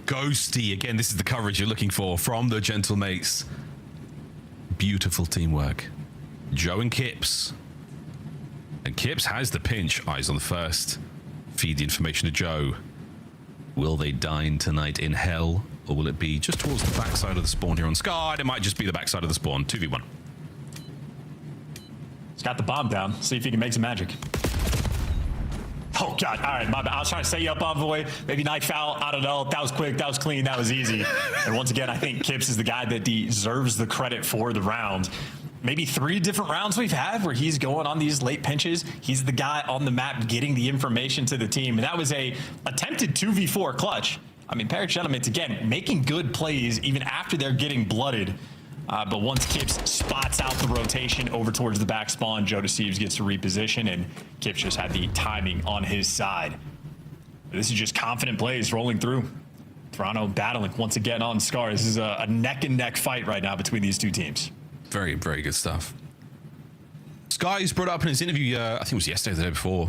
Ghosty. Again, this is the coverage you're looking for from the Gentlemates. Beautiful teamwork. Joe and Kips. And Kips has the pinch. Eyes on the first. Feed the information to Joe. Will they dine tonight in hell? Or will it be just towards the backside of the spawn here on Sky? It might just be the backside of the spawn. 2v1. He's got the bomb down. See if he can make some magic. Oh, God. All right, my bad. I was trying to set you up, Envoy. Maybe knife out. I don't know. That was quick. That was clean. That was easy. And once again, I think Kips is the guy that deserves the credit for the round. Maybe 3 different rounds we've had where he's going on these late pinches. He's the guy on the map getting the information to the team. And that was a attempted 2v4 clutch. I mean, Pair of Gentlemen, again, making good plays even after they're getting blooded. But once Kips spots out the rotation over towards the back spawn, Joe Deceives gets to reposition, and Kips just had the timing on his side. But this is just confident plays rolling through. Toronto battling once again on Scar. This is a neck-and-neck fight right now between these two teams. Very, very good stuff. Sky's brought up in his interview, I think it was yesterday or the day before,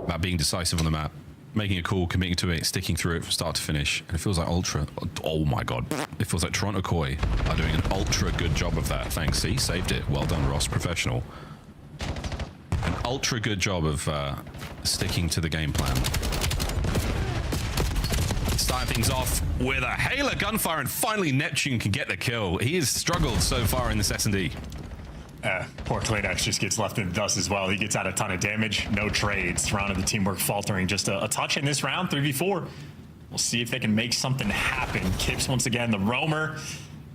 about being decisive on the map. Making a call, committing to it, sticking through it from start to finish. And it feels like oh my God. It feels like Toronto Koi are doing an ultra good job of that. Thanks, see, saved it. Well done, Ross, professional. An ultra good job of sticking to the game plan. Starting things off with a Hailer gunfire, and finally Neptune can get the kill. He has struggled so far in this S&D. Poor Kleenex just gets left in the dust as well. He gets out a ton of damage. No trades. Toronto, the teamwork faltering just a touch in this round, 3v4. We'll see if they can make something happen. Kips once again, the roamer.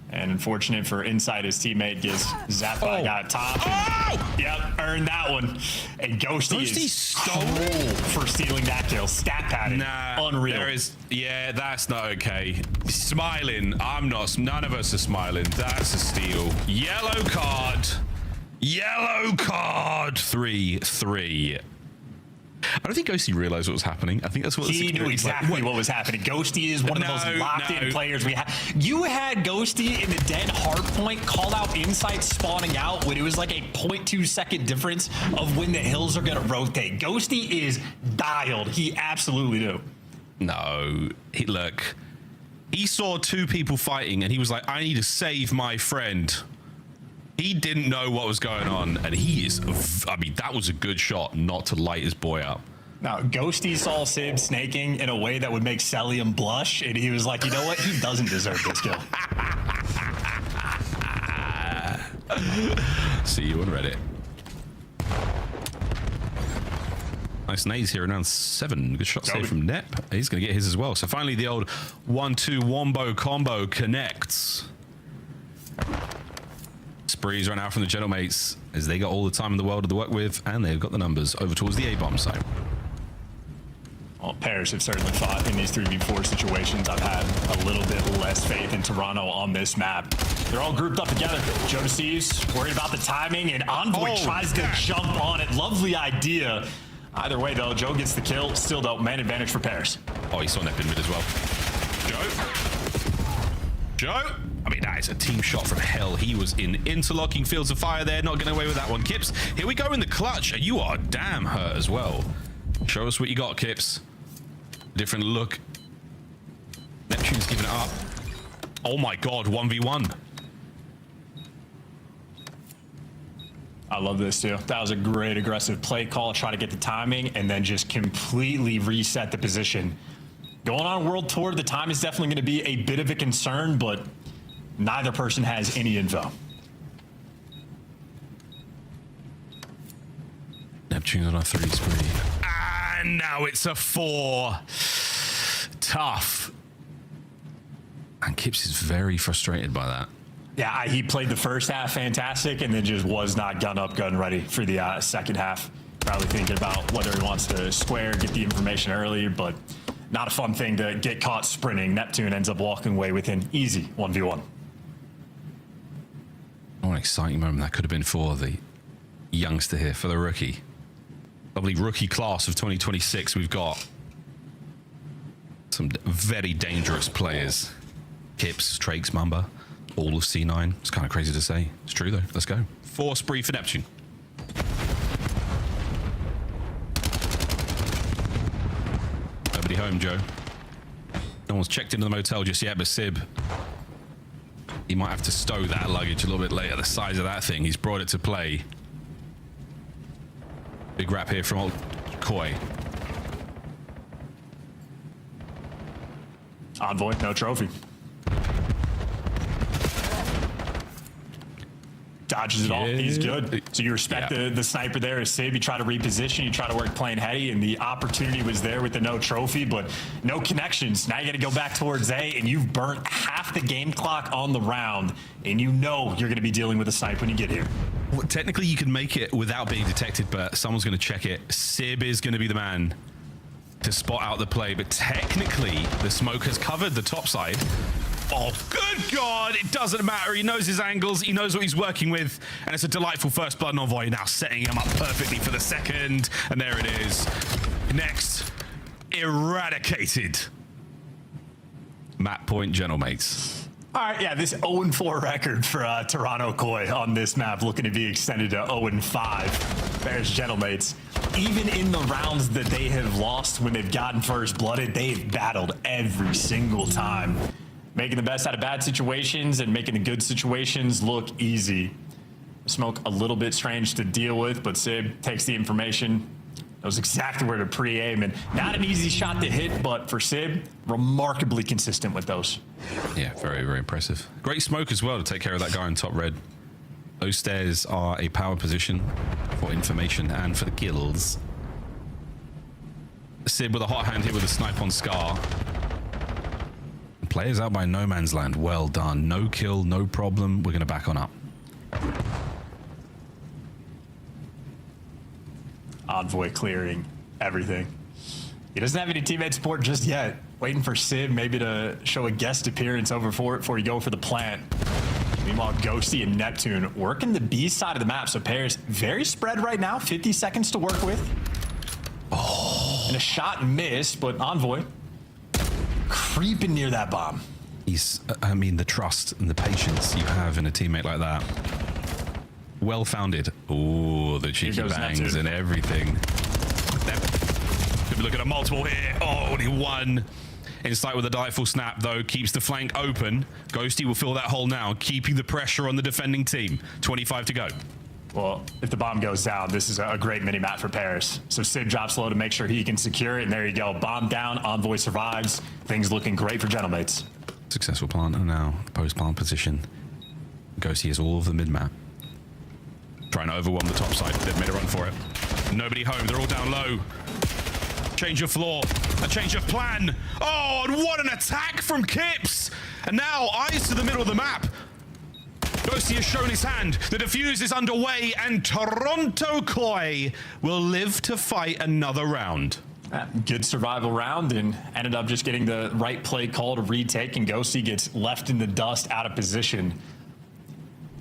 And unfortunate for Inside, his teammate gets zapped by a guy up top. And, yep, earned that one. And Ghosty is cruel for stealing that kill. Stat padding. Nah, unreal. Yeah, that's not okay. Smiling. I'm not. None of us are smiling. That's a steal. Yellow card. Yellow card. 3-3. I don't think Ghosty realized what was happening. I think that's what he knew exactly what was happening. Ghosty is one of the most locked-in players we have. You had Ghosty in the dead hard point, called out Insight spawning out when it was like a 0.2-second difference of when the hills are going to rotate. Ghosty is dialed. He absolutely do. No, look, he saw 2 people fighting and he was like, I need to save my friend. He didn't know what was going on, and he is, I mean, that was a good shot not to light his boy up. Now, Ghosty saw Sib snaking in a way that would make Celium blush, and he was like, you know what? He doesn't deserve this kill. See you on Reddit. Nice nades here in round 7. Good shot save from Nep. He's going to get his as well. So finally, the old 1-2 wombo combo connects. Sprees right now from the Gentlemates as they got all the time in the world to work with, and they've got the numbers over towards the A-bomb site. Well, pairs have certainly fought in these 3v4 situations. I've had a little bit less faith in Toronto on this map. They're all grouped up together. Joe Deceives worried about the timing, and Envoy tries to jump on it. Lovely idea. Either way, though, Joe gets the kill. Still, though, man advantage for pairs. Oh, he saw Nep in mid as well. Joe? I mean, that is a team shot from hell. He was in interlocking fields of fire there, not getting away with that one. Kips, here we go in the clutch. You are damn hurt as well. Show us what you got, Kips. Different look. Neptune's giving it up. Oh my God, 1v1. I love this too. That was a great aggressive play call. Try to get the timing and then just completely reset the position. Going on a world tour, the time is definitely going to be a bit of a concern, but neither person has any info. Neptune's on a 3 spree. And now it's a 4. Tough. And Kips is very frustrated by that. Yeah, he played the first half fantastic and then just was not gun up, gun ready for the second half. Probably thinking about whether he wants to square, get the information earlier, but not a fun thing to get caught sprinting. Neptune ends up walking away with an easy 1v1. What an exciting moment that could have been for the youngster here, for the rookie. Lovely rookie class of 2026. We've got some very dangerous players. Kips, Trakes, Mamba, all of C9. It's kind of crazy to say. It's true though. Let's go. 4 spree for Neptune. Nobody home, Joe. No one's checked into the motel just yet, but Sib, he might have to stow that luggage a little bit later. The size of that thing, he's brought it to play. Big wrap here from old Koi. Envoy, no trophy. Dodges it all. He's good. So you respect the sniper there as Sib. You try to reposition. You try to work plain heady, and the opportunity was there with the no trophy, but no connections. Now you got to go back towards A, and you've burnt half the game clock on the round, and you know you're going to be dealing with a snipe when you get here. Well, technically, you could make it without being detected, but someone's going to check it. Sib is going to be the man to spot out the play, but technically, the smoke has covered the top side. Oh, good God, it doesn't matter. He knows his angles, he knows what he's working with, and it's a delightful first blood Envoy, now setting him up perfectly for the second, and there it is. Next, eradicated. Map point, gentlemates. All right, yeah, this 0-4 record for Toronto Koi on this map looking to be extended to 0-5. There's gentlemates. Even in the rounds that they have lost when they've gotten first blooded, they've battled every single time. Making the best out of bad situations and making the good situations look easy. Smoke a little bit strange to deal with, but Sib takes the information, knows exactly where to pre-aim, and not an easy shot to hit, but for Sib, remarkably consistent with those. Yeah, very, very impressive. Great smoke as well to take care of that guy in top red. Those stairs are a power position for information and for the kills. Sib with a hot hand here with a snipe on Scar. Players out by no man's land. Well done. No kill, no problem. We're going to back on up. Envoy clearing everything. He doesn't have any teammate support just yet. Waiting for Sib maybe to show a guest appearance over for it before you go for the plant. Meanwhile, Ghosty and Neptune working the B side of the map. So pairs very spread right now. 50 seconds to work with. Oh. And a shot missed, but Envoy creeping near that bomb. He's, I mean, the trust and the patience you have in a teammate like that. Well-founded. Oh, the cheeky bangs and everything. Could be looking at multiple here. Oh, only one. Insight with a delightful snap, though, keeps the flank open. Ghosty will fill that hole now, keeping the pressure on the defending team. 25 to go. Well, if the bomb goes down, this is a great mini-map for Paris. So Sib drops low to make sure he can secure it, and there you go. Bomb down, Envoy survives. Things looking great for gentlemates. Successful planter now, post-plant position. Ghosty has all of the mid-map. Trying to overwhelm the top side. They've made a run for it. Nobody home. They're all down low. Change of floor. A change of plan. Oh, and what an attack from Kips. And now eyes to the middle of the map. Ghosty has shown his hand. The defuse is underway, and Toronto Koi will live to fight another round. Good survival round, and ended up just getting the right play call to retake, and Ghosty gets left in the dust out of position.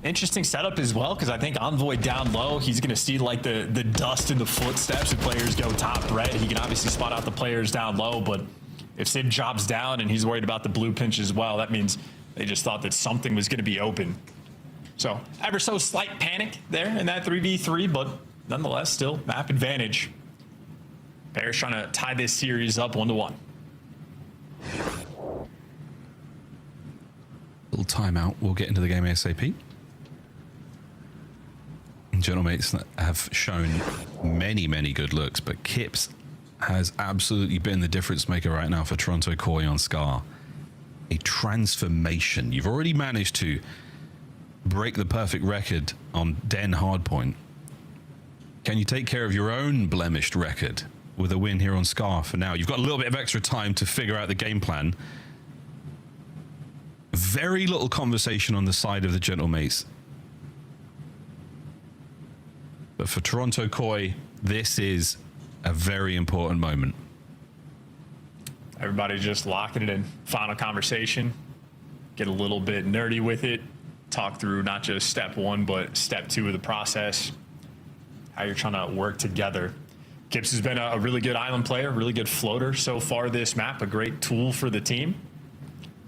Interesting setup as well, because I think Envoy down low, he's going to see like the dust in the footsteps if players go top red. He can obviously spot out the players down low, but if Sib drops down and he's worried about the blue pinch as well, that means they just thought that something was going to be open. So ever so slight panic there in that 3v3, but nonetheless still map advantage. Bears trying to tie this series up 1-1. Little timeout. We'll get into the game ASAP. Gentlemates have shown many, many good looks, but Kips has absolutely been the difference maker right now for Toronto Koi on Scar. A transformation. You've already managed to break the perfect record on Den Hardpoint. Can you take care of your own blemished record with a win here on Scar for now? You've got a little bit of extra time to figure out the game plan. Very little conversation on the side of the gentlemates. But for Toronto Koi, this is a very important moment. Everybody just locking it in. Final conversation. Get a little bit nerdy with it. Talk through not just step one, but step two of the process. How you're trying to work together. Kips has been a really good island player, really good floater so far this map. A great tool for the team.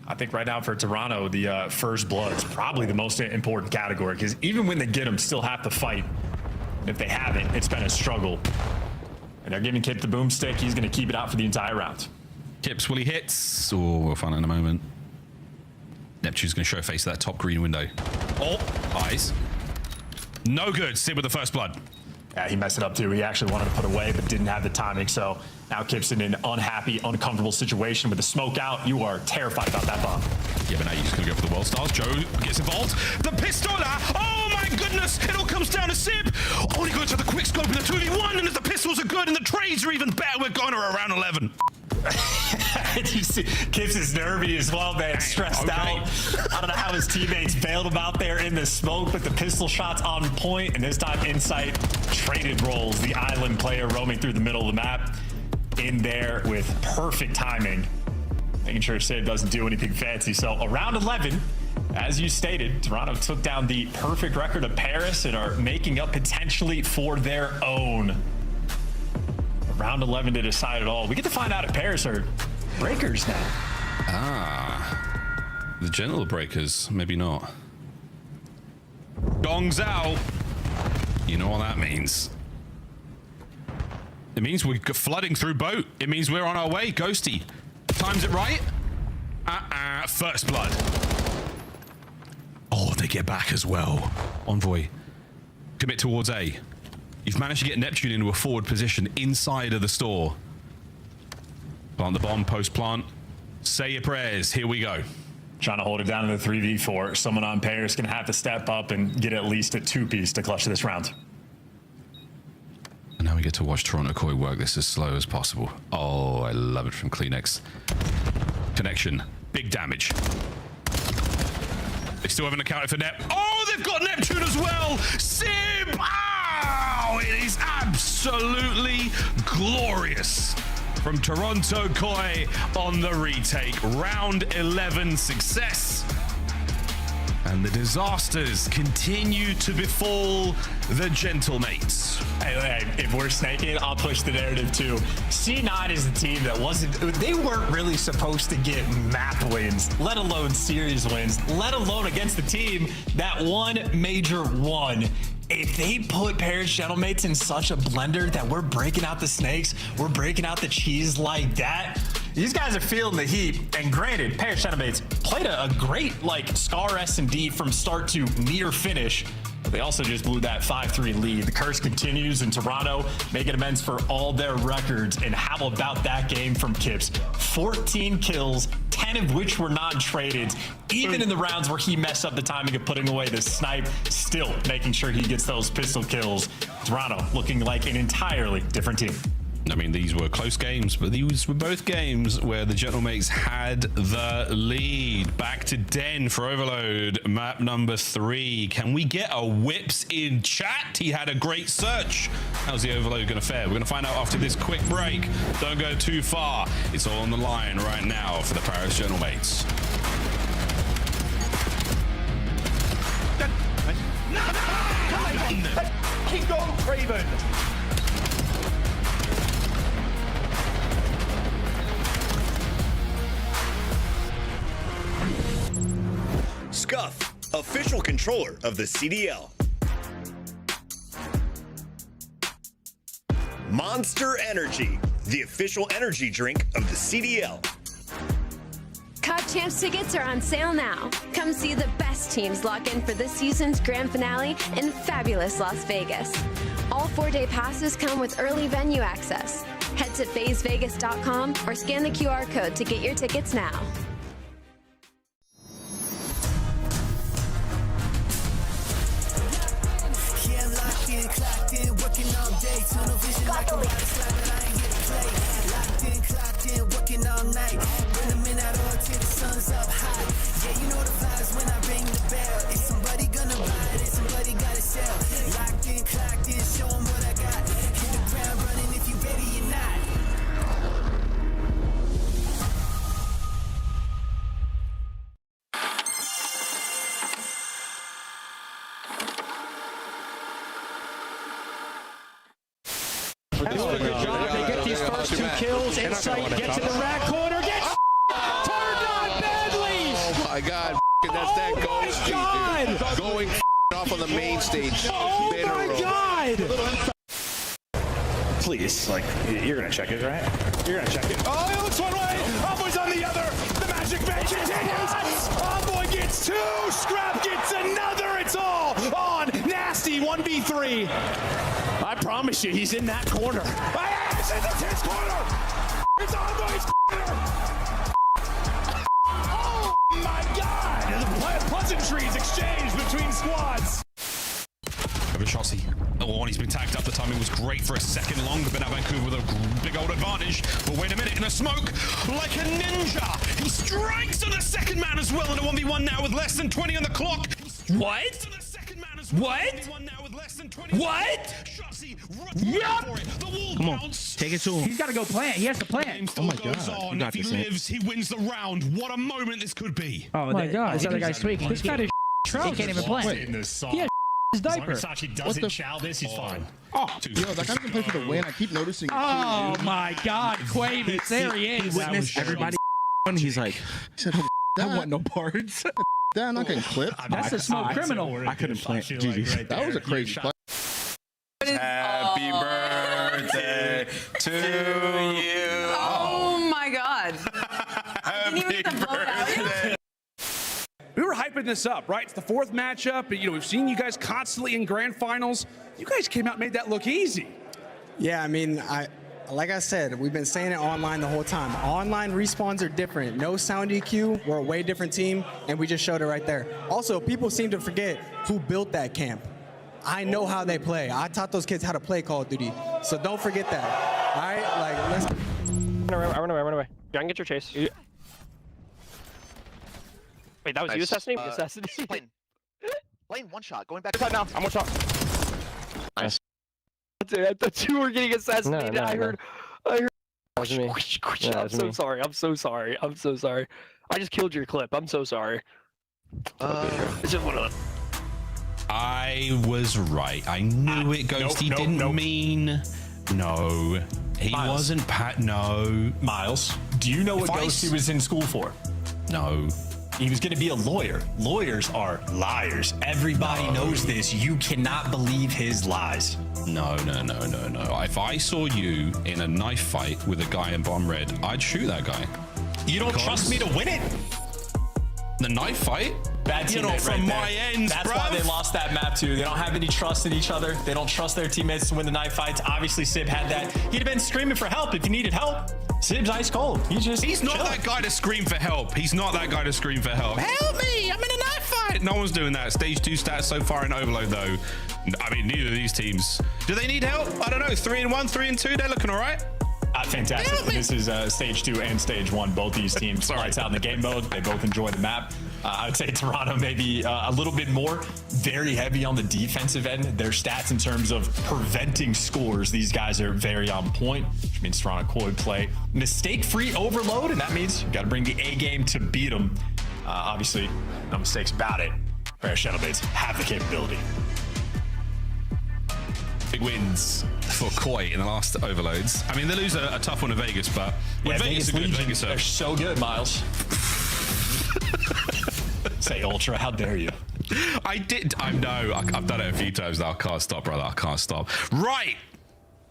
I think right now for Toronto, the first blood is probably the most important category, because even when they get them, still have to fight. If they haven't, it's been a struggle. And they're giving Kip the boomstick. He's going to keep it out for the entire round. Kips, will he hit? Oh, we'll find out in a moment. Neptune's going to show face to that top green window. Oh, eyes. No good. Sid with the first blood. Yeah, he messed it up too. He actually wanted to put away, but didn't have the timing. So now Kips in an unhappy, uncomfortable situation with the smoke out. You are terrified about that bomb. Yeah, but now you're just going to go for the world stars. Joe gets involved. The pistola. Oh my goodness. It all comes down to Sib. Only goes for the quick scope and the 2v1. And if the pistols are good and the trades are even better, we're going to around 11. You see, Kips is nervy as well, man. Stressed out. I don't know how his teammates bailed him out there in the smoke, but the pistol shots on point, and this time Insight traded roles. The island player roaming through the middle of the map in there with perfect timing, making sure Sid doesn't do anything fancy. So around 11, as you stated, Toronto took down the perfect record of Paris and are making up potentially for their own. Round 11 to decide it all. We get to find out if Paris are breakers now. Ah, the gentle breakers, maybe not. Gongs out. You know what that means. It means we're flooding through boat. It means we're on our way. Ghosty. Times it right. First blood. Oh, they get back as well. Envoy. Commit towards A. You've managed to get Neptune into a forward position inside of the store. Plant the bomb, post plant. Say your prayers. Here we go. Trying to hold it down in the 3v4. Someone on Paris going to have to step up and get at least a 2-piece to clutch this round. And now we get to watch Toronto Koi work this as slow as possible. Oh, I love it from Kleenex. Connection. Big damage. They still haven't accounted for Nep. Oh, they've got Neptune as well. Sib! Wow! It is absolutely glorious from Toronto Koi on the retake. Round 11 success. And the disasters continue to befall the Gentlemates. Hey, if we're snaking, I'll push the narrative too. C9 is the team that they weren't really supposed to get map wins, let alone series wins, let alone against the team that won Major 1. If they put Paris Gentlemates in such a blender that we're breaking out the snakes, we're breaking out the cheese like that, these guys are feeling the heat. And granted, Paris Gentlemates played a great Scar S&D from start to near finish. They also just blew that 5-3 lead. The curse continues in Toronto, making amends for all their records. And how about that game from Kips? 14 kills, 10 of which were non-traded. Even in the rounds where he messed up the timing of putting away the snipe, still making sure he gets those pistol kills. Toronto looking like an entirely different team. I mean, these were close games, but these were both games where the Gentlemates had the lead. Back to Den for Overload, map number 3. Can we get a whips in chat? He had a great search. How's the Overload going to fare? We're going to find out after this quick break. Don't go too far. It's all on the line right now for the Paris Gentlemates. Keep going, Craven! Scuff, official controller of the CDL. Monster Energy, the official energy drink of the CDL. COD Champs tickets are on sale now. Come see the best teams lock in for this season's grand finale in fabulous Las Vegas. All 4-day passes come with early venue access. Head to FazeVegas.com or scan the QR code to get your tickets now. Kills, Insight gets in the rat corner, gets turned on badly! Oh my god, that's that Ghosty, dude. Going off on the main stage. Oh my god! please. Like, you're gonna check it, right? You're gonna check it. Oh, it looks one way. Envoy's on the other. The magic man continues. Envoy gets 2. Scrap gets another. It's all on Nasty 1v3. I promise you, he's in that corner. It's in the 10's corner. It's Envoy's corner. Oh my God! The pleasantries exchanged between squads. Over Chauncey. Oh, and he's been tagged up. The timing was great for a second longer, but now Vancouver with a big old advantage. But wait a minute, in a smoke, like a ninja, he strikes on the second man as well in a 1v1 now with less than 20 on the clock. What? What? What? Yup! Come on, take it to him. He's got to go plan. He has to plan. Oh my God! If he lives, he wins the round. What a moment this could be! Oh my God! This other guy's tweaking. This guy is trousers. He can't even play. He has his diaper. As long as Sachi doesn't chow this, he's fine. Oh, yo, that guy doesn't play for the win. I keep noticing it too, Oh dude. my God, Quavis, there he is. He witnessed everybody. And he's like, He said, "Oh, I that, want no parts. that, I'm not getting clipped." That's a small criminal. I couldn't play. GG. That was a crazy play. Happy birthday to you. Oh my God. Happy birthday. We were hyping this up, right? It's the 4th matchup. You know, we've seen you guys constantly in grand finals. You guys came out and made that look easy. Yeah, I mean, like I said, we've been saying it online the whole time. Online respawns are different. No sound EQ. We're a way different team, and we just showed it right there. Also, people seem to forget who built that camp. I know how they play. I taught those kids how to play Call of Duty. So don't forget that. All right? Like, let's... Run away. Go and get your chase. Wait, that was you assassinating? Plane, one shot. Going back. Now, I'm one shot. Nice. I thought you were getting assassinated. I heard. That was me. I'm so sorry. I'm so sorry. I just killed your clip. I'm so sorry. It's just one of them. I was right. I knew it, Ghosty didn't mean. No, he Miles. wasn't. No, Miles, do you know what Ghosty was in school for? no. He was going to be a lawyer. Lawyers are liars. Everybody knows this. You cannot believe his lies. No. If I saw you in a knife fight with a guy in bomb red, I'd shoot that guy. You don't trust me to win it? The knife fight? Bad You're teammate not from right my there. ends, That's bruv. why they lost that map too. They don't have any trust in each other. They don't trust their teammates to win the knife fights. Obviously, Sib had that. He'd have been screaming for help if he needed help. Sib's ice cold. He's not that guy to scream for help. He's not that guy to scream for help. Help me! I'm in a knife fight. No one's doing that. Stage 2 stats so far in Overload though. I mean, neither of these teams. Do they need help? I don't know. 3-1, 3-2. They're looking all right. Fantastic. This is stage 2 and stage 1. Both these teams lights out in the game mode. They both enjoy the map. I would say Toronto maybe a little bit more. Very heavy on the defensive end. Their stats in terms of preventing scores, these guys are very on point, which means Toronto could play mistake-free Overload, and that means you've got to bring the A game to beat them. Obviously, no mistakes about it. Rare Shadowbaits have the capability. Big wins for Koi in the last Overloads. I mean, they lose a tough one to Vegas, but Vegas are good. Vegas they're so good, Miles. Say Ultra, how dare you? I've done it a few times now. I can't stop, brother. I can't stop. Right.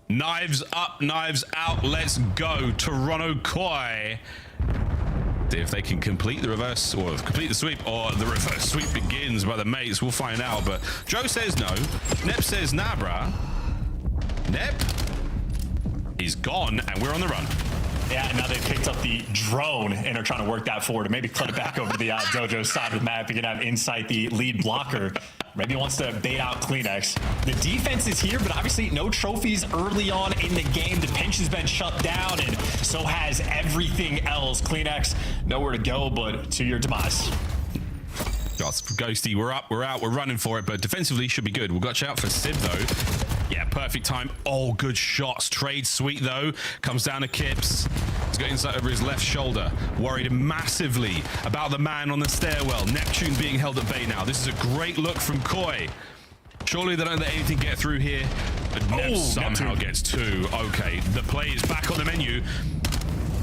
Knives up, knives out. Let's go. Toronto Koi. See if they can complete the reverse or complete the sweep, or the reverse sweep begins by the mates. We'll find out. But Joe says no. Nep says nah, bruh. Nep is gone, and we're on the run. Yeah, now they've picked up the drone and are trying to work that forward and maybe cut it back over to the Dojo's side of the map. You can have Insight, the lead blocker. Maybe wants to bait out Kleenex. The defense is here, but obviously no trophies early on in the game. The pinch has been shut down, and so has everything else. Kleenex, nowhere to go but to your demise. Ghosty, we're up, we're out, we're running for it, but defensively should be good. We'll watch out for Sib though. Yeah, perfect time. Oh, good shots. Trade sweet though. Comes down to Kips. He's got insight over his left shoulder. Worried massively about the man on the stairwell. Neptune being held at bay now. This is a great look from Koi. Surely they don't let anything get through here. But Nep somehow gets 2. Okay, the play is back on the menu.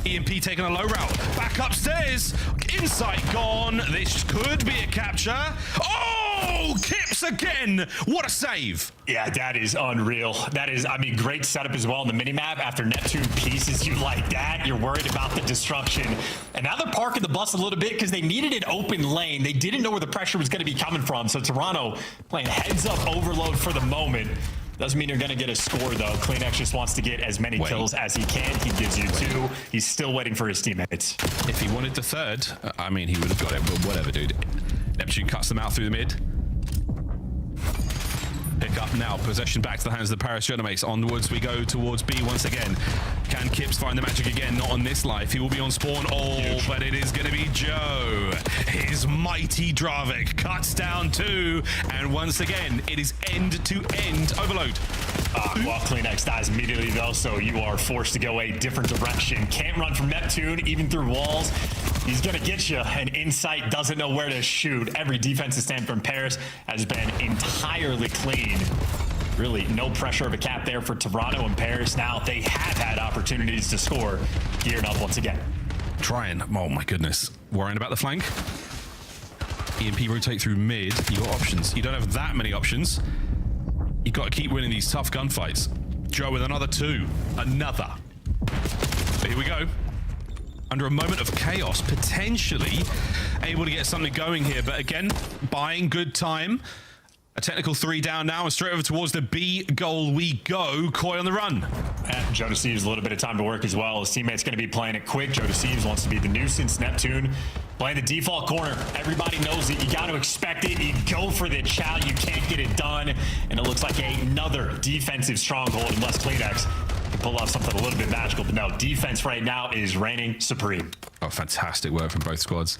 EMP taking a low route. Back upstairs. Insight gone. This could be a capture. Oh, Kips Kips again. What a save. Yeah, that is unreal. That is, I mean, great setup as well on the minimap. After Neptune pieces you like that, you're worried about the destruction. And now they're parking the bus a little bit because they needed an open lane. They didn't know where the pressure was going to be coming from. So Toronto playing heads up overload for the moment. Doesn't mean you're going to get a score, though. Kleenex just wants to get as many kills as he can. He gives you 2. He's still waiting for his teammates. If he wanted the third, I mean, he would have got it, but whatever, dude. Neptune cuts them out through the mid. Pick up now. Possession back to the hands of the Paris Genomates. Onwards we go towards B once again. Can Kips find the magic again? Not on this life. He will be on spawn. Oh, huge. But it is going to be Joe. His mighty Dravik cuts down 2. And once again, it is end-to-end overload. Well, Kleenex dies immediately, though, so you are forced to go a different direction. Can't run from Neptune, even through walls. He's going to get you, and Insight doesn't know where to shoot. Every defensive stand from Paris has been entirely clean. Really, no pressure of a cap there for Toronto and Paris. Now, they have had opportunities to score. Geared up once again. Trying. Oh, my goodness. Worrying about the flank. EMP rotate through mid. You got options. You don't have that many options. You've got to keep winning these tough gunfights. Joe with another 2. Another. So here we go. Under a moment of chaos, potentially able to get something going here. But again, buying good time. A technical 3 down now, and straight over towards the B goal we go. Koi on the run. And Joe Deceives a little bit of time to work as well. His teammate's going to be playing it quick. Joe Deceives wants to be the nuisance. Neptune playing the default corner. Everybody knows it. You got to expect it. You go for the chow. You can't get it done. And it looks like another defensive stronghold unless Kleenex can pull off something a little bit magical. But no, defense right now is reigning supreme. Oh, fantastic work from both squads.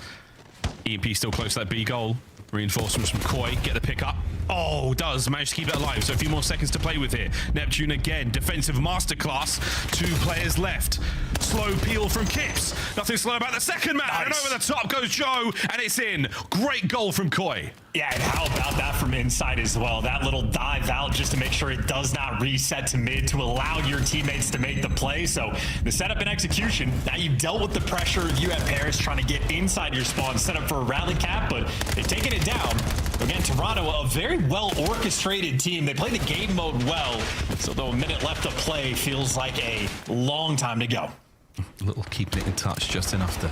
EMP still close to that B goal. Reinforcements from Koi, get the pick up. Oh, does manage to keep it alive. So a few more seconds to play with here. Neptune again, defensive masterclass. 2 players left. Slow peel from Kips. Nothing slow about the second man. Nice. And over the top goes Joe, and it's in. Great goal from Koi. Yeah, and how about that from inside as well? That little dive out just to make sure it does not reset to mid to allow your teammates to make the play. So the setup and execution, now you've dealt with the pressure you at Paris trying to get inside your spawn, set up for a rally cap, but they've taken it down. Again, Toronto, a very well orchestrated team. They play the game mode well, so though a minute left to play feels like a long time to go. A little keeping it in touch, just enough to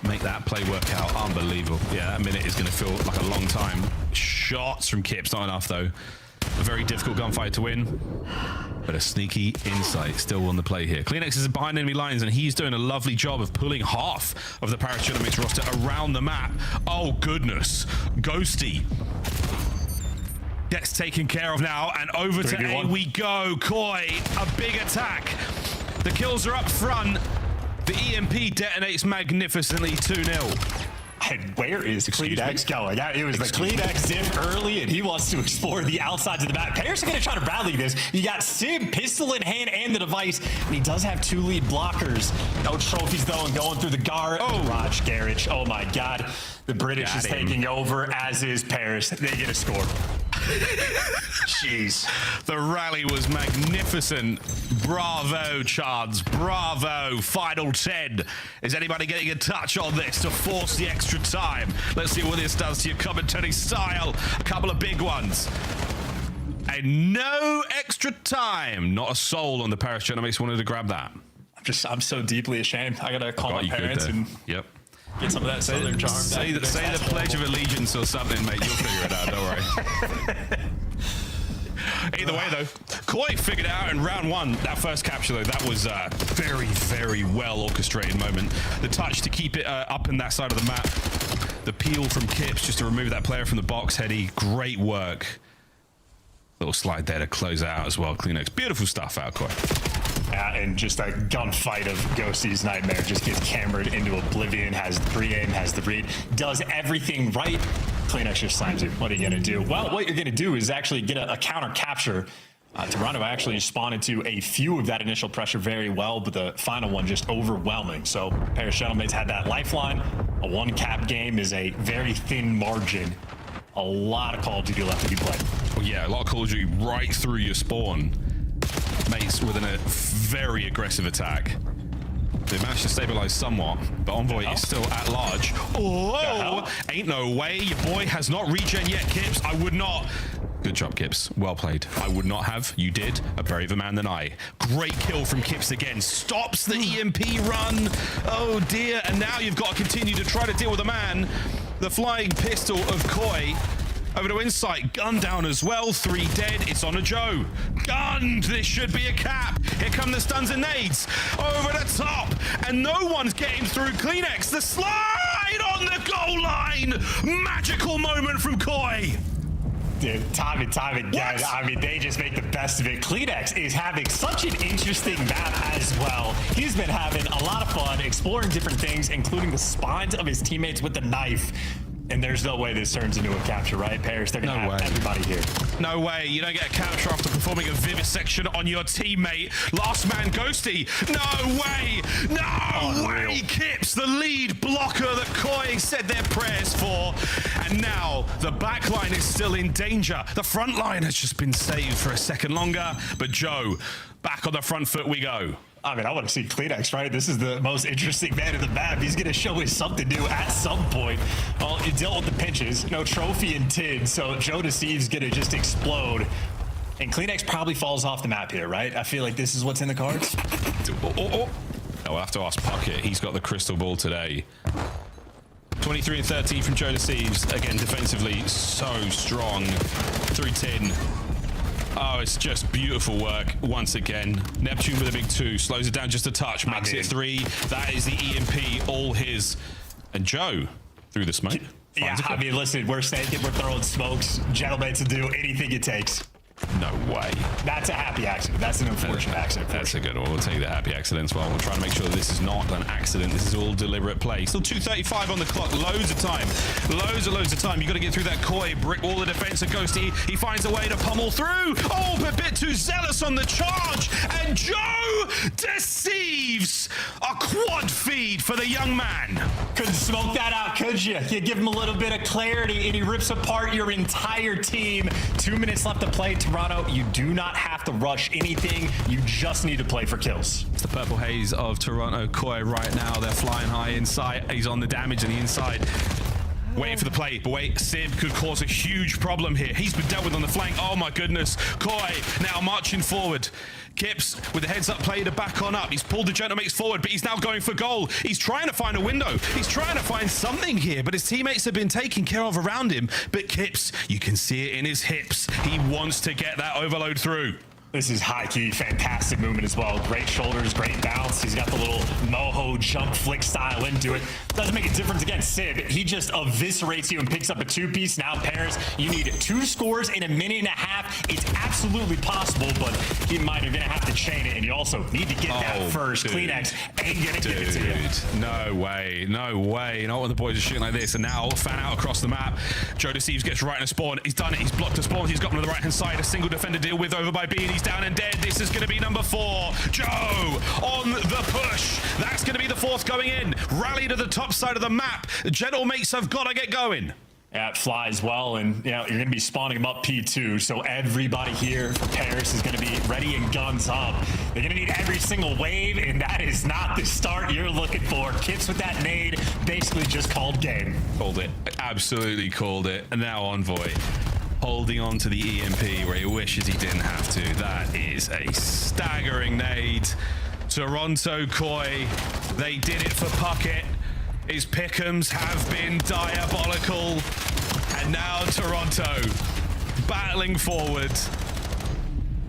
make that play work out. Unbelievable. Yeah, that minute is going to feel like a long time. Shots from Kips, not enough though. A very difficult gunfight to win, but a sneaky Insight still on the play here. Kleenex is behind enemy lines, and he's doing a lovely job of pulling half of the Paris Genomates roster around the map. Oh goodness, Ghosty gets taken care of now, and over to A we go. Koi, a big attack. The kills are up front. The EMP detonates magnificently. 2-0. And where is Kleenex going? It was the Kleenex diff early, and he wants to explore the outsides of the map. Paris are going to try to rally this. You got Sim, pistol in hand, and the device, and he does have 2 lead blockers. No trophies, though, and going through the guard. Oh, Raj Garrett. Oh, my God. The British is taking over, as is Paris. They get a score. Jeez. The rally was magnificent. Bravo, Chards. Bravo. Final 10. Is anybody getting a touch on this to force the extra time? Let's see what this does to your commentary style. A couple of big ones. And no extra time. Not a soul on the Paris Genomates wanted to grab that. I'm so deeply ashamed. I gotta call my parents and get some of that southern charm. Say the Pledge of Allegiance or something, mate. You'll figure it out. Don't worry. Either way, though, Koi figured it out in round 1. That first capture, though, that was a very, very well orchestrated moment. The touch to keep it up in that side of the map. The peel from Kips just to remove that player from the box. Heady, great work. Little slide there to close out as well. Kleenex, beautiful stuff out, Koi. And just a gunfight of Ghosty's Nightmare. Just gets cambered into oblivion, has the pre-aim, has the read, does everything right. Kleenex just slams you. What are you going to do? Well, what you're going to do is actually get a counter capture. Toronto actually responded to a few of that initial pressure very well, but the final one just overwhelming. So Paris Genomates had that lifeline. A 1-cap game is a very thin margin. A lot of Call of Duty left to be played. Oh, yeah, a lot of Call of Duty right through your spawn. Mates with a very aggressive attack. They managed to stabilize somewhat, but Envoy is still at large. Oh, ain't no way. Your boy has not regen yet, Kips. I would not. Good job, Kips. Well played. I would not have. You did. A braver man than I. Great kill from Kips again. Stops the EMP run. Oh, dear. And now you've got to continue to try to deal with a man. The flying pistol of Koi. Over to Insight. Gun down as well. 3 dead. It's on a Joe. Gunned. This should be a cap. Here come the stuns and nades. Over the top. And no one's getting through Kleenex. The slide on the goal line. Magical moment from Koi. Dude, time and time again, I mean, they just make the best of it. Kleenex is having such an interesting map as well. He's been having a lot of fun exploring different things, including the spines of his teammates with the knife. And there's no way this turns into a capture, right, Paris? They're going to have everybody here. No way. You don't get a capture after performing a vivisection on your teammate. Last man, Ghosty. No way. No way. Kips, the lead blocker that Koi said their prayers for. And now the back line is still in danger. The front line has just been saved for a second longer. But Joe, back on the front foot we go. I mean, I want to see Kleenex, right? This is the most interesting man in the map. He's going to show us something new at some point. Well, he dealt with the pinches. No trophy and tin, so Joe Deceive's going to just explode. And Kleenex probably falls off the map here, right? I feel like this is what's in the cards. No, we'll have to ask Puckett. He's got the crystal ball today. 23 and 13 from Joe Deceives. Again, defensively, so strong. Through tin. Oh, it's just beautiful work once again. Neptune with a big 2, slows it down just a touch, makes it 3. That is the EMP, all his. And Joe, through the smoke. Yeah, I mean, listen, we're snaking, we're throwing smokes. Gentlemen to do anything it takes. No way. That's a happy accident. That's an unfortunate accident. That's a good one. We'll take the happy accidents. Well, we'll try to make sure that this is not an accident. This is all deliberate play. Still 2:35 on the clock. Loads of time. Loads of time. You got to get through that Koi. Brick wall of defense of Ghosty. He finds a way to pummel through. Oh, but a bit too zealous on the charge. And Joe Deceives. A quad feed for the young man. Couldn't smoke that out, could you? You give him a little bit of clarity and he rips apart your entire team. 2 minutes left to play. Toronto, you do not have to rush anything. You just need to play for kills. It's the purple haze of Toronto Koi right now. They're flying high inside. He's on the damage on the inside. Waiting for the play, but wait, Sib could cause a huge problem here. He's been dealt with on the flank. Oh my goodness. Koi now marching forward. Kips with the heads up play to back on up. He's pulled the Gentlemates forward, but he's now going for goal. He's trying to find a window. He's trying to find something here, but his teammates have been taken care of around him. But Kips, you can see it in his hips. He wants to get that overload through. This is high-key, fantastic movement as well. Great shoulders, great bounce. He's got the little moho jump flick style into it. Doesn't make a difference against Sib. He just eviscerates you and picks up a 2-piece. Now, Paris, you need 2 scores in a minute and a half. It's absolutely possible, but keep in mind, you're going to have to chain it, and you also need to get that first. Dude. Kleenex ain't going to give it to you. No way, no way. Not when the boys are shooting like this. And now, fan out across the map. Joe Deceives gets right in a spawn. He's done it. He's blocked the spawn. He's got him to the right-hand side. A single defender deal with over by B, and he's down and dead. This is going to be number 4. Joe on the push. That's going to be the 4th going in. Rally to the top side of the map. Gentlemates have got to get going. Yeah, it flies well, and you know, you're going to be spawning them up P2, so everybody here for Paris is going to be ready and guns up. They're going to need every single wave, and that is not the start you're looking for. Kips with that nade basically just called game. Called it. Absolutely called it. And now Envoy holding on to the EMP where he wishes he didn't have to. That is a staggering nade. Toronto Koi, they did it for Puckett. His pick'ems have been diabolical. And now Toronto battling forward.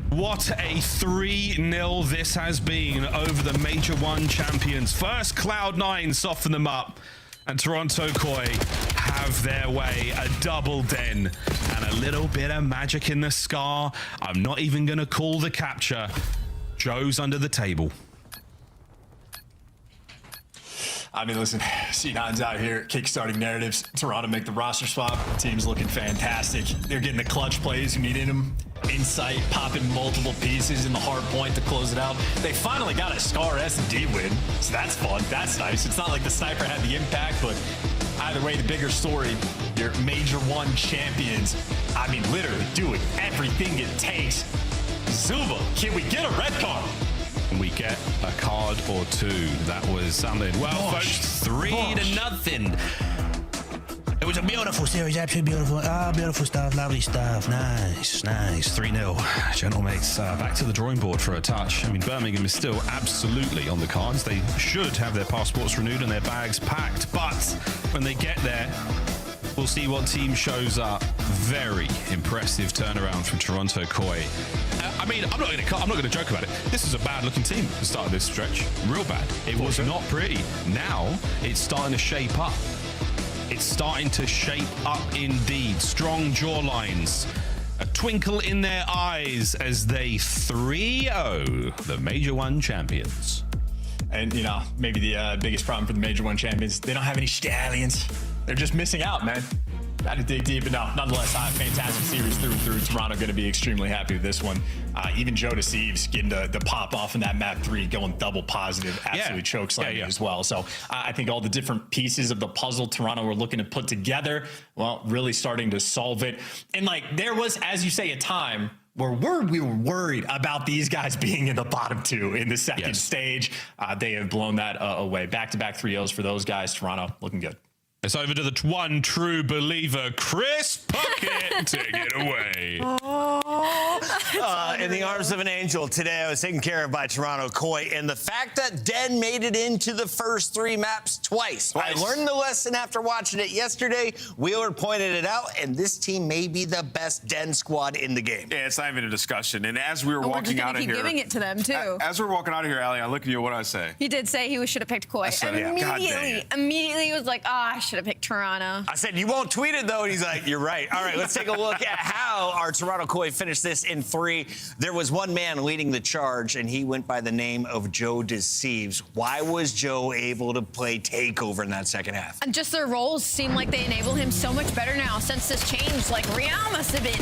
What a 3-0 this has been over the Major 1 champions. First Cloud9 soften them up. And Toronto Koi have their way. A double den and a little bit of magic in the scar. I'm not even going to call the capture. Joe's under the table. I mean, listen, C9's out here kickstarting narratives. Toronto make the roster swap. Team's looking fantastic. They're getting the clutch plays who needed them. Insight, popping multiple pieces in the hard point to close it out. They finally got a Scar S&D win, so that's fun. That's nice. It's not like the sniper had the impact, but either way, the bigger story, your Major 1 champions, I mean, literally doing everything it takes. Zuba, can we get a red card? we get a card or two. That was something. Well, folks, 3-0. It was a beautiful series, absolutely beautiful. Beautiful stuff, lovely stuff. Nice. 3-0. Gentlemates, back to the drawing board for a touch. I mean, Birmingham is still absolutely on the cards. They should have their passports renewed and their bags packed. But when they get there, we'll see what team shows up. Very impressive turnaround from Toronto Koi. I mean, I'm not going to joke about it. This is a bad-looking team at the start of this stretch. Real bad. It was not pretty. Now it's starting to shape up. It's starting to shape up indeed. Strong jawlines. A twinkle in their eyes as they 3-0 the Major 1 champions. And, you know, maybe the biggest problem for the Major 1 champions, they don't have any stallions. They're just missing out, man. Got to dig deep, but no, nonetheless, fantastic series through and through. Toronto going to be extremely happy with this one. Even Joe Deceives getting the pop off in that map 3, going double positive, absolutely chokeslamming as well. So I think all the different pieces of the puzzle Toronto were looking to put together, well, really starting to solve it. And like there was, as you say, a time where we were worried about these guys being in the bottom 2 in the second stage. They have blown that away. Back-to-back 3-0s for those guys. Toronto looking good. It's over to the one true believer, Chris Puckett. Take it away. In the arms of an angel, today I was taken care of by Toronto Koi, and the fact that Den made it into the first 3 maps twice. I learned the lesson after watching it yesterday. Wheeler pointed it out, and this team may be the best Den squad in the game. Yeah, it's not even a discussion. And as we were walking out of here, giving it to them too. As we're walking out of here, Allie, I look at you. What do I say? He did say he should have picked Koi. Immediately, he was like, I should have picked Toronto. I said, you won't tweet it, though. And he's like, you're right. All right, let's take a look at how our Toronto Koi finished this in 3. There was one man leading the charge, and he went by the name of Joe Deceives. Why was Joe able to play takeover in that second half? And just their roles seem like they enable him so much better now since this change. Like, Real must have been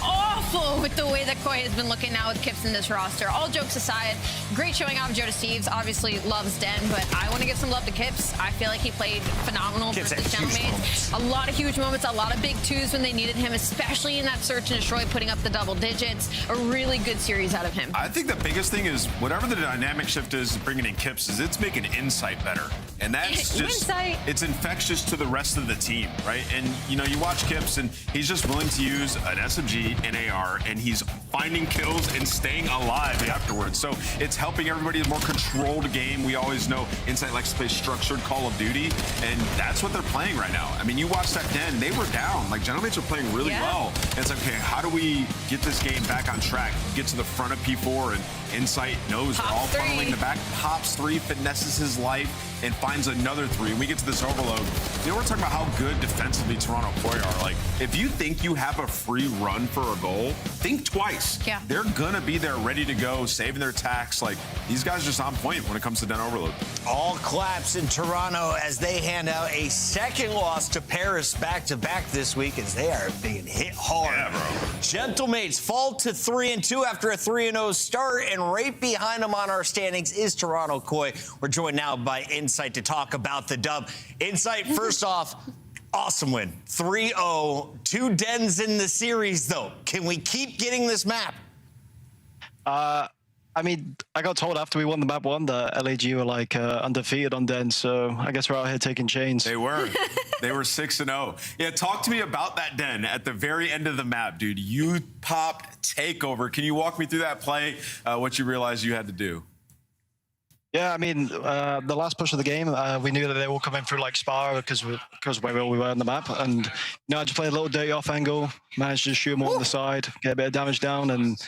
awful with the way that Koi has been looking now with Kips in this roster. All jokes aside, great showing off of Joe Deceives. Obviously loves Den, but I want to give some love to Kips. I feel like he played phenomenal versus Gentlemates. A lot of huge moments, a lot of big 2s when they needed him, especially in that search and destroy, putting up the double digits. A really good series out of him. I think the biggest thing is whatever the dynamic shift is bringing in Kips is it's making Insight better. And that's just, it's infectious to the rest of the team, right? And, you know, you watch Kips and he's just willing to use an SMG, an AR, and he's finding kills and staying alive afterwards. So it's helping everybody a more controlled game. We always know Insight likes to play structured Call of Duty, and that's what they're playing right now. I mean, you watch that Den, they were down. Like, Gentlemates are playing really well. And it's like, okay, how do we get this game back on track? Get to the front of P4, and Insight knows they're all funneling the back. Pops 3, finesses his life, and finds another 3. And we get to this overload. You know, we're talking about how good defensively Toronto Koi are. Like, if you think you have a free run for a goal, think twice. Yeah. They're gonna be there ready to go, saving their tacks. Like, these guys are just on point when it comes to Den overload. All claps in Toronto as they hand out a second loss to Paris back-to-back this week as they are being hit hard. Yeah, bro. Gentlemates fall to 3-2 after a 3-0 start, and right behind them on our standings is Toronto Koi. We're joined now by Insight to talk about the dub. Insight, first off, awesome win. 3-0, 2 Dens in the series, though. Can we keep getting this map? I mean, I got told after we won the map 1 that LAG were like undefeated on Den, so I guess we're out here taking chains. They were. They were 6-0. Yeah, talk to me about that Den at the very end of the map, dude. You popped takeover. Can you walk me through that play, what you realized you had to do? Yeah, I mean, the last push of the game, we knew that they were coming through like Spar because where we were on the map. And, you know, I just played a little dirty off angle, managed to shoot them on the side, get a bit of damage down, and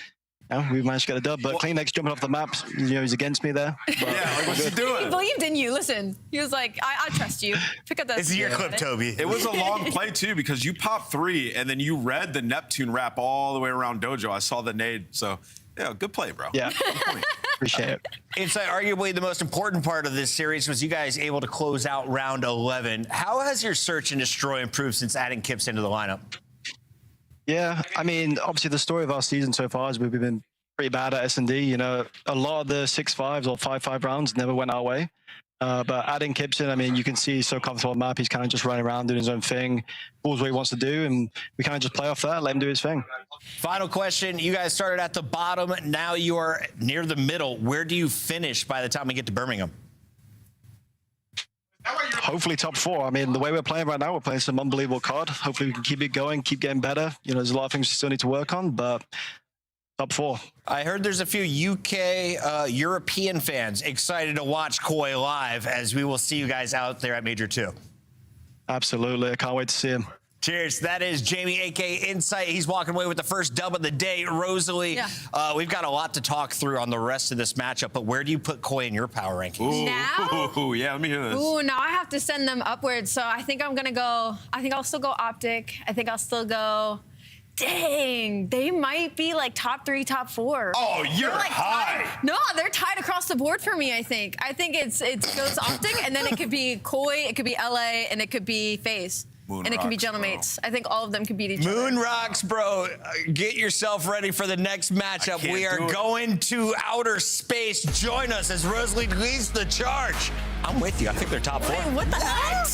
we managed to get a dub. But Cleanneck's jumping off the map, you know, he's against me there. But yeah, like, what's he doing? He believed in you. Listen, he was like, I trust you. Pick up that. This is your clip, Toby. It was a long play, too, because you popped 3, and then you read the Neptune wrap all the way around Dojo. I saw the nade, so, yeah, good play, bro. Yeah, appreciate it. Insight, arguably the most important part of this series was you guys able to close out round 11. How has your search and destroy improved since adding Kips into the lineup? Yeah, I mean, obviously the story of our season so far is we've been pretty bad at S&D. You know, a lot of the 6-5s or 5-5 rounds never went our way. But adding Kips in, I mean, you can see he's so comfortable on the map. He's kind of just running around doing his own thing, pulls what he wants to do, and we kind of just play off that, let him do his thing. Final question. You guys started at the bottom. Now you are near the middle. Where do you finish by the time we get to Birmingham? Hopefully top 4. I mean, the way we're playing right now, we're playing some unbelievable COD. Hopefully we can keep it going, keep getting better. You know, there's a lot of things we still need to work on, but top 4. I heard there's a few UK European fans excited to watch Koi live, as we will see you guys out there at Major 2. Absolutely. I can't wait to see him. Cheers. That is Jamie, a.k.a. Insight. He's walking away with the first dub of the day. Rosalie, we've got a lot to talk through on the rest of this matchup, but where do you put Koi in your power rankings? Now? Ooh, yeah, let me hear this. Ooh, now I have to send them upwards, so I think I'm going to go, I think I'll still go Optic. I think I'll still go, dang, they might be like top 3, top 4. Oh, you're like high. No, they're tied across the board for me, I think. I think it goes Optic, and then it could be Koi, it could be LA, and it could be FaZe. Moon and it can be rocks, Gentlemates. I think all of them can beat each other. Moon rocks, bro. Get yourself ready for the next matchup. We are going to outer space. Join us as Rosalie leads the charge. I'm with you. I think they're top 4. Wait, what the heck?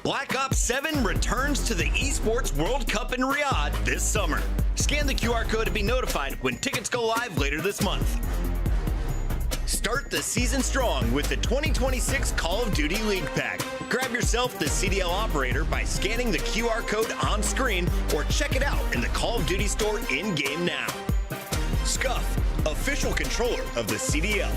Black Ops 7 returns to the Esports World Cup in Riyadh this summer. Scan the QR code to be notified when tickets go live later this month. Start the season strong with the 2026 Call of Duty League Pack. Grab yourself the CDL operator by scanning the QR code on screen or check it out in the Call of Duty store in-game now. Scuff, official controller of the CDL.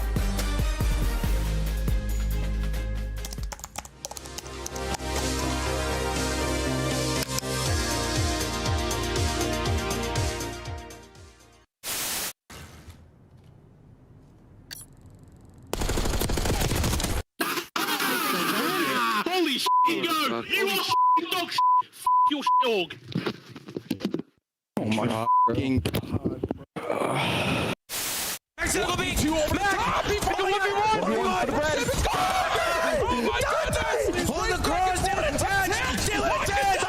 Holy shit, yo! You are shit dog shit! F your dog! Oh my fucking god. Mexico beat! Back! People live in one! Let's go! Oh my goodness! Hold the cross! Still attached! Still attached!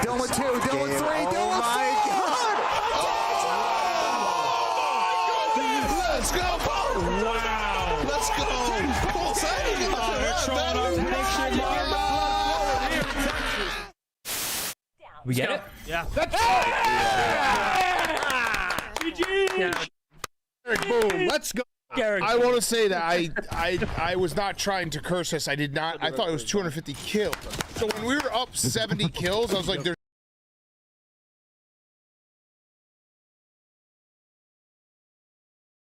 Done with 2, done with 3, done with 4! Let's go! Wow! Let's go! We get it? Yeah. GG! Boom! Let's go! I want to say that I was not trying to curse us. I did not. I thought it was 250 kills. So when we were up 70 kills, I was like, "There's."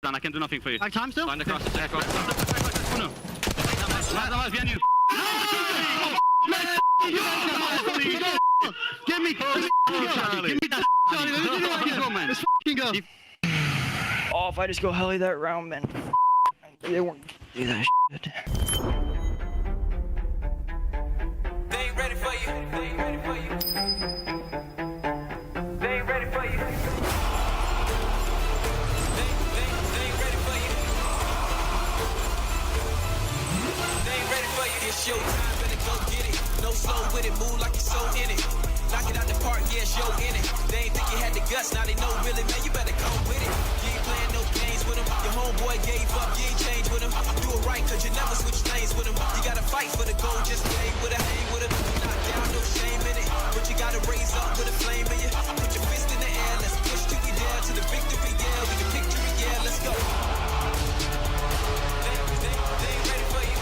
I can do nothing for you. Back time still? Find across the back. No. Behind you. Give me that. Let's fucking go. Oh, if I just go heli that round, man. They won't do that shit. They ain't ready for you. They ain't ready for you. They ain't ready for you. They ain't ready for you. They ain't ready for you. It's your time, better go get it. No slow with it, move like you're so in it. Knock it out the park, yeah, show in it. They ain't think you had the guts, now they know really, man, you better go with it. You ain't playing no games with them. Your homeboy gave up, you ain't changed with him. Do it right, cause you never switch lanes with him. You gotta fight for the goal, just hang with it, hang with it. Knock down, no shame in it. But you gotta raise up with a flame in you. Put your fist in the air, let's push till we dare to the victory, yeah. We can picture it, yeah, let's go. They ain't ready for you. They ain't ready for you.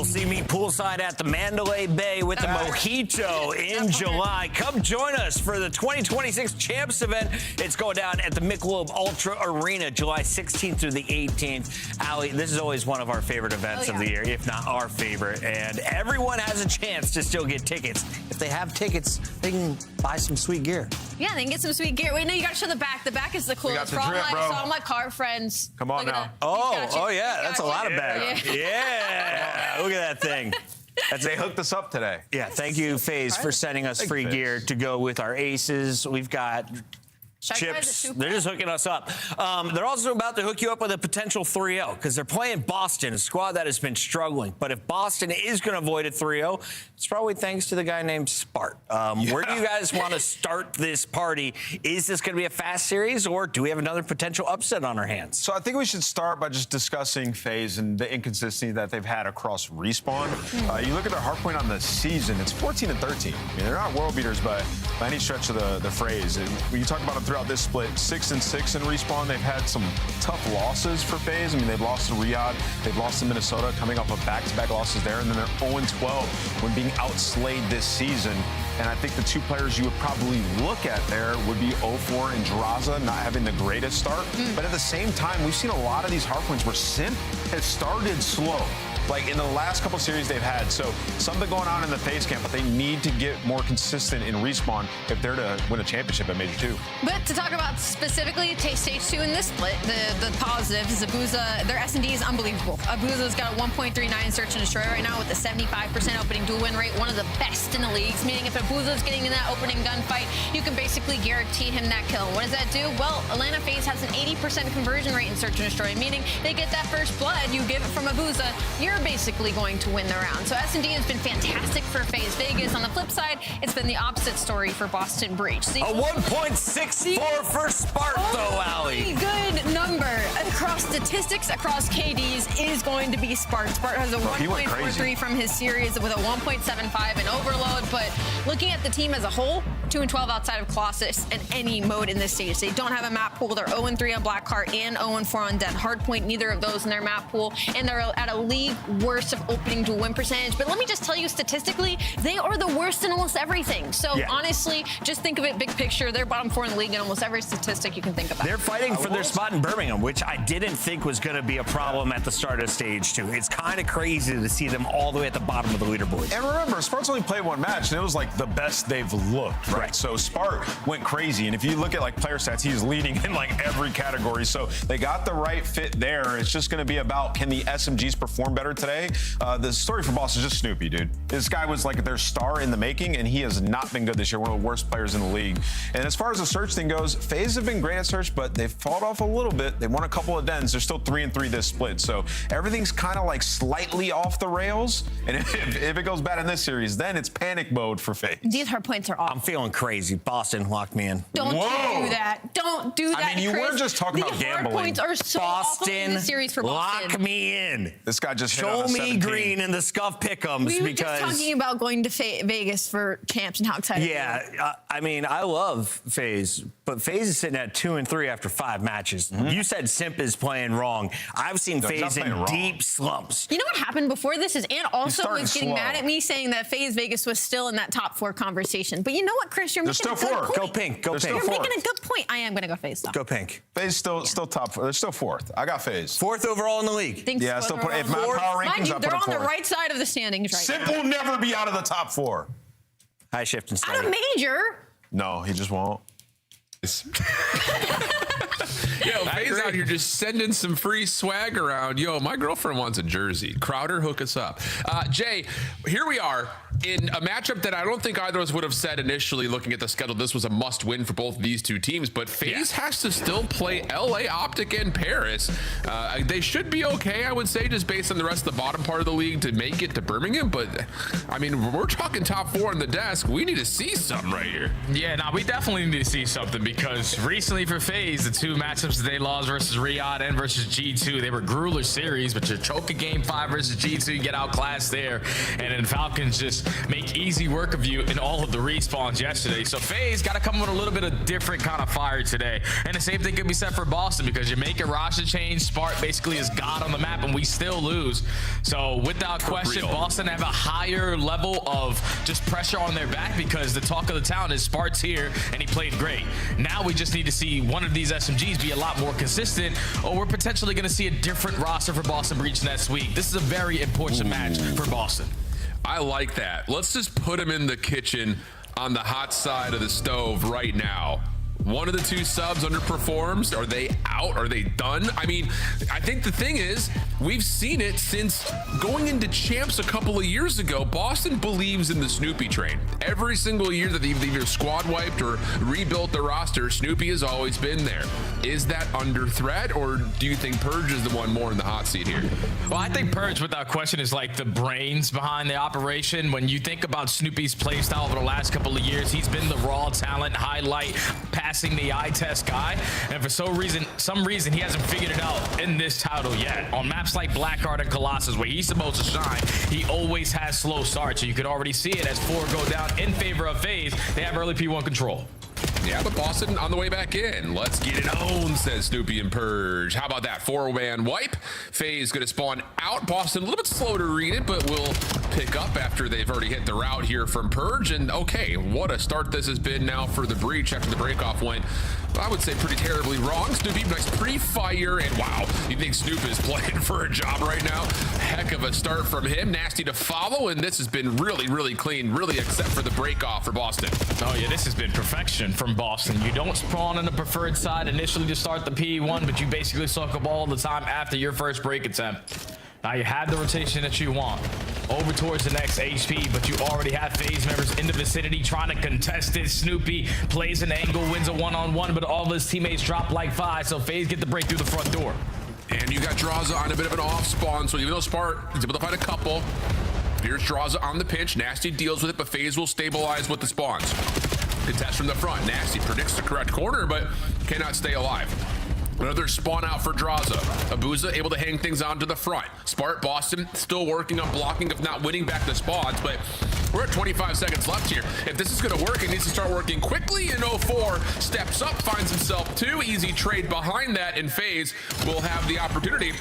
You'll see me poolside at the Mandalay Bay with the Mojito in July. Come join us for the 2026 Champs event. It's going down at the Michelob Ultra Arena, July 16th through the 18th. Allie, this is always one of our favorite events of the year, if not our favorite. And everyone has a chance to still get tickets. If they have tickets, they can buy some sweet gear. Yeah, they can get some sweet gear. Wait, no, you got to show the back. The back is the coolest. For all my car friends. Come on now. Oh, yeah, that's a lot of bags. Yeah. Look at that thing. They hooked us up today. Yeah, thank you, FaZe, for sending us free gear to go with our aces. We've got chips. They're just hooking us up. They're also about to hook you up with a potential 3-0 because they're playing Boston, a squad that has been struggling. But if Boston is going to avoid a 3-0, it's probably thanks to the guy named Spart. Where do you guys want to start this party? Is this going to be a fast series, or do we have another potential upset on our hands? So I think we should start by just discussing FaZe and the inconsistency that they've had across Respawn. You look at their hardpoint on the season, it's 14-13. I mean, they're not world beaters by any stretch of the phrase. And when you talk about them throughout this split, 6-6 in Respawn. They've had some tough losses for FaZe. I mean, they've lost to Riyadh, they've lost to Minnesota, coming off of back-to-back losses there, and then they're 0-12 when being outslayed this season. And I think the two players you would probably look at there would be 0-4 and Draza not having the greatest start. But at the same time, we've seen a lot of these hardpoints where Simp has started slow. Like in the last couple series they've had. So something going on in the FaZe camp, but they need to get more consistent in Respawn if they're to win a championship at Major 2. But to talk about specifically stage 2 in this split, the positive is Abuza. Their S&D is unbelievable. Abuza's got a 1.39 search and destroy right now with a 75% opening dual win rate, one of the best in the leagues, meaning if Abuza's getting in that opening gunfight, you can basically guarantee him that kill. What does that do? Well, Atlanta FaZe has an 80% conversion rate in search and destroy, meaning they get that first blood, you give it from Abuza, you're basically going to win the round. So S&D has been fantastic for FaZe Vegas. On the flip side, it's been the opposite story for Boston Breach. A 1.64 for Spart, though, Allie. Good number across statistics, across KDs, is going to be Spart. Spart has a 1.43 from his series with a 1.75 in overload. But looking at the team as a whole, 2-12 outside of Colossus and any mode in this stage. They don't have a map pool. They're 0-3 on Blackheart and 0-4 on Dead Hardpoint. Neither of those in their map pool. And they're at a league worst of opening dual win percentage. But let me just tell you, statistically, they are the worst in almost everything. So honestly, just think of it big picture. They're bottom 4 in the league in almost every statistic you can think about. They're fighting for their spot in Birmingham, which I didn't think was going to be a problem at the start of stage 2. It's kind of crazy to see them all the way at the bottom of the leaderboard. And remember, Spart's only played one match, and it was like the best they've looked, right? So Spart went crazy, and if you look at like player stats, he's leading in like every category. So they got the right fit there. It's just going to be about, can the SMGs perform better today? The story for Boss is just Snoopy, dude. This guy was like their star in the making, and he has not been good this year. One of the worst players in the league. And as far as the search thing goes, FaZe have been great at search, but they've fallen off a little bit. They won a couple of dens. They're still 3-3 this split. So everything's kind of like slightly off the rails. And if it goes bad in this series, then it's panic mode for FaZe. These hard points are off. I'm feeling crazy. Boston locked me in. Don't do that. Don't do that. I mean, you were just talking about gambling. The hard points are so awful in this series for Boston. Lock me in. This guy just hit show on a me 17. green in the scuff pick'ems. We were just talking about going to Vegas for champs and how excited. Yeah, I mean, I love FaZe, but FaZe is sitting at 2-3 after 5 matches. You said Simp is playing wrong. I've seen FaZe in deep slumps. You know what happened before this is Ant also was getting mad at me saying that FaZe Vegas was still in that top 4 conversation. But you know what, Chris? You're making a good point. Go pink. Go pink. You're making a good point. I am going to go FaZe. Go pink. FaZe still top 4. They're still 4th. I got FaZe. 4th overall in the league. Yeah, still put if my power rankings, Mind you, I put they're them on the 4th. right side of the standings right Simp now. will never be out of the top 4. High shift and steady. Out of major. No, he just won't. Yo, FaZe out here just sending some free swag around. Yo, my girlfriend wants a jersey. Crowder, hook us up. Jay, here we are in a matchup that I don't think either of us would have said initially looking at the schedule. This was a must-win for both of these two teams, but FaZe has to still play LA Optic and Paris. They should be okay, I would say, just based on the rest of the bottom part of the league to make it to Birmingham. But, I mean, we're talking top 4 on the desk. We need to see something right here. Yeah, we definitely need to see something because recently for FaZe, the 2 matchups that they lost versus Riyadh and versus G2, they were grueler series, but you choke a game 5 versus G2, you get outclassed there, and then Falcons just just make easy work of you in all of the respawns yesterday. So FaZe got to come with a little bit of different kind of fire today. And the same thing could be said for Boston, because you're making roster change. Spark basically is God on the map, and we still lose. So without question, Boston have a higher level of just pressure on their back, because the talk of the town is Spark's here, and he played great. Now we just need to see one of these SMGs be a lot more consistent, or we're potentially going to see a different roster for Boston Breach next week. This is a very important match for Boston. I like that. Let's just put him in the kitchen on the hot side of the stove right now. One of the two subs underperforms. Are they out? Are they done? I mean, I think the thing is, we've seen it since going into champs a couple of years ago. Boston believes in the Snoopy train. Every single year that they've either squad wiped or rebuilt the roster, Snoopy has always been there. Is that under threat, or do you think Purge is the one more in the hot seat here? Well, I think Purge, without question, is like the brains behind the operation. When you think about Snoopy's playstyle over the last couple of years, he's been the raw talent, highlight, passing the eye test guy, and for some reason he hasn't figured it out in this title yet. On maps like Blackheart and Colossus, where he's supposed to shine, he always has slow starts. So you could already see it as 4 go down in favor of FaZe. They have early P1 control. Yeah, but Boston on the way back in. Let's get it on, says Snoopy and Purge. How about that 4-man wipe? FaZe going to spawn out. Boston a little bit slow to read it, but will pick up after they've already hit the route here from Purge. And okay, what a start this has been now for the Breach after the break-off went, I would say, pretty terribly wrong. Snoopy, nice pre-fire, and wow, you think Snoop is playing for a job right now? Heck of a start from him. Nasty to follow, and this has been really, really clean, really, except for the break-off for Boston. Oh yeah, this has been perfection from Boston. You don't spawn on the preferred side initially to start the P1, but you basically suck up all the time after your first break attempt. Now you have the rotation that you want over towards the next HP, but you already have FaZe members in the vicinity trying to contest it. Snoopy plays an angle, wins a one-on-one, but all of his teammates drop like 5, so FaZe get the break through the front door. And you got Draza on a bit of an off spawn, so even though Spark is able to find a couple, here's Draza on the pinch. Nasty deals with it, but FaZe will stabilize with the spawns. Contest from the front. Nasty predicts the correct corner, but cannot stay alive. Another spawn out for Draza. Abuza able to hang things on to the front. Spark, Boston still working on blocking, if not winning back the spawns, but we're at 25 seconds left here. If this is going to work, it needs to start working quickly, and 04 steps up, finds himself 2. Easy trade behind that, and FaZe will have the opportunity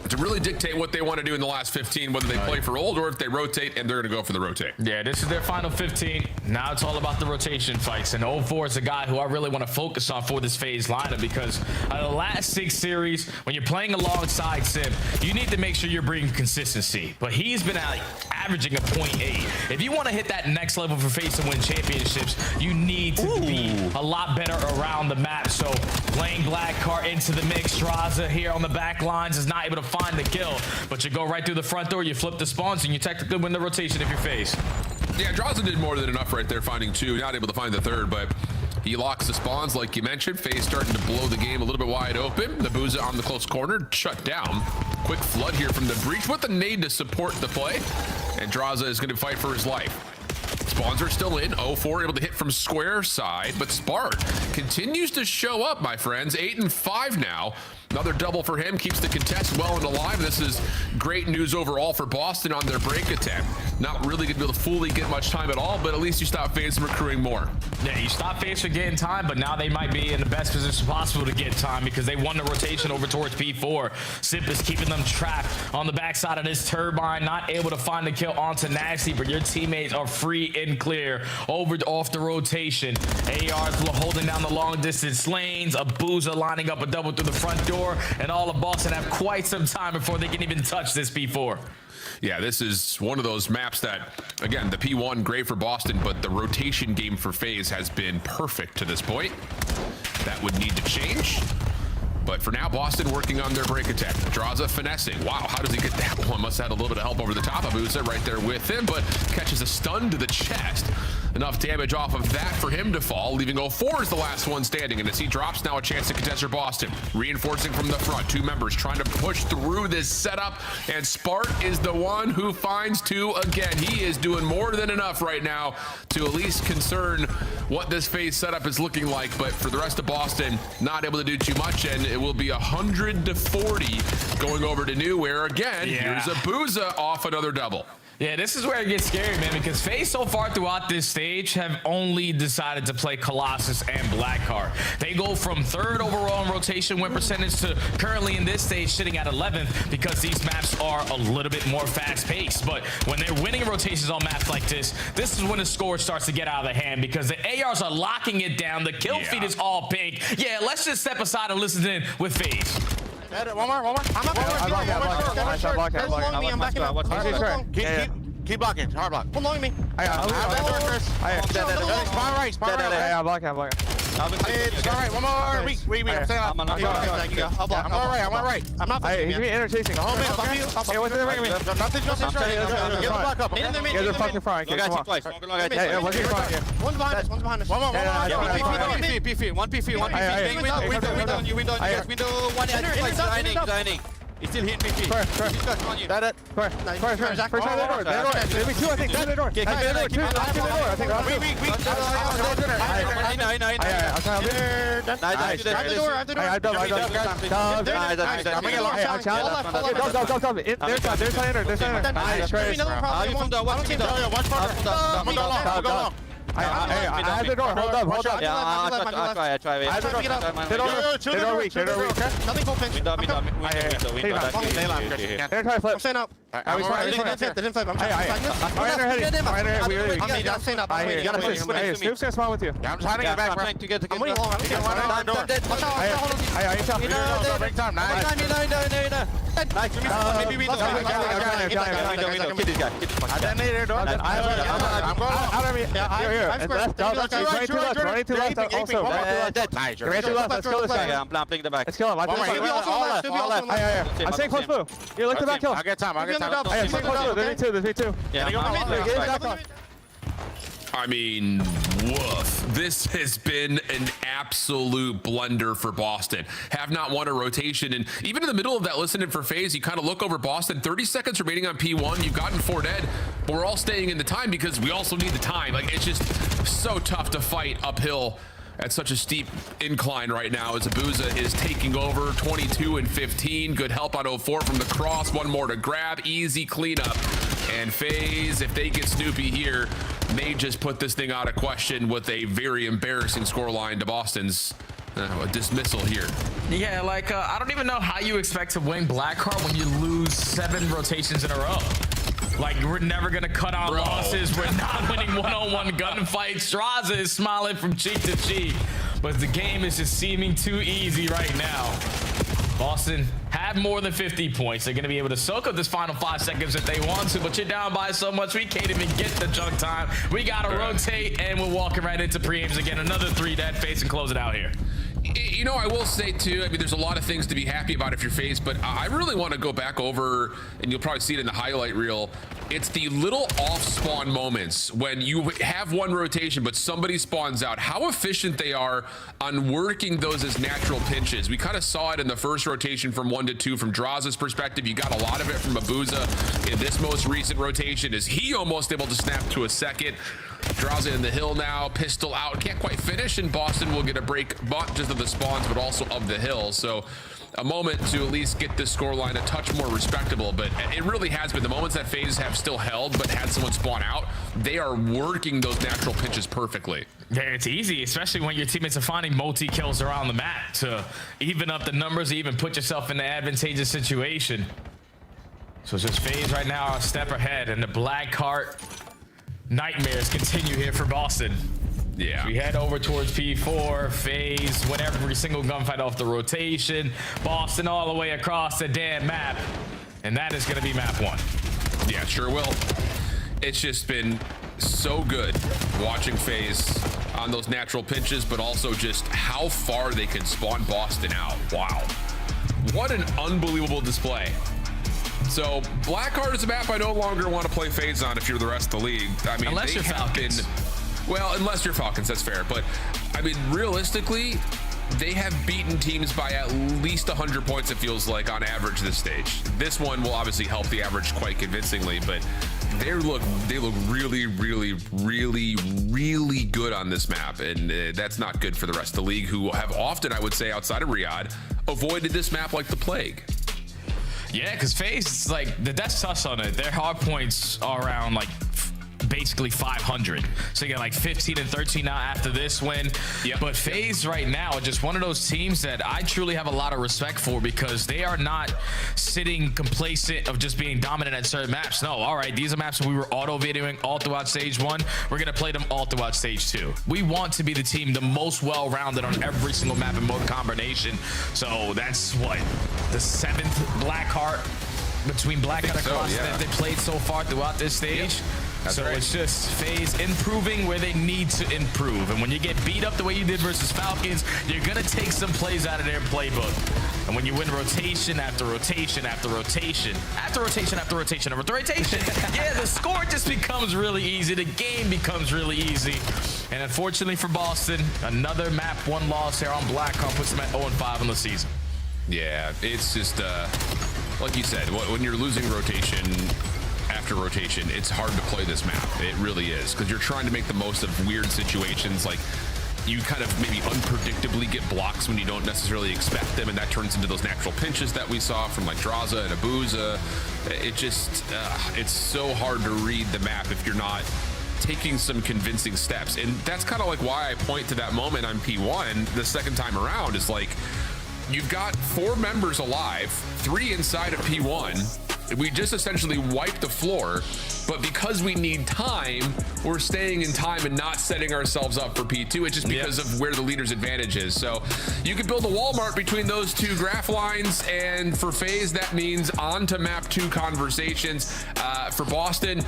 to really dictate what they want to do in the last 15, whether they play for old or if they rotate, and they're going to go for the rotate. Yeah, this is their final 15. Now it's all about the rotation fights, and 04 is a guy who I really want to focus on for this FaZe lineup, because the last 6 series, when you're playing alongside Sim, you need to make sure you're bringing consistency, but he's been averaging a 0.8. If you want to hit that next level for FaZe to win championships, you need to be a lot better around the map. So playing Blackheart into the mix, Draza here on the back lines is not able to find the kill, but you go right through the front door, you flip the spawns, and you technically win the rotation if you're FaZe. Yeah, Draza did more than enough right there, finding 2. Not able to find the 3rd, but he locks the spawns like you mentioned. FaZe starting to blow the game a little bit wide open. The Booza on the close corner, shut down. Quick flood here from the Breach with the nade to support the play, and Draza is going to fight for his life. Spawns are still in. 04 able to hit from square side, but Spark continues to show up, my friends. 8 and 5 now. Another double for him, keeps the contest well and alive. This is great news overall for Boston on their break attempt. Not really going to be able to fully get much time at all, but at least you stop FaZe from accruing more. Yeah, you stop FaZe from getting time, but now they might be in the best position possible to get time, because they won the rotation over towards P4. Sip is keeping them trapped on the backside of this turbine, not able to find the kill onto Nasty, but your teammates are free and clear off the rotation. AR's holding down the long distance lanes. Abuza lining up a double through the front door, and all of Boston have quite some time before they can even touch this P4. Yeah, this is one of those maps that, again, the P1, great for Boston, but the rotation game for FaZe has been perfect to this point. That would need to change. But for now, Boston working on their break attack. Draza finessing. Wow, how does he get that one? Must have had a little bit of help over the top of Usa right there with him, but catches a stun to the chest. Enough damage off of that for him to fall, leaving 04 as the last one standing. And as he drops, now a chance to contest for Boston. Reinforcing from the front. 2 members trying to push through this setup, and Spark is the one who finds 2 again. He is doing more than enough right now to at least concern what this FaZe setup is looking like. But for the rest of Boston, not able to do too much, and it will be 100-40 going over to New, where again, here's Abuza off another double. Yeah, this is where it gets scary, man, because FaZe so far throughout this stage have only decided to play Colossus and Blackheart. They go from 3rd overall in rotation win percentage to currently in this stage sitting at 11th because these maps are a little bit more fast-paced. But when they're winning rotations on maps like this is when the score starts to get out of the hand because the ARs are locking it down. The kill feed is all pink. Yeah, let's just step aside and listen in with FaZe. One more. I'm backing up. Keep blocking. Hard block. Hold on me. Spawn right. I'm blocking. It's all right. One more. I'm saying I'm all right. I'm not. He's interchasing. Hold me. Hey, what's in the ring? Nothing. Get the block up. You guys are fucking frying. One behind us. One more. One P. We done. He's still hitting me. First on you. That it. First on the door. Maybe 2, I think. That the door. I think. I have the door. Hold up. Yeah, I try. They're weak. Nothing full pinch. They're trying to flip. I'm staying up. They didn't flip. I'm staying up. Snoop's gonna spawn with you. I'm trying to get back, bro. I'm winning long. Break time. Nice. Maybe we don't. Get this guy. I detonated door. I'm going out of me. Running to left. Also. Nice. Let's kill this guy. I'm playing the back. Let's kill him. I'm staying close blue. You look to back kill. I'll get time. Stay close blue. There's me too. I mean, woof. This has been an absolute blunder for Boston. Have not won a rotation. And even in the middle of that listening for FaZe, you kind of look over Boston, 30 seconds remaining on P1. You've gotten 4 dead, but we're all staying in the time because we also need the time. Like, it's just so tough to fight uphill at such a steep incline right now as Abuza is taking over 22 and 15. Good help on 04 from the cross. One more to grab. Easy cleanup. And FaZe, if they get Snoopy here, may just put this thing out of question with a very embarrassing scoreline to Boston's dismissal here. Yeah, like, I don't even know how you expect to win Blackheart when you lose 7 rotations in a row. Like, we're never gonna cut our losses. We're not winning one-on-one gunfights. Straza is smiling from cheek to cheek, but the game is just seeming too easy right now. Boston have more than 50 points. They're gonna be able to soak up this final 5 seconds if they want to, but you're down by so much, we can't even get the junk time. We gotta rotate, and we're walking right into pre-aims again. Another 3 dead FaZe and close it out here. You know, I will say too, I mean, there's a lot of things to be happy about if you're FaZe, but I really want to go back over, and you'll probably see it in the highlight reel. It's the little off spawn moments when you have one rotation, but somebody spawns out. How efficient they are on working those as natural pinches. We kind of saw it in the first rotation from 1 to 2 from Draza's perspective. You got a lot of it from Abuza in this most recent rotation. Is he almost able to snap to a second? Draza in the hill now, pistol out, can't quite finish, and Boston will get a break, not just of the spawns, but also of the hill. So a moment to at least get this scoreline a touch more respectable, but it really has been. The moments that FaZe have still held, but had someone spawn out, they are working those natural pinches perfectly. Yeah, it's easy, especially when your teammates are finding multi-kills around the map to even up the numbers, even put yourself in an advantageous situation. So it's just FaZe right now a step ahead, and the Blackheart nightmares continue here for Boston. Yeah. We head over towards P4, FaZe, win every single gunfight off the rotation. Boston all the way across the damn map. And that is going to be map 1. Yeah, sure will. It's just been so good watching FaZe on those natural pinches, but also just how far they can spawn Boston out. Wow. What an unbelievable display. So Blackheart is a map I no longer want to play FaZe on if you're the rest of the league. I mean, unless you're Falcons. Well, unless you're Falcons, that's fair. But I mean, realistically, they have beaten teams by at least 100 points, it feels like, on average this stage. This one will obviously help the average quite convincingly, but they look really, really, really, really good on this map, and that's not good for the rest of the league, who have often, I would say, outside of Riyadh, avoided this map like the plague. Yeah, because FaZe, like, the Death's touch on it. Their hard points are around, like, basically 500. So you get like 15 and 13 now after this win. Yep. But FaZe right now are just one of those teams that I truly have a lot of respect for, because they are not sitting complacent of just being dominant at certain maps. No, all right, these are maps that we were auto-videoing all throughout stage 1. We're going to play them all throughout stage 2. We want to be the team the most well-rounded on every single map and mode combination. So that's what, the 7th Blackheart between Blackheart and Cross that they played so far throughout this stage. Yep. So right. It's just FaZe improving where they need to improve. And when you get beat up the way you did versus Falcons, you're going to take some plays out of their playbook. And when you win rotation after rotation after rotation, after rotation after rotation after rotation, yeah, the score just becomes really easy. The game becomes really easy. And unfortunately for Boston, another map 1 loss here on Blackheart puts them at 0-5 on the season. Yeah, it's just, like you said, when you're losing rotation after rotation, it's hard to play this map. It really is, because you're trying to make the most of weird situations. Like, you kind of maybe unpredictably get blocks when you don't necessarily expect them, and that turns into those natural pinches that we saw from like Draza and Abuza. It just, it's so hard to read the map if you're not taking some convincing steps. And that's kind of like why I point to that moment on P1 the second time around, is like, you've got 4 members alive, 3 inside of P1. We just essentially wiped the floor, but because we need time, we're staying in time and not setting ourselves up for P2. It's just because of where the leader's advantage is. So you could build a Walmart between those 2 graph lines, and for FaZe, that means on to map 2 conversations. For Boston,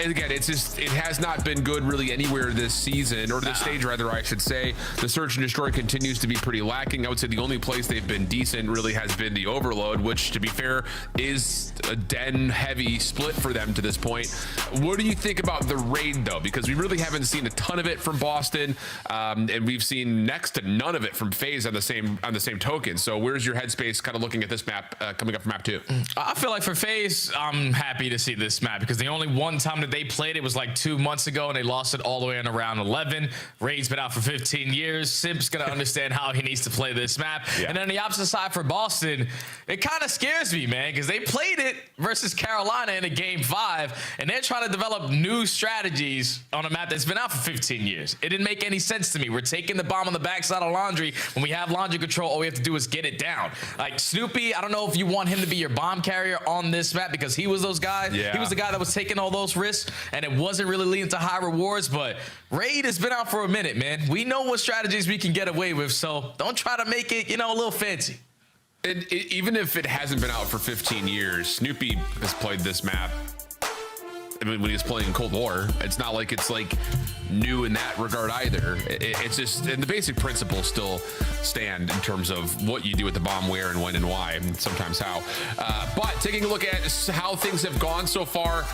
again, it's just, it has not been good really anywhere this season, or this stage rather, I should say. The Search and Destroy continues to be pretty lacking. I would say the only place they've been decent really has been the Overload, which, to be fair, is a den heavy split for them to this point. What do you think about the raid, though? Because we really haven't seen a ton of it from Boston, and we've seen next to none of it from FaZe on the same token. So where's your headspace kind of looking at this map coming up for map 2? I feel like for FaZe, I'm happy to see this map, because the only one time that they played it was like 2 months ago, and they lost it all the way in around 11. Raid's been out for 15 years. Simp's gonna understand how he needs to play this map. And then the opposite side for Boston, it kind of scares me, man, because they played it versus Carolina in a game 5, and they're trying to develop new strategies on a map that's been out for 15 years. It didn't make any sense to me. We're taking the bomb on the backside of Laundry. When we have Laundry control, all we have to do is get it down. Like Snoopy, I don't know if you want him to be your bomb carrier on this map, because he was those guys. He was the guy that was taking all those risks, and it wasn't really leading to high rewards. But Raid has been out for a minute, man. We know what strategies we can get away with, so don't try to make it, a little fancy. And even if it hasn't been out for 15 years, Snoopy has played this map. I mean, when he was playing Cold War, it's not like it's like new in that regard either. It's just, and the basic principles still stand in terms of what you do with the bomb, where and when and why, and sometimes how. But taking a look at how things have gone so far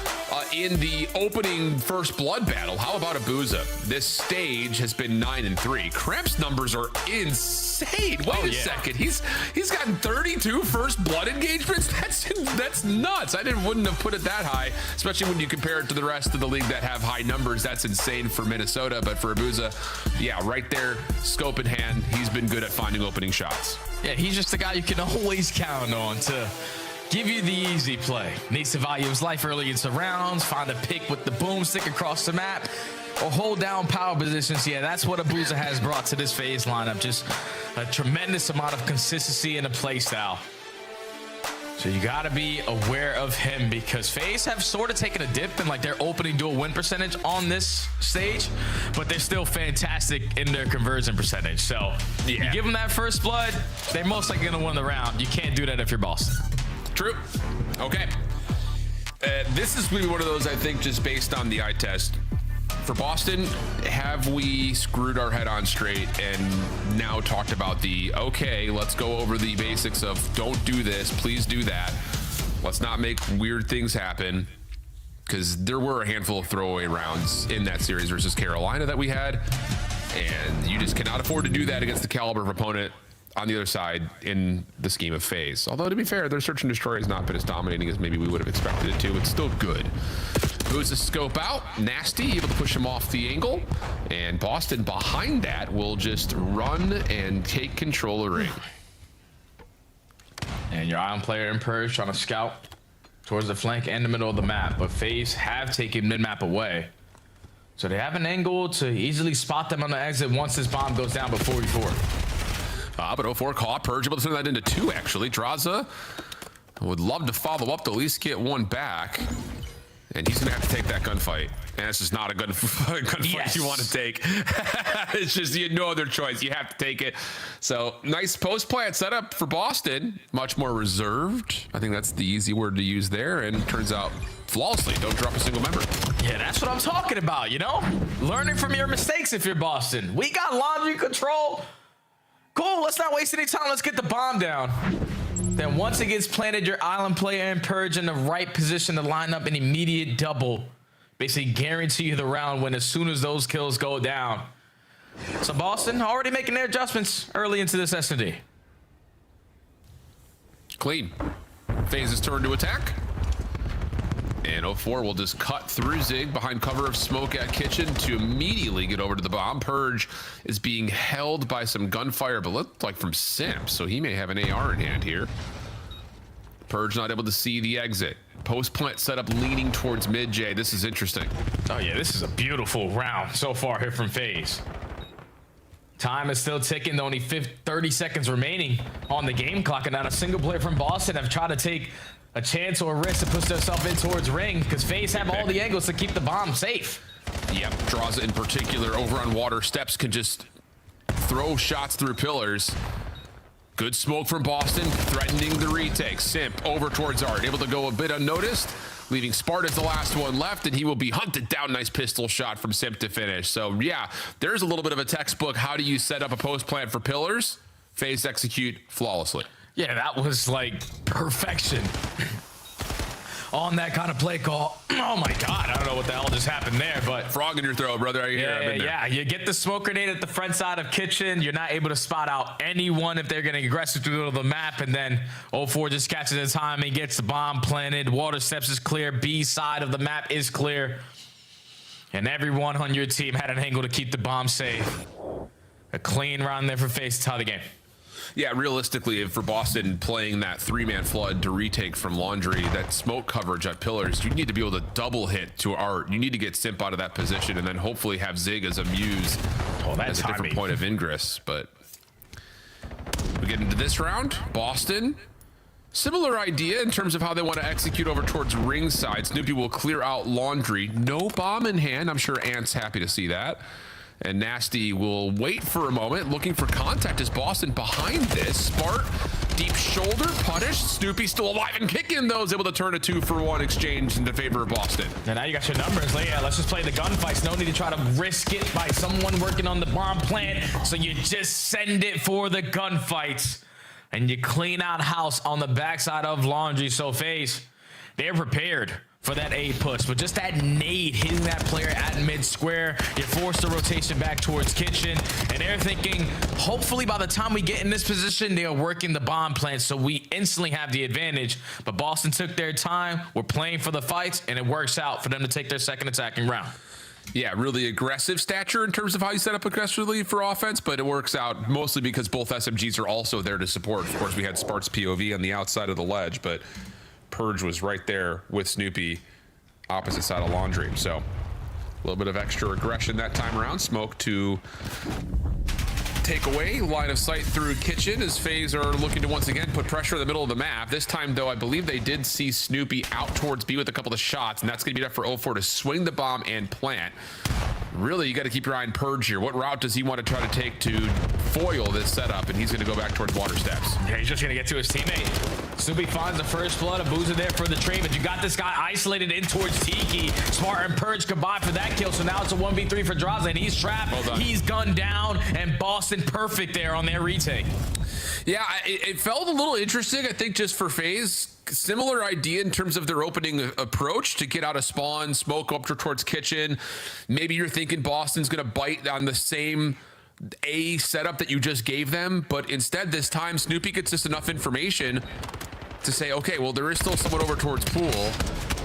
in the opening first blood battle, how about Abuza? This stage has been 9-3. Cramp's numbers are insane. Wait a second, he's gotten 32 first blood engagements. That's nuts. Wouldn't have put it that high, especially when you compare it to the rest of the league that have high numbers. That's insane for Minnesota, but for Abuza, yeah, right there, scope in hand, he's been good at finding opening shots. Yeah, he's just the guy you can always count on to give you the easy play. Needs to value his life early into rounds, find a pick with the boomstick across the map, or hold down power positions. Yeah, that's what Abuza has brought to this FaZe lineup. Just a tremendous amount of consistency in the play style. So you got to be aware of him, because FaZe have sort of taken a dip in like their opening dual win percentage on this stage, but they're still fantastic in their conversion percentage. So you give them that first blood, they're most likely going to win the round. You can't do that if you're Boston. True. Okay. This is really one of those, I think, just based on the eye test. For Boston, have we screwed our head on straight and now talked about okay, let's go over the basics of don't do this, please do that. Let's not make weird things happen, because there were a handful of throwaway rounds in that series versus Carolina that we had, and you just cannot afford to do that against the caliber of opponent on the other side in the scheme of FaZe. Although, to be fair, their Search and Destroy has not been as dominating as maybe we would have expected it to. It's still good. Moves the scope out. Nasty, able to push him off the angle. And Boston behind that will just run and take control of the ring. And your Ion player in Purge trying to scout towards the flank and the middle of the map. But FaZe have taken mid-map away. So they have an angle to easily spot them on the exit once this bomb goes down before we forward. But 04 caught. Purge able to turn that into 2, actually. Draza would love to follow up to at least get 1 back. And he's going to have to take that gunfight. And this is not a gunfight you want to take. It's just you had no other choice. You have to take it. So nice post-plant setup for Boston. Much more reserved. I think that's the easy word to use there. And turns out flawlessly. Don't drop a single member. Yeah, that's what I'm talking about, you know? Learning from your mistakes if you're Boston. We got laundry control. Cool, let's not waste any time. Let's get the bomb down. Then once it gets planted, your island player and Purge in the right position to line up an immediate double. Basically guarantee you the round win as soon as those kills go down. So Boston already making their adjustments early into this S&D. Clean. FaZe's turn to attack. And 04 will just cut through Zig behind cover of smoke at kitchen to immediately get over to the bomb. Purge is being held by some gunfire, but looked like from Simp, so he may have an AR in hand here. Purge not able to see the exit. Post plant setup leaning towards mid J. This is interesting. Oh yeah, this is a beautiful round so far here from FaZe. Time is still ticking, only 30 seconds remaining on the game clock, and not a single player from Boston have tried to take a chance or a risk to push themselves in towards ring, because FaZe have all the angles to keep the bomb safe. Yep, Draza in particular over on water. Steps can just throw shots through pillars. Good smoke from Boston, threatening the retake. Simp over towards Art, able to go a bit unnoticed, leaving Spart as the last one left, and he will be hunted down. Nice pistol shot from Simp to finish. So yeah, there's a little bit of a textbook. How do you set up a post plant for pillars? FaZe execute flawlessly. Yeah, that was like perfection on that kind of play call. Oh my God, I don't know what the hell just happened there, but frog in your throat, brother. Are you here? Yeah, you get the smoke grenade at the front side of kitchen. You're not able to spot out anyone if they're getting aggressive through the middle of the map, and then 04 just catches his time and gets the bomb planted. Water steps is clear. B side of the map is clear, and everyone on your team had an angle to keep the bomb safe. A clean round there for FaZe to tie the game. Yeah, realistically, for Boston playing that 3-man flood to retake from Laundry, that smoke coverage at pillars, you need to be able to double hit to Art. You need to get Simp out of that position and then hopefully have Zig as a muse as a different point of ingress. But we get into this round. Boston, similar idea in terms of how they want to execute over towards ringside. Snoopy will clear out Laundry. No bomb in hand. I'm sure Ant's happy to see that. And Nasty will wait for a moment, looking for contact as Boston behind this. Spart, deep shoulder, punished. Snoopy still alive and kicking, though, is able to turn a 2-for-1 exchange into favor of Boston. And now you got your numbers. Yeah, let's just play the gunfights. No need to try to risk it by someone working on the bomb plant. So you just send it for the gunfights. And you clean out house on the backside of Laundry. So FaZe, they're prepared for that A push, but just that nade hitting that player at mid square, you force the rotation back towards kitchen, and they're thinking, hopefully by the time we get in this position, they are working the bomb plant, so we instantly have the advantage. But Boston took their time, we're playing for the fights, and it works out for them to take their second attacking round. Yeah, really aggressive stature in terms of how you set up aggressively for offense, but it works out mostly because both SMGs are also there to support. Of course, we had Spart's POV on the outside of the ledge, but Purge was right there with Snoopy opposite side of Laundry. So a little bit of extra aggression that time around. Smoke to take away line of sight through kitchen as FaZe are looking to once again put pressure in the middle of the map. This time, though, I believe they did see Snoopy out towards B with a couple of shots, and that's going to be enough for 04 to swing the bomb and plant. Really, you got to keep your eye on Purge here. What route does he want to try to take to foil this setup? And he's going to go back towards water steps. Yeah, he's just going to get to his teammate. Snoopy finds the first blood. A boozer there for the trade, but you got this guy isolated in towards Tiki. Smart and Purge combined for that kill, so now it's a 1v3 for Draza, and he's trapped. He's gunned down, and Boston perfect there on their retake. Yeah, it felt a little interesting, I think, just for FaZe. Similar idea in terms of their opening approach to get out of spawn, smoke up towards kitchen. Maybe you're thinking Boston's going to bite on the same A setup that you just gave them, but instead this time Snoopy gets just enough information to say, okay, well, there is still someone over towards pool.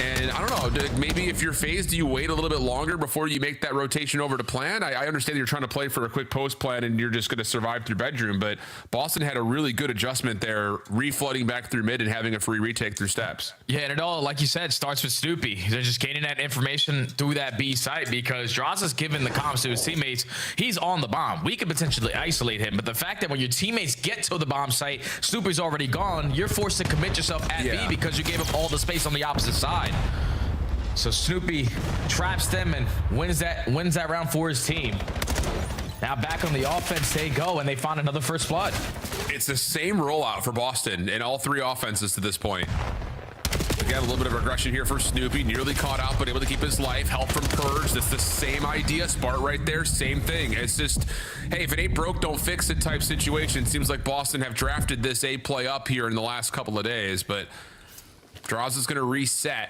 And I don't know, maybe if you're phased, do you wait a little bit longer before you make that rotation over to plan? I understand you're trying to play for a quick post plan and you're just going to survive through bedroom, but Boston had a really good adjustment there, reflooding back through mid and having a free retake through steps. Yeah, and it all, like you said, starts with Snoopy. They're just gaining that information through that B site because Draza's given the comms to his teammates. He's on the bomb. We could potentially isolate him, but the fact that when your teammates get to the bomb site, Snoopy's already gone, you're forced to commit yourself at B because you gave up all the space on the opposite side. So Snoopy traps them and wins that round for his team. Now back on the offense they go, and they find another first blood. It's the same rollout for Boston in all three offenses to this point. Again, a little bit of aggression here for Snoopy, nearly caught out, but able to keep his life. Help from Purge. That's the same idea. Spart right there, same thing. It's just, hey, if it ain't broke, don't fix it type situation. Seems like Boston have drafted this A play up here in the last couple of days, but Draza's going to reset.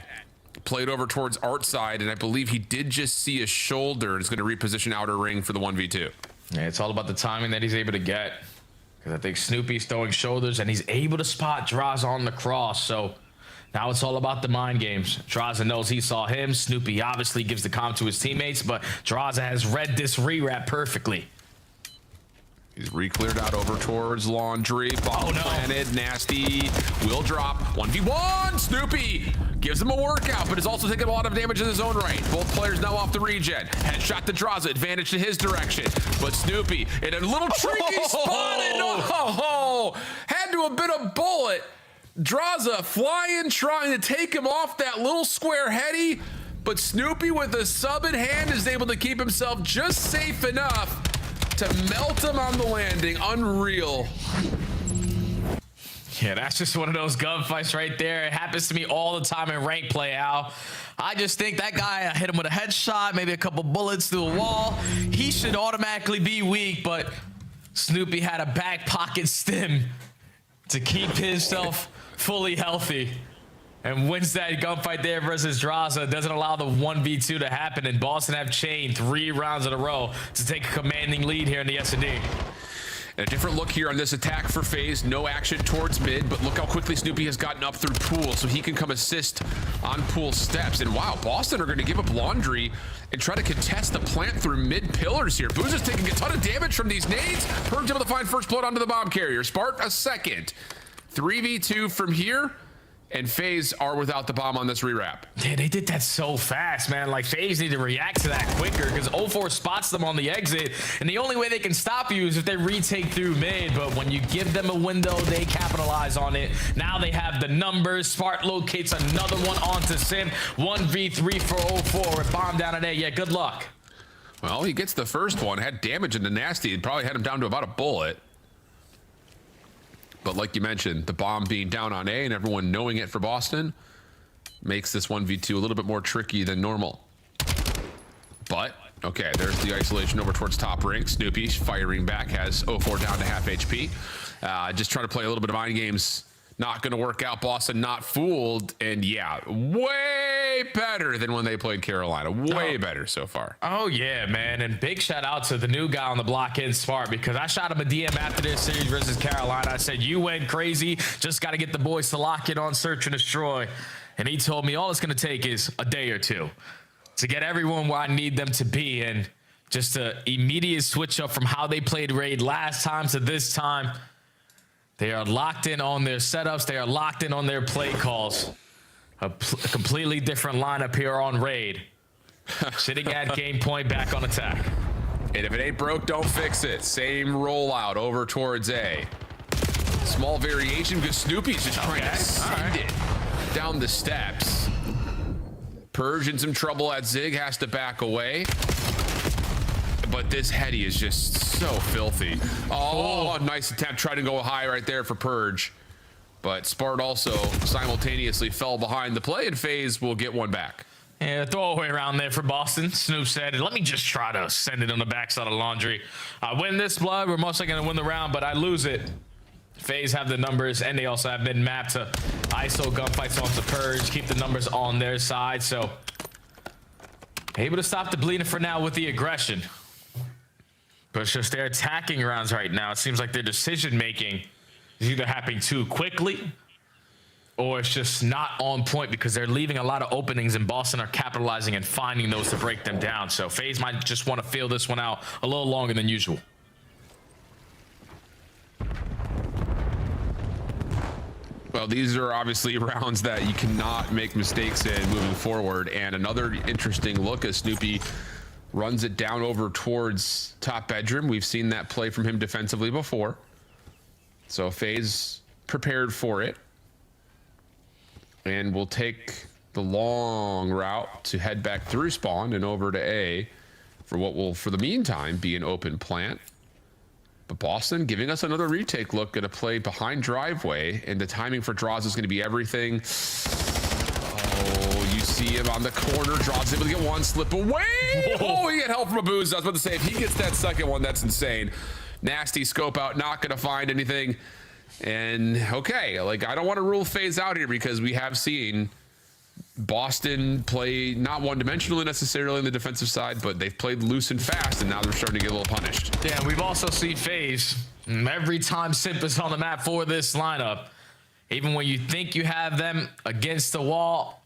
Played over towards Art side, and I believe he did just see a shoulder and is going to reposition outer ring for the 1v2. Yeah, it's all about the timing that he's able to get. Because I think Snoopy's throwing shoulders, and he's able to spot Draza on the cross. So now it's all about the mind games. Draza knows he saw him. Snoopy obviously gives the comm to his teammates, but Draza has read this rewrap perfectly. He's re-cleared out over towards Laundry. Bomb planted. Nasty. Will drop. 1v1. Snoopy gives him a workout, but is also taking a lot of damage in his own right. Both players now off the regen. Headshot to Draza. Advantage to his direction. But Snoopy in a little tricky spot. And had to have been a bullet. Draza flying, trying to take him off that little square heady. But Snoopy with a sub in hand is able to keep himself just safe enough to melt him on the landing. Unreal. Yeah, that's just one of those gunfights right there. It happens to me all the time in rank play, Al. I just think that guy hit him with a headshot, maybe a couple bullets through a wall. He should automatically be weak, but Snoopy had a back pocket stim to keep himself fully healthy and wins that gunfight there versus Draza. Doesn't allow the 1v2 to happen, and Boston have chained 3 rounds in a row to take a commanding lead here in the S&D. And a different look here on this attack for FaZe. No action towards mid, but look how quickly Snoopy has gotten up through Pool, so he can come assist on Pool steps. And wow, Boston are going to give up Laundry and try to contest the plant through mid pillars here. Booz is taking a ton of damage from these nades. Purge able to find first blood onto the bomb carrier. Spart a second. 3v2 from here. And FaZe are without the bomb on this rewrap. Yeah, they did that so fast, man. Like, FaZe need to react to that quicker because 04 spots them on the exit, and the only way they can stop you is if they retake through mid. But when you give them a window, they capitalize on it. Now they have the numbers. Spart locates another one onto Sim. 1v3 for 04 with bomb down at A. Yeah, good luck. Well, he gets the first one. Had damage into Nasty. It probably had him down to about a bullet. But like you mentioned, the bomb being down on A and everyone knowing it for Boston makes this 1v2 a little bit more tricky than normal. But, okay, there's the isolation over towards top ring. Snoopy firing back, has 04 down to half HP. Just trying to play a little bit of mind games. Not going to work out. Boston not fooled. And yeah, way better than when they played Carolina. Way better so far. Oh, yeah, man. And big shout out to the new guy on the block in Smart, because I shot him a DM after this series versus Carolina. I said, you went crazy. Just got to get the boys to lock in on Search and Destroy. And he told me all it's going to take is a day or two to get everyone where I need them to be. And just an immediate switch up from how they played Raid last time to this time. They are locked in on their setups. They are locked in on their play calls. A completely different lineup here on Raid. Sitting at game point, back on attack. And if it ain't broke, don't fix it. Same rollout over towards A. Small variation because Snoopy's just trying to send it down the steps. Purge in some trouble at Zig, has to back away. But this heady is just so filthy. Oh, nice attempt. Tried to go high right there for Purge. But Spart also simultaneously fell behind the play, and FaZe will get one back. Yeah, throwaway around there for Boston. Snoop said, let me just try to send it on the backside of Laundry. I win this blood, we're mostly going to win the round, but I lose it. FaZe have the numbers, and they also have been mapped to ISO gunfights onto Purge, keep the numbers on their side. So able to stop the bleeding for now with the aggression. But it's just their attacking rounds right now. It seems like their decision making is either happening too quickly or it's just not on point because they're leaving a lot of openings and Boston are capitalizing and finding those to break them down. So FaZe might just want to feel this one out a little longer than usual. Well, these are obviously rounds that you cannot make mistakes in moving forward. And another interesting look as Snoopy runs it down over towards top bedroom. We've seen that play from him defensively before. So FaZe prepared for it. And we'll take the long route to head back through spawn and over to A for what will, for the meantime, be an open plant. But Boston giving us another retake look, going to play behind driveway, and the timing for draws is going to be everything. Oh, you see him on the corner. Draws able to get one slip away. Oh, he had help from a boost. I was about to say, if he gets that second one, that's insane. Nasty scope out, not going to find anything. And okay, like I don't want to rule FaZe out here because we have seen Boston play not one-dimensionally necessarily on the defensive side, but they've played loose and fast, and now they're starting to get a little punished. Yeah, we've also seen FaZe every time Simp is on the map for this lineup. Even when you think you have them against the wall,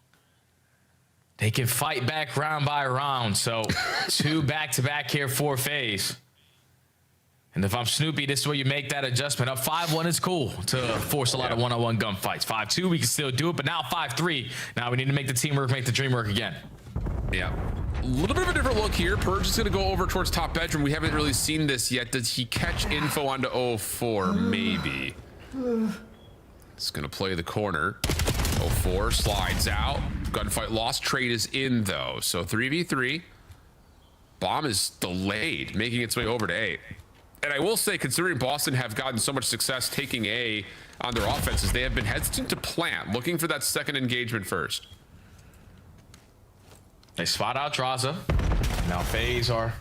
they can fight back round by round. So 2 back-to-back here for FaZe. And if I'm Snoopy, this is where you make that adjustment. Up 5-1 is cool to force a lot of one-on-one gunfights. 5-2, we can still do it, but now 5-3. Now we need to make the teamwork, make the dream work again. Yeah. A little bit of a different look here. Purge is going to go over towards top bedroom. We haven't really seen this yet. Does he catch info onto 04? Maybe. It's going to play the corner. 04 slides out. Gunfight lost. Trade is in, though. So 3v3. Bomb is delayed, making its way over to A. And I will say, considering Boston have gotten so much success taking A on their offenses, they have been hesitant to plant, looking for that second engagement first. They spot out Draza. Now FaZe are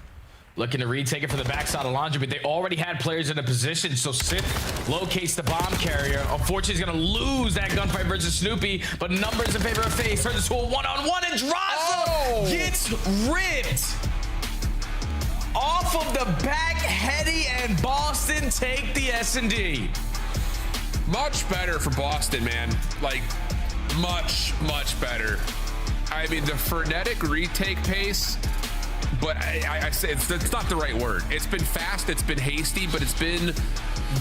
looking to retake it for the backside of Laundry, but they already had players in a position, so Sith locates the bomb carrier. Unfortunately, he's going to lose that gunfight versus Snoopy, but numbers in favor of FaZe turns into a one-on-one, and Draza gets ripped. Off of the back, Hetty and Boston take the S&D. Much better for Boston, man. Like, much, much better. I mean, the frenetic retake pace, but I say it's not the right word. It's been fast, it's been hasty, but it's been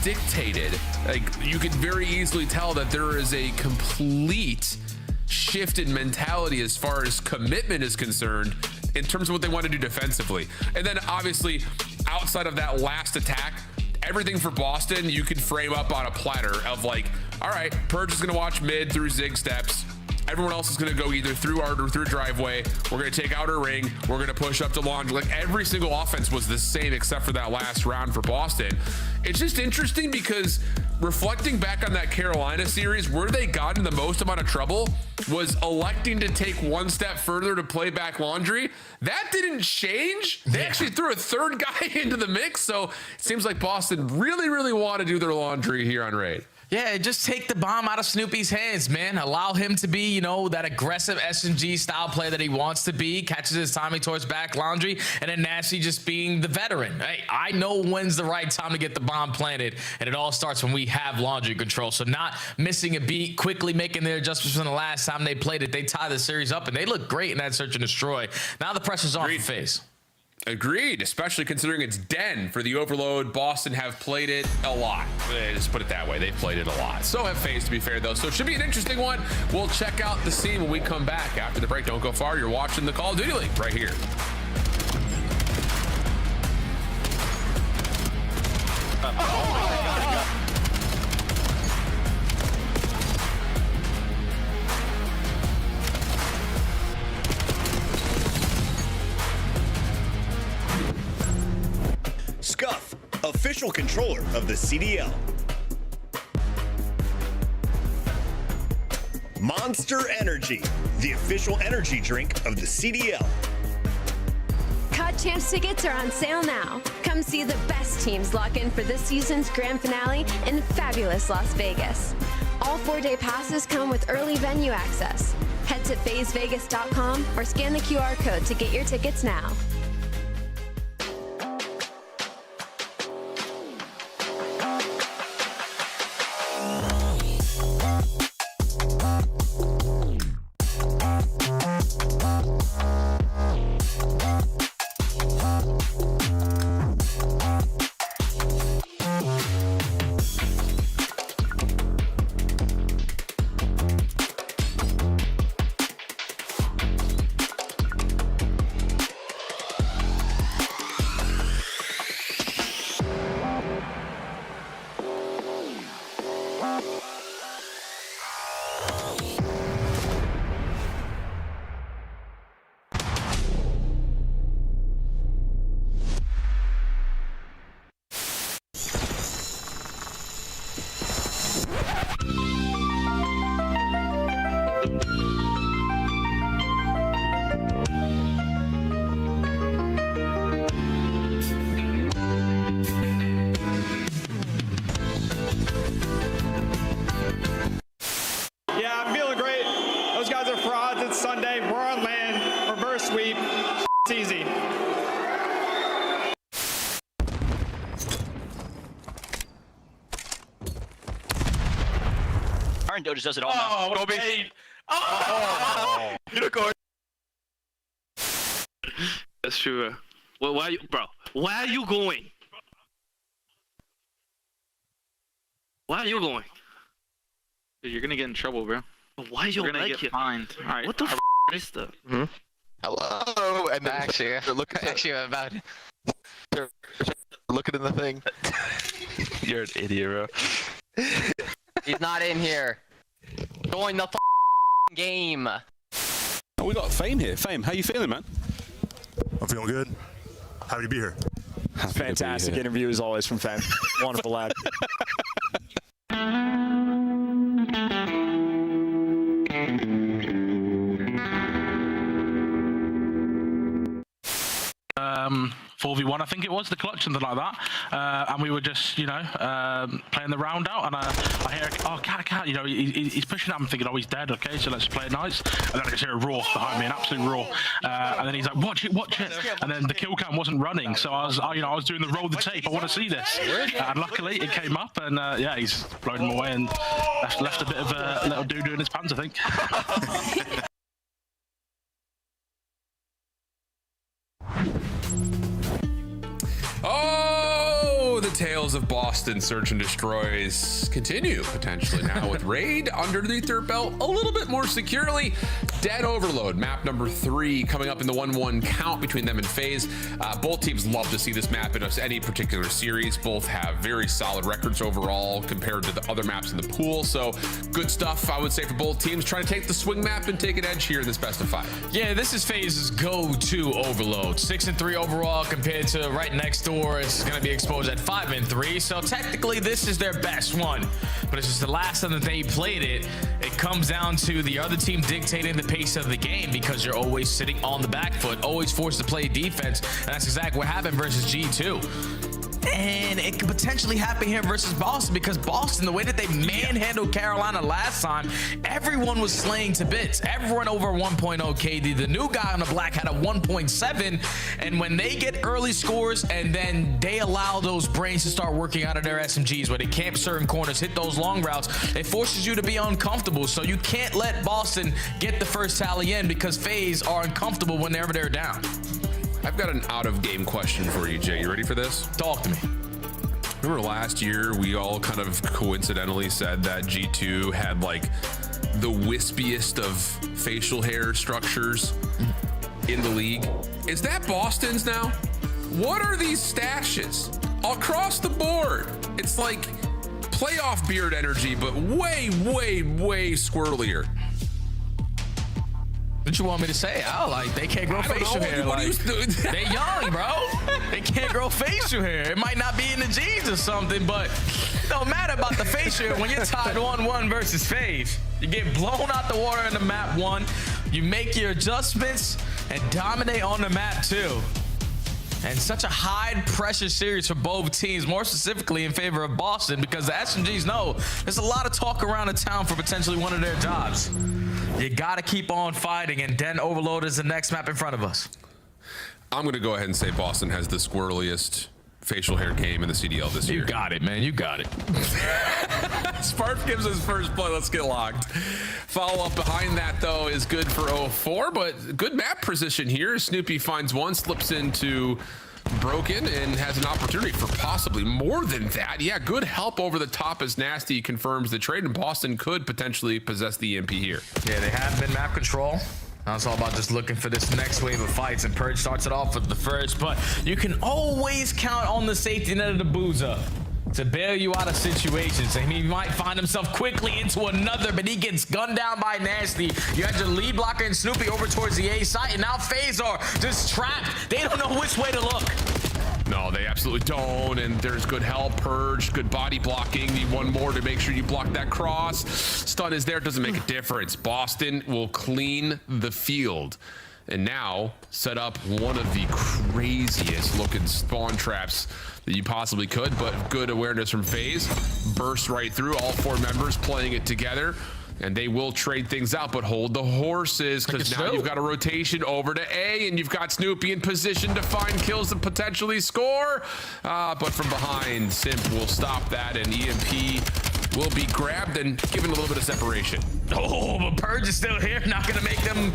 dictated. Like, you could very easily tell that there is a complete shift in mentality as far as commitment is concerned in terms of what they want to do defensively. And then obviously outside of that last attack, everything for Boston you could frame up on a platter of like, all right, Purge is going to watch mid through zig steps. Everyone else is going to go either through art or through driveway. We're going to take outer ring. We're going to push up to laundry. Like every single offense was the same except for that last round for Boston. It's just interesting because reflecting back on that Carolina series, where they got in the most amount of trouble was electing to take one step further to play back laundry. That didn't change. They actually threw a third guy into the mix. So it seems like Boston really, really want to do their laundry here on Raid. Yeah, just take the bomb out of Snoopy's hands, man. Allow him to be, you know, that aggressive SMG style player that he wants to be. Catches his timing towards back laundry, and then Nasty just being the veteran. Hey, I know when's the right time to get the bomb planted, and it all starts when we have laundry control. So not missing a beat, quickly making their adjustments from the last time they played it. They tie the series up, and they look great in that search and destroy. Now the pressure's on for FaZe. Agreed, especially considering it's Den for the Overload. Boston have played it a lot. Let's put it that way. They've played it a lot. So have FaZe, to be fair, though. So it should be an interesting one. We'll check out the scene when we come back after the break. Don't go far. You're watching the Call of Duty League right here. Oh my God. Scuff, official controller of the CDL. Monster Energy, the official energy drink of the CDL. COD Champs tickets are on sale now. Come see the best teams lock in for this season's grand finale in fabulous Las Vegas. All 4-day passes come with early venue access. Head to FazeVegas.com or scan the QR code to get your tickets now. Yeah, I'm feeling great. Those guys are frauds. It's Sunday. We're on land. Reverse sweep. It's easy. Aaron Doe just does it all now. Go bait. Oh! Unicorn. That's true. Well, why, bro? Why are you going? Why are you going? Dude, you're gonna get in trouble, bro. Why is your You're gonna leg get here? fined. All right. What the f is that? Hello. And then Actually, about looking in the thing. You're an idiot, bro. he's not in here. Join the game. Oh, we got Fame here. Fame, how you feeling, man? I'm feeling good. Happy to be here. Fantastic interview as always from Fame. Wonderful lad. Um, 4v1, I think it was, the clutch, something like that. And we were just, you know, playing the round out, and I hear, oh, cat, you know, he's pushing at him, thinking, oh, he's dead, okay, so let's play it nice. And then I just hear a roar behind me, an absolute roar. And then he's like, watch it. And then the kill cam wasn't running, so I was doing the roll the tape, I want to see this. And luckily, it came up, and yeah, he's blown him away and left a bit of a little doo-doo in his pants, I think. Oh, the tales of Boston search and destroys continue potentially now with Raid underneath their belt a little bit more securely. Dead Overload, map number 3, coming up in the 1-1 count between them and FaZe. Both teams love to see this map in any particular series. Both have very solid records overall compared to the other maps in the pool. So good stuff, I would say, for both teams trying to take the swing map and take an edge here in this best of 5. Yeah, this is FaZe's go-to Overload. 6-3 overall compared to right next door. It's going to be exposed at 5-3. So technically, this is their best one. But it's just the last time that they played it. It comes down to the other team dictating the pace of the game because you're always sitting on the back foot, always forced to play defense. And that's exactly what happened versus G2. And it could potentially happen here versus Boston because Boston, the way that they manhandled Carolina last time, everyone was slaying to bits. Everyone over 1.0 KD. The new guy on the black had a 1.7. And when they get early scores and then they allow those brains to start working out of their SMGs where they camp certain corners, hit those long routes, it forces you to be uncomfortable. So you can't let Boston get the first tally in because FaZe are uncomfortable whenever they're down. I've got an out-of-game question for you, Jay. You ready for this? Talk to me. Remember last year, we all kind of coincidentally said that G2 had, like, the wispiest of facial hair structures in the league? Is that Boston's now? What are these stashes? Across the board. It's like playoff beard energy, but way, way, way squirrelier. What you want me to say? They can't grow facial hair. They young, bro. They can't grow facial hair. It might not be in the genes or something, but it don't matter about the facial hair when you're tied 1-1 versus FaZe. You get blown out the water in the map 1. You make your adjustments and dominate on the map 2. And such a high pressure series for both teams, more specifically in favor of Boston, because the SMGs know there's a lot of talk around the town for potentially one of their jobs. You got to keep on fighting, and Den Overload is the next map in front of us. I'm going to go ahead and say Boston has the squirreliest facial hair game in the CDL this year. You got it, man. You got it. Sparf gives us first play. Let's get locked. Follow up behind that, though, is good for 04, but good map position here. Snoopy finds one, slips into Broken, and has an opportunity for possibly more than that. Yeah, good help over the top as Nasty confirms the trade, and Boston could potentially possess the EMP here. Yeah, they have been map control. Now it's all about just looking for this next wave of fights, and Purge starts it off with the first, but you can always count on the safety net of the Boozer. to bail you out of situations. I mean, he might find himself quickly into another, but he gets gunned down by Nasty. You had your lead blocker and Snoopy over towards the A site, and now FaZe are just trapped. They don't know which way to look. No, they absolutely don't, and there's good help, Purge, good body blocking. Need one more to make sure you block that cross. Stun is there, doesn't make a difference. Boston will clean the field, and now set up one of the craziest looking spawn traps that you possibly could, but good awareness from FaZe. Burst right through, all 4 members playing it together. And they will trade things out, but hold the horses, because now you've got a rotation over to A, and you've got Snoopy in position to find kills and potentially score. But from behind, Simp will stop that, and EMP will be grabbed and given a little bit of separation. Oh, but Purge is still here, not going to make them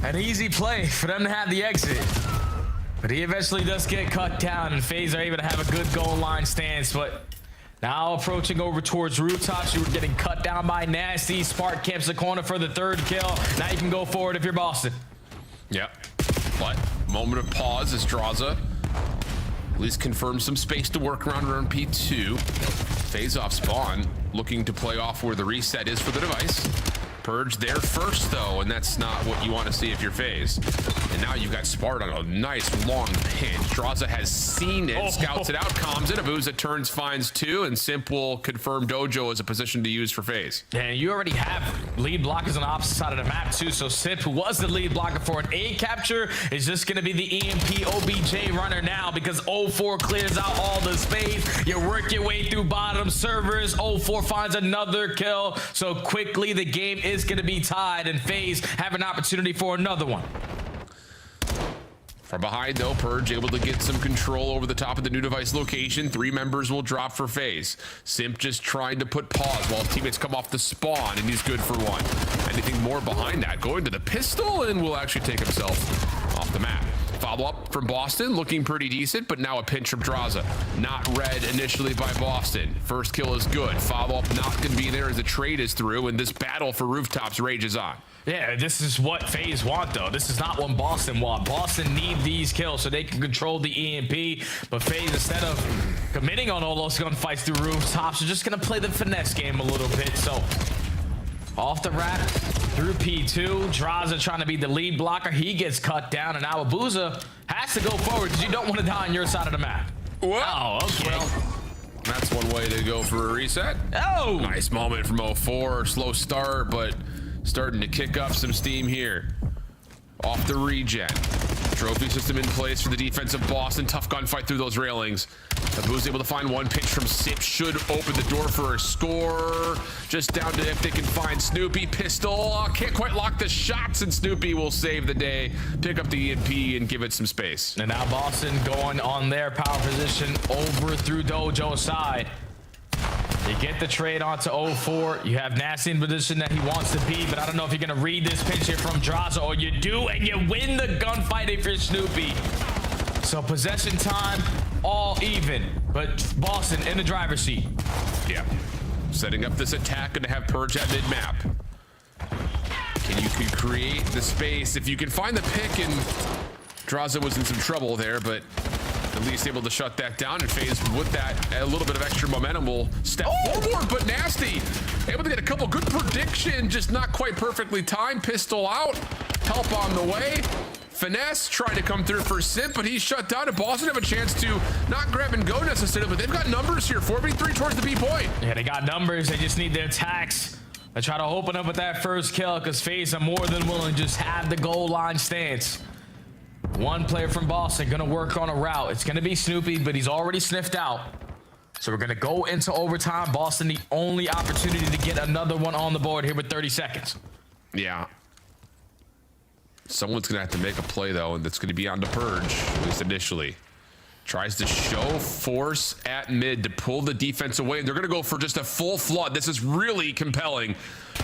an easy play for them to have the exit. But he eventually does get cut down, and FaZe are able to have a good goal line stance, but now approaching over towards rooftops, you were getting cut down by Nasty. Spark camps the corner for the 3rd kill. Now you can go forward if you're Boston. Yep. But moment of pause as Draza at least confirms some space to work around P2. FaZe off spawn, looking to play off where the reset is for the device. Purge there first, though, and that's not what you want to see if you're FaZe. And now you've got Spart on a nice long pinch. Draza has seen it, scouts it out, comms it. Abuza turns, finds 2, and Simp will confirm Dojo as a position to use for FaZe. And you already have lead blockers on the opposite side of the map, too. So Simp, who was the lead blocker for an A capture, is just going to be the EMP OBJ runner now, because 04 clears out all the space. You work your way through bottom servers. 04 finds another kill. So quickly, the game is going to be tied, and FaZe have an opportunity for another one. From behind, though, Purge able to get some control over the top of the new device location. 3 members will drop for FaZe. Simp just trying to put pause while teammates come off the spawn, and he's good for 1. Anything more behind that? Going to the pistol, and will actually take himself off the map. Follow-up from Boston, looking pretty decent, but now a pinch from Draza. Not read initially by Boston. First kill is good. Follow-up not going to be there as the trade is through, and this battle for rooftops rages on. Yeah, this is what FaZe want, though. This is not what Boston want. Boston need these kills so they can control the EMP, but FaZe, instead of committing on all those gunfights through rooftops, are just going to play the finesse game a little bit. So off the rack through P2. Draza trying to be the lead blocker. He gets cut down, and now Abuza has to go forward because you don't want to die on your side of the map. Well, oh, okay. Well, that's one way to go for a reset. Oh! Nice moment from 04. Slow start, but starting to kick up some steam here. Off the regen. Trophy system in place for the defense of Boston. Tough gunfight through those railings. Abu's able to find 1 pitch from Sip. Should open the door for a score. Just down to if they can find Snoopy. Pistol. Can't quite lock the shots, and Snoopy will save the day. Pick up the EMP and give it some space. And now Boston going on their power position over through Dojo's side. You get the trade onto 04. You have Nasty in position that he wants to be, but I don't know if you're going to read this pitch here from Draza, or you do, and you win the gunfight if you're Snoopy. So possession time, all even, but Boston in the driver's seat. Yeah. Setting up this attack, going to have Purge at mid-map. Can you create the space? If you can find the pick, and Draza was in some trouble there, but at least able to shut that down, and FaZe with that a little bit of extra momentum will step forward. But Nasty able to get a couple good prediction, just not quite perfectly timed. Pistol out, help on the way. Finesse trying to come through for Simp, but he's shut down, and Boston have a chance to not grab and go necessarily, but they've got numbers here. 4v3 towards the B point. Yeah, they got numbers. They just need their attacks. They try to open up with that first kill, because FaZe are more than willing to just have the goal line stance. 1 player from Boston gonna work on a route. It's gonna be Snoopy, but he's already sniffed out. So we're gonna go into overtime. Boston, the only opportunity to get another one on the board here with 30 seconds. Yeah. Someone's gonna have to make a play, though, and that's gonna be on the Purge, at least initially. Tries to show force at mid to pull the defense away, and they're gonna go for just a full flood. This is really compelling.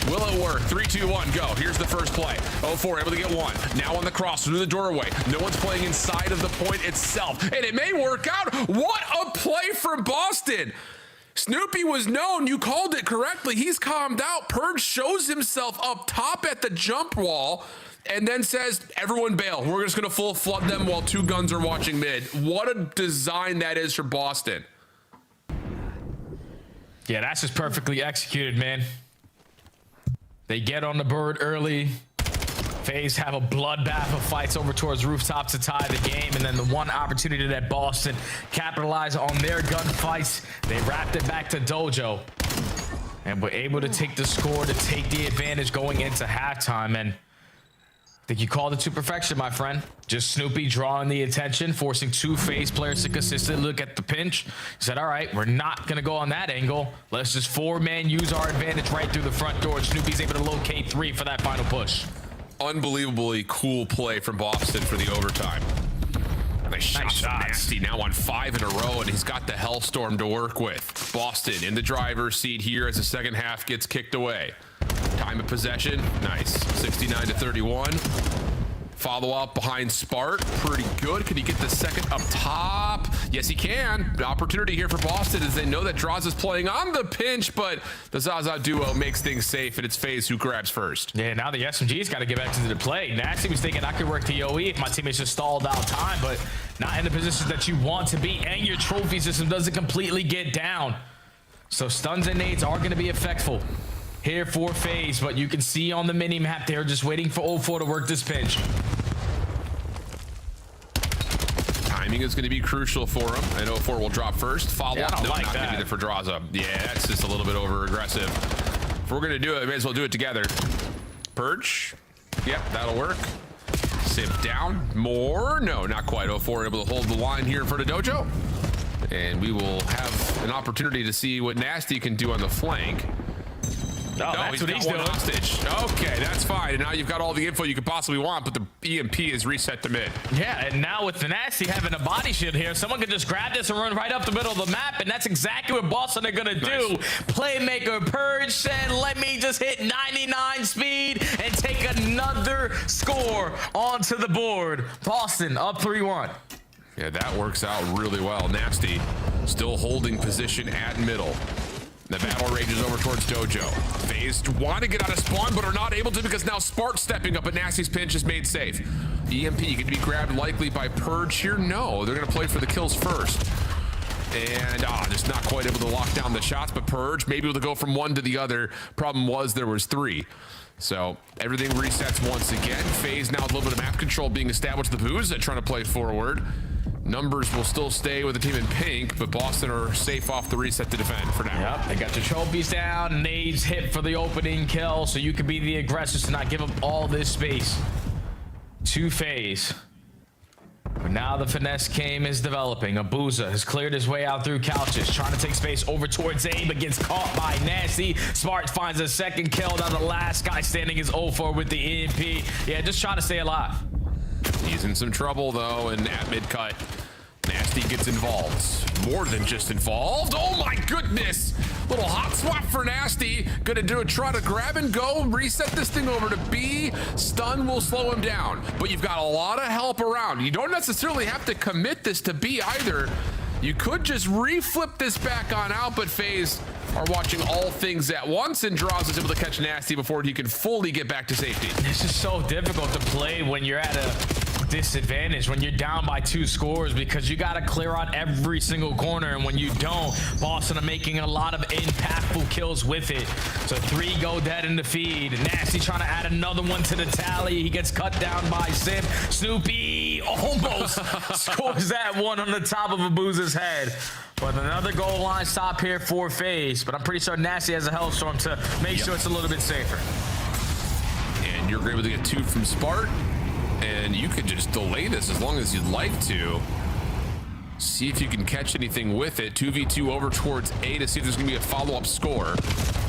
Will it work? 3, 2, 1, go. Here's the first play. 04 able to get 1. Now on the cross through the doorway. No one's playing inside of the point itself, and it may work out. What a play from Boston. Snoopy was known. You called it correctly. He's calmed out. Purge shows himself up top at the jump wall, and then says, everyone bail. We're just going to full flood them while 2 guns are watching mid. What a design that is for Boston. Yeah, that's just perfectly executed, man. They get on the bird early. FaZe have a bloodbath of fights over towards rooftop to tie the game, and then the one opportunity that Boston capitalized on their gunfights, they wrapped it back to Dojo, and were able to take the score to take the advantage going into halftime. And I think you called it to perfection, my friend. Just Snoopy drawing the attention, forcing two FaZe players to consistently look at the pinch. He said, all right, we're not going to go on that angle. Let's just four-man use our advantage right through the front door. And Snoopy's able to locate 3 for that final push. Unbelievably cool play from Boston for the overtime. Nice shots. Nasty now on 5 in a row, and he's got the Hellstorm to work with. Boston in the driver's seat here as the second half gets kicked away. Time of possession, nice. 69-31. Follow up behind Spart, pretty good. Can he get the second up top? Yes, he can. The opportunity here for Boston as they know that Draws is playing on the pinch, but the Zaza duo makes things safe, and it's FaZe who grabs first. Yeah, now the SMG's got to get back to the play. Nasty was thinking I could work the OE if my teammates just stalled out time, but not in the positions that you want to be, and your trophy system doesn't completely get down. So stuns and nades are going to be effectful here for FaZe, but you can see on the mini map they're just waiting for 04 to work this pinch. Timing is going to be crucial for him, and 04 will drop first. Follow up, no, not going to be there for Draza. Yeah, that's just a little bit over aggressive. If we're going to do it, we may as well do it together. Purge, yep, that'll work. Sip down, more, no, not quite. 04 able to hold the line here in front of Dojo, and we will have an opportunity to see what Nasty can do on the flank. Oh, that's what he's doing. Hostage. Okay, that's fine. And now you've got all the info you could possibly want, but the EMP is reset to mid. Yeah, and now with the Nasty having a body shield here, someone could just grab this and run right up the middle of the map, and that's exactly what Boston are going to do. Playmaker Purge said, let me just hit 99 speed and take another score onto the board. Boston up 3-1. Yeah, that works out really well. Nasty still holding position at middle. The battle rages over towards Dojo. FaZe want to get out of spawn, but are not able to because now Spart's stepping up, but Nasty's pinch is made safe. EMP can be grabbed likely by Purge here. No, they're going to play for the kills first. And just not quite able to lock down the shots, but Purge maybe able to go from one to the other. Problem was there was 3. So everything resets once again. FaZe now with a little bit of map control being established. The Boos trying to play forward. Numbers will still stay with the team in pink, but Boston are safe off the reset to defend for now. Yep, they got your trophies down. Nades hit for the opening kill, so you can be the aggressors to not give up all this space to FaZe. But now the finesse game is developing. Abuza has cleared his way out through couches, trying to take space over towards A, but gets caught by Nasty. Smart finds a second kill. Now the last guy standing is 04 with the EMP. Yeah, just trying to stay alive. He's in some trouble, though, and at mid-cut, Nasty gets involved. More than just involved. Oh, my goodness. Little hot swap for Nasty. Gonna do a try to grab and go, reset this thing over to B. Stun will slow him down, but you've got a lot of help around. You don't necessarily have to commit this to B either. You could just reflip this back on out, but FaZe are watching all things at once, and Draws is able to catch Nasty before he can fully get back to safety. This is so difficult to play when you're at a disadvantage, when you're down by 2 scores, because you got to clear out every single corner, and when you don't, Boston are making a lot of impactful kills with it. So 3 go dead in the feed. Nasty trying to add another one to the tally. He gets cut down by Sim. Snoopy almost scores that one on the top of Abuza's head. But another goal line stop here for FaZe, but I'm pretty sure Nasty has a Hellstorm to make sure it's a little bit safer. And you're able to get 2 from Spart, and you could just delay this as long as you'd like to. See if you can catch anything with it. 2v2 over towards A to see if there's gonna be a follow-up score.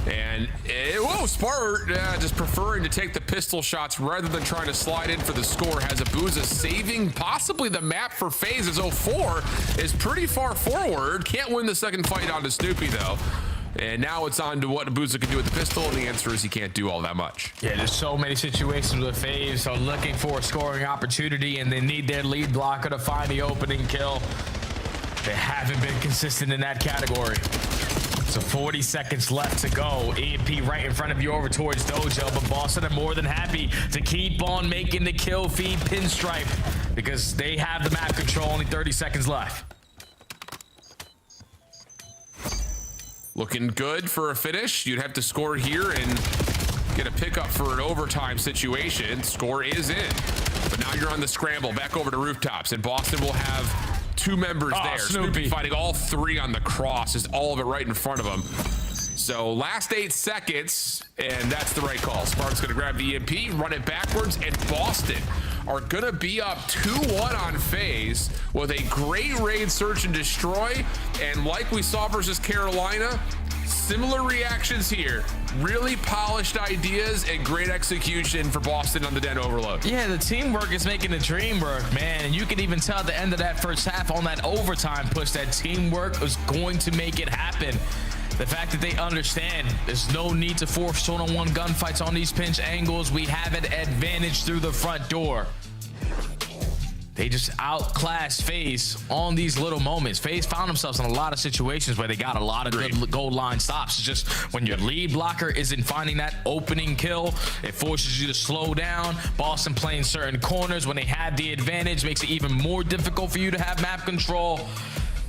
And whoa, Spart just preferring to take the pistol shots rather than trying to slide in for the score. Has Abuza saving possibly the map for FaZe as 04 is pretty far forward. Can't win the second fight onto Snoopy though. And now it's on to what Abuza can do with the pistol, and the answer is he can't do all that much. Yeah, there's so many situations with FaZe, so looking for a scoring opportunity, and they need their lead blocker to find the opening kill. They haven't been consistent in that category. So 40 seconds left to go. EMP right in front of you over towards Dojo, but Boston are more than happy to keep on making the kill feed pinstripe because they have the map control. Only 30 seconds left. looking good for a finish. You'd have to score here and get a pickup for an overtime situation. Score is in. But now you're on the scramble back over to rooftops, and Boston will have 2 members there. Snoopy fighting all 3 on the cross, just all of it right in front of him. So last 8 seconds, and that's the right call. Spark's gonna grab the EMP, run it backwards, and Boston are gonna be up 2-1 on FaZe with a great raid search and destroy. And like we saw versus Carolina, similar reactions here. Really polished ideas and great execution for Boston on the Den Overload. Yeah, the teamwork is making the dream work, man. And you can even tell at the end of that first half on that overtime push that teamwork was going to make it happen. The fact that they understand there's no need to force one-on-one gunfights on these pinch angles. We have an advantage through the front door. They just outclassed FaZe on these little moments. FaZe found themselves in a lot of situations where they got a lot of good goal line stops. It's just when your lead blocker isn't finding that opening kill, it forces you to slow down. Boston playing certain corners when they had the advantage makes it even more difficult for you to have map control.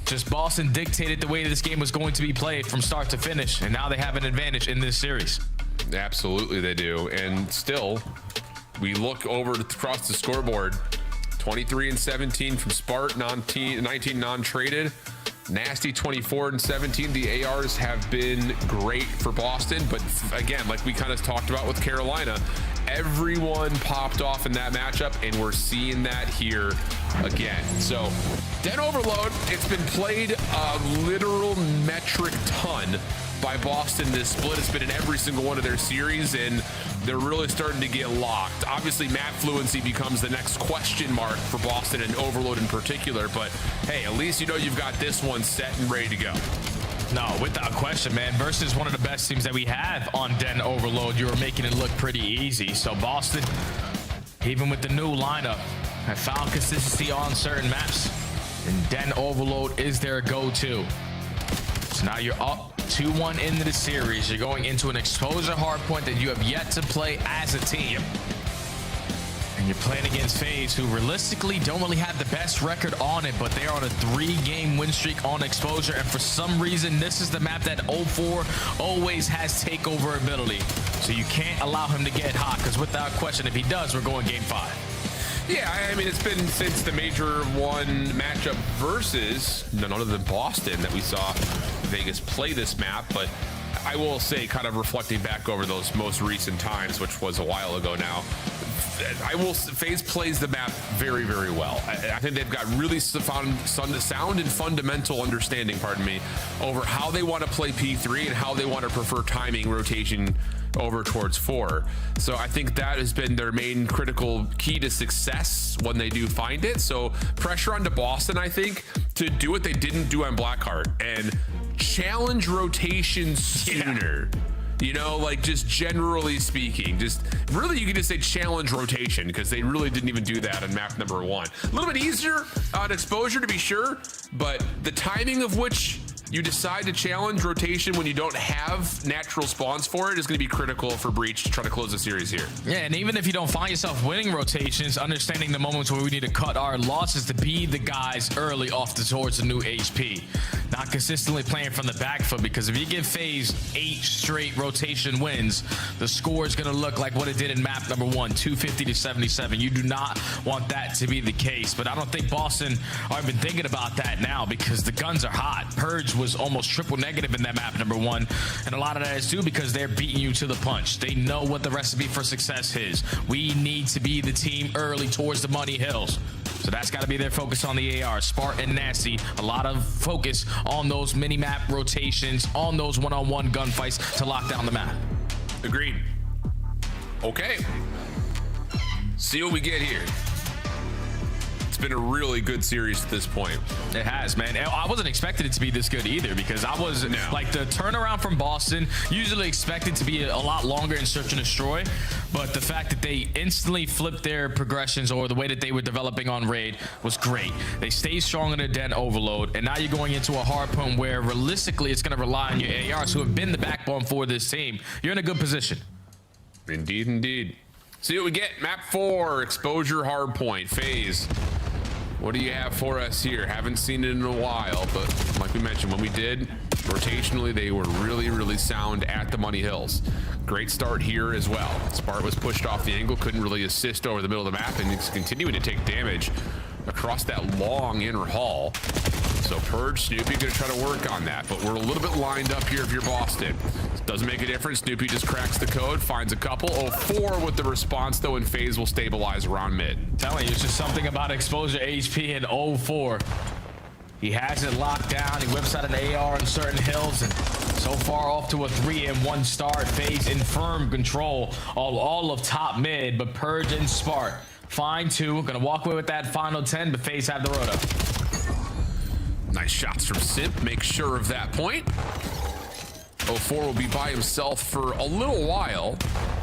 Just Boston dictated the way this game was going to be played from start to finish, and now they have an advantage in this series. Absolutely they do. And still, we look over across the scoreboard. 23 and 17 from Spart, 19 non-traded. Nasty 24 and 17. The ARs have been great for Boston, but again, like we kind of talked about with Carolina, everyone popped off in that matchup, and we're seeing that here again. So Den Overload, it's been played a literal metric ton by Boston this split. It's been in every single one of their series, and they're really starting to get locked. Obviously, map fluency becomes the next question mark for Boston and Overload in particular, but hey, at least you know you've got this one set and ready to go. No, without question, man. Versus one of the best teams that we have on Den Overload, you were making it look pretty easy. So Boston, even with the new lineup, have found consistency on certain maps, and Den Overload is their go-to. So now you're up 2-1 into the series. You're going into an exposure hardpoint that you have yet to play as a team. And you're playing against FaZe, who realistically don't really have the best record on it, but they are on a 3-game win streak on exposure. And for some reason, this is the map that 04 always has takeover ability. So you can't allow him to get hot, because without question, if he does, we're going game 5. Yeah, I mean, it's been since the Major 1 matchup versus none other than Boston that we saw Vegas play this map, but I will say, kind of reflecting back over those most recent times, which was a while ago now, FaZe plays the map very, very well. I think they've got really sound and fundamental understanding, over how they want to play P3 and how they want to prefer timing rotation over towards 4. So I think that has been their main critical key to success when they do find it. So pressure onto Boston, I think, to do what they didn't do on Blackheart and challenge rotation sooner. You know, like, just generally speaking, just really you could just say challenge rotation, because they really didn't even do that on map number 1. A little bit easier on exposure, to be sure, but the timing of which you decide to challenge rotation when you don't have natural spawns for it is going to be critical for Breach to try to close the series here. Yeah, and even if you don't find yourself winning rotations, understanding the moments where we need to cut our losses to be the guys early off towards the new HP. Not consistently playing from the back foot, because if you give FaZe 8 straight rotation wins, the score is going to look like what it did in map number 1, 250 to 77. You do not want that to be the case, but I don't think Boston are even thinking about that now, because the guns are hot. Purge was almost triple negative in that map number 1, and a lot of that is due because they're beating you to the punch. They know what the recipe for success is. We need to be the team early towards the money hills. So that's got to be their focus on the AR. Spart and Nasty, a lot of focus on those mini-map rotations, on those one-on-one gunfights to lock down the map. Agreed. Okay. See what we get here. It's been a really good series at this point. It has, man. I wasn't expecting it to be this good either, because I was like, the turnaround from Boston, usually expected to be a lot longer in search and destroy, but the fact that they instantly flipped their progressions or the way that they were developing on raid was great. They stayed strong in the Den Overload, and now you're going into a hard point where realistically it's going to rely on your ARs, who have been the backbone for this team. You're in a good position. Indeed, indeed. See what we get. Map 4, exposure hardpoint, FaZe. What do you have for us here? Haven't seen it in a while, but like we mentioned, when we did, Rotationally, they were really, really sound at the Money Hills. Great start here as well. Spart was pushed off the angle, couldn't really assist over the middle of the map, and he's continuing to take damage across that long inner hall. So Purge, Snoopy gonna try to work on that, but we're a little bit lined up here if you're Boston. Doesn't make a difference. Snoopy just cracks the code, finds a couple. 0-4 with the response though, and FaZe will stabilize around mid. Telling you, it's just something about exposure HP in 0-4. He has it locked down. He whips out an AR on certain hills, and so far off to a 3-1 start. FaZe in firm control all of top mid, but Purge and Spart fine too. Gonna walk away with that final 10, but FaZe have the roto. Nice shots from Simp, make sure of that point. 0-4 will be by himself for a little while,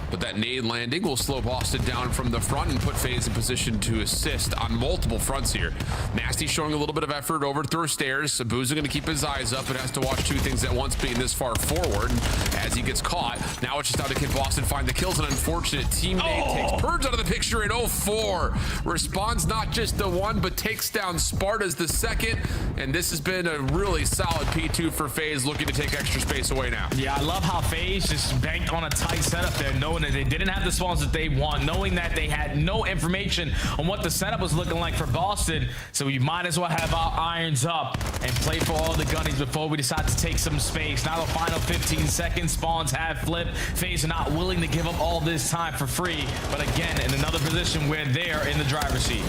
but that nade landing will slow Boston down from the front and put FaZe in position to assist on multiple fronts here. Nasty showing a little bit of effort over through stairs. Sabuza going to keep his eyes up and has to watch two things at once, being this far forward. As he gets caught, now it's just how to can Boston find the kills. An unfortunate teammate takes Purge out of the picture in 0-4. Responds not just the one, but takes down Sparta's the second. And this has been a really solid P2 for FaZe, looking to take extra space away now. Yeah, I love how FaZe just banked on a tight setup there, knowing that they didn't have the spawns that they want, knowing that they had no information on what the setup was looking like for Boston. So we might as well have our irons up and play for all the gunnies before we decide to take some space. Now the final 15 seconds, spawns have flipped. FaZe are not willing to give up all this time for free, but again, in another position where they're in the driver's seat.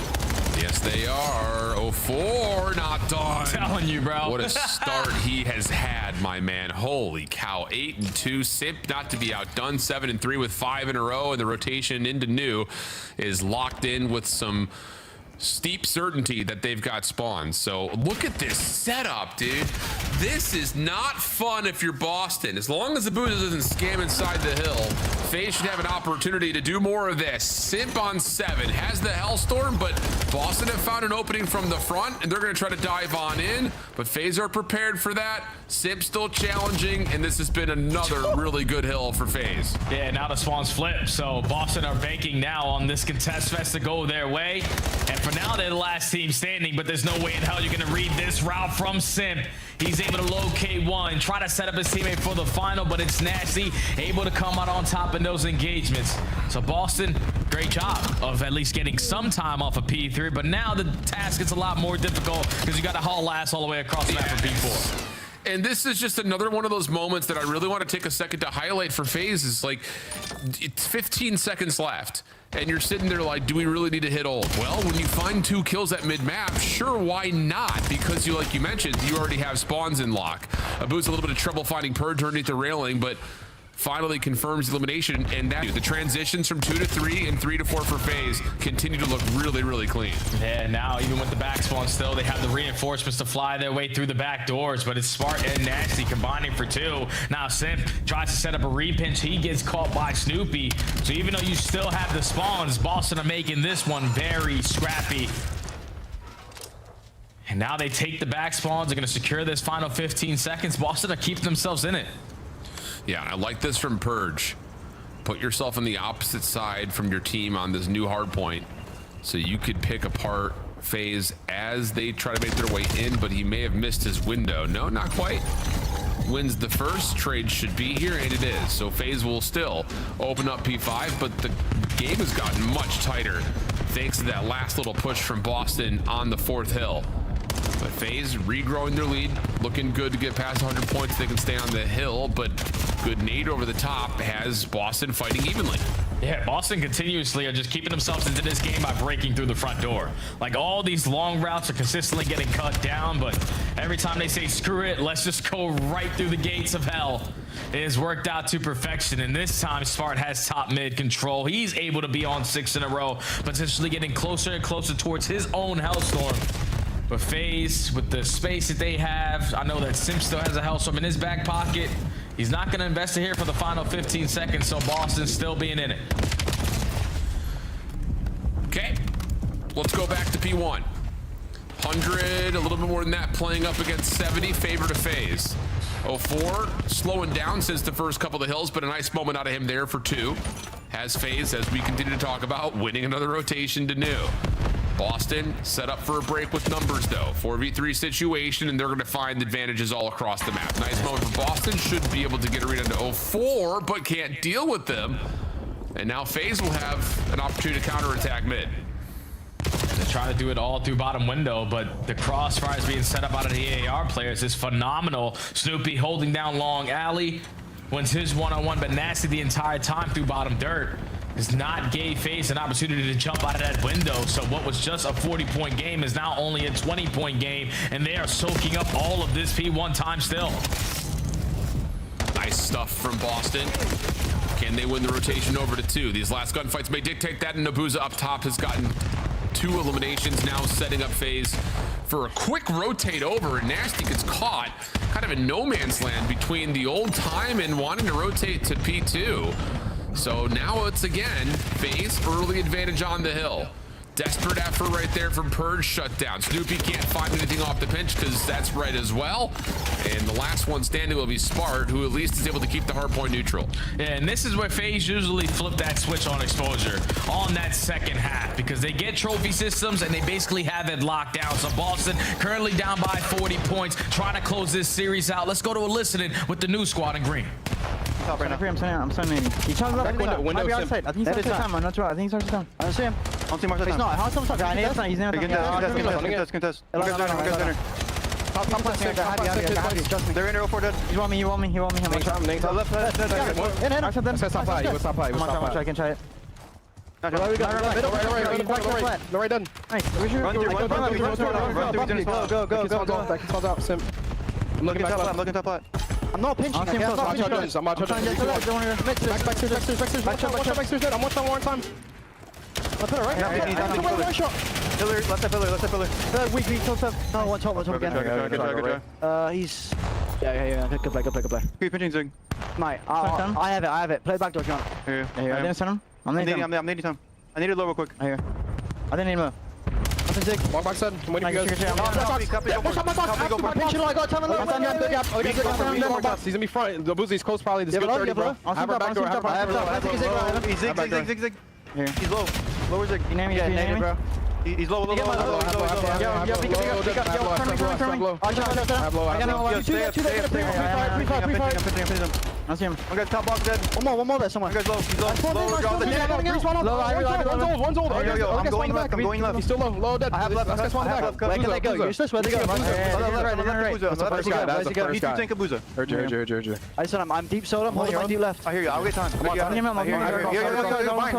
Yes, they are. 0-4, not done. I'm telling you, bro. What a start he has had, my man. Holy cow. 8-2. Simp not to be outdone. 7-3 with 5 in a row, and the rotation into new is locked in with some steep certainty that they've got spawns. So look at this setup, dude. This is not fun if you're Boston. As long as the Buddha doesn't scam inside the hill, FaZe should have an opportunity to do more of this. Simp on 7 has the Hellstorm, but Boston have found an opening from the front, and they're going to try to dive on in, but FaZe are prepared for that. Simp still challenging, and this has been another really good hill for FaZe. Yeah, now the spawns flip, so Boston are banking now on this contest fest to go their way, and for now they're the last team standing, but there's no way in hell you're going to read this route from Simp. He's able to locate one, try to set up his teammate for the final, but it's Nasty, able to come out on top in those engagements. So Boston, great job of at least getting some time off of P3, but now the task is a lot more difficult because you got to haul ass all the way across the map for P4. And this is just another one of those moments that I really want to take a second to highlight for FaZe. Is like, it's 15 seconds left, and you're sitting there like, do we really need to hit ult? Well, when you find 2 kills at mid-map, sure, why not? Because you, like you mentioned, you already have spawns in lock. Abu's a little bit of trouble finding Purge underneath the railing, but finally confirms elimination, and that the transitions from 2 to 3 and 3 to 4 for FaZe continue to look really, really clean. Yeah, now even with the back spawn still, they have the reinforcements to fly their way through the back doors, but it's Spart and Nasty combining for 2. Now Simp tries to set up a repinch. He gets caught by Snoopy. So even though you still have the spawns, Boston are making this one very scrappy. And now they take the back spawns. They're going to secure this final 15 seconds. Boston are keeping themselves in it. Yeah, I like this from Purge. Put yourself on the opposite side from your team on this new hard point, so you could pick apart FaZe as they try to make their way in, but he may have missed his window. No, not quite. Wins the first. Trade should be here, and it is. So FaZe will still open up P5, but the game has gotten much tighter thanks to that last little push from Boston on the 4th hill. But FaZe regrowing their lead, looking good to get past 100 points. They can stay on the hill, but good nade over the top has Boston fighting evenly. Yeah, Boston continuously are just keeping themselves into this game by breaking through the front door. Like, all these long routes are consistently getting cut down, but every time they say, screw it, let's just go right through the gates of hell, it has worked out to perfection. And this time, Spart has top mid control. He's able to be on 6 in a row, potentially getting closer and closer towards his own Hellstorm. But FaZe, with the space that they have, I know that Simp still has a Hellstorm in his back pocket. He's not going to invest it here for the final 15 seconds, so Boston's still being in it. Okay, let's go back to P1. 100, a little bit more than that, playing up against 70, favor to FaZe. 0-4, slowing down since the first couple of hills, but a nice moment out of him there for 2. Has FaZe, as we continue to talk about, winning another rotation to new. Boston set up for a break with numbers though. 4v3 situation, and they're going to find advantages all across the map. Nice moment for Boston. Should be able to get a read into 04, but can't deal with them. And now FaZe will have an opportunity to counterattack mid. They're trying to do it all through bottom window, but the crossfires being set up out of the AAR players is phenomenal. Snoopy holding down long alley, wins his one-on-one, but Nasty the entire time through bottom dirt does not give FaZe an opportunity to jump out of that window. So what was just a 40-point game is now only a 20-point game, and they are soaking up all of this P1 time still. Nice stuff from Boston. Can they win the rotation over to 2? These last gunfights may dictate that, and Nabuza up top has gotten 2 eliminations, now setting up FaZe for a quick rotate over, and Nasty gets caught kind of in no man's land between the old time and wanting to rotate to P2. So now it's again FaZe early advantage on the hill. Desperate effort right there from Purge, shut down. Snoopy can't find anything off the bench because that's right as well. And the last one standing will be Spart, who at least is able to keep the hardpoint neutral. Yeah, and this is where FaZe usually flip that switch on exposure on that second half, because they get trophy systems and they basically have it locked down. So Boston currently down by 40 points, trying to close this series out. Let's go to a listening with the new squad in green. I'm sending. He turns up window outside. I think he's outside. I'm not sure. I think he's outside. I don't see him. I don't see more. He's not. How's someone outside? He's not. Contest. They're in 04 dead. You want me. Left. I can try it. Right done. Nice. Go. I'm looking top left. I'm not pinching. I'm not touching. Backstairs. I'm one time. Let's put it right now. One shot. Pillar, left pillar. Weak, close up. No, one top again. He's... Yeah. Good play. Keep pinching, Zig. Mate, I have it. Play backdoor, John. Here. I didn't send him. I'm needing time. I need it low real quick. Here. I didn't need him. Walk back side. I'm waiting for you guys. He's in me front. The Boozy's close probably. This is good 30, bro. I have her back door. Zig. Here. He's low. Lower Zig. You name me, bro. He's low. I see him. I'm top box dead. One more there somewhere. You guys low. He's low. One's old. I'm going left. He's still low dead. I have left. Last one back. Where can they go? You're supposed to go. Right. That's the first guy. That's the first guy. Tank Abuza. Heard. I said I'm deep soda. I'm holding my deep left. I hear you. I'll get time. I hear you.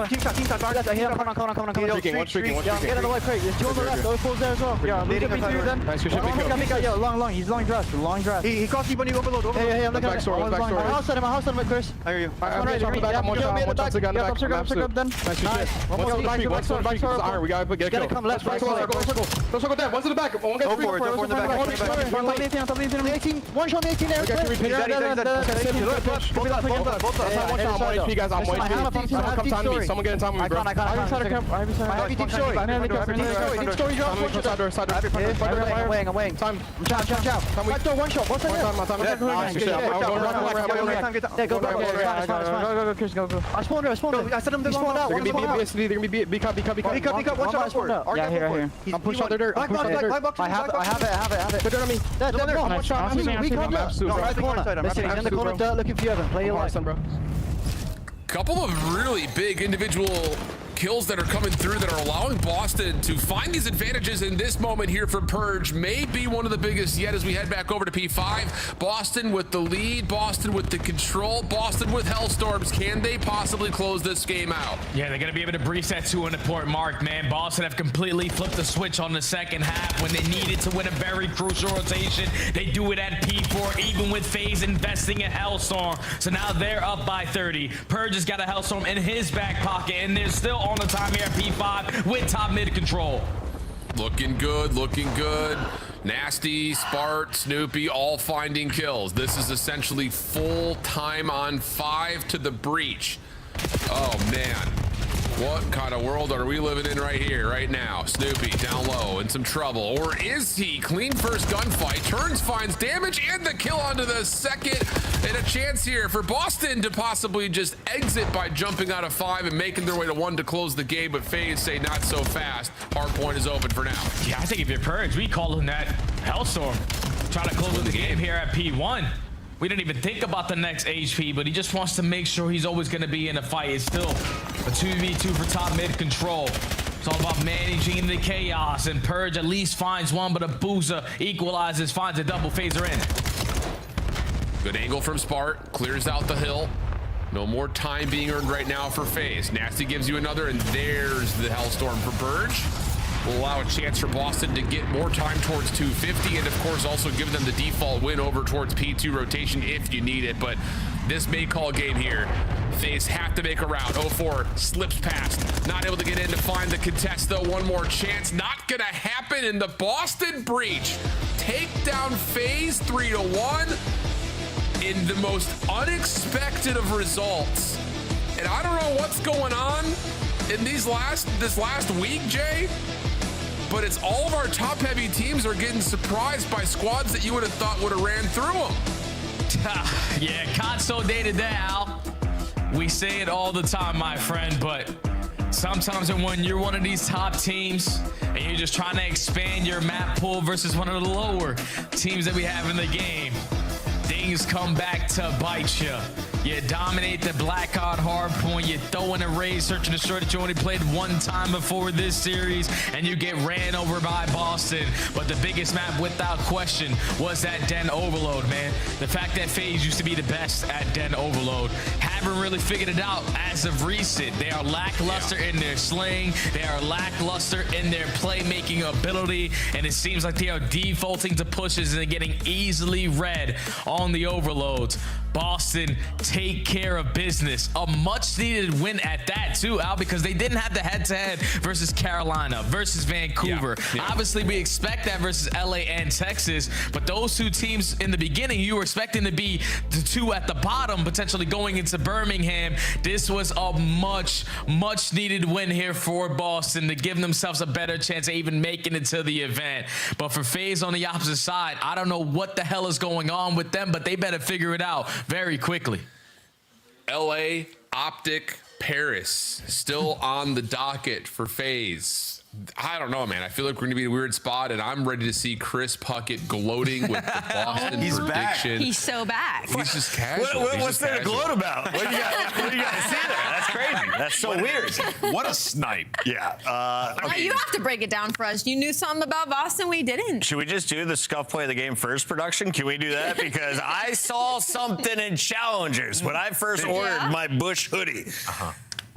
Team top. I hear him. Come on. One streaking. Get out of the way, Craig. There's 2 on the left. Those fools there as well. Yeah, I'm leading me through then. Nice. Yo, long. He's long dressed. He crossed me when you overload. Hey, I'm looking at it. My house on Chris. I hear you. I'm ready. One shot again. Up then. Nice. One more back. We gotta come left. Let's go down. One's in the back. One gets 3 for it. One in the back. 18. One shot 18 there. I'm on HP, guys. I'm waiting. Someone come time to me. Someone get in time with me, bro. I have deep story. Deep story. I'm weighing. Time. I'm chow. One shot. What's that? Go, Chris, go. I spawned her. I said him to spawn out. They're gonna be B cup. One shot forward. Yeah, here. I'm pushing out their dirt. I have it. Put it on me. One shot. I'm right corner. Listen, he's in the corner dirt looking for you, Evan. Play your life, bro. Couple of really big individual kills that are coming through that are allowing Boston to find these advantages in this moment here for Purge. May be one of the biggest yet as we head back over to P5. Boston with the lead, Boston with the control, Boston with Hellstorms. Can they possibly close this game out? Yeah, they're going to be able to breach that 2-point mark, man. Boston have completely flipped the switch on the second half when they needed to win a very crucial rotation. They do it at P4, even with FaZe investing in Hellstorm. So now they're up by 30. Purge has got a Hellstorm in his back pocket, and they're still on the time here at P5 with top mid control. Looking good. Nasty, Spart, Snoopy, all finding kills. This is essentially full time on 5 to the breach. Oh, man. What kind of world are we living in right here, right now? Snoopy down low in some trouble. Or is he? Clean first gunfight. Turns, finds damage, and the kill onto the second. And a chance here for Boston to possibly just exit by jumping out of 5 and making their way to 1 to close the game. But FaZe say not so fast. Hard point is open for now. Yeah, I think if you're Purge, we call him that Hellstorm. Try to close the game here at P1. We didn't even think about the next HP, but he just wants to make sure he's always going to be in a fight. It's still a 2v2 for top mid control. It's all about managing the chaos, and Purge at least finds one, but Abuza equalizes, finds a double. phaser in. Good angle from Spart, clears out the hill. No more time being earned right now for FaZe. Nasty gives you another, and there's the Hellstorm for Purge. Will allow a chance for Boston to get more time towards 250, and of course also give them the default win over towards P2 rotation if you need it. But this may call game here. FaZe have to make a round. 04 slips past, not able to get in to find the contest though. One more chance, not gonna happen in the Boston breach. Take down FaZe 3-1 in the most unexpected of results. And I don't know what's going on in this last week, Jay, but it's all of our top heavy teams are getting surprised by squads that you would have thought would have ran through them. Yeah, console dated that, Al. We say it all the time, my friend, but sometimes when you're one of these top teams and you're just trying to expand your map pool versus one of the lower teams that we have in the game, things come back to bite you. You dominate the black on hard point. You throw in a raid, search and destroy that you only played one time before this series, and you get ran over by Boston. But the biggest map, without question, was that Den Overload, man. The fact that FaZe used to be the best at Den Overload haven't really figured it out as of recent. They are lackluster in their slaying. They are lackluster in their playmaking ability, and it seems like they are defaulting to pushes and getting easily read on the overloads. Boston take care of business. A much needed win at that too, Al, because they didn't have the head-to-head versus Carolina, versus Vancouver. Obviously, we expect that versus LA and Texas, but those two teams in the beginning, you were expecting to be the two at the bottom, potentially going into Birmingham. This was a much needed win here for Boston to give themselves a better chance of even making it to the event. But for FaZe on the opposite side, I don't know what the hell is going on with them, but they better figure it out very quickly. LA, Optic, Paris, still on the docket for FaZe. I don't know, man. I feel like we're going to be in a weird spot, and I'm ready to see Chris Puckett gloating with the Boston He's prediction. Back. He's so back. He's just casual. What's there to gloat about? What do you guys see there? That's crazy. That's so weird. What a snipe. Yeah. Okay. You have to break it down for us. You knew something about Boston we didn't. Should we just do the scuff play of the game first production? Can we do that? Because I saw something in Challengers when I first ordered my Bush hoodie.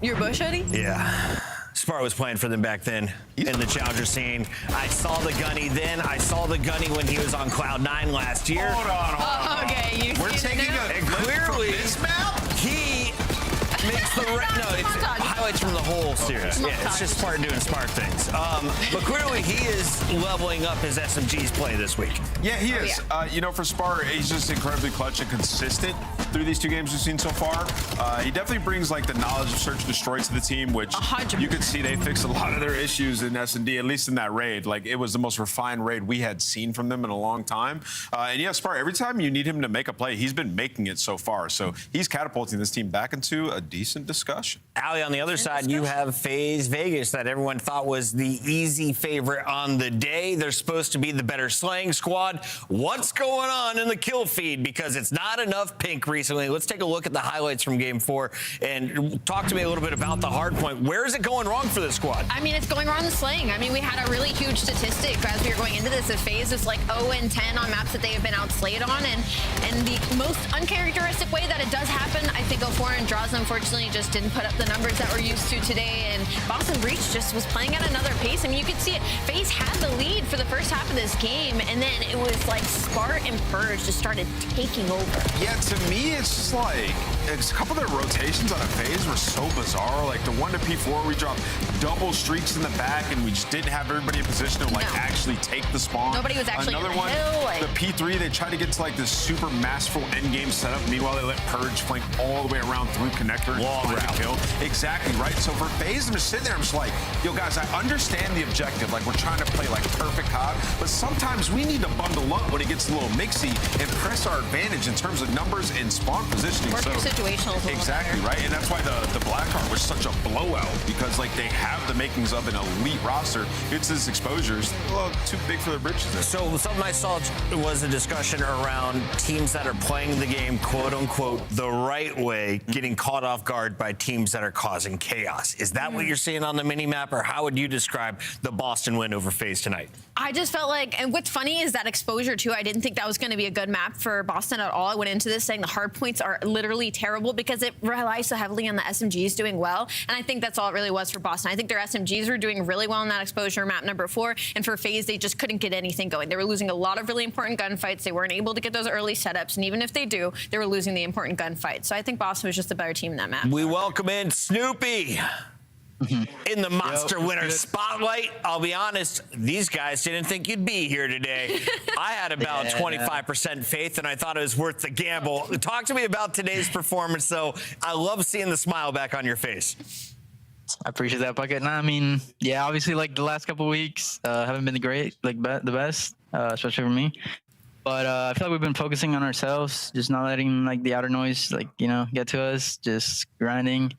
Your Bush hoodie? Yeah. Spart was playing for them back then in the Challenger scene. I saw the Gunny then. I saw the Gunny when he was on Cloud9 last year. Hold on. Okay, We're taking and clearly this map? He makes the it's highlights from the whole series. Yeah, it's just Spart doing Spart things. But clearly he is leveling up his SMG's play this week. Yeah, he is. For Spart, he's just incredibly clutch and consistent through these two games we've seen so far. He definitely brings like the knowledge of search and destroy to the team, which 100%. You could see they fixed a lot of their issues in S&D, at least in that raid. Like it was the most refined raid we had seen from them in a long time. And yeah, Spart, every time you need him to make a play, he's been making it so far. So he's catapulting this team back into a decent discussion. Ali, on the other side, you have FaZe Vegas that everyone thought was the easy favorite on the day. They're supposed to be the better slaying squad. What's going on in the kill feed? Because it's not enough pink recently. Let's take a look at the highlights from Game 4 and talk to me a little bit about the hard point. Where is it going wrong for this squad? I mean, it's going wrong the slaying. I mean, we had a really huge statistic as we were going into this. If FaZe is like 0-10 on maps that they have been outslayed on, and the most uncharacteristic way that it does happen, I think 04 and Draws unfortunately just didn't put up the numbers that we're used to today, and Boston Breach just was playing at another pace. I mean, you could see it. FaZe had the lead for the first half of this game, and then it was like Spart and Purge just started taking over. Yeah, to me, it's just like a couple of their rotations on a phase were so bizarre. Like the 1 to P4, we dropped double streaks in the back, and we just didn't have everybody in position to actually take the spawn. Nobody was actually Another in the one, hill, like... the P3, they tried to get to like this super masterful endgame setup. Meanwhile, they let Purge flank all the way around through connector and find a kill. Exactly, right? So for FaZe, I'm just sitting there, I'm just like, yo, guys, I understand the objective. Like, we're trying to play like perfect COD, but sometimes we need to bundle up when it gets a little mixy and press our advantage in terms of numbers and spawn positioning. Work your situationals. Exactly, right? And that's why the Blackheart was such a blowout, because like they have the makings of an elite roster. It's this exposure is too big for their britches there. So something I saw was a discussion around teams that are playing the game, quote unquote, the right way, getting caught off guard by teams that are causing chaos. Is that what you're seeing on the mini-map, or how would you describe the Boston win over FaZe tonight? I just felt like, and what's funny is that exposure too, I didn't think that was going to be a good map for Boston at all. I went into this saying the hard points are literally terrible because it relies so heavily on the SMGs doing well. And I think that's all it really was for Boston. I think their SMGs were doing really well in that exposure map number 4. And for FaZe, they just couldn't get anything going. They were losing a lot of really important gunfights. They weren't able to get those early setups. And even if they do, they were losing the important gunfights. So I think Boston was just a better team in that map. We welcome in Snoopy. In the Monster Winner Spotlight. I'll be honest, these guys didn't think you'd be here today. I had about 25% faith, and I thought it was worth the gamble. Talk to me about today's performance, though. I love seeing the smile back on your face. I appreciate that, Bucket. I mean, yeah, obviously, like the last couple of weeks haven't been the best, especially for me. But I feel like we've been focusing on ourselves, just not letting like the outer noise, like, you know, get to us, just grinding.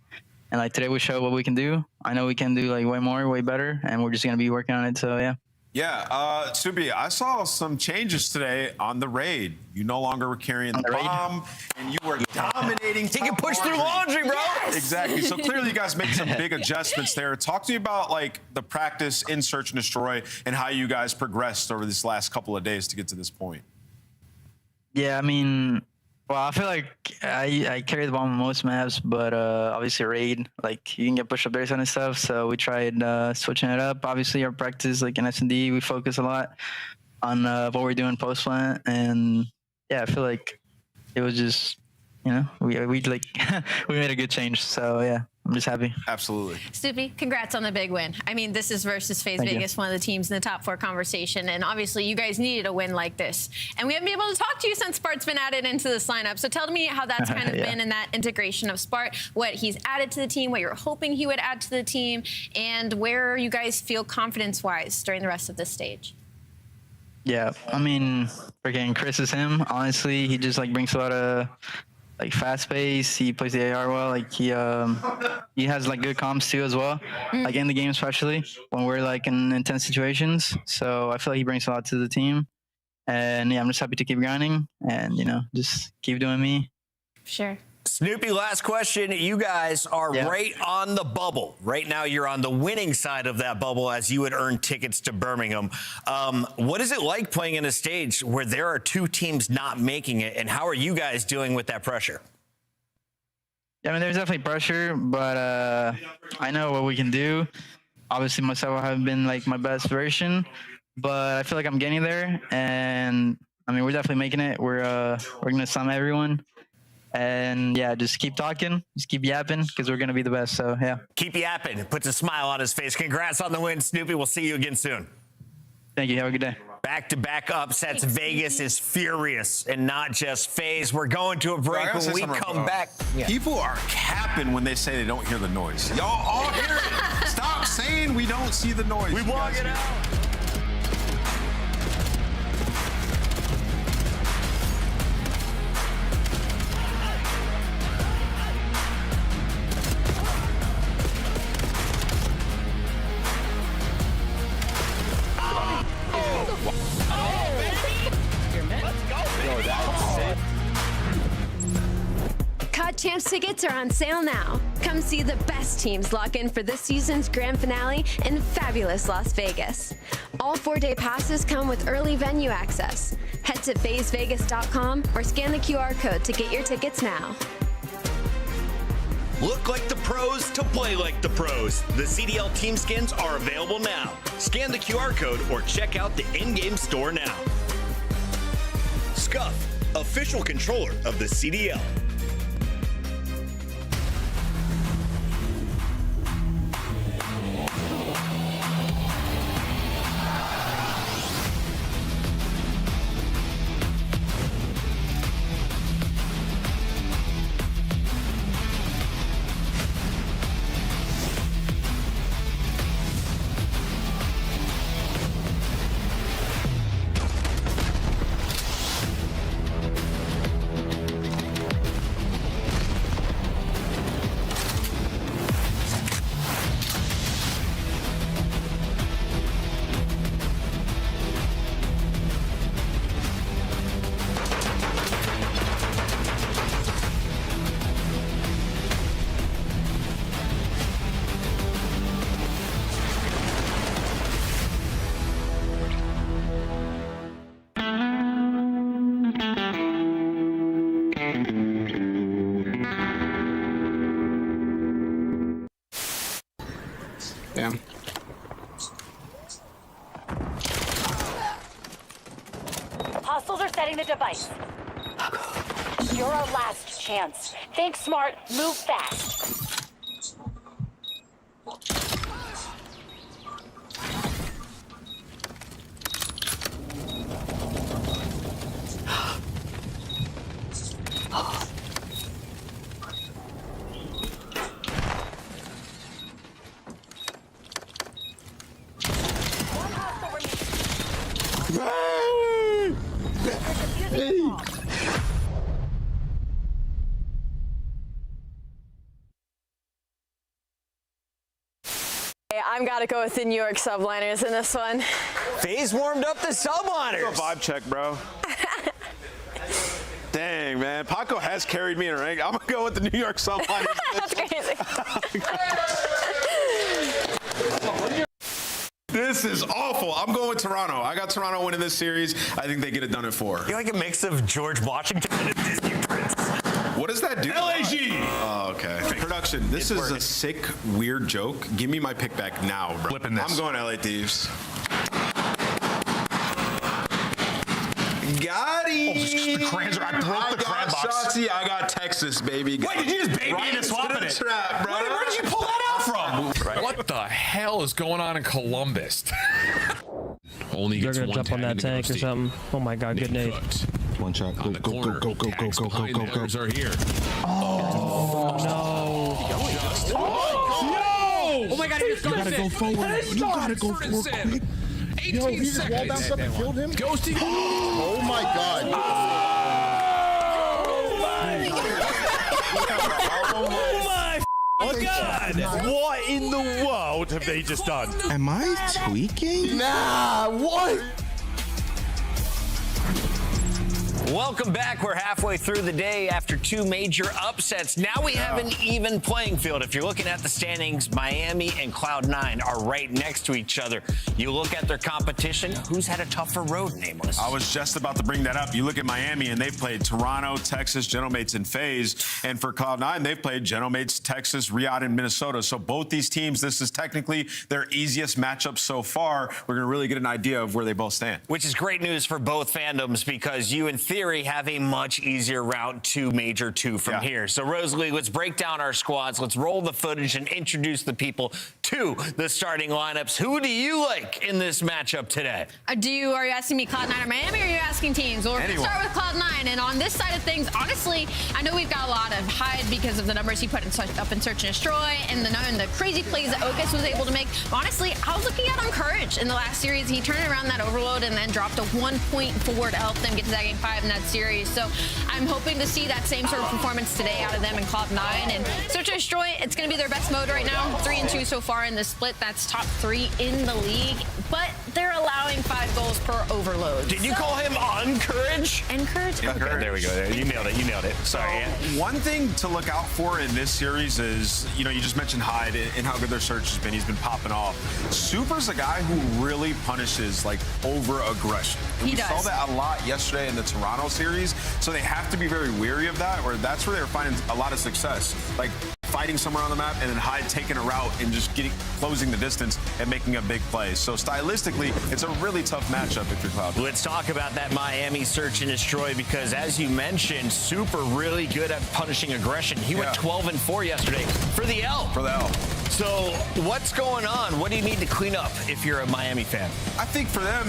And like today we showed what we can do. I know we can do like way more, way better, and we're just gonna be working on it. So yeah. Yeah, Subi, I saw some changes today on the raid. You no longer were carrying the bomb, and you were dominating. He can push through laundry, bro. Yes! Exactly. So clearly, you guys made some big adjustments there. Talk to me about like the practice in Search and Destroy and how you guys progressed over these last couple of days to get to this point. Yeah, I mean, well, I feel like I carry the bomb on most maps, but obviously raid, like you can get push up base on and stuff. So we tried switching it up. Obviously our practice, like in S&D, we focus a lot on what we're doing post plant, and yeah, I feel like it was just, you know, we like we made a good change. So yeah, I'm just happy. Absolutely. Snoopy, congrats on the big win. I mean, this is versus FaZe Vegas, one of the teams in the top 4 conversation, and obviously you guys needed a win like this. And we haven't been able to talk to you since Spart's been added into this lineup. So tell me how that's kind of been in that integration of Spart, what he's added to the team, what you're hoping he would add to the team, and where you guys feel confidence-wise during the rest of this stage. Yeah, I mean, freaking Chris is him. Honestly, he just like brings a lot of like fast pace. He plays the AR well. Like he has like good comms too as well. Like in the game, especially when we're like in intense situations. So I feel like he brings a lot to the team. And yeah, I'm just happy to keep grinding and, you know, just keep doing me. Sure. Snoopy, last question. You guys are right on the bubble. Right now, you're on the winning side of that bubble as you would earn tickets to Birmingham. What is it like playing in a stage where there are 2 teams not making it, and how are you guys dealing with that pressure? Yeah, I mean, there's definitely pressure, but I know what we can do. Obviously, myself, I haven't been like my best version, but I feel like I'm getting there, and I mean, we're definitely making it. We're gonna sum everyone. And yeah, just keep talking, just keep yapping, because we're gonna be the best. So yeah, keep yapping. It puts a smile on his face. Congrats on the win, Snoopy. We'll see you again soon. Thank you. Have a good day. Back-to-back upsets. Vegas is furious, and not just FaZe. We're going to a break. When we come back, people are capping when they say they don't hear the noise. Y'all all hear it. Stop saying we don't see the noise. We block it out. COD Champs tickets are on sale now. Come see the best teams lock in for this season's grand finale in fabulous Las Vegas. All 4-day passes come with early venue access. Head to FaZeVegas.com or scan the QR code to get your tickets now. Look like the pros to play like the pros. The CDL team skins are available now. Scan the QR code or check out the in-game store now. Scuff, official controller of the CDL. Damn. Hostiles are setting the device. You're our last chance. Think smart, move fast. I've got to go with the New York subliners in this one. FaZe warmed up the subliners. Vibe check, bro. Dang, man. Paco has carried me in a rank. I'm going to go with the New York subliners. That's crazy. This is awful. I'm going with Toronto. I got Toronto winning this series. I think they get it done at 4. You're like a mix of George Washington and a Disney Prince. What does that do? LAG! Oh, okay. Production, this is a sick, weird joke. Give me my pick back now, bro. Flipping this. I'm going LA Thieves. Got him. Oh, the crayons are, I broke the crayon box. Shotzi, I got Texas, baby. Wait, did you just baby right and swap it? Trap, bro. Where did you pull that out from? What the hell is going on in Columbus? Only They're gets gonna one jump on that tank or something. Oh my god, good nade. One shot. Go, go, go, go, go, go, go, go, go, go. Are here. Oh, no. Oh my god, he just You gotta go forward. You gotta go forward quick. 18 he just wall bounced up and killed him? Ghosty. Oh my god. Oh God! What in the world have they just done? Am I tweaking? Nah, what? Welcome back. We're halfway through the day after 2 major upsets. Now we have an even playing field. If you're looking at the standings, Miami and Cloud9 are right next to each other. You look at their competition, who's had a tougher road, Nameless? I was just about to bring that up. You look at Miami, and they've played Toronto, Texas, Genomates, and FaZe. And for Cloud9, they've played Genomates, Texas, Riyadh, and Minnesota. So both these teams, this is technically their easiest matchup so far. We're going to really get an idea of where they both stand. Which is great news for both fandoms because you, in theory, have a much easier route to Major 2 from here. So, Rosalie, let's break down our squads. Let's roll the footage and introduce the people to the starting lineups. Who do you like in this matchup today? Are you asking me Cloud9 or Miami, or are you asking teams? Well, we're going to start with Cloud9. And on this side of things, honestly, I know we've got a lot of Hyde because of the numbers he put up in Search and Destroy and the crazy plays that Ogus was able to make. But honestly, I was looking at on Courage in the last series. He turned around that overload and then dropped a 1 point forward to help them get to that game 5 in that series. So I'm hoping to see that same sort of performance today out of them in Cloud9. And Search and Destroy, it's going to be their best mode right now. 3-2 so far in the split. That's top 3 in the league. But they're allowing 5 goals per overload. Did you call him Uncourage? Encourage? Okay, there we go. There. You nailed it. You nailed it. Sorry. One thing to look out for in this series is, you just mentioned Hyde and how good their search has been. He's been popping off. Super's a guy who really punishes, over-aggression. He does. We saw that a lot yesterday in the Toronto series, so they have to be very weary of that, or that's where they're finding a lot of success. Fighting somewhere on the map and then Hyde taking a route and just closing the distance and making a big play. So stylistically, it's a really tough matchup if you're Cloud. Let's talk about that Miami Search and Destroy because, as you mentioned, Super really good at punishing aggression. He went 12-4 yesterday for the L. For the L. So what's going on? What do you need to clean up if you're a Miami fan? I think for them,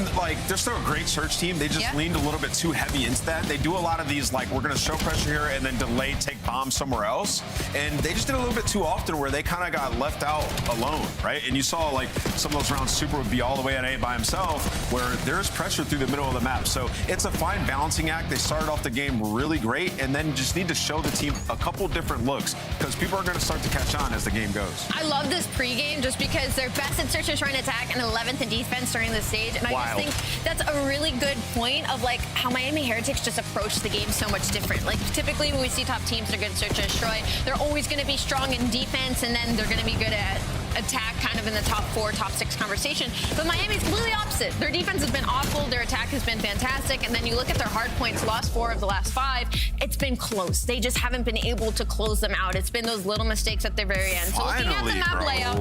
they're still a great search team. They just leaned a little bit too heavy into that. They do a lot of these, we're going to show pressure here and then delay, take bombs somewhere else. And they just did a little bit too often where they kind of got left out alone, right? And you saw, some of those rounds Super would be all the way at A by himself where there's pressure through the middle of the map. So it's a fine balancing act. They started off the game really great and then just need to show the team a couple different looks because people are going to start to catch on as the game goes. I love this pregame just because they're best at search and trying to attack and 11th in defense during this stage. And I just think that's a really good point of how Miami Heretics just approach the game so much different. Typically when we see top teams that are good at search and destroy, they're always going to be strong in defense and then they're going to be good at attack kind of in the top 4, top 6 conversation. But Miami's completely opposite. Their defense has been awful. Their attack has been fantastic. And then you look at their hard points, lost 4 of the last 5. It's been close. They just haven't been able to close them out. It's been those little mistakes at the very end. So looking at the map layout,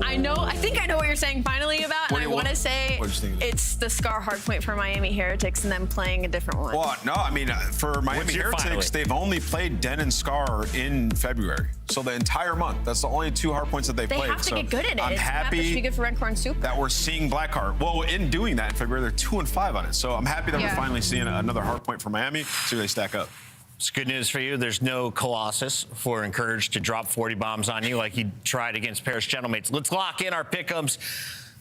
I think I know what you're saying finally about. And I want to say it's the Scar hardpoint for Miami Heretics and them playing a different one. Well, no, I mean, for Miami Heretics, they've only played Den and Scar in February. So the entire month. That's the only 2 hardpoints that they've played. They have to get good at it. I'm happy be good for Redcorn Super. that we're seeing Blackheart. Well, in doing that in February, they're 2-5 on it. So I'm happy that we're finally seeing another hardpoint for Miami. See where they stack up. It's good news for you. There's no Colossus for Encourage to drop 40 bombs on you like he tried against Paris Gentlemates. Let's lock in our pick'ems.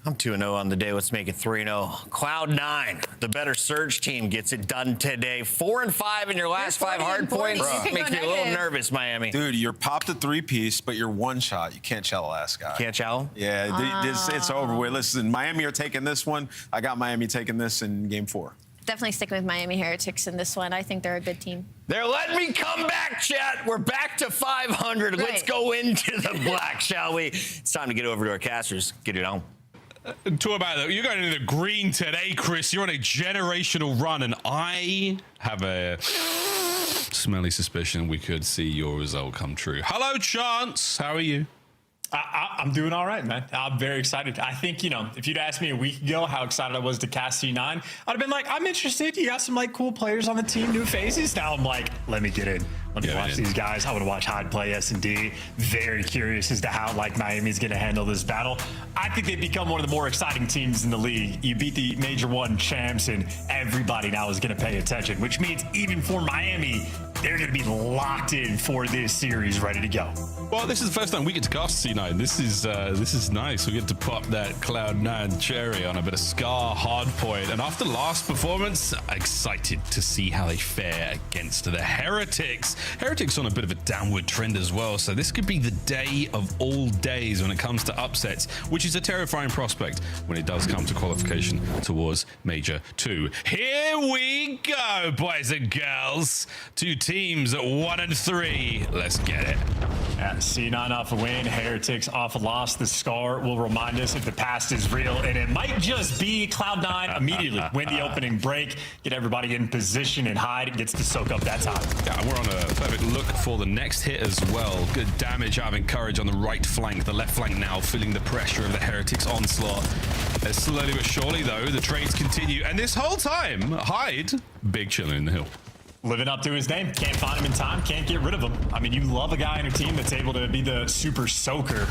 I'm 2-0 on the day. Let's make it 3-0. Cloud9, the better Surge team, gets it done today. 4-5 in your last 5 hard points. Makes me a little nervous, Miami. Dude, you're popped a 3-piece, but you're 1 shot. You can't chow the last guy. Can't chow? Yeah, it's over with. Listen, Miami are taking this one. I got Miami taking this in game 4. Definitely sticking with Miami Heretics in this one. I think they're a good team. They're letting me come back, chat. We're back to 500. Right. Let's go into the black, shall we? It's time to get over to our casters. Get it on. Talk about that. You're going into the green today, Chris. You're on a generational run, and I have a smelly suspicion we could see your result come true. Hello, Chance. How are you? I'm doing all right, man. I'm very excited. I think, if you'd asked me a week ago how excited I was to cast C9, I'd have been like, I'm interested. You got some cool players on the team, new faces. Now I'm like, let me get in. Let me watch these guys. I want to watch Hyde play S&D. Very curious as to how Miami's going to handle this battle. I think they've become one of the more exciting teams in the league. You beat the Major 1 champs, and everybody now is going to pay attention, which means even for Miami, they're going to be locked in for this series, ready to go. Well, this is the first time we get to cast C9. This is nice. We get to pop that Cloud9 cherry on a bit of Scar hardpoint. And after last performance, excited to see how they fare against the Heretics. Heretics on a bit of a downward trend as well. So this could be the day of all days when it comes to upsets, which is a terrifying prospect when it does come to qualification towards Major 2. Here we go, boys and girls. 2 teams at 1 and 3. Let's get it. C9 off a win, Heretics off a loss. The Scar will remind us if the past is real, and it might just be Cloud9 immediately win the opening break, get everybody in position, and Hyde gets to soak up that time. Yeah, we're on a perfect look for the next hit as well. Good damage out of Encourage on the right flank. The left flank now feeling the pressure of the Heretics onslaught. Slowly but surely, though, the trades continue. And this whole time, Hyde, big chiller in the hill. Living up to his name. Can't find him in time. Can't get rid of him. I mean, you love a guy in a team that's able to be the super soaker,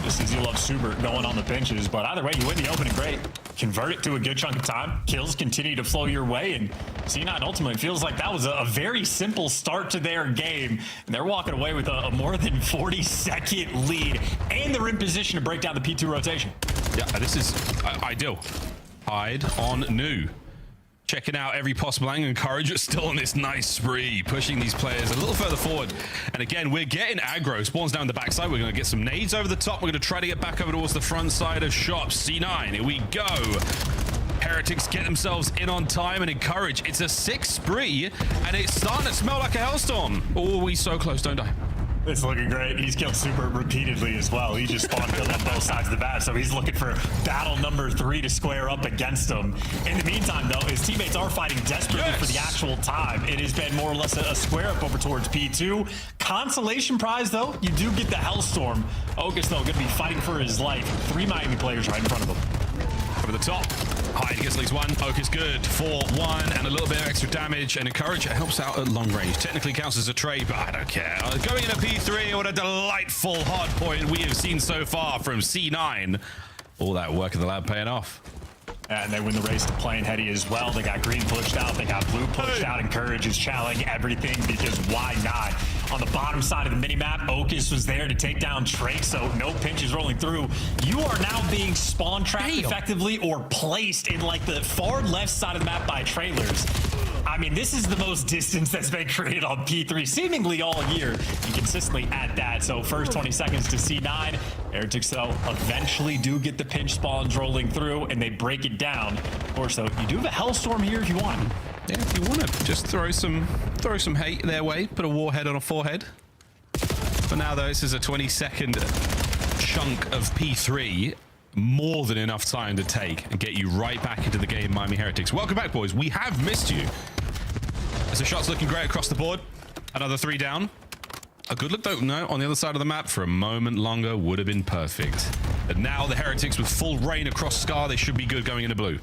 just as you love super going on the benches. But either way, you win the opening break. Convert it to a good chunk of time. Kills continue to flow your way. And C9 ultimately feels like that was a very simple start to their game. And they're walking away with a more than 40-second lead. And they're in position to break down the P2 rotation. Yeah, this is ideal. Hyde on new. Checking out every possible angle. Encourage is still on this nice spree, pushing these players a little further forward. And again, we're getting aggro. Spawns down the backside. We're going to get some nades over the top. We're going to try to get back over towards the front side of shops. C9, here we go. Heretics get themselves in on time and Encourage. It's a 6 spree, and it's starting to smell like a hellstorm. Oh, we so close, don't die. It's looking great. He's killed Super repeatedly as well. He just spawned killed on both sides of the map, so he's looking for battle number 3 to square up against him. In the meantime, though, his teammates are fighting desperately for the actual time. It has been more or less a square up over towards P2. Consolation prize, though, you do get the Hellstorm. Okus, though, going to be fighting for his life. 3 Miami players right in front of him. Over the top. Hyde gets at least 1. Okus good. 4-1 and a little bit of extra damage. And Encourage helps out at long range. Technically counts as a trade, but I don't care. Going in a P3, what a delightful hard point we have seen so far from C9. All that work in the lab paying off. And they win the race to playing Heady as well. They got green pushed out. They got blue pushed out. Encourage is challenging everything because why not? On the bottom side of the minimap, Okus was there to take down Drake, so no pinches rolling through. You are now being spawn trapped effectively or placed in the far left side of the map by trailers. I mean, this is the most distance that's been created on P3 seemingly all year. You consistently at that. So first 20 seconds to C9. Heretics, though, eventually do get the pinch spawns rolling through, and they break it down. Of course, though, you do have a Hellstorm here if you want. Yeah, if you want to just throw some hate their way, put a warhead on a forehead. For now, though, this is a 20-second chunk of P3, more than enough time to take and get you right back into the game, Miami Heretics. Welcome back, boys. We have missed you. As the shot's looking great across the board. Another 3 down. A good look, though, no, on the other side of the map for a moment longer would have been perfect. But now the Heretics with full rain across Scar, they should be good going into blue.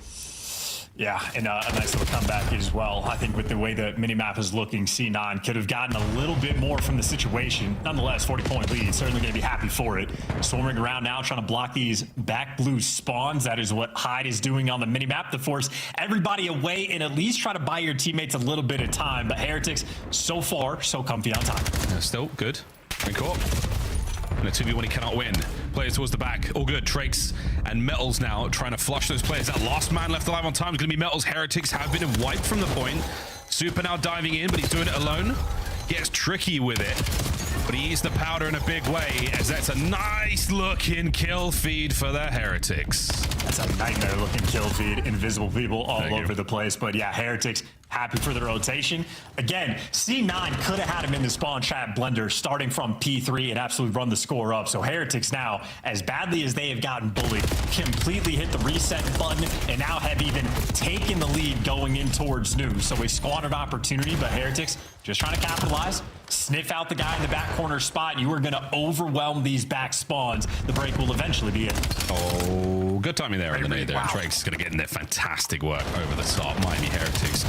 Yeah, and a nice little comeback as well. I think with the way the minimap is looking, C9 could have gotten a little bit more from the situation. Nonetheless, 40-point lead, certainly going to be happy for it. Swarming around now, trying to block these back blue spawns. That is what Hyde is doing on the minimap to force everybody away and at least try to buy your teammates a little bit of time. But Heretics, so far, so comfy on time. Still good. Great caught. And a 2v1 he cannot win. Players towards the back. All good. Trakes and Metals now trying to flush those players. That last man left alive on time is going to be Metals. Heretics have been wiped from the point. Super now diving in, but he's doing it alone. Gets tricky with it, but he eats the powder in a big way, as that's a nice looking kill feed for the Heretics. That's a nightmare looking kill feed. Invisible people all over the place. But yeah, Heretics happy for the rotation. Again, C9 could have had him in the spawn trap blender starting from P3 and absolutely run the score up. So Heretics now, as badly as they have gotten bullied, completely hit the reset button and now have even taken the lead going in towards new. So a squandered opportunity, but Heretics just trying to capitalize. Sniff out the guy in the back corner spot. You are going to overwhelm these back spawns. The break will eventually be it. Oh, good timing there on the nade there. Wow. Drake's is going to get in there. Fantastic work over the top. Miami Heretics.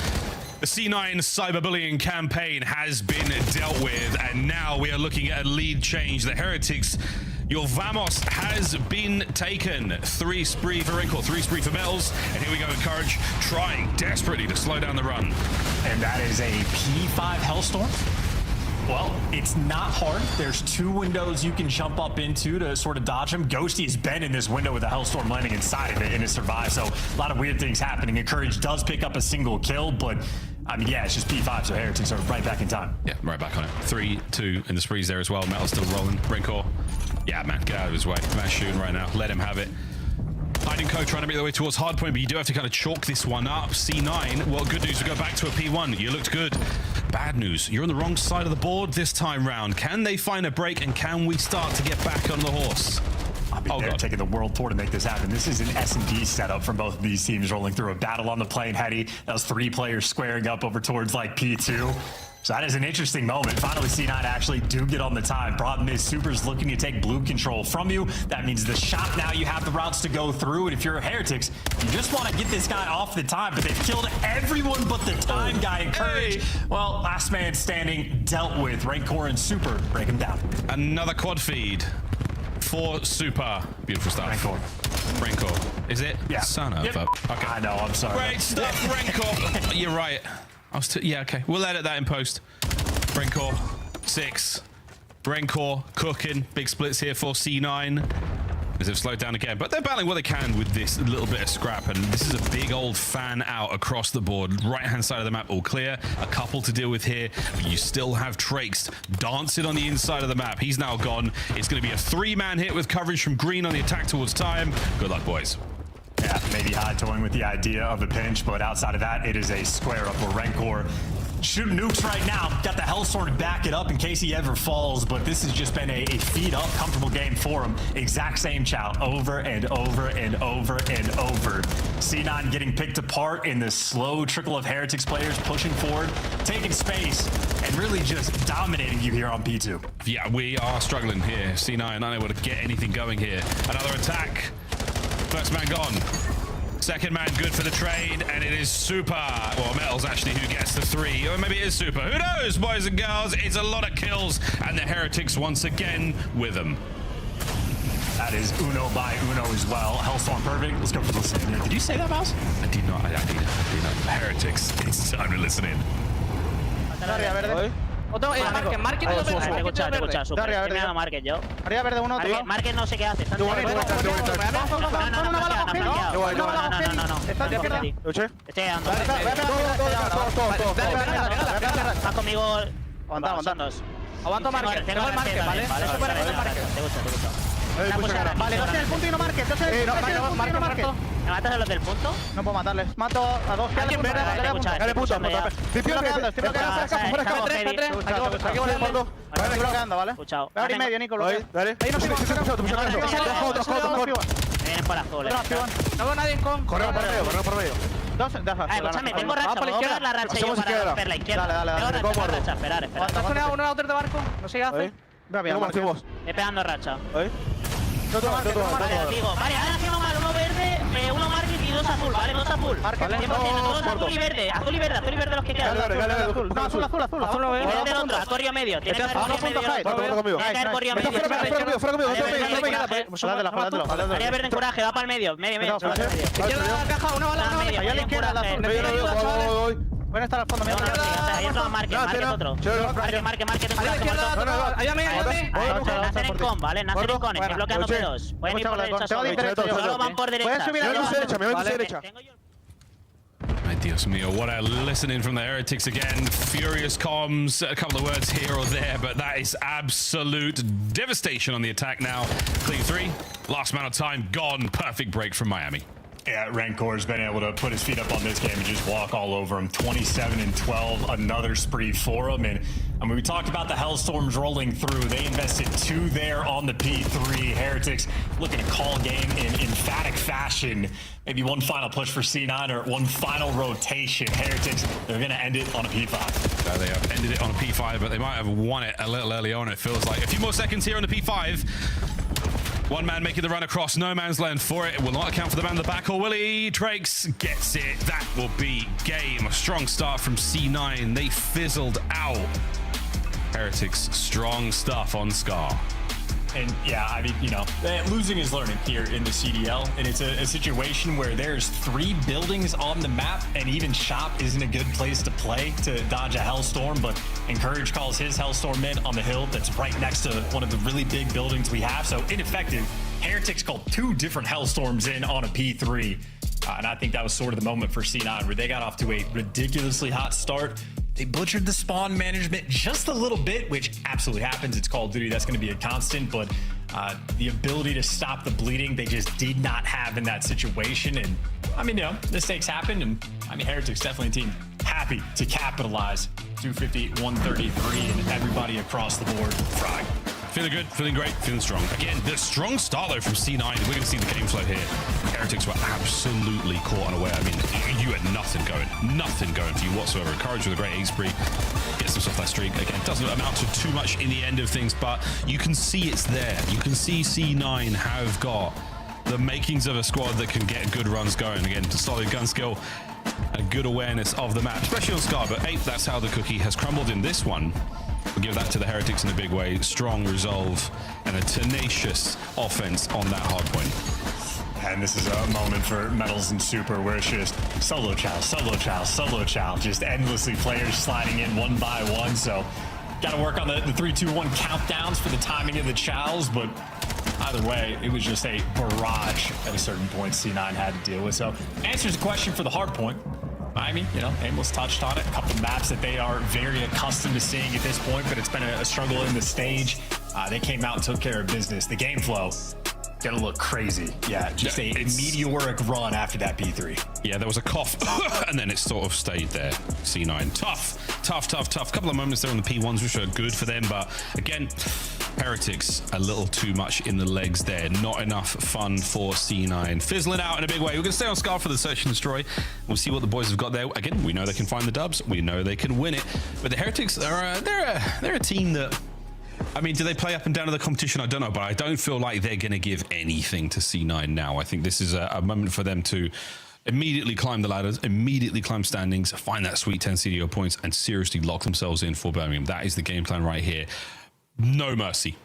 The C9 cyberbullying campaign has been dealt with, and now we are looking at a lead change. The Heretics, your Vamos has been taken. 3 spree for Wrinkle, 3 spree for Metals, and here we go with Courage, trying desperately to slow down the run. And that is a P5 Hellstorm. Well, it's not hard. There's 2 windows you can jump up into to sort of dodge him. Ghosty has been in this window with a Hellstorm landing inside of it and has survived. So a lot of weird things happening. And Courage does pick up a single kill, but I mean, yeah, it's just P5, so Heretics are right back in time. Yeah, right back on it. 3-2 in the sprees there as well. Metal's still rolling. Brinkor. Yeah, man, get out of his way. Man's shooting right now. Let him have it. Hyde and Co trying to make their way towards hardpoint, but you do have to kind of chalk this one up. C9, well, good news, we go back to a P1. You looked good. Bad news, you're on the wrong side of the board this time round. Can they find a break, and can we start to get back on the horse? I mean, they're taking the world tour to make this happen. This is an S&D setup for both of these teams rolling through a battle on the plane heady. That was 3 players squaring up over towards like P2. So that is an interesting moment. Finally, C9 actually do get on the time. Problem is, Super's looking to take blue control from you. That means the shop now, you have the routes to go through. And if you're a Heretics, you just want to get this guy off the time. But they've killed everyone but the time guy in Courage. Well, last man standing dealt with. Rancor and Super break him down. Another quad feed for Super. Beautiful stuff. Rancor. Is it? Yeah. Son of a... Okay. I know, I'm sorry. Great stuff, Rancor. You're right. Yeah, okay. We'll edit that in post. Rancor, 6. Rancor cooking. Big splits here for C9. As they've slowed down again. But they're battling what they can with this little bit of scrap. And this is a big old fan out across the board. Right-hand side of the map, all clear. A couple to deal with here. But you still have Trakes dancing on the inside of the map. He's now gone. It's going to be a 3-man hit with coverage from Green on the attack towards time. Good luck, boys. Yeah, maybe Hyde toying with the idea of a pinch, but outside of that, it is a square up where Rancor shooting nukes right now. Got the Hellstorm to back it up in case he ever falls, but this has just been a feed up, comfortable game for him. Exact same chow over and over and over and over. C9 getting picked apart in the slow trickle of Heretics players pushing forward, taking space, and really just dominating you here on P2. Yeah, we are struggling here. C9 unable to get anything going here. Another attack. First man gone. Second man good for the trade, and it is Super. Well, Metals actually who gets the 3. Or maybe it is Super. Who knows, boys and girls? It's a lot of kills, and the Heretics once again with them. That is Uno by Uno as well. Hellstorm perfect. Let's go for the listen in. Did you say that, Mouse? I did not. I did not. Heretics. It's time to listen in. Market no te escucha, Super. Que me haga Market yo. Arriba verde uno, Market no sé qué hace. No. Estoy dando. Vas conmigo. Aguanta. Aguanto Market. Tengo el Market, ¿vale? Te gusta. Vale, dos en el punto y no marques. Dos en el punto y no marques. ¿Me matas a los del punto? No puedo matarles. Mato a dos. Alguien verde, Dale punto. Estoy bloqueando. Estoy bloqueando, ¿vale? Escuchado. Voy a abrir medio, Nico. Ahí no vienen por azul. No veo nadie con. Corremos por medio. Dos, escúchame, tengo racha. Puedo pegar la racha yo para romper la izquierda. Dale. Tengo racha, esperar. ¿Estás uno a otro de barco? No sé qué hace. Estoy pegando racha. Digo, vale, ahora hacemos mal, uno verde, uno market y dos azul, ¿vale? Dos azul. Dos azul y verde, azul y verde los que quedan. Azul. Azul no veo. Verde otro, a corrio medio. Tiene que haber corrio medio. Tiene que haber corrio medio. Área verde en coraje, va para el medio. Medio. Izquierda caja, una bala. Medio. Allá a la izquierda, azul. Pueden estar al fondo. Ahí está market otro. Marque. Ayúdame. Nacer en con, ¿vale? Nacer en con, estoy bloqueando P2. Pueden ir por derecha solo van por derecha. Puedes subir a la derecha. Ay, Dios mío, what a listening from the Heretics again. Furious comms, a couple of words here or there, but that is absolute devastation on the attack now. Clean 3, last amount of time gone. Perfect break from Miami. Yeah, Rancor's been able to put his feet up on this game and just walk all over him. 27-12, another spree for him. And I mean, we talked about the Hellstorms rolling through. They invested 2 there on the P3. Heretics looking to call game in emphatic fashion. Maybe one final push for C9 or one final rotation. Heretics, they're going to end it on a P5. They have ended it on a P5, but they might have won it a little early on, it feels like. A few more seconds here on the P5. One man making the run across no man's land for it. It will not account for the man in the back, or will he? Drakes gets it. That will be game. A strong start from C9. They fizzled out. Heretics, strong stuff on Scar. And yeah, I mean, you know, losing is learning here in the CDL. And it's a situation where there's 3 buildings on the map, and even shop isn't a good place to play to dodge a Hellstorm. But Encourage calls his Hellstorm in on the hill that's right next to one of the really big buildings we have. So ineffective. Heretics called 2 different Hellstorms in on a P3. And I think that was sort of the moment for C9 where they got off to a ridiculously hot start. They butchered the spawn management just a little bit, which absolutely happens. It's Call of Duty. That's going to be a constant. But the ability to stop the bleeding, they just did not have in that situation. And I mean, you know, mistakes happen. And I mean, Heretics definitely a team happy to capitalize. 250, 133, and everybody across the board fried. Feeling good, feeling great, feeling strong. Again, the strong start though from C9. We're going to see the game flow here. Heretics were absolutely caught unaware. I mean, you had nothing going for you whatsoever. Encourage with a great ace spree, gets himself that streak. Again, doesn't amount to too much in the end of things, but you can see it's there. You can see C9 have got the makings of a squad that can get good runs going. Again, solid gun skill, a good awareness of the map, especially on Scar. But hey, that's how the cookie has crumbled in this one. We'll give that to the Heretics in a big way. Strong resolve and a tenacious offense on that hard point. And this is a moment for Metals and Super where it's just solo chow, just endlessly players sliding in one by one. So got to work on the 3-2-1 countdowns for the timing of the chows, but either way, it was just a barrage at a certain point C9 had to deal with. So answers the question for the hard point. I mean, you know, Aimless touched on it. A couple maps that they are very accustomed to seeing at this point, but it's been a struggle in the stage. They came out and took care of business. The game flow gonna look crazy. Yeah, just a meteoric run after that P3. Yeah, there was a cough, and then it sort of stayed there. C9, tough. Couple of moments there on the P1s, which are good for them, but again, Heretics a little too much in the legs there. Not enough fun for C9. Fizzling out in a big way. We're going to stay on Scar for the Search and Destroy. We'll see what the boys have got there. Again, we know they can find the dubs. We know they can win it. But the Heretics, they're a team that, I mean, do they play up and down to the competition? I don't know, but I don't feel like they're going to give anything to C9 now. I think this is a moment for them to immediately climb the ladders, immediately climb standings, find that sweet 10 CDO points, and seriously lock themselves in for Birmingham. That is the game plan right here. No mercy,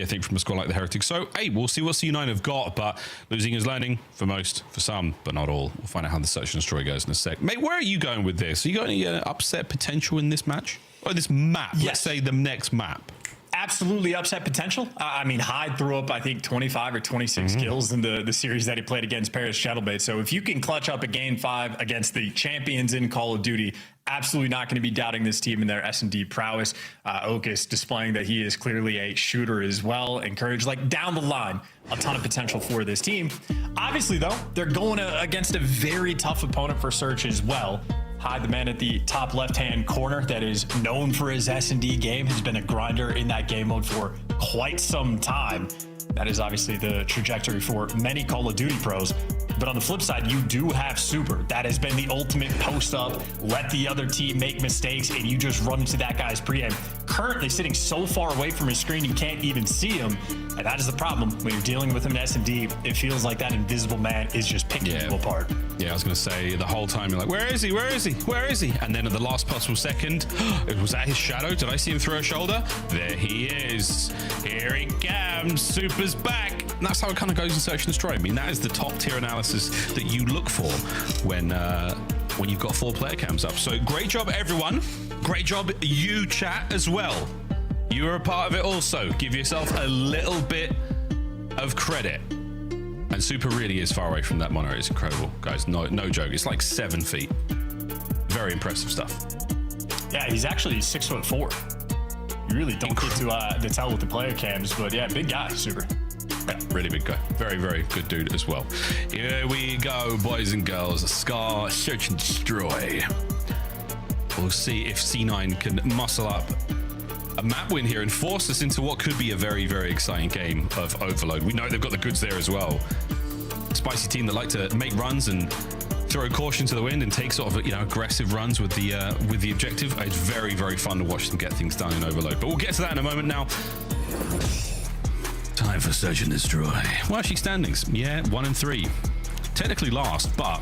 I think, from a squad like the Heretics. So, hey, we'll see what C9 have got, but losing is learning for most, for some, but not all. We'll find out how the Search and Destroy goes in a sec. Mate, where are you going with this? Are you got any upset potential in this match? Or this map? Yes. Let's say the next map. Absolutely upset potential. I mean, Hyde threw up, I think, 25 or 26 kills in the series that he played against Paris Shuttlebait. So if you can clutch up a game 5 against the champions in Call of Duty, absolutely not going to be doubting this team and their S&D prowess. Okus displaying that he is clearly a shooter as well. Encouraged, like, down the line, a ton of potential for this team. Obviously, though, they're going against a very tough opponent for Search as well. Hyde, the man at the top left-hand corner that is known for his S&D game, has been a grinder in that game mode for quite some time. That is obviously the trajectory for many Call of Duty pros. But on the flip side, you do have Super. That has been the ultimate post-up, let the other team make mistakes, and you just run into that guy's pre-aim. Currently sitting so far away from his screen, you can't even see him. And that is the problem. When you're dealing with him in S&D, it feels like that invisible man is just picking you apart. Yeah, I was going to say, the whole time you're like, where is he? Where is he? Where is he? And then at the last possible second, it was at his shadow. Did I see him throw a shoulder? There he is. Here he comes. Super's back. And that's how it kind of goes in Search and Destroy. I mean, that is the top tier analysis that you look for when you've got 4 player cams up. So great job, everyone. Great job, you chat as well. You are a part of it also. Give yourself a little bit of credit. And Super really is far away from that monitor. It's incredible, guys. No joke. It's like 7 feet. Very impressive stuff. Yeah, he's actually 6'4". You really don't get to tell with the player cams, but yeah, big guy, Super. Yeah, really big guy. Very, very good dude as well. Here we go, boys and girls. Scar, Search and Destroy. We'll see if C9 can muscle up a map win here and force us into what could be a very, very exciting game of Overload. We know they've got the goods there as well. Spicy team that like to make runs and throw caution to the wind and take sort of, aggressive runs with the objective. It's very, very fun to watch them get things done in Overload. But we'll get to that in a moment now. Time for Search and Destroy. Well, actually, standings. Yeah, 1 and 3. Technically last, but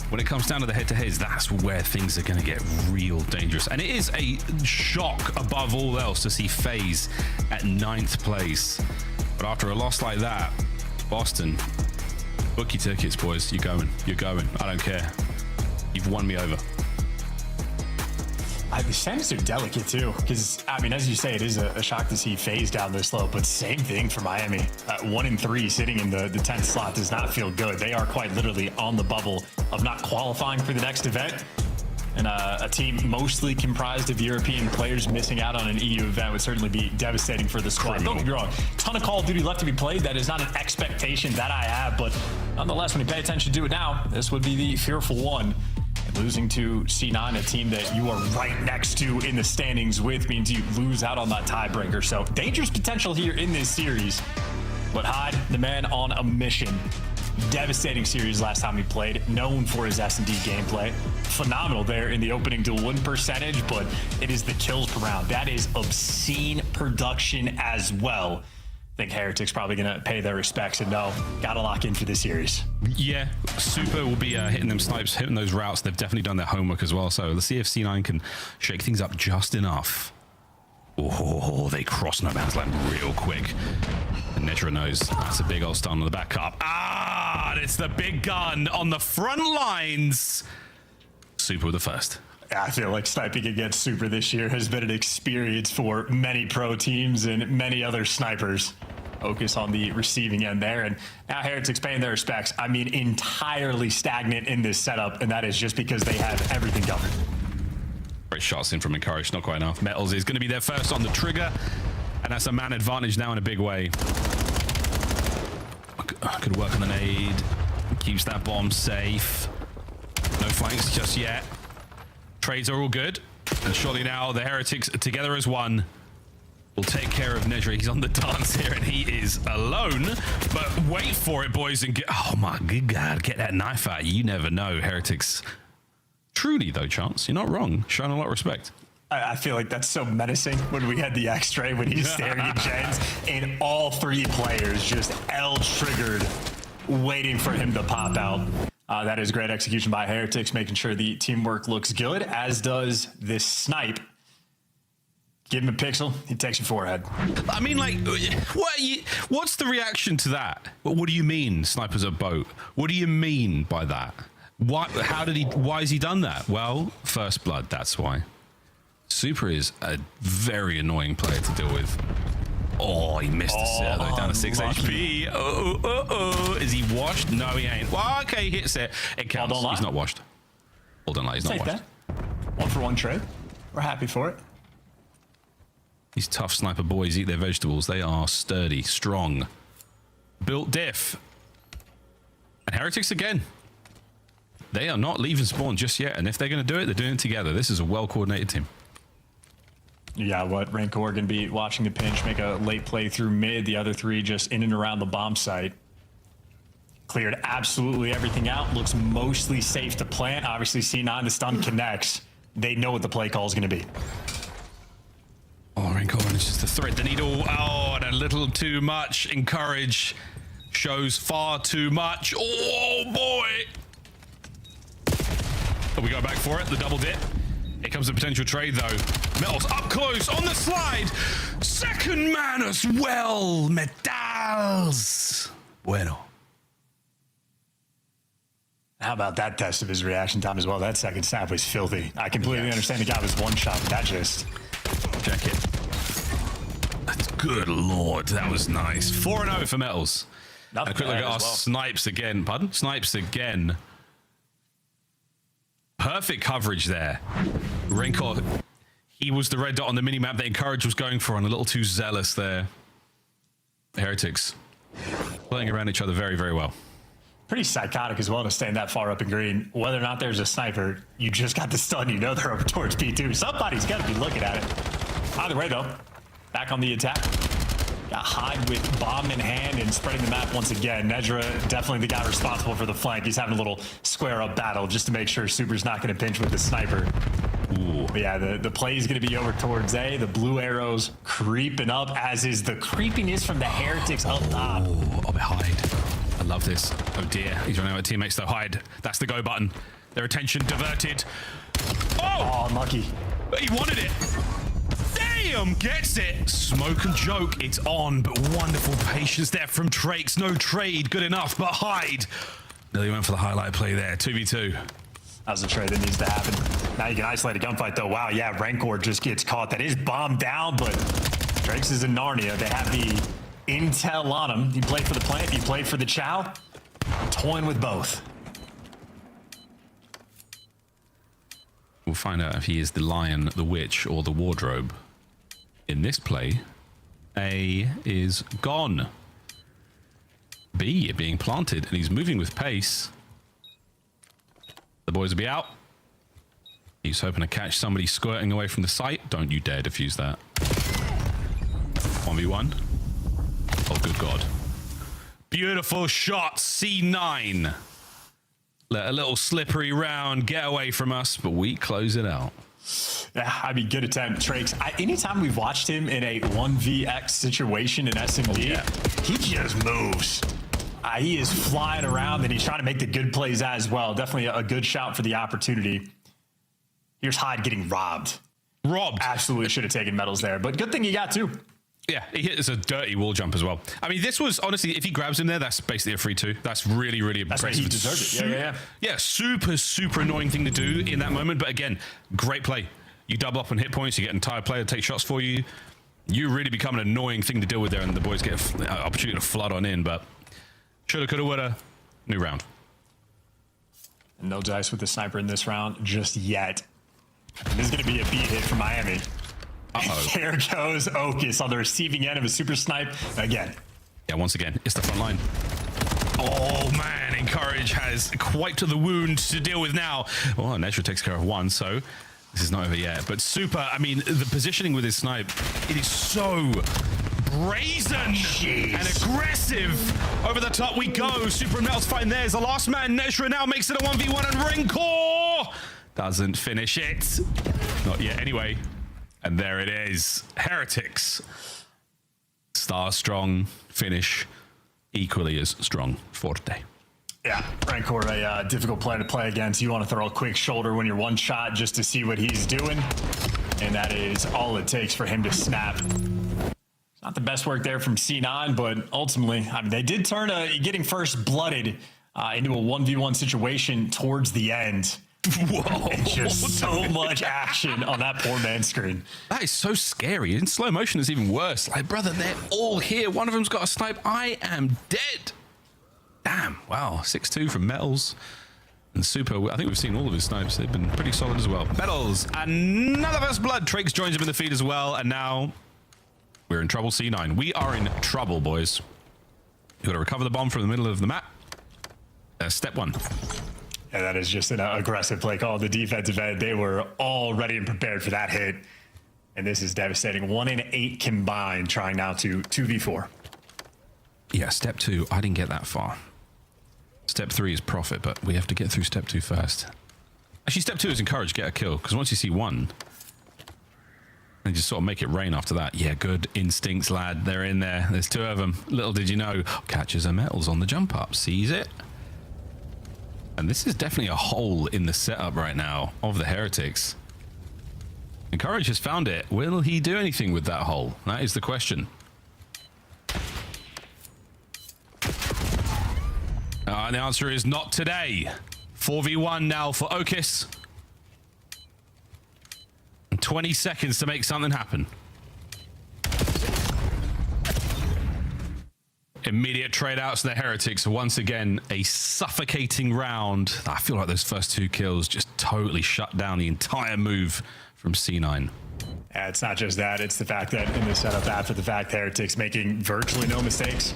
when it comes down to the head-to-heads, that's where things are going to get real dangerous. And it is a shock above all else to see FaZe at 9th place. But after a loss like that, Boston, book your tickets, boys. You're going. You're going. I don't care. You've won me over. The standings are delicate too, because I mean, as you say, it is a shock to see FaZe down this low, but same thing for Miami. 1 and 3 sitting in the 10th slot does not feel good. They are quite literally on the bubble of not qualifying for the next event. And a team mostly comprised of European players missing out on an EU event would certainly be devastating for the squad. Don't get me wrong, ton of Call of Duty left to be played. That is not an expectation that I have, but nonetheless, when you pay attention to it now, this would be the fearful one. And losing to C9, a team that you are right next to in the standings with, means you lose out on that tiebreaker. So dangerous potential here in this series. But Hyde, the man on a mission. Devastating series last time he played, known for his S&D gameplay. Phenomenal there in the opening duel win percentage, but it is the kills per round. That is obscene production as well. I think Heretic's probably going to pay their respects and got to lock in for this series. Yeah, Super will be hitting them snipes, hitting those routes. They've definitely done their homework as well. So let's see if C9 can shake things up just enough. Oh, they cross no man's land real quick. And Netra knows that's a big old stun on the back up. Ah, it's the big gun on the front lines. Super with the first. I feel like sniping against Super this year has been an experience for many pro teams and many other snipers. Focus on the receiving end there, and now Heretic's paying their respects. I mean, entirely stagnant in this setup, and that is just because they have everything covered. Great shots in from Encouraged, not quite enough. Metals is going to be there first on the trigger, and that's a man advantage now in a big way. Could work on the nade. Keeps that bomb safe. No flanks just yet. Trades are all good, and surely now the Heretics together as one will take care of Nedry. He's on the dance here, and he is alone. But wait for it, boys, and get... Oh, my good God, get that knife out. You never know, Heretics. Truly, though, Chance, you're not wrong. Showing a lot of respect. I feel like that's so menacing when we had the X-ray, when he's staring at Jens, and all 3 players just L-triggered, waiting for him to pop out. That is great execution by Heretics, making sure the teamwork looks good, as does this snipe. Give him a pixel, he takes your forehead. I mean, like, what's the reaction to that? What do you mean, snipers at boat? What do you mean by that? Why has he done that? Well, first blood, that's why. Super is a very annoying player to deal with. Oh, he missed the set though, down to 6 HP. Is he washed? No, he ain't. Well, okay, he hits it. It counts. He's not washed. Hold on, he's not washed. 1-for-1 trade. We're happy for it. These tough sniper boys eat their vegetables. They are sturdy, strong, built diff. And Heretics again. They are not leaving spawn just yet. And if they're going to do it, they're doing it together. This is a well-coordinated team. Yeah, what Rancor going to be watching the pinch, make a late play through mid. The other three just in and around the bomb site. Cleared absolutely everything out. Looks mostly safe to plant. Obviously, C9, the stun connects. They know what the play call is going to be. Oh, Rancor manages to thread the needle. Oh, and a little too much. Encourage shows far too much. Oh, boy. We go back for it. The double dip. Here comes the potential trade, though. Metals up close on the slide. Second man as well. Metals. Bueno. How about that test of his reaction time as well? That second snap was filthy. I completely understand the guy was one shot, but that just... Check it. That's good lord. That was nice. 4-0 for Metals. A quick look at our snipes again. Pardon? Snipes again. Perfect coverage there. Rancor, he was the red dot on the minimap that Encourage was going for, and a little too zealous there. Heretics playing around each other very, very well. Pretty psychotic as well to stand that far up in green. Whether or not there's a sniper, you just got the stun. You know they're over towards P2. Somebody's got to be looking at it. Either way, though, back on the attack. Got Hyde with bomb in hand and spreading the map once again. Nedra, definitely the guy responsible for the flank. He's having a little square up battle just to make sure Super's not going to pinch with the sniper. Ooh. But yeah, the play is going to be over towards A. The blue arrows creeping up, as is the creepiness from the Heretics up top. Oh, Hyde. I love this. Oh dear. He's running out of teammates though. Hyde. That's the go button. Their attention diverted. Oh! Unlucky. He wanted it. Damn, gets it. Smoke and joke, it's on, but wonderful patience there from Drakes. No trade, good enough, but Hyde. Nearly went for the highlight play there, 2v2. That's a trade that needs to happen. Now you can isolate a gunfight though. Wow, yeah, Rancor just gets caught. That is bombed down, but Drakes is in Narnia. They have the intel on him. You play for the plant, you play for the chow. Toying with both. We'll find out if he is the lion, the witch, or the wardrobe. In this play, A is gone. B being planted, and he's moving with pace. The boys will be out. He's hoping to catch somebody squirting away from the site. Don't you dare defuse that. 1v1. Oh, good God. Beautiful shot, C9. Let a little slippery round get away from us, but we close it out. Yeah, I mean, good attempt, Trakes. Anytime we've watched him in a 1vx situation in SMD, he just moves. He is flying around, and he's trying to make the good plays as well. Definitely a good shout for the opportunity. Here's Hyde getting robbed. Absolutely should have taken medals there, but good thing he got two. Yeah, he hit a dirty wall jump as well. I mean, this was, honestly, if he grabs him there, that's basically a free two. That's really, really impressive. That's right, he deserved it. Yeah, super, super annoying thing to do in that moment. But again, great play. You double up on hit points, you get an entire player to take shots for you. You really become an annoying thing to deal with there, and the boys get an opportunity to flood on in. But shoulda, coulda, woulda. New round. No dice with the sniper in this round just yet. This is going to be a beat hit for Miami. Uh-oh. There goes Okus on the receiving end of a super snipe again. Yeah, once again, it's the front line. Oh, man, Encourage has quite the wound to deal with now. Well, Nedra takes care of one, so this is not over yet. But Super, I mean, the positioning with his snipe, it is so brazen and aggressive. Over the top we go. Super and Mel's fighting there. The last man, Nedra, now makes it a 1v1, and Rancor doesn't finish it. Not yet, anyway. And there it is. Heretics. Star strong, finish equally as strong. Forte. Yeah, Rancor, a difficult player to play against. You want to throw a quick shoulder when you're one shot just to see what he's doing. And that is all it takes for him to snap. Not the best work there from C9, but ultimately, I mean, they did turn getting first blooded into a 1v1 situation towards the end. Whoa. It's just so much action on that poor man's screen. That is so scary. In slow motion is even worse. Like, brother, they're all here. One of them's got a snipe. I am dead. Damn. Wow. 6-2 from Metals. And Super, I think we've seen all of his snipes. They've been pretty solid as well. Medals, another first blood. Trakes joins him in the feed as well. And now we're in trouble, C9. We are in trouble, boys. You've got to recover the bomb from the middle of the map. Step one. Yeah, that is just an aggressive play call. The defensive end, they were all ready and prepared for that hit. And this is devastating. 1 in 8 combined, trying now to 2v4. Yeah, step 2, I didn't get that far. Step 3 is profit, but we have to get through step 2 first. Actually, step 2 is encourage, get a kill, because once you see one, and just sort of make it rain after that. Yeah, good instincts, lad. They're in there. There's 2 of them. Little did you know, catches a metals on the jump up, sees it. And this is definitely a hole in the setup right now of the Heretics. Encourage has found it. Will he do anything with that hole? That is the question. The answer is not today. 4v1 now for Okis. And 20 seconds to make something happen. Immediate trade outs to the Heretics. Once again, a suffocating round. I feel like those first 2 kills just totally shut down the entire move from C9. Yeah, it's not just that. It's the fact that in the setup after the fact, Heretics making virtually no mistakes.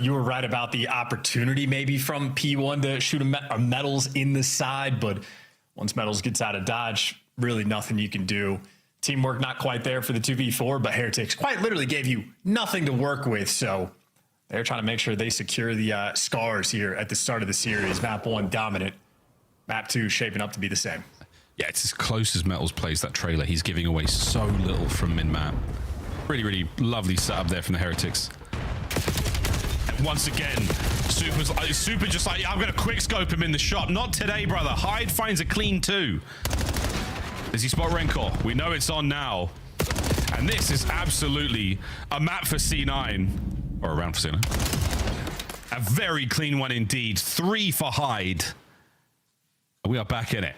You were right about the opportunity maybe from P1 to shoot a Metals in the side, but once Metals gets out of dodge, really nothing you can do. Teamwork not quite there for the 2v4, but Heretics quite literally gave you nothing to work with, so they're trying to make sure they secure the scars here at the start of the series. Map 1 dominant. Map 2 shaping up to be the same. Yeah, it's as close as Metals plays that trailer. He's giving away so little from mid-map. Really, really lovely setup there from the Heretics. Once again, Super just like, I'm going to quick scope him in the shop. Not today, brother. Hyde finds a clean 2. Does he spot Rancor? We know it's on now. And this is absolutely a map for C9. Or a round for C9. A very clean one indeed. 3 for Hyde. We are back in it.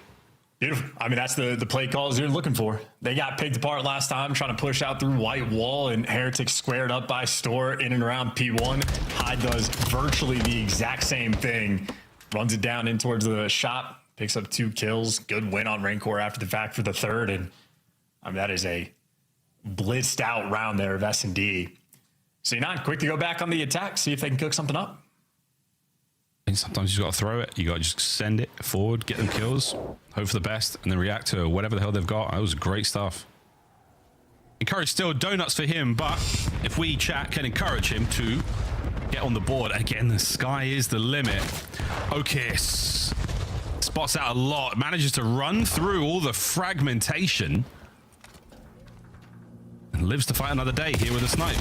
Beautiful. I mean, that's the play calls you're looking for. They got picked apart last time, trying to push out through White Wall, and Heretics squared up by Store in and around P1. Hyde does virtually the exact same thing. Runs it down in towards the shop, picks up 2 kills. Good win on Rancor after the fact for the 3rd. And I mean, that is a blitzed out round there of S&D. C9, quick to go back on the attack, see if they can cook something up. And sometimes you got to throw it. You got to just send it forward, get them kills, hope for the best, and then react to whatever the hell they've got. That was great stuff. Encourage still donuts for him, but if we chat can encourage him to get on the board. Again, the sky is the limit. Okis spots out a lot, manages to run through all the fragmentation, and lives to fight another day here with a snipe.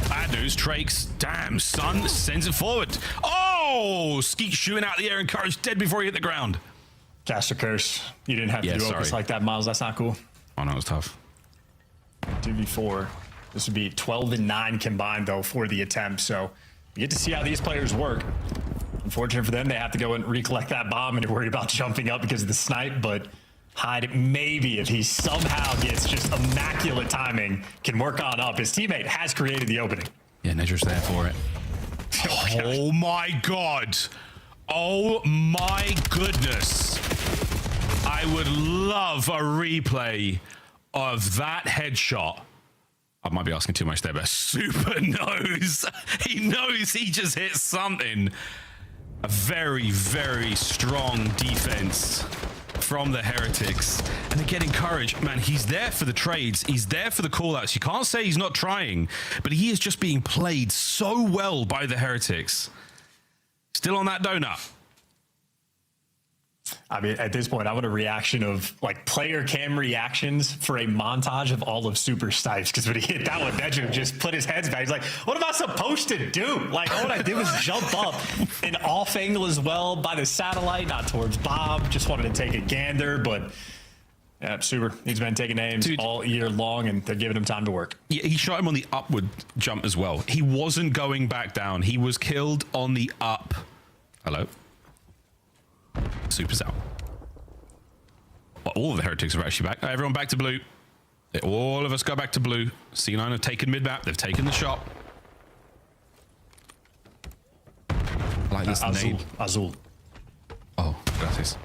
Bad news, Trakes, damn son, sends it forward. Oh, Skeet shooting out the air, Encourage dead before he hit the ground. Caster Curse. You didn't have to do Opus like that, Miles. That's not cool. Oh, no, it was tough. 2v4. This would be 12 and 9 combined, though, for the attempt. So you get to see how these players work. Unfortunate for them, they have to go and recollect that bomb and worry about jumping up because of the snipe, but Hyde, maybe if he somehow gets just immaculate timing, can work on up. His teammate has created the opening. Yeah, Nedra's there for it. Oh my God. Oh my goodness. I would love a replay of that headshot. I might be asking too much there, but Super knows. He knows he just hit something. A very, very strong defense from the Heretics. And again, Encourage, man, he's there for the trades. He's there for the callouts. You can't say he's not trying, but he is just being played so well by the Heretics. Still on that donut. I mean, at this point, I want a reaction of like player cam reactions for a montage of all of Super snipes. Because when he hit that one, Nedra just put his heads back. He's like, what am I supposed to do? Like, all I did was jump up an off angle as well by the satellite, not towards Bob. Just wanted to take a gander. But yeah, Super, he's been taking names all year long, and they're giving him time to work. Yeah, he shot him on the upward jump as well. He wasn't going back down. He was killed on the up. Hello? Super's out. Well, all of the Heretics are actually back. Everyone back to blue. All of us go back to blue. C9 have taken mid-map. They've taken the shot. I like this nade. Azul. Oh, Gracias.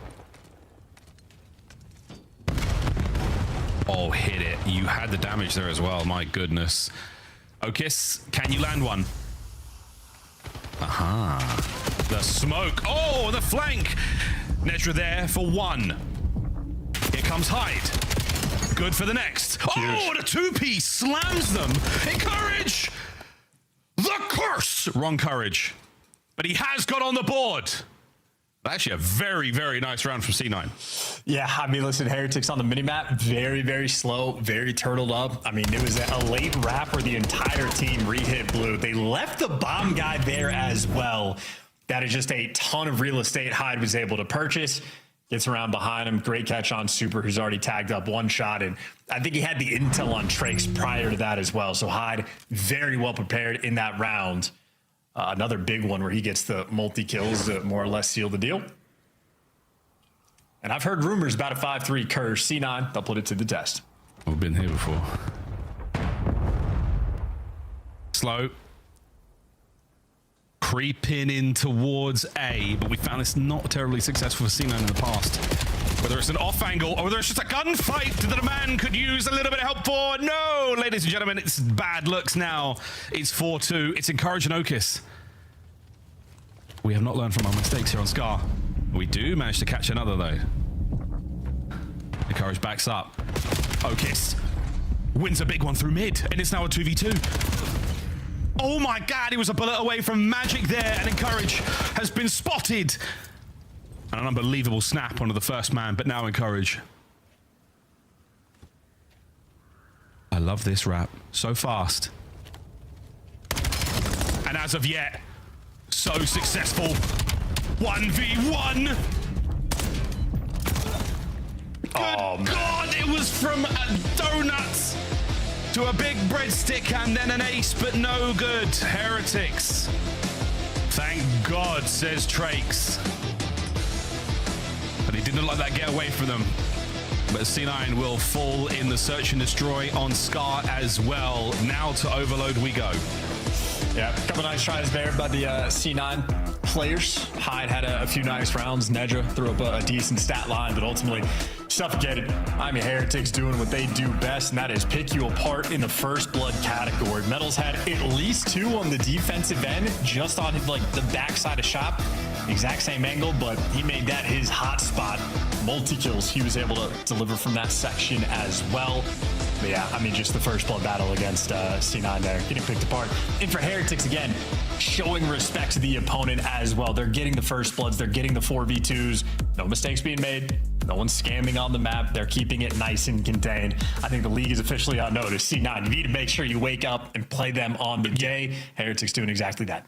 Oh, hit it. You had the damage there as well. My goodness. Okis, can you land one? Aha. The smoke. Oh, the flank. Nedra there for one. Here comes Hyde. Good for the next. Oh, the two-piece slams them. Encourage. The curse. Wrong courage. But he has got on the board. Actually, a very, very nice round from C9. Yeah, I mean, listen, Heretics on the minimap, very, very slow, very turtled up. I mean, it was a late wrap where the entire team re-hit blue. They left the bomb guy there as well. That is just a ton of real estate Hyde was able to purchase. Gets around behind him. Great catch on Super, who's already tagged up one shot. And I think he had the intel on Trakes prior to that as well. So Hyde, very well prepared in that round. Another big one where he gets the multi-kills to more or less seal the deal. And I've heard rumors about a 5-3 curse. C9, they'll put it to the test. We've been here before. Slow. Creeping in towards A, but we found this not terribly successful for C9 in the past. Whether it's an off angle or whether it's just a gunfight that a man could use a little bit of help for. No, ladies and gentlemen, it's bad looks now. It's 4-2. It's Encourage and Okis. We have not learned from our mistakes here on Scar. We do manage to catch another, though. Encourage backs up. Okis wins a big one through mid, and it's now a 2v2. Oh my God, he was a bullet away from Magic there, and Encourage has been spotted. And an unbelievable snap onto the first man, but now Encourage. I love this wrap. So fast. And as of yet, so successful. 1v1. Good God, it was from donuts to a big breadstick and then an ace, but no good. Heretics. Thank God, says Trakes. But he didn't let that get away from them. But C9 will fall in the search and destroy on Scar as well. Now to Overload we go. Yeah, a couple nice tries there by the C9 players. Hyde had a few nice rounds. Nedra threw up a decent stat line, but ultimately suffocated. I mean, Heretics doing what they do best, and that is pick you apart in the first blood category. Metals had at least 2 on the defensive end, just on like the backside of shop. Exact same angle, but he made that his hot spot. Multi-kills he was able to deliver from that section as well. But yeah, I mean, just the first blood battle against C9 there, getting picked apart. And for Heretics, again, showing respect to the opponent as well. They're getting the first bloods. They're getting the 4v2s. No mistakes being made. No one's scamming on the map. They're keeping it nice and contained. I think the league is officially on notice. C9, you need to make sure you wake up and play them on the day. Heretics doing exactly that.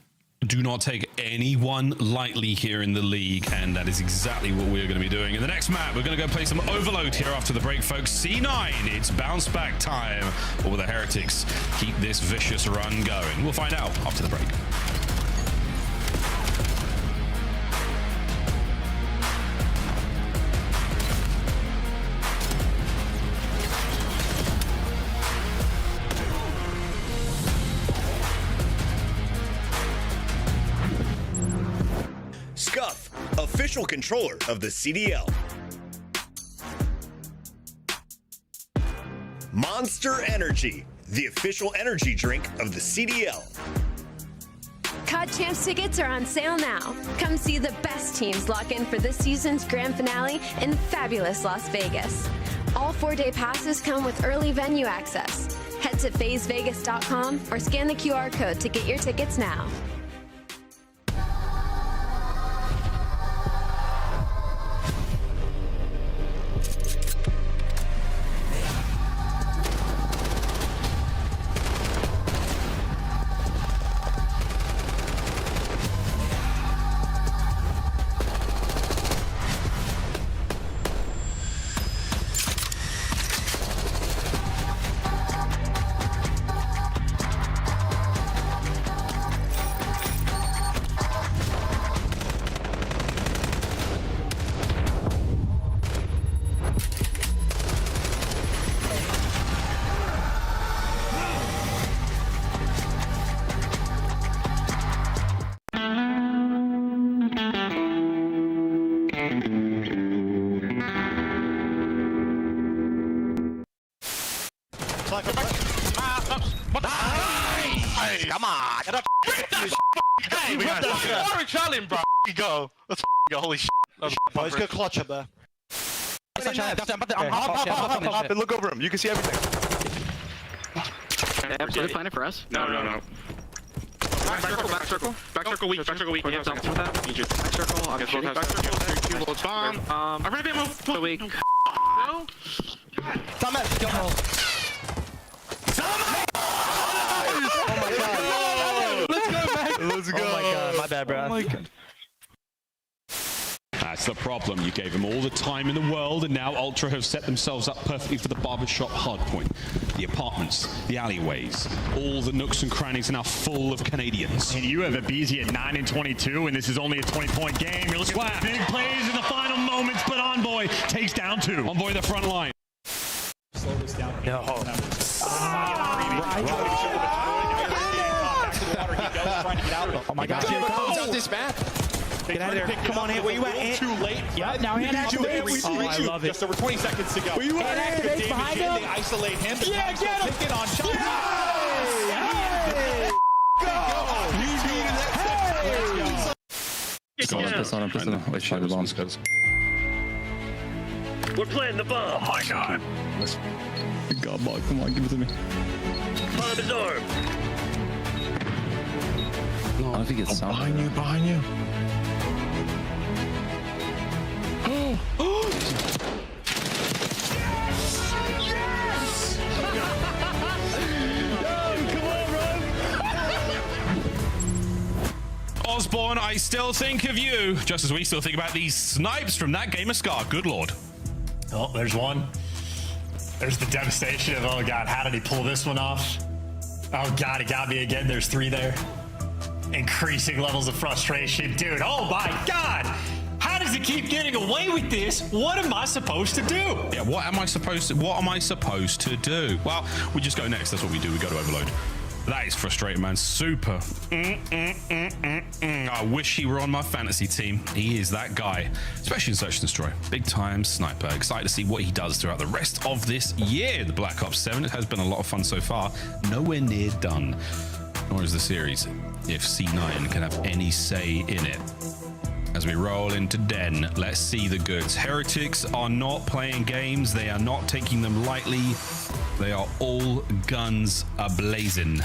Do not take anyone lightly here in the league, and that is exactly what we're going to be doing. In the next map, we're going to go play some Overload here after the break, folks. C9, it's bounce back time. Or will the Heretics keep this vicious run going? We'll find out after the break. Scuff, official controller of the CDL. Monster Energy, the official energy drink of the CDL. COD Champs tickets are on sale now. Come see the best teams lock in for this season's grand finale in fabulous Las Vegas. All 4-day passes come with early venue access. Head to phasevegas.com or scan the QR code to get your tickets now. Come on. Get up. Hey, we got the orange challenge, bro. You go. Let's go. Holy shit. Let's go clutch up there. Hop and look over him. You can see everything. Are they planning for us? No. Back circle weak. Yeah, back circle. Obviously. Back circle. 3, 2, loads bomb. I'm ready to move. Weak. No. Come at. Let's go, man. Let's go. Oh my god, my bad, bro. Oh my god. That's the problem. You gave them all the time in the world, and now Ultra have set themselves up perfectly for the barbershop hardpoint. The apartments, the alleyways, all the nooks and crannies are now full of Canadians. And you have a BZ at 9 and 22, and this is only a 20-point game. You're looking at big plays in the final moments, but Envoy takes down 2. Envoy the front line. Slow this down. No. Oh my god. Out this map. Get out of there. Come on, Ant. Where you at, Ant? Too late. Yep, now Ant activates. Oh, I love it. Just over 20 seconds to go. Where you at, Ant? Activates behind him. They isolate him. Yeah, get him. Pick it on shot. Piss on him. Wait, shot the bomb. We're playing the bomb. Oh my god. God, ball, come on, give it to me. Bomb is armed. No, I don't think it's Behind you. Osborne, I still think of you, just as we still think about these snipes from that game of Scar. Good lord. Oh, there's one. There's the devastation of, oh god, how did he pull this one off? Oh god, he got me again. There's 3 there. Increasing levels of frustration. Dude, oh my god! How does he keep getting away with this? What am I supposed to do? Yeah, what am I supposed to do? Well, we just go next. That's what we do. We go to overload. That is frustrating, man. Super. I wish he were on my fantasy team. He is that guy, especially in Search and Destroy. Big time sniper. Excited to see what he does throughout the rest of this year. The Black Ops 7. It has been a lot of fun so far. Nowhere near done. Nor is the series, if C9 can have any say in it. As we roll into Den, let's see the goods. Heretics are not playing games. They are not taking them lightly. They are all guns a-blazing.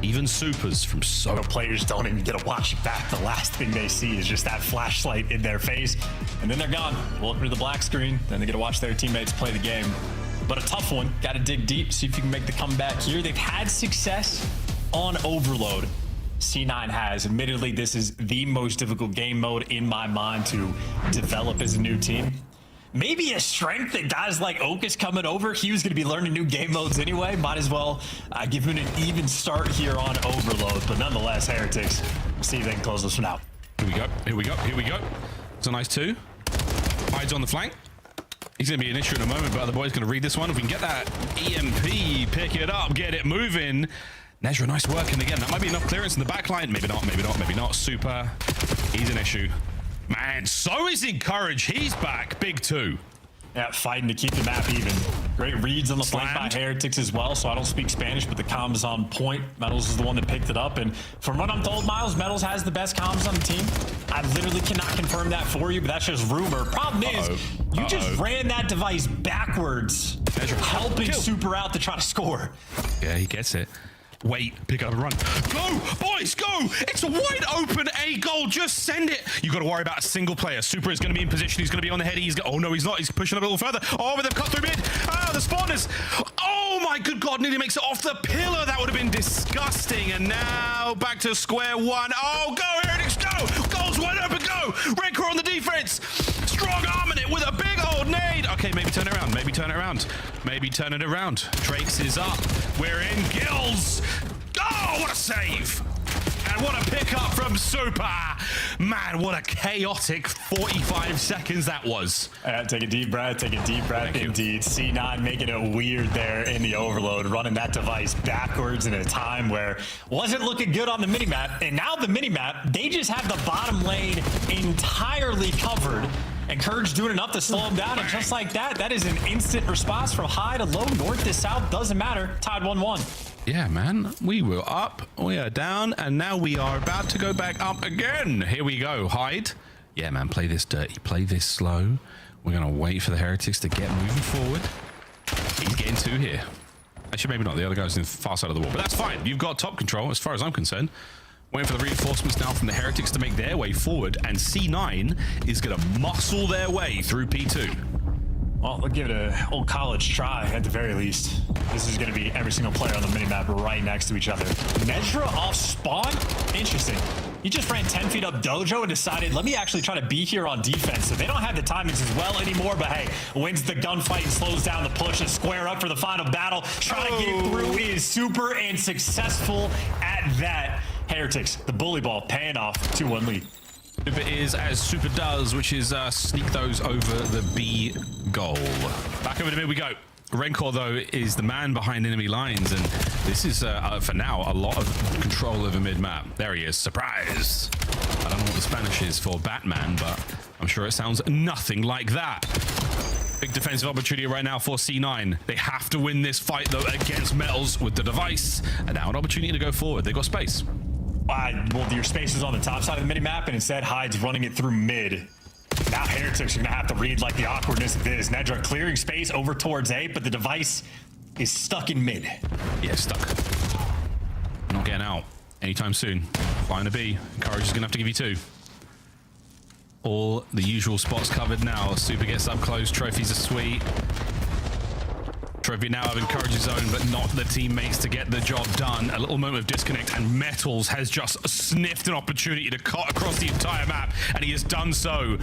Even supers from so... The players don't even get to watch it back. The last thing they see is just that flashlight in their face. And then they're gone. Welcome to the black screen. Then they get to watch their teammates play the game. But a tough one. Got to dig deep, see if you can make the comeback here. They've had success on Overload. C9 has. Admittedly, this is the most difficult game mode in my mind to develop as a new team. Maybe a strength that guys like Oak is coming over. He was going to be learning new game modes anyway. Might as well give him an even start here on Overload. But nonetheless, Heretics, see if they can close this one out. Here we go. It's a nice 2. Hides on the flank. He's going to be an issue in a moment, but the boy's going to read this one. If we can get that EMP, pick it up, get it moving. Nezra, nice work. And again, that might be enough clearance in the backline. Maybe not. Super. He's an issue. Man, so is Encourage. He's back. Big 2. Yeah, fighting to keep the map even. Great reads on the flank by Heretics as well, so I don't speak Spanish, but the comms on point. Metals is the one that picked it up, and from what I'm told, Miles, Metals has the best comms on the team. I literally cannot confirm that for you, but that's just rumor. Problem is, you just ran that device backwards, helping Super out to try to score. Yeah, he gets it. Wait, pick up and run. Go, boys, go! It's a wide open A goal. Just send it. You got to worry about a single player. Super is going to be in position. He's going to be on the head. Oh no, he's not. He's pushing up a little further. Oh, but they've cut through mid. Ah, the spawners. Oh my good God! Nearly makes it off the pillar. That would have been disgusting. And now back to square one. Oh, go Heretics, go! Goals wide open. Go! Red Crow on the defense. Strong arming it with a big old nade. Okay, maybe turn it around. Maybe turn it around. Drakes is up. We're in Gills. Oh, what a save! And what a pickup from Super! Man, what a chaotic 45 seconds that was. Take a deep breath, indeed. C9 making it weird there in the overload, running that device backwards in a time where wasn't looking good on the minimap. And now the minimap, they just have the bottom lane entirely covered. And Courage doing enough to slow him down, and just like that, that is an instant response from high to low, north to south, doesn't matter. Tied 1-1. Yeah, man. We were up, we are down, and now we are about to go back up again. Here we go. Hide. Yeah, man. Play this dirty. Play this slow. We're going to wait for the Heretics to get moving forward. He's getting two here. Actually, maybe not. The other guy's in the far side of the wall, but that's fine. You've got top control as far as I'm concerned. Waiting for the reinforcements now from the Heretics to make their way forward, and C9 is going to muscle their way through P2. Well, we'll give it an old college try at the very least. This is going to be every single player on the minimap right next to each other. Nedra off spawn? Interesting. He just ran 10 feet up Dojo and decided, let me actually try to be here on defense. So they don't have the timings as well anymore, but hey, wins the gunfight and slows down the push and square up for the final battle. Trying to get through is super and successful at that. Heretics, the bully ball paying off, 2-1 lead. Super is as Super does, which is sneak those over the B goal. Back over to mid we go. Rencor, though, is the man behind enemy lines, and this is, for now, a lot of control over mid-map. There he is. Surprise! I don't know what the Spanish is for Batman, but I'm sure it sounds nothing like that. Big defensive opportunity right now for C9. They have to win this fight, though, against Metals with the device. And now an opportunity to go forward. They've got space. Well, your space is on the top side of the mini-map, and instead Hyde's running it through mid. Now Heretics are going to have to read like the awkwardness of this. Nedra clearing space over towards A, but the device is stuck in mid. Yeah, stuck. Not getting out anytime soon. Flying to B. Courage is going to have to give you two. All the usual spots covered now. Super gets up close. Trophies are sweet. Trophy now having Courage's own, but not the teammates to get the job done. A little moment of disconnect, and Metals has just sniffed an opportunity to cut across the entire map, and he has done so.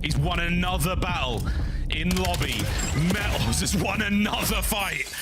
He's won another battle in lobby. Metals has won another fight.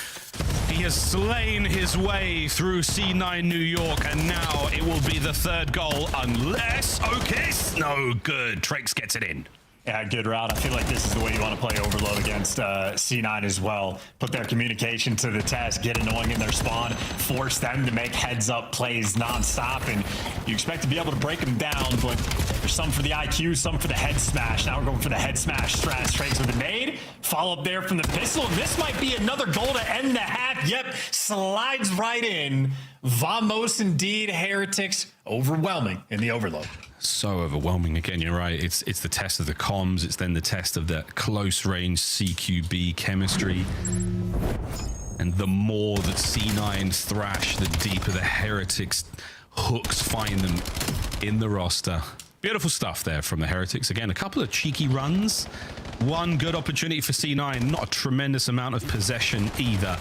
He has slain his way through C9 New York, and now it will be the third goal, unless Okis. No good. Trax gets it in. Yeah, good route. I feel like this is the way you want to play Overload against C9 as well. Put their communication to the test, get annoying in their spawn, force them to make heads-up plays non-stop, and you expect to be able to break them down, but there's some for the IQ, some for the head smash. Now we're going for the head smash strat. Trace with a nade, follow up there from the pistol, and this might be another goal to end the half. Yep, slides right in. Vamos indeed. Heretics overwhelming in the Overload. So overwhelming again. You're right. It's the test of the comms. It's then the test of the close range CQB chemistry. And the more that C9s thrash, the deeper the Heretics hooks find them in the roster. Beautiful stuff there from the Heretics. Again, a couple of cheeky runs. One good opportunity for C9. Not a tremendous amount of possession either.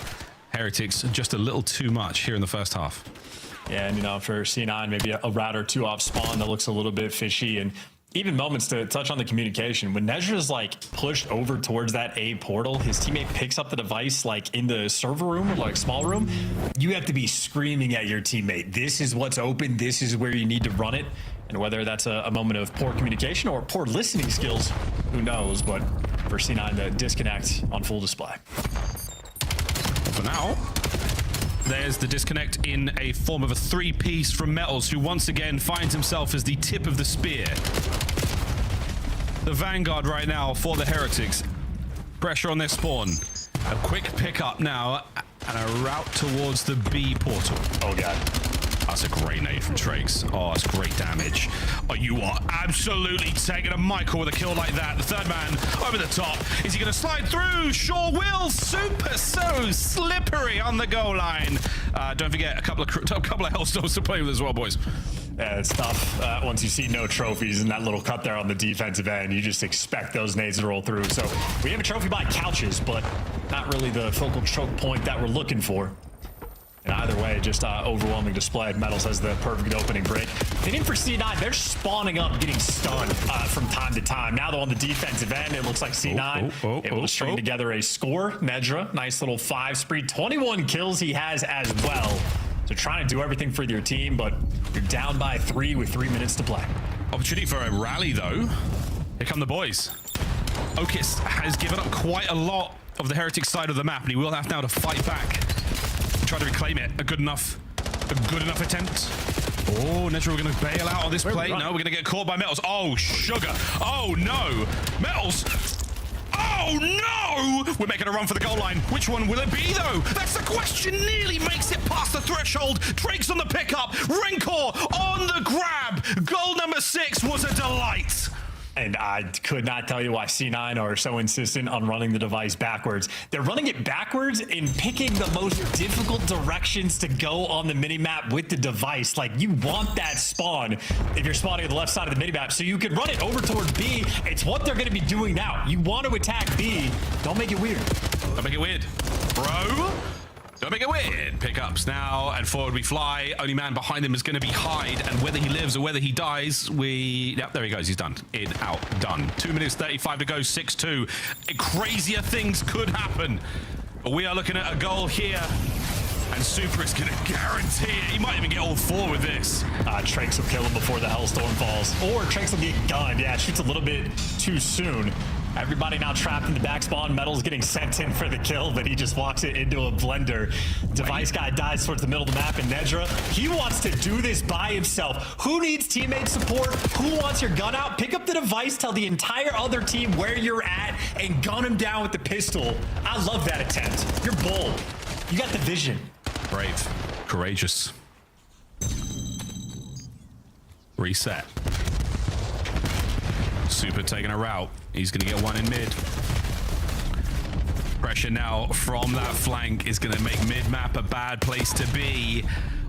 Heretics just a little too much here in the first half. Yeah, and for C9, maybe a route or two off spawn that looks a little bit fishy, and even moments to touch on the communication. When Nezra's pushed over towards that A portal, his teammate picks up the device in the server room or small room. You have to be screaming at your teammate, this is what's open, this is where you need to run it. And whether that's a moment of poor communication or poor listening skills, who knows? But for C9 to disconnect on full display. For now, there's the disconnect in a form of a three-piece from Metals, who once again finds himself as the tip of the spear. The vanguard right now for the Heretics. Pressure on their spawn. A quick pickup now and a route towards the B portal. Oh, God. That's a great nade from Trax. Oh, that's great damage. Oh, you are absolutely taking a Michael with a kill like that. The third man over the top. Is he going to slide through? Sure will. Super so slippery on the goal line. Don't forget a couple of Hellstones to play with as well, boys. Yeah, it's tough. Once you see no trophies and that little cut there on the defensive end, you just expect those nades to roll through. So we have a trophy by Couches, but not really the focal choke point that we're looking for. And either way, just overwhelming display. Metals has the perfect opening break. Hitting for C9, they're spawning up, getting stunned from time to time. Now, though, on the defensive end, it looks like C9 able to string together a score. Nedra, nice little 5 spree. 21 kills he has as well. So trying to do everything for your team, but you're down by 3 with 3 minutes to play. Opportunity for a rally, though. Here come the boys. Okis has given up quite a lot of the Heretic side of the map, and he will have now to fight back. Try to reclaim it. A good enough attempt. Oh, Nedra, we're going to bail out on this play. No, we're going to get caught by Metals. Oh, sugar. Oh, no. Metals. Oh, Oh no! We're making a run for the goal line. Which one will it be though? That's the question. Nearly makes it past the threshold. Drake's on the pickup. Rencor on the grab. Goal number 6 was a delight. And I could not tell you why C9 are so insistent on running the device backwards. They're running it backwards and picking the most difficult directions to go on the minimap with the device. Like, you want that spawn if you're spawning at the left side of the minimap, so you can run it over towards B. It's what they're going to be doing now. You want to attack B. Don't make it weird. Don't make it weird, bro. Don't make it weird. Pickups now, and forward we fly. Only man behind him is going to be Hyde, and whether he lives or whether he dies, yep, there he goes. He's done. In, out, done. 2 minutes 35 to go, 6-2. Crazier things could happen. But we are looking at a goal here, and Super is going to guarantee it. He might even get all 4 with this. Tranks will kill him before the Hellstorm falls. Or Tranks will get gunned. Yeah, shoots a little bit too soon. Everybody now trapped in the back spawn. Metal's getting sent in for the kill, but he just walks it into a blender. Device guy dies towards the middle of the map, and Nedra, he wants to do this by himself. Who needs teammate support? Who wants your gun out? Pick up the device, tell the entire other team where you're at, and gun him down with the pistol. I love that attempt. You're bold. You got the vision. Brave. Courageous. Reset. Super taking a route. He's going to get one in mid. Pressure now from that flank is going to make mid-map a bad place to be.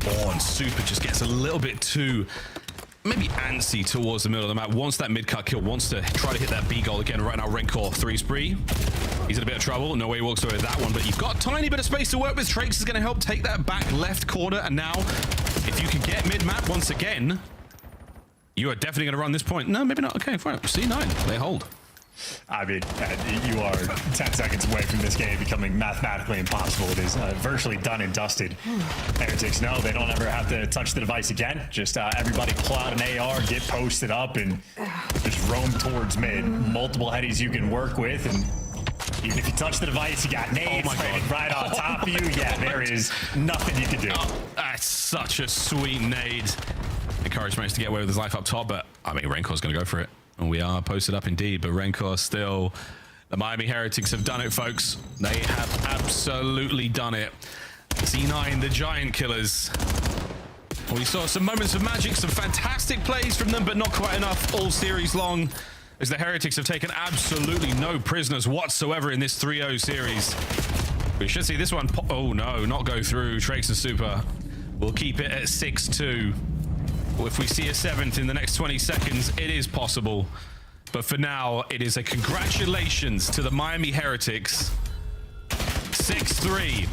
Oh, and Super just gets a little bit too, maybe antsy towards the middle of the map. Wants that mid-cut kill, wants to try to hit that B goal again. Right now, Rencor 3 spree. He's in a bit of trouble. No way he walks away with that one, but you've got a tiny bit of space to work with. Trakes is going to help take that back left corner. And now, if you can get mid-map once again, you are definitely going to run this point. No, maybe not. Okay, fine. C9, they hold. I mean, you are 10 seconds away from this game becoming mathematically impossible. It is virtually done and dusted. Heretics know they don't ever have to touch the device again. Just everybody pull out an AR, get posted up, and just roam towards mid. Multiple headies you can work with, and even if you touch the device, you got nades landing right on top of you. Yeah, there is nothing you can do. Oh, that's such a sweet nade. Encourage managed to get away with his life up top, but I mean, Renkor's going to go for it. And we are posted up indeed, but Rencor still... The Miami Heretics have done it, folks. They have absolutely done it. C9, the giant killers. We saw some moments of magic, some fantastic plays from them, but not quite enough all series long, as the Heretics have taken absolutely no prisoners whatsoever in this 3-0 series. We should see this one... Oh, no, not go through. Trakes and Super will keep it at 6-2. If we see a 7th in the next 20 seconds, it is possible. But for now, it is a congratulations to the Miami Heretics. 6-3,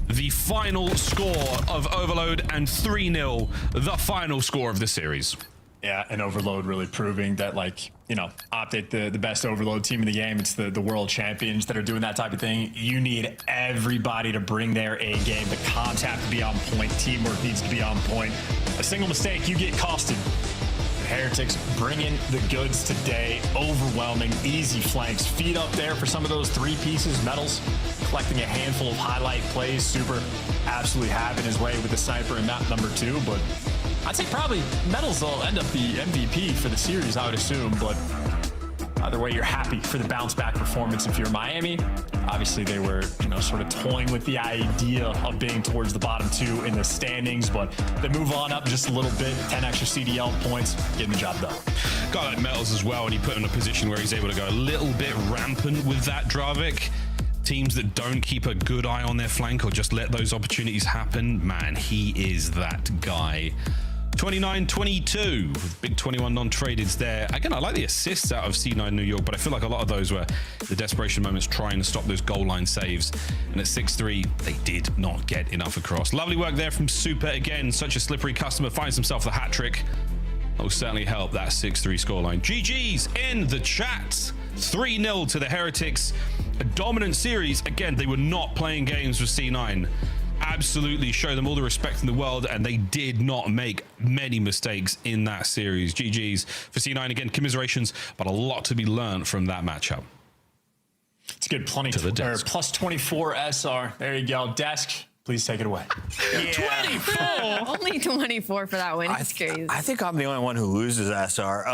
the final score of Overload, and 3-0, the final score of the series. Yeah, and Overload really proving that, like, you know, Optic, the best Overload team in the game. It's the world champions that are doing that type of thing. You need everybody to bring their A game. The comms have to be on point. Teamwork needs to be on point. A single mistake, you get costed. The Heretics bringing the goods today. Overwhelming, easy flanks. Feet up there for some of those 3 pieces. Metals collecting a handful of highlight plays. Super absolutely having his way with the sniper in map number 2, but I'd say probably Metals will end up the MVP for the series, I would assume, but either way, you're happy for the bounce back performance if you're Miami. Obviously, they were, you know, sort of toying with the idea of being towards the bottom 2 in the standings, but they move on up just a little bit, 10 extra CDL points, getting the job done. Guy like Metals as well, and he put him in a position where he's able to go a little bit rampant with that Dravik. Teams that don't keep a good eye on their flank or just let those opportunities happen, man, he is that guy. 29-22 with big 21 non-tradeds there. Again, I like the assists out of C9 New York, but I feel like a lot of those were the desperation moments trying to stop those goal line saves. And at 6-3, they did not get enough across. Lovely work there from Super. Again, such a slippery customer, finds himself the hat trick. That will certainly help that 6-3 scoreline. GG's in the chat. 3-0 to the Heretics. A dominant series. Again, they were not playing games with C9. Absolutely show them all the respect in the world, and they did not make many mistakes in that series. GG's for C9. Again, commiserations, but a lot to be learned from that matchup. It's good. Plus 24 SR. There you go. Desk Please take it away. 24. Only 24 for that win. It's crazy. I think I'm the only one who loses, SR.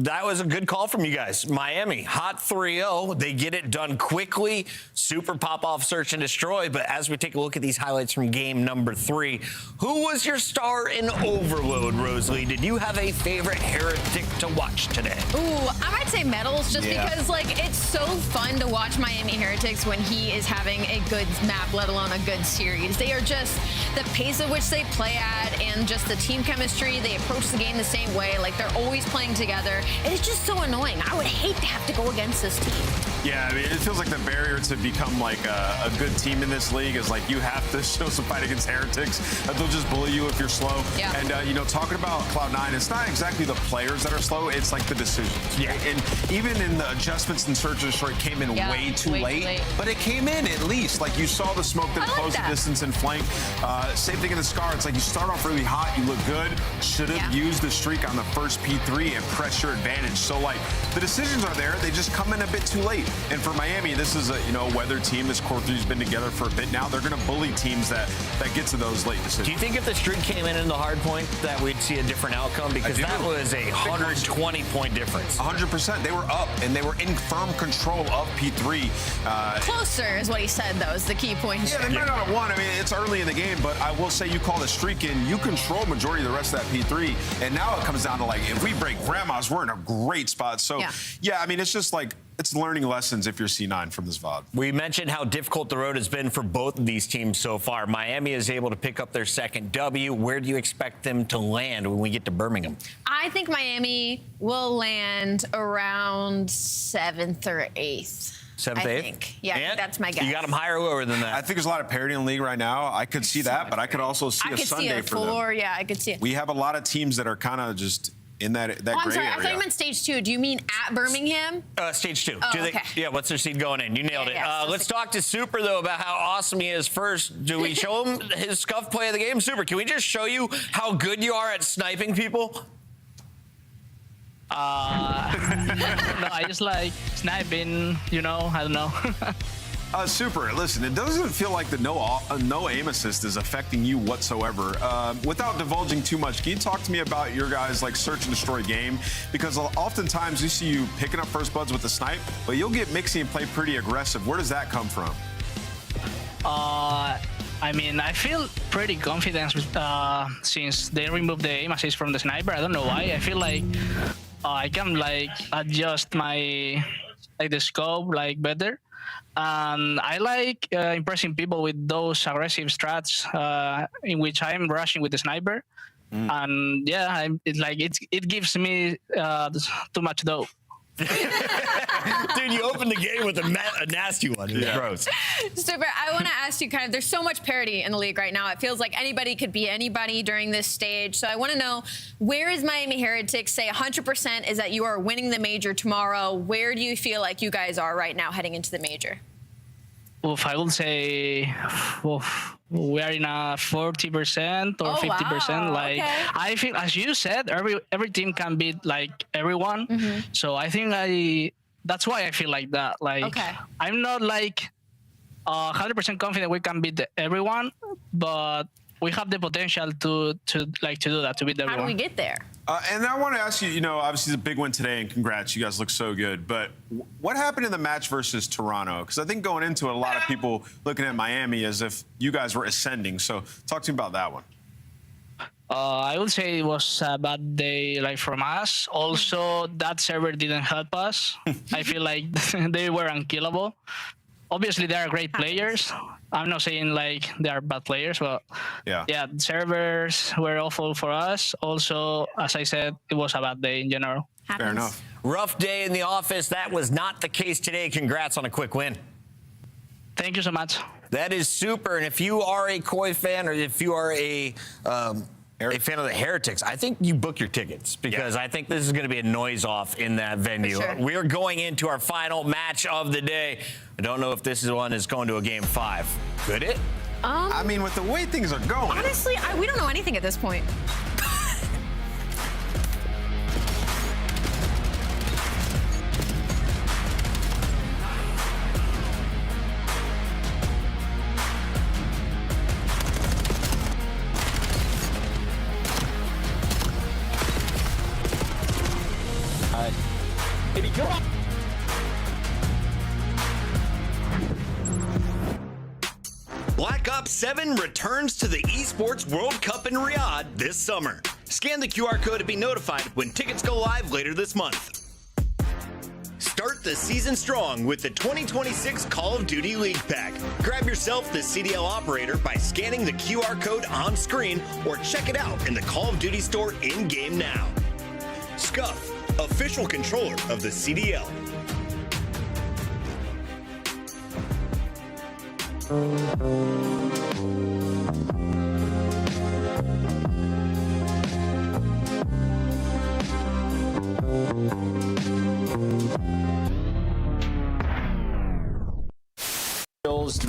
That was a good call from you guys. Miami, hot 3-0. They get it done quickly. Super pop-off search and destroy. But as we take a look at these highlights from game number 3, who was your star in Overload, Rosalie? Did you have a favorite heretic to watch today? Ooh, I might say Metals, just because like it's so fun to watch Miami Heretics when he is having a good map, let alone a good series. They are just the pace at which they play at and just the team chemistry. They approach the game the same way. Like they're always playing together. And it's just so annoying. I would hate to have to go against this team. Yeah, I mean, it feels like the barrier to become like a good team in this league is like you have to show some fight against heretics. They'll just bully you if you're slow. Yeah. And, you know, talking about Cloud9, it's not exactly the players that are slow, it's like the decisions. Yeah. And even in the adjustments in Search and Destroy, it came in way too late. But it came in at least. Like you saw the smoke that closed the distance and flank. Same thing in the Scar. It's like you start off really hot, you look good. Should have used the streak on the first P3 and press your advantage. So, like, the decisions are there. They just come in a bit too late. And for Miami, this is a weather team. This core 3's been together for a bit now. They're going to bully teams that get to those late decisions. Do you think if the streak came in the hard point that we'd see a different outcome? Because that was a 120-point difference. 100%. They were up, and they were in firm control of P3. Closer is what he said, though, is the key point. Yeah, they might not have won. I mean, it's early in the game, but I will say you call the streak in, you control majority of the rest of that P3, and now it comes down to, like, if we break grandmas, we're in a great spot. So, yeah I mean, it's just like, it's learning lessons if you're C9 from this VOD. We mentioned how difficult the road has been for both of these teams so far. Miami is able to pick up their second W. Where do you expect them to land when we get to Birmingham? I think Miami will land around 7th or 8th. 7th, 8th? I think. Yeah, I think that's my guess. You got them higher or lower than that? I think there's a lot of parity in the league right now. I could see that, but I could also see a Sunday for them. I could see a 4, yeah, I could see it. We have a lot of teams that are kind of just in that I'm gray sorry, area. I thought you meant stage 2. Do you mean at Birmingham? Stage 2. Oh, okay. Yeah, what's their seed going in? You nailed it. Let's talk to Super, though, about how awesome he is first. Do we show him his scuff play of the game? Super, can we just show you how good you are at sniping people? No, I just like sniping, I don't know. Super, listen, it doesn't feel like the no aim assist is affecting you whatsoever. Without divulging too much, can you talk to me about your guys' like search and destroy game? Because oftentimes we see you picking up first bloods with the snipe, but you'll get mixy and play pretty aggressive. Where does that come from? I mean, I feel pretty confident since they removed the aim assist from the sniper. I don't know why. I feel like I can like adjust my the scope like better. And I like impressing people with those aggressive strats in which I'm rushing with the sniper. And yeah, it gives me too much dough. Dude, you opened the game with a nasty one. It's gross. Super, I want to ask you there's so much parity in the league right now. It feels like anybody could be anybody during this stage. So I want to know, where is Miami Heretics say 100% is that you are winning the major tomorrow? Where do you feel like you guys are right now heading into the major? Oof, I would say we are in a 40% or 50%. Wow. Like I think, as you said, every team can beat like everyone. So I think that's why I feel like that. Like I'm not like 100% confident we can beat everyone, but we have the potential to do that, to beat everyone. How do we get there? And I want to ask you, obviously it's a big win today, and congrats, you guys look so good. But what happened in the match versus Toronto? Because I think going into it, a lot of people looking at Miami as if you guys were ascending. So talk to me about that one. I would say it was a bad day from us. Also, that server didn't help us. I feel like they were unkillable. Obviously, they are great players. I'm not saying they are bad players, but yeah, servers were awful for us. Also, as I said, it was a bad day in general. Fair enough. Rough day in the office. That was not the case today. Congrats on a quick win. Thank you so much. That is super. And if you are a Koi fan, or if you are a fan of the Heretics, I think you book your tickets, because I think this is going to be a noise off in that venue. For sure. We're going into our final match of the day. I don't know if this one is going to a game 5. Could it? I mean, with the way things are going. Honestly, we don't know anything at this point. side. Maybe come on. Black Ops 7 returns to the Esports World Cup in Riyadh this summer. Scan the QR code to be notified when tickets go live later this month. Start the season strong with the 2026 Call of Duty League Pack. Grab yourself the CDL operator by scanning the QR code on screen or check it out in the Call of Duty store in-game now. Scuff, official controller of the CDL.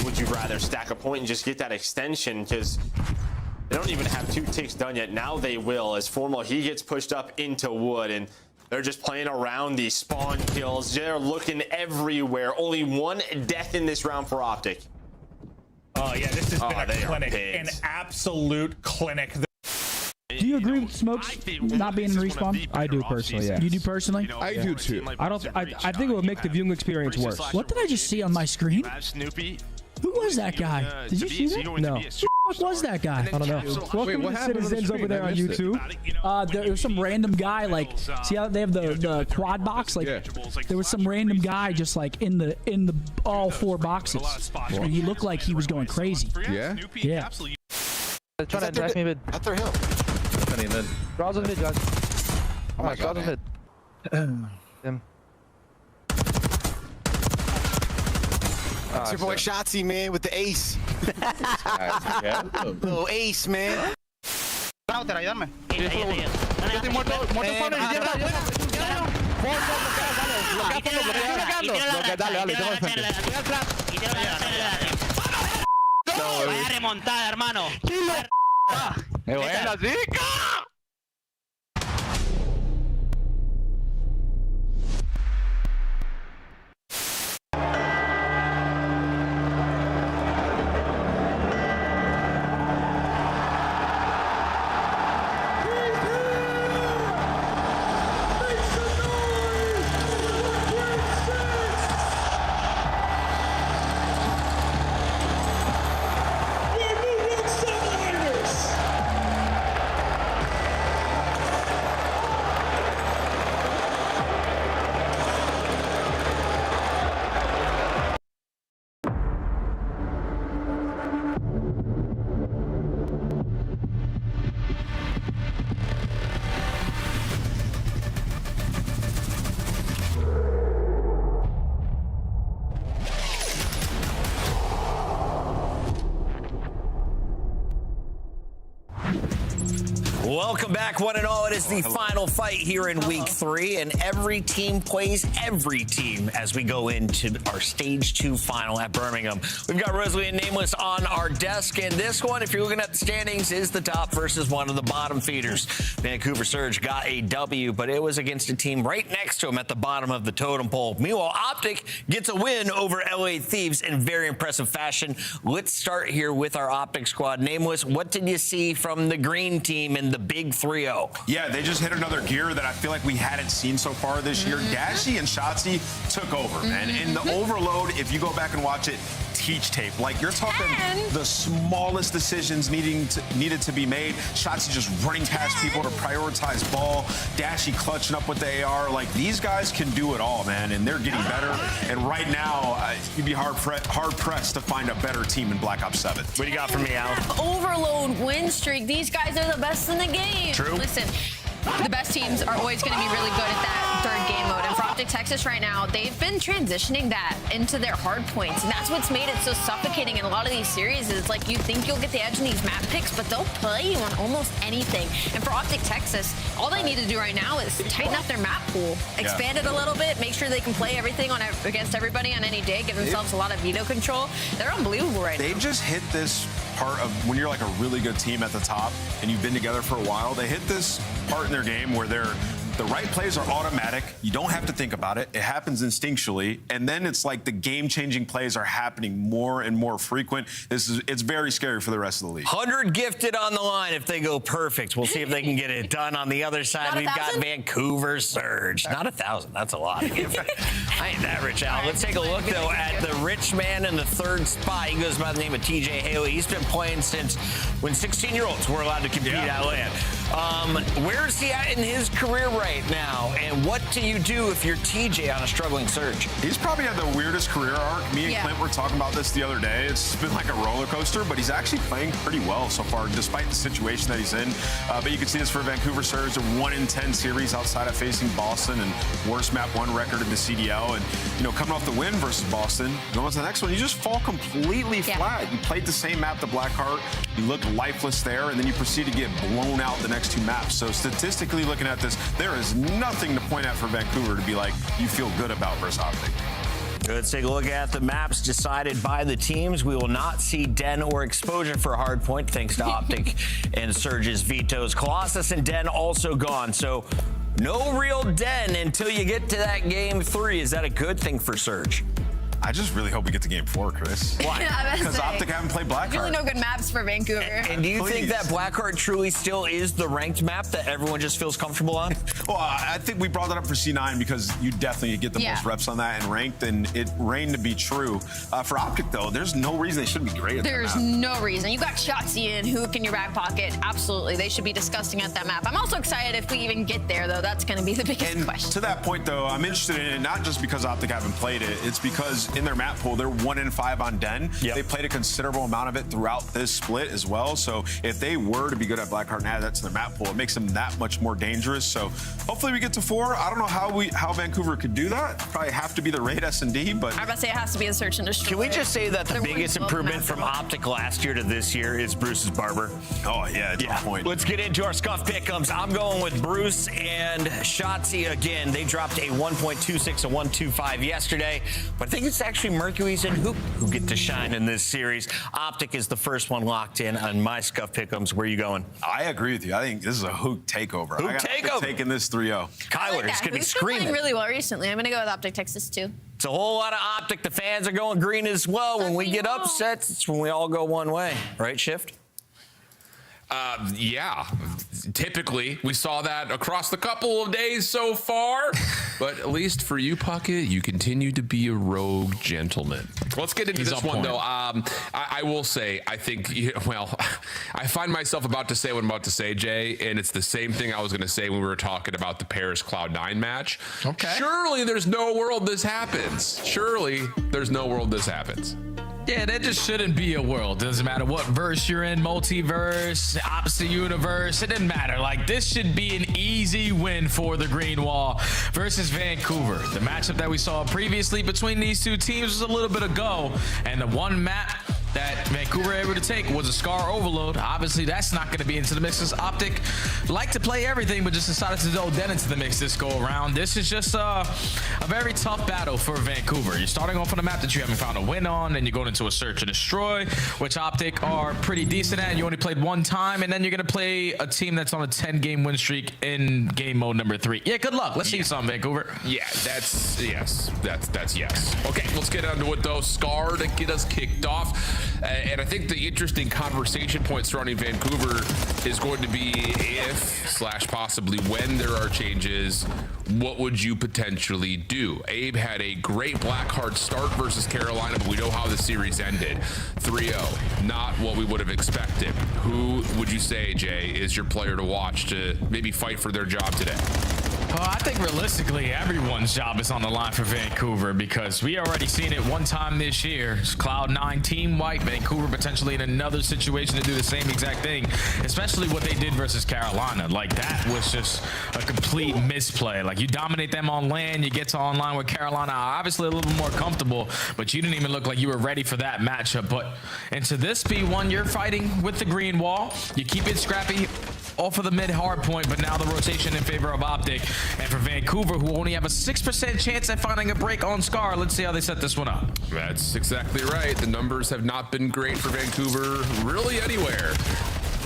Would you rather stack a point and just get that extension? Because they don't even have 2 ticks done yet. Now they will, as Formal, he gets pushed up into wood, and they're just playing around these spawn kills. They're looking everywhere. Only 1 death in this round for Optic. Oh yeah, this has been a clinic, an absolute clinic. Do you agree with Smokes not being in respawn? I do personally, yeah. You do personally? I do too. I think it would make the viewing experience worse. What did I just see on my screen? Who was that guy? Did you see that? No. Who the fuck was that guy? I don't know. Welcome to Citizens over there on YouTube. There was some random guy, like, see how they have the quad box? Like, there was some random guy just like in the all 4 boxes, and he looked like he was going crazy. Yeah. Yeah. They're trying to attack me mid. After him. Mid. Draws on mid, guys. Oh my god. Mid. Him. It's your boy Shotzi, man, with the ace. Little ace, man. Router, ayúdame. Vaya remontada, hermano. ¡Qué buena, chica! Welcome back, one and all. It is the final fight here in week 3, and every team plays every team as we go into our stage 2 final at Birmingham. We've got Rosalie and Nameless on our desk, and this one, if you're looking at the standings, is the top versus one of the bottom feeders. Vancouver Surge got a W, but it was against a team right next to him at the bottom of the totem pole. Meanwhile, Optic gets a win over LA Thieves in very impressive fashion. Let's start here with our Optic squad. Nameless, what did you see from the green team in the big 3-0? Yeah, they just hit another gear that I feel like we hadn't seen so far this year. Dashi and Shotzi took over, man. In the overload, if you go back and watch it, teach tape. Like, you're talking the smallest decisions needed to be made. Shotzi just running past people to prioritize ball. Dashi clutching up with the AR. Like, these guys can do it all, man, and they're getting better. And right now, you'd be hard-pressed to find a better team in Black Ops 7. What do you got for me, Al? Overload win streak. These guys are the best in the game. True. Listen, the best teams are always going to be really good at that third game mode. And for Optic Texas right now, they've been transitioning that into their hard points. And that's what's made it so suffocating in a lot of these series. It's like you think you'll get the edge in these map picks, but they'll play you on almost anything. And for Optic Texas, all they need to do right now is tighten up their map pool, expand it a little bit, make sure they can play everything on against everybody on any day, give themselves a lot of veto control. They're unbelievable right now. They've just hit this part of when you're like a really good team at the top and you've been together for a while. They hit this part in their game where they're The right plays are automatic. You don't have to think about it. It happens instinctually. And then it's like the game-changing plays are happening more and more frequent. It's very scary for the rest of the league. 100 gifted on the line if they go perfect. We'll see if they can get it done. On the other side, we've got Vancouver Surge. Not 1,000. That's a lot of gift. I ain't that rich, Al. Let's take a look, though, at the rich man in the third spot. He goes by the name of TJ Haley. He's been playing since when 16-year-olds were allowed to compete at LAN. Where is he at in his career right now? And what do you do if you're TJ on a struggling Surge? He's probably had the weirdest career arc. Me and Clint were talking about this the other day. It's been like a roller coaster, but he's actually playing pretty well so far, despite the situation that he's in. But you can see this for Vancouver Surge, a 1-in-10 series outside of facing Boston and worst map 1 record in the CDL. And, you know, coming off the win versus Boston, going on to the next one, you just fall completely flat. You played the same map, the Blackheart. You looked lifeless there, and then you proceed to get blown out the next 2 maps. So statistically looking at this, there is nothing to point at for Vancouver to be like, you feel good about versus Optic. Let's take a look at the maps decided by the teams. We will not see Den or Exposure for Hardpoint, thanks to Optic and Surge's vetoes. Colossus and Den also gone, so no real Den until you get to that game 3. Is that a good thing for Surge? I just really hope we get to game 4, Chris. Why? Because Optic haven't played Blackheart. Really no good maps for Vancouver. And do you think that Blackheart truly still is the ranked map that everyone just feels comfortable on? Well, I think we brought that up for C9 because you definitely get the most reps on that and ranked, and it reigned to be true. For Optic, though, there's no reason they shouldn't be great at There's that map. no reason. You got Shotzzy and Hook in your back pocket. Absolutely. They should be disgusting at that map. I'm also excited if we even get there, though. That's going to be the biggest question. To that point, though, I'm interested in it not just because Optic haven't played it. It's because in their map pool, they're 1-in-5 on Den. They played a considerable amount of it throughout this split as well. So if they were to be good at Blackheart and add that to their map pool, it makes them that much more dangerous. So hopefully we get to 4. I don't know how Vancouver could do that. Probably have to be the raid S&D, but I'm about to say it has to be a search and destroy. Can we just say that the biggest improvement from Optic last year to this year is Bruce's barber? Oh, yeah, tough point. Let's get into our scuff pick'ems. I'm going with Bruce and Shotzzy again. They dropped a 1.26, a 1.25 yesterday, but I think it's actually Mercury's and Hoop who get to shine in this series. Optic is the first one locked in on my scuff pick'ems. Where are you going? I agree with you. I think this is a Hook takeover. Hook takeover. Taking this 3-0. Kyler is going to be screaming. Playing really well recently. I'm going to go with Optic Texas too. It's a whole lot of Optic. The fans are going green as well. When we get upsets, it's when we all go one way. Right, Shift? Yeah, typically we saw that across the couple of days so far, but at least for you, Puckett, you continue to be a rogue gentleman. Let's get into this one, though. I will say, I think, well, I find myself about to say what I'm about to say, Jay, and it's the same thing I was going to say when we were talking about the Paris Cloud9 match. Okay. Surely there's no world this happens. Surely there's no world this happens. Yeah, there just shouldn't be a world. Doesn't matter what verse you're in, multiverse, opposite universe, it doesn't matter. Like, this should be an easy win for the Green Wall versus Vancouver. The matchup that we saw previously between these two teams was a little bit ago, and the one map that Vancouver were able to take was a Scar Overload. Obviously, that's not going to be into the mix. Optic like to play everything, but just decided to throw Den into the mix this go around. This is just a very tough battle for Vancouver. You're starting off on a map that you haven't found a win on, and you're going into a search and destroy, which Optic are pretty decent at. You only played one time, and then you're going to play a team that's on a 10-game win streak in game mode number 3. Yeah, good luck. Let's see some, Vancouver. Yeah, that's yes. That's yes. Okay, let's get onto it, though. Scar to get us kicked off. And I think the interesting conversation point surrounding Vancouver is going to be if/possibly when there are changes, what would you potentially do? Abe had a great Blackheart start versus Carolina, but we know how the series ended. 3-0, not what we would have expected. Who would you say, Jay, is your player to watch to maybe fight for their job today? Well, I think realistically, everyone's job is on the line for Vancouver because we already seen it one time this year. It's Cloud9 team wipe. Vancouver potentially in another situation to do the same exact thing, especially what they did versus Carolina. Like, that was just a complete misplay. Like, you dominate them on land, you get to online with Carolina, obviously a little bit more comfortable, but you didn't even look like you were ready for that matchup. But into this B1, you're fighting with the Green Wall. You keep it scrappy off of the mid hard point, but now the rotation in favor of Optic. And for Vancouver, who only have a 6% chance at finding a break on Scar, let's see how they set this one up. That's exactly right. The numbers have not been great for Vancouver really anywhere.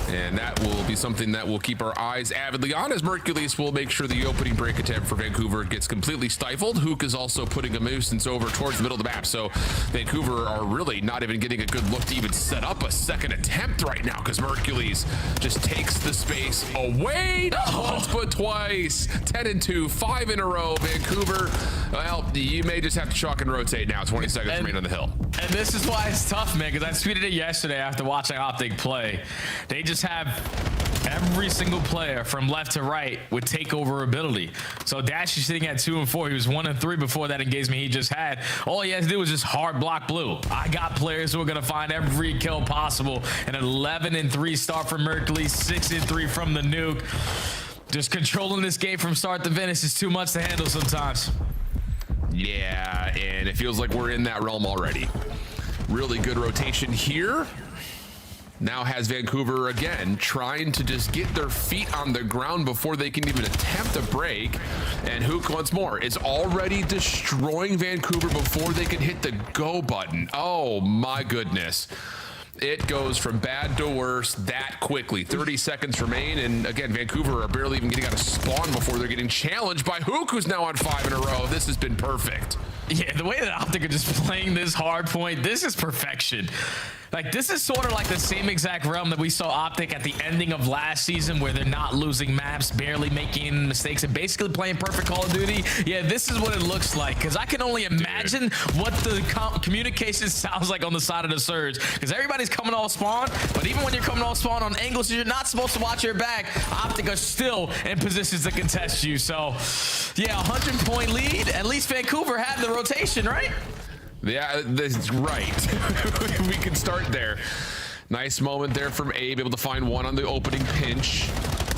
And that will be something that we'll keep our eyes avidly on, as Mercules will make sure the opening break attempt for Vancouver gets completely stifled. Hook is also putting a nuisance over towards the middle of the map, so Vancouver are really not even getting a good look to even set up a second attempt right now, because Mercules just takes the space away. Not once but twice. 10 and 2, 5 in a row. Vancouver, well, you may just have to chalk and rotate now. 20 seconds remain on the hill. And this is why it's tough, man, because I tweeted it yesterday after watching Optic play. They just have every single player from left to right with takeover ability. So Dash is sitting at 2 and 4. He was 1 and 3 before that engagement he just had. All he has to do is just hard block blue. I got players who are going to find every kill possible. An 11 and 3 start from Mercules, 6 and 3 from the Nuke. Just controlling this game from start to finish is too much to handle sometimes. Yeah, and it feels like we're in that realm already. Really good rotation here. Now has Vancouver again trying to just get their feet on the ground before they can even attempt a break. And Hook once more is already destroying Vancouver before they can hit the go button. Oh my goodness. It goes from bad to worse that quickly. 30 seconds remain, and again, Vancouver are barely even getting out of spawn before they're getting challenged by Hook, who's now on 5 in a row. This has been perfect. Yeah, the way that Optic are just playing this hard point, this is perfection. Like, this is sort of like the same exact realm that we saw Optic at the ending of last season, where they're not losing maps, barely making mistakes, and basically playing perfect Call of Duty. Yeah, this is what it looks like, because I can only imagine what the communication sounds like on the side of the Surge, because everybody's coming off spawn, but even when you're coming off spawn on angles you're not supposed to watch your back, Optic are still in positions to contest you. So, yeah, 100-point lead. At least Vancouver had the rotation, right? Yeah, that's right. We can start there. Nice moment there from Abe, able to find one on the opening pinch.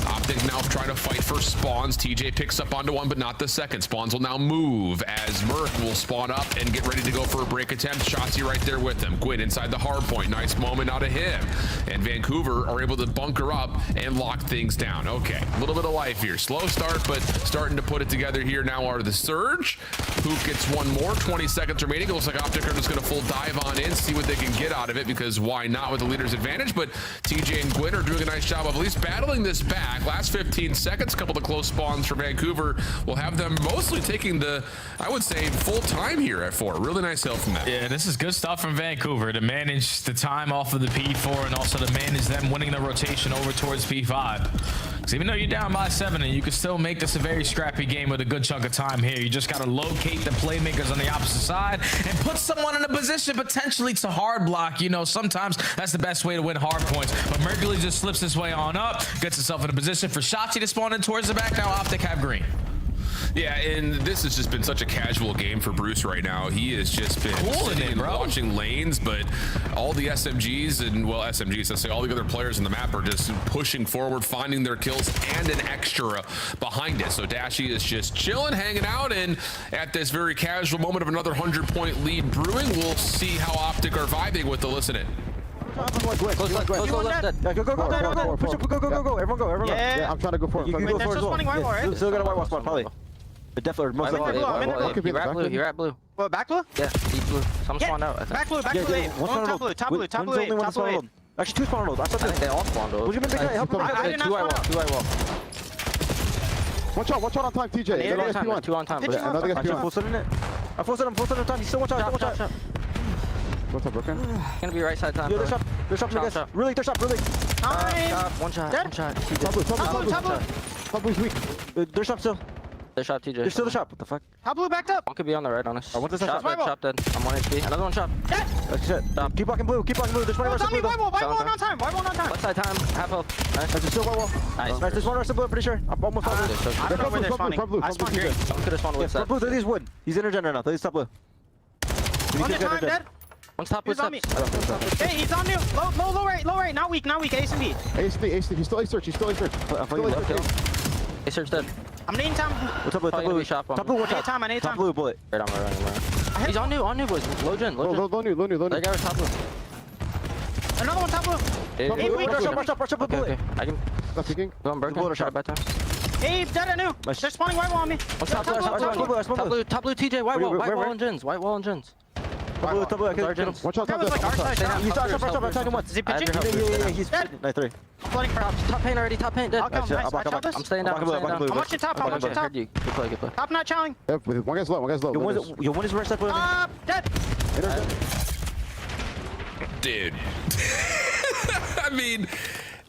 Optic now trying to fight for spawns. TJ picks up onto one, but not the second. Spawns will now move as Merc will spawn up and get ready to go for a break attempt. Shotzi right there with him. Gwyn inside the hard point. Nice moment out of him. And Vancouver are able to bunker up and lock things down. Okay, a little bit of life here. Slow start, but starting to put it together here now are the Surge. Hook gets one more. 20 seconds remaining. It looks like Optic are just going to full dive on in, see what they can get out of it, because why not with the leader's advantage? But TJ and Gwyn are doing a nice job of at least battling this back. Last 15 seconds, couple of close spawns for Vancouver will have them mostly taking the, I would say, full time here at 4. Really nice help from them. Yeah, this is good stuff from Vancouver to manage the time off of the P4 and also to manage them winning the rotation over towards P5. Because even though you're down by 7, and you can still make this a very scrappy game with a good chunk of time here, you just got to locate the playmakers on the opposite side and put someone in a position potentially to hard block. You know, sometimes that's the best way to win hard points. But Mercury just slips his way on up, gets himself in a position for Shotzi to spawn in towards the back. Now Optic have green. Yeah, and this has just been such a casual game for Bruce right now. He has just been sitting and watching lanes, but all the SMGs and, well, SMGs, let's say all the other players in the map are just pushing forward, finding their kills and an extra behind it. So Dashy is just chilling, hanging out, and at this very casual moment of another 100-point lead brewing, we'll see how Optic are vibing with the listen it. Go, everyone go. Yeah, I'm trying to go for it. Still got a white wall spot, probably. Definitely, most likely. You're at blue. What, back blue? Yeah, deep blue. Some spawned out. Back blue. Top blue. Actually, 2 spawn rolls. I think they all spawned those. Help me. I did not spawn out. Watch out on time, TJ. 2 on time. Another guy's full set in it. I'm full set on time. He's still watch out. What's up, Brooklyn? Gonna be right side time. Their shop, really. One shot. Top blue's weak. Their shop still. Their shop, TJ. They're still the shop. What the fuck? Top blue backed up. One could be on the right on us. I want this shop dead. I'm 1 HP. Another one shop. That's it. Keep walking blue. There's one rest of blue. White wall on time. Left side time. Half health. Nice. There's still white wall. Nice. There's one rest of blue, pretty sure. I'm almost on blue. I don't know where they're spawning. I spawned green. Someone could have spawned wood. Blue, there is wood. He's intergender now. He's top blue. On the time, dead. One's top blue steps. Hey, he's on new. Low right. Not weak. Ace and B. Ace. He's still A-search. A-search dead. I'm nading time. What's up, blue? Top blue. Top blue, watch out. I need time. Top blue, bullet. Right on my running. He's on new, boys. Low gen. Low new. That guy was top blue. Another one top blue. Hey, rush up, bullet. I can. Not peeking. Go on, Burger. Shot by time. Hey, dead, I knew. They're spawning white wall on me. Top blue, TJ, white wall and gens. Watch out, top. He's top once. Is he pitching? Yeah, he's pitching. Nice 3. I'm flooding for top paint already, top paint. I'll come, nice. Watch out this. I'm staying down. I'm watching top, I'm watching top. Good play. Top not chowing. One guy's low. Yo, one is reverse left. Dead. Dude. I mean,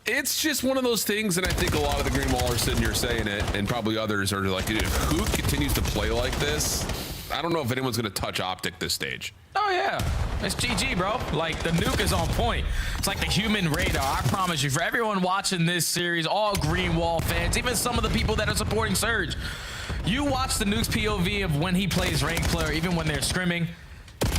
it's just one of those things, and I think a lot of the green wall are sitting here saying it, and probably others are like, dude, if Hook continues to play like this, I don't know if anyone's going to touch Optic this stage. Oh yeah, it's GG, bro. Like, the nuke is on point. It's like the human radar. I promise you, for everyone watching this series, all green wall fans, even some of the people that are supporting Surge, you watch the nuke's POV of when he plays ranked player, even when they're scrimming.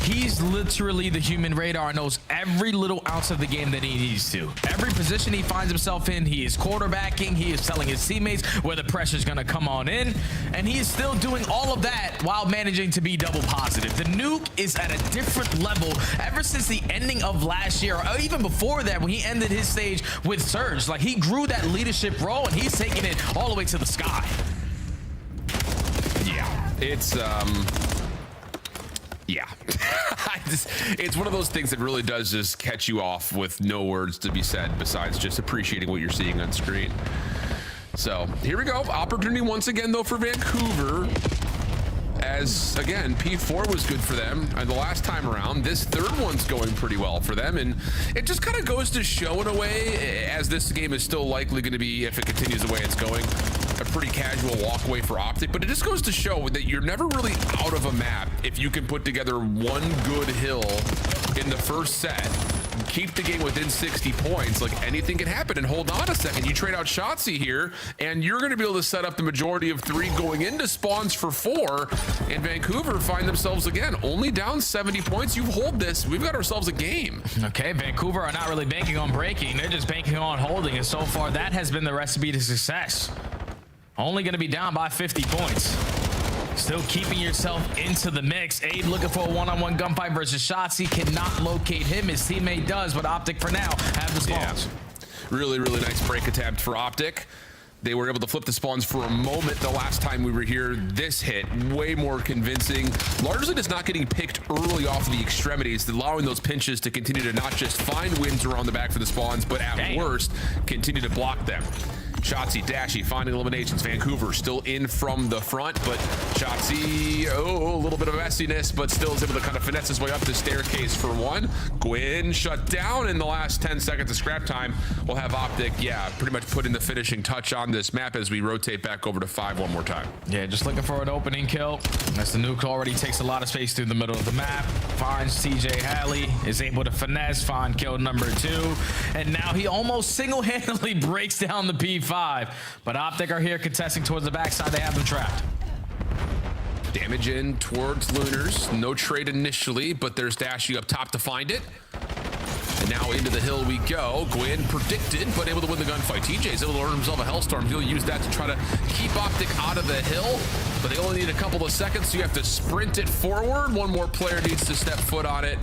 He's literally the human radar and knows every little ounce of the game that he needs to. Every position he finds himself in, he is quarterbacking, he is telling his teammates where the pressure's gonna come on in, and he is still doing all of that while managing to be double positive. The nuke is at a different level ever since the ending of last year, or even before that when he ended his stage with Surge. Like, he grew that leadership role and he's taking it all the way to the sky. Yeah, it's yeah. It's one of those things that really does just catch you off with no words to be said besides just appreciating what you're seeing on screen. So here we go. Opportunity once again, though, for Vancouver. As, again, P4 was good for them the last time around. This third one's going pretty well for them. And it just kind of goes to show, in a way, as this game is still likely going to be, if it continues the way it's going, a pretty casual walkway for Optic. But it just goes to show that you're never really out of a map if you can put together one good hill in the first set, keep the game within 60 points. Like, anything can happen. And hold on a second, you trade out Shotzi here, and you're going to be able to set up the majority of 3 going into spawns for 4. And Vancouver find themselves, again, only down 70 points. You hold this, we've got ourselves a game. Okay, Vancouver are not really banking on breaking. They're just banking on holding. And so far, that has been the recipe to success. Only going to be down by 50 points. Still keeping yourself into the mix. Abe looking for a one-on-one gunfight versus Shotzi. Cannot locate him. His teammate does, but Optic for now have the spawns. Yeah. Really, really nice break attempt for Optic. They were able to flip the spawns for a moment the last time we were here. This hit, way more convincing. Largely just not getting picked early off of the extremities, allowing those pinches to continue to not just find wins around the back for the spawns, but at worst, continue to block them. Shotzi, Dashy finding eliminations. Vancouver still in from the front, but Shotzi, a little bit of messiness, but still is able to kind of finesse his way up the staircase for one. Gwyn shut down in the last 10 seconds of scrap time. We'll have Optic, pretty much putting the finishing touch on this map as we rotate back over to 5 one more time. Yeah, just looking for an opening kill. As the nuke already takes a lot of space through the middle of the map. Finds TJ Halley, is able to finesse, find kill number 2. And now he almost single-handedly breaks down the P5. But Optic are here contesting towards the backside. They have them trapped. Damage in towards Lunars. No trade initially, but there's Dashy up top to find it. And now into the hill we go. Gwyn predicted, but able to win the gunfight. TJ's able to earn himself a Hellstorm. He'll use that to try to keep Optic out of the hill, but they only need a couple of seconds, so you have to sprint it forward. One more player needs to step foot on it.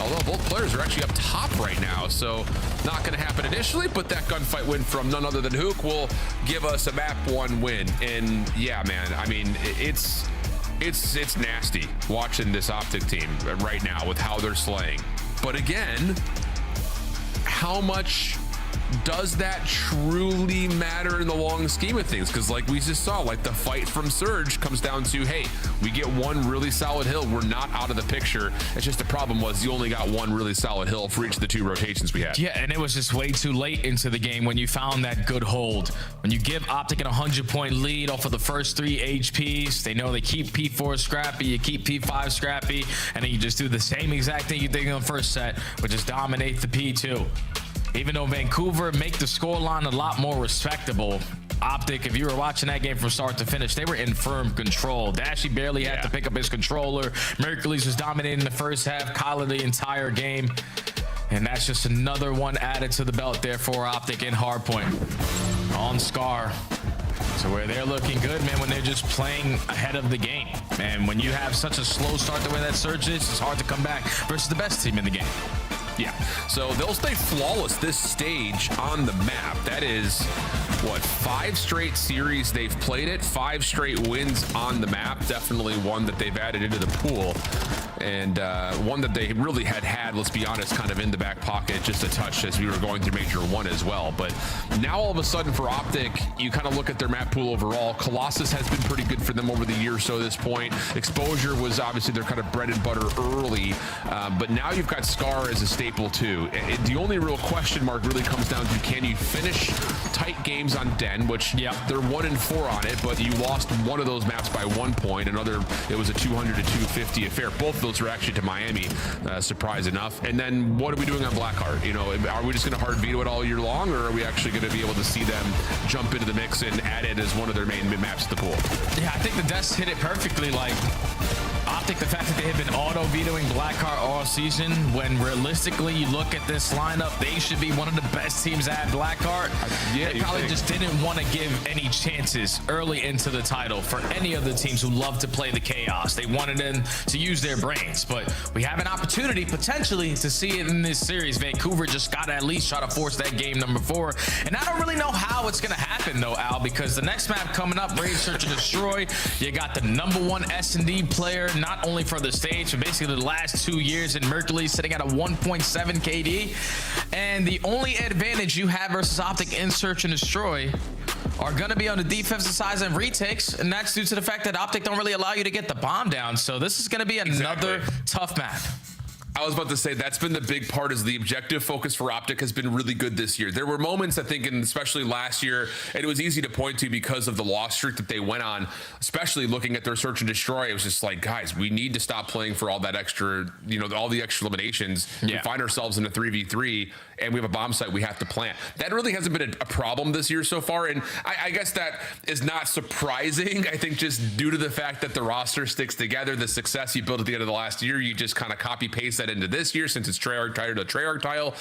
Although both players are actually up top right now, so not going to happen initially, but that gunfight win from none other than Hook will give us a map 1 win. And yeah, man, I mean, it's nasty watching this Optic team right now with how they're slaying. But again, how much does that truly matter in the long scheme of things? Because like we just saw, like the fight from Surge comes down to, hey, we get one really solid hill, we're not out of the picture. It's just the problem was you only got one really solid hill for each of the 2 rotations we had. Yeah, and it was just way too late into the game when you found that good hold. When you give Optic an 100-point lead off of the first 3 HPs, they know they keep P4 scrappy, you keep P5 scrappy, and then you just do the same exact thing you did in the first set, which is dominate the P2. Even though Vancouver make the scoreline a lot more respectable, Optic, if you were watching that game from start to finish, they were in firm control. Dashy barely had to pick up his controller. Mercules was dominating the first half, Kyler the entire game. And that's just another one added to the belt there for Optic in hardpoint. On Scar. So where they're looking good, man, when they're just playing ahead of the game. And when you have such a slow start the way that Surge is, it's hard to come back versus the best team in the game. Yeah, so they'll stay flawless this stage on the map. That is 5 straight series they've played it, 5 straight wins on the map. Definitely one that they've added into the pool, and one that they really had, let's be honest, kind of in the back pocket just a touch as we were going through Major 1 as well. But now all of a sudden for Optic, you kind of look at their map pool overall. Colossus has been pretty good for them over the year or so at this point. Exposure was obviously their kind of bread and butter early, but now you've got Scar as a staple too. The only real question mark really comes down to, can you finish tight games on Den, which they're 1-4 on it, but you lost one of those maps by 1 point. Another, it was a 200 to 250 affair. Both of those were actually to Miami, surprise enough. And then what are we doing on Blackheart? You know, are we just going to hard veto it all year long, or are we actually going to be able to see them jump into the mix and add it as one of their main maps to the pool? Yeah, I think the Desk hit it perfectly. Like, Optic, the fact that they have been auto-vetoing Blackheart all season, when realistically you look at this lineup, they should be one of the best teams at Blackheart. They probably just didn't want to give any chances early into the title for any of the teams who love to play the chaos. They wanted them to use their brains, but we have an opportunity potentially to see it in this series. Vancouver just got to at least try to force that game number 4, and I don't really know how it's going to happen though, Al, because the next map coming up, Raid Search and Destroy, you got the #1 S&D player, not only for the stage, but basically the last 2 years in Mercury, sitting at a 1.7 KD. And the only advantage you have versus Optic in Search and Destroy are going to be on the defensive side and retakes, and that's due to the fact that Optic don't really allow you to get the bomb down. So this is going to be another tough map. I was about to say, that's been the big part, is the objective focus for Optic has been really good this year. There were moments, I think, and especially last year, and it was easy to point to because of the loss streak that they went on, especially looking at their Search and Destroy. It was just like, guys, we need to stop playing for all that extra, you know, all the extra eliminations. We find ourselves in a 3v3, and we have a bomb site we have to plant. That really hasn't been a problem this year so far, and I guess that is not surprising. I think just due to the fact that the roster sticks together, the success you built at the end of the last year, you just kind of copy-paste that into this year, since it's Treyarch tile to Treyarch tile,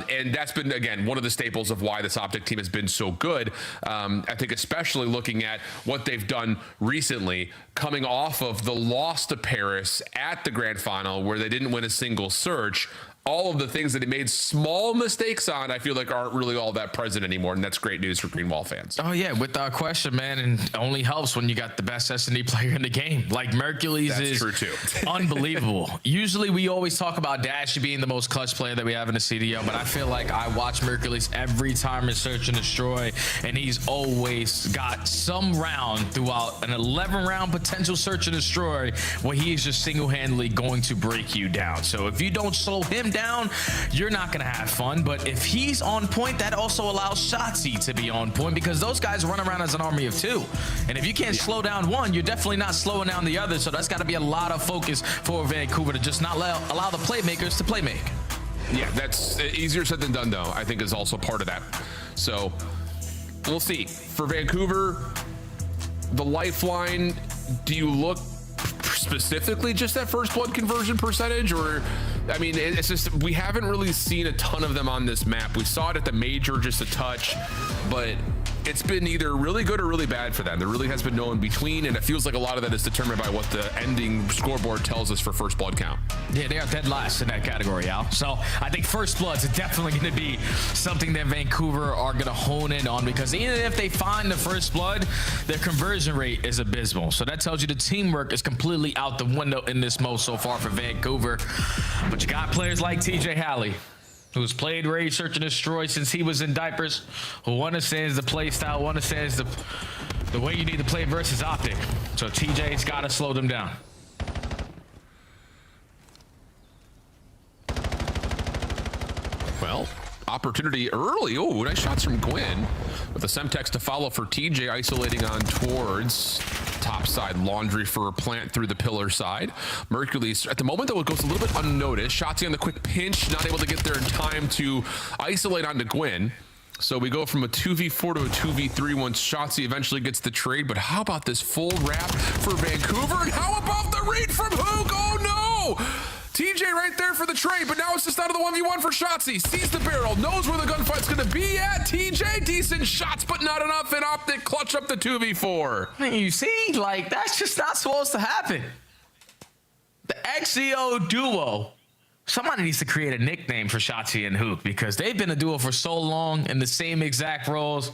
and that's been, again, one of the staples of why this Optic team has been so good. I think especially looking at what they've done recently, coming off of the loss to Paris at the grand final where they didn't win a single search. All of the things that he made small mistakes on, I feel like aren't really all that present anymore, and that's great news for Greenwall fans. Oh yeah, without question, man, and it only helps when you got the best S&D player in the game. Like Mercules is true too. Unbelievable. Usually we always talk about Dash being the most clutch player that we have in the CDO, but I feel like I watch Mercules every time in Search and Destroy, and he's always got some round throughout an 11-round potential Search and Destroy where he is just single-handedly going to break you down. So if you don't slow him down, you're not going to have fun. But if he's on point, that also allows Shotzzy to be on point, because those guys run around as an army of 2. And if you can't slow down one, you're definitely not slowing down the other. So that's got to be a lot of focus for Vancouver to just not allow the playmakers to playmake. Yeah, that's easier said than done, though. I think is also part of that. So we'll see. For Vancouver, the lifeline, do you look specifically just at first blood conversion percentage, or I mean, it's just, we haven't really seen a ton of them on this map. We saw it at the major just a touch, but it's been either really good or really bad for them. There really has been no in between, and it feels like a lot of that is determined by what the ending scoreboard tells us for first blood count. Yeah, they are dead last in that category, Al. So I think first blood's definitely going to be something that Vancouver are going to hone in on, because even if they find the first blood, their conversion rate is abysmal. So that tells you the teamwork is completely out the window in this mode so far for Vancouver. But you got players like TJ Halley, who's played Raid Search and Destroy since he was in diapers, who understands the play style, understands the way you need to play versus Optic. So TJ's got to slow them down. Well, opportunity early. Oh, nice shots from Gwyn, with the Semtex to follow for TJ, isolating on towards top side laundry for a plant through the pillar side. Mercules, at the moment though, it goes a little bit unnoticed. Shotzzy on the quick pinch, not able to get there in time to isolate onto Gwyn. So we go from a 2v4 to a 2v3 once Shotzzy eventually gets the trade. But how about this full wrap for Vancouver? And how about the read from Hook? Oh no! TJ right there for the trade, but now it's just out of the 1v1 for Shotzzy. Sees the barrel, knows where the gunfight's gonna be at. TJ, decent shots, but not enough, and Optic clutch up the 2v4. You see, like, that's just not supposed to happen. The XEO duo Somebody needs to create a nickname for Shotzi and Hook because they've been a duo for so long in the same exact roles.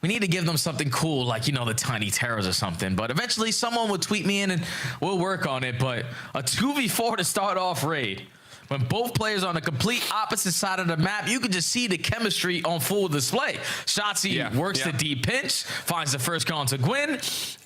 We need to give them something cool, like, you know, the Tiny Terrors or something. But eventually someone will tweet me in and we'll work on it. But a 2v4 to start off raid, when both players are on a complete opposite side of the map, you can just see the chemistry on full display. Shotzi works the deep pinch, finds the first kill onto Gwyn.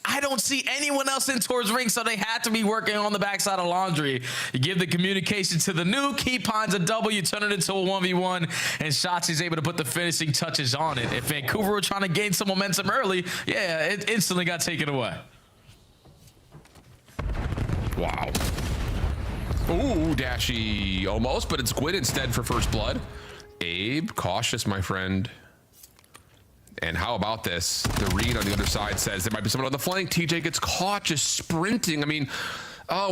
I don't see anyone else in towards ring, so they had to be working on the backside of Laundry. You give the communication to the nuke, he finds a double, you turn it into a 1v1, and Shotzi's able to put the finishing touches on it. If Vancouver were trying to gain some momentum early, yeah, it instantly got taken away. Wow. Ooh, Dashy almost, but it's Gwyn instead for first blood. Abe, cautious, my friend. And how about this? The read on the other side says there might be someone on the flank. TJ gets caught just sprinting. I mean,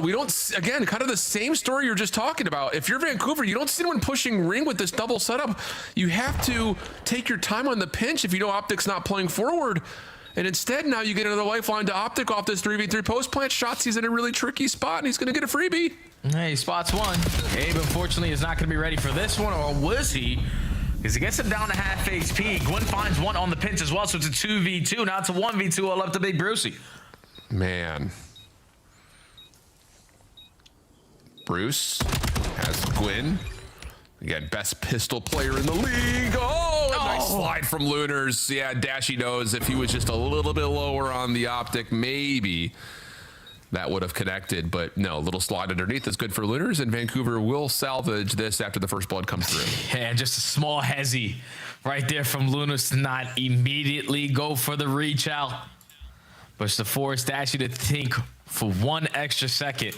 we don't, again, kind of the same story you're just talking about. If you're Vancouver, you don't see anyone pushing ring with this double setup. You have to take your time on the pinch if you know Optic's not playing forward. And instead, now you get another lifeline to Optic off this 3v3 post plant. Shotzi's in a really tricky spot, and he's going to get a freebie. Hey, spots one. Abe, unfortunately, is not going to be ready for this one, or was he? Because he gets him down to half HP. Gwyn finds one on the pinch as well, so it's a 2v2. Now it's a 1v2 all up to Big Brucey. Man. Bruce has Gwyn. Again, best pistol player in the league. Oh, a nice slide from Lunars. Yeah, Dashy knows if he was just a little bit lower on the Optic, maybe that would have connected. But no, a little slide underneath is good for Lunars, and Vancouver will salvage this after the first blood comes through. Yeah, just a small hezzy right there from Lunars to not immediately go for the reach out. But to force Dashy to think for one extra second.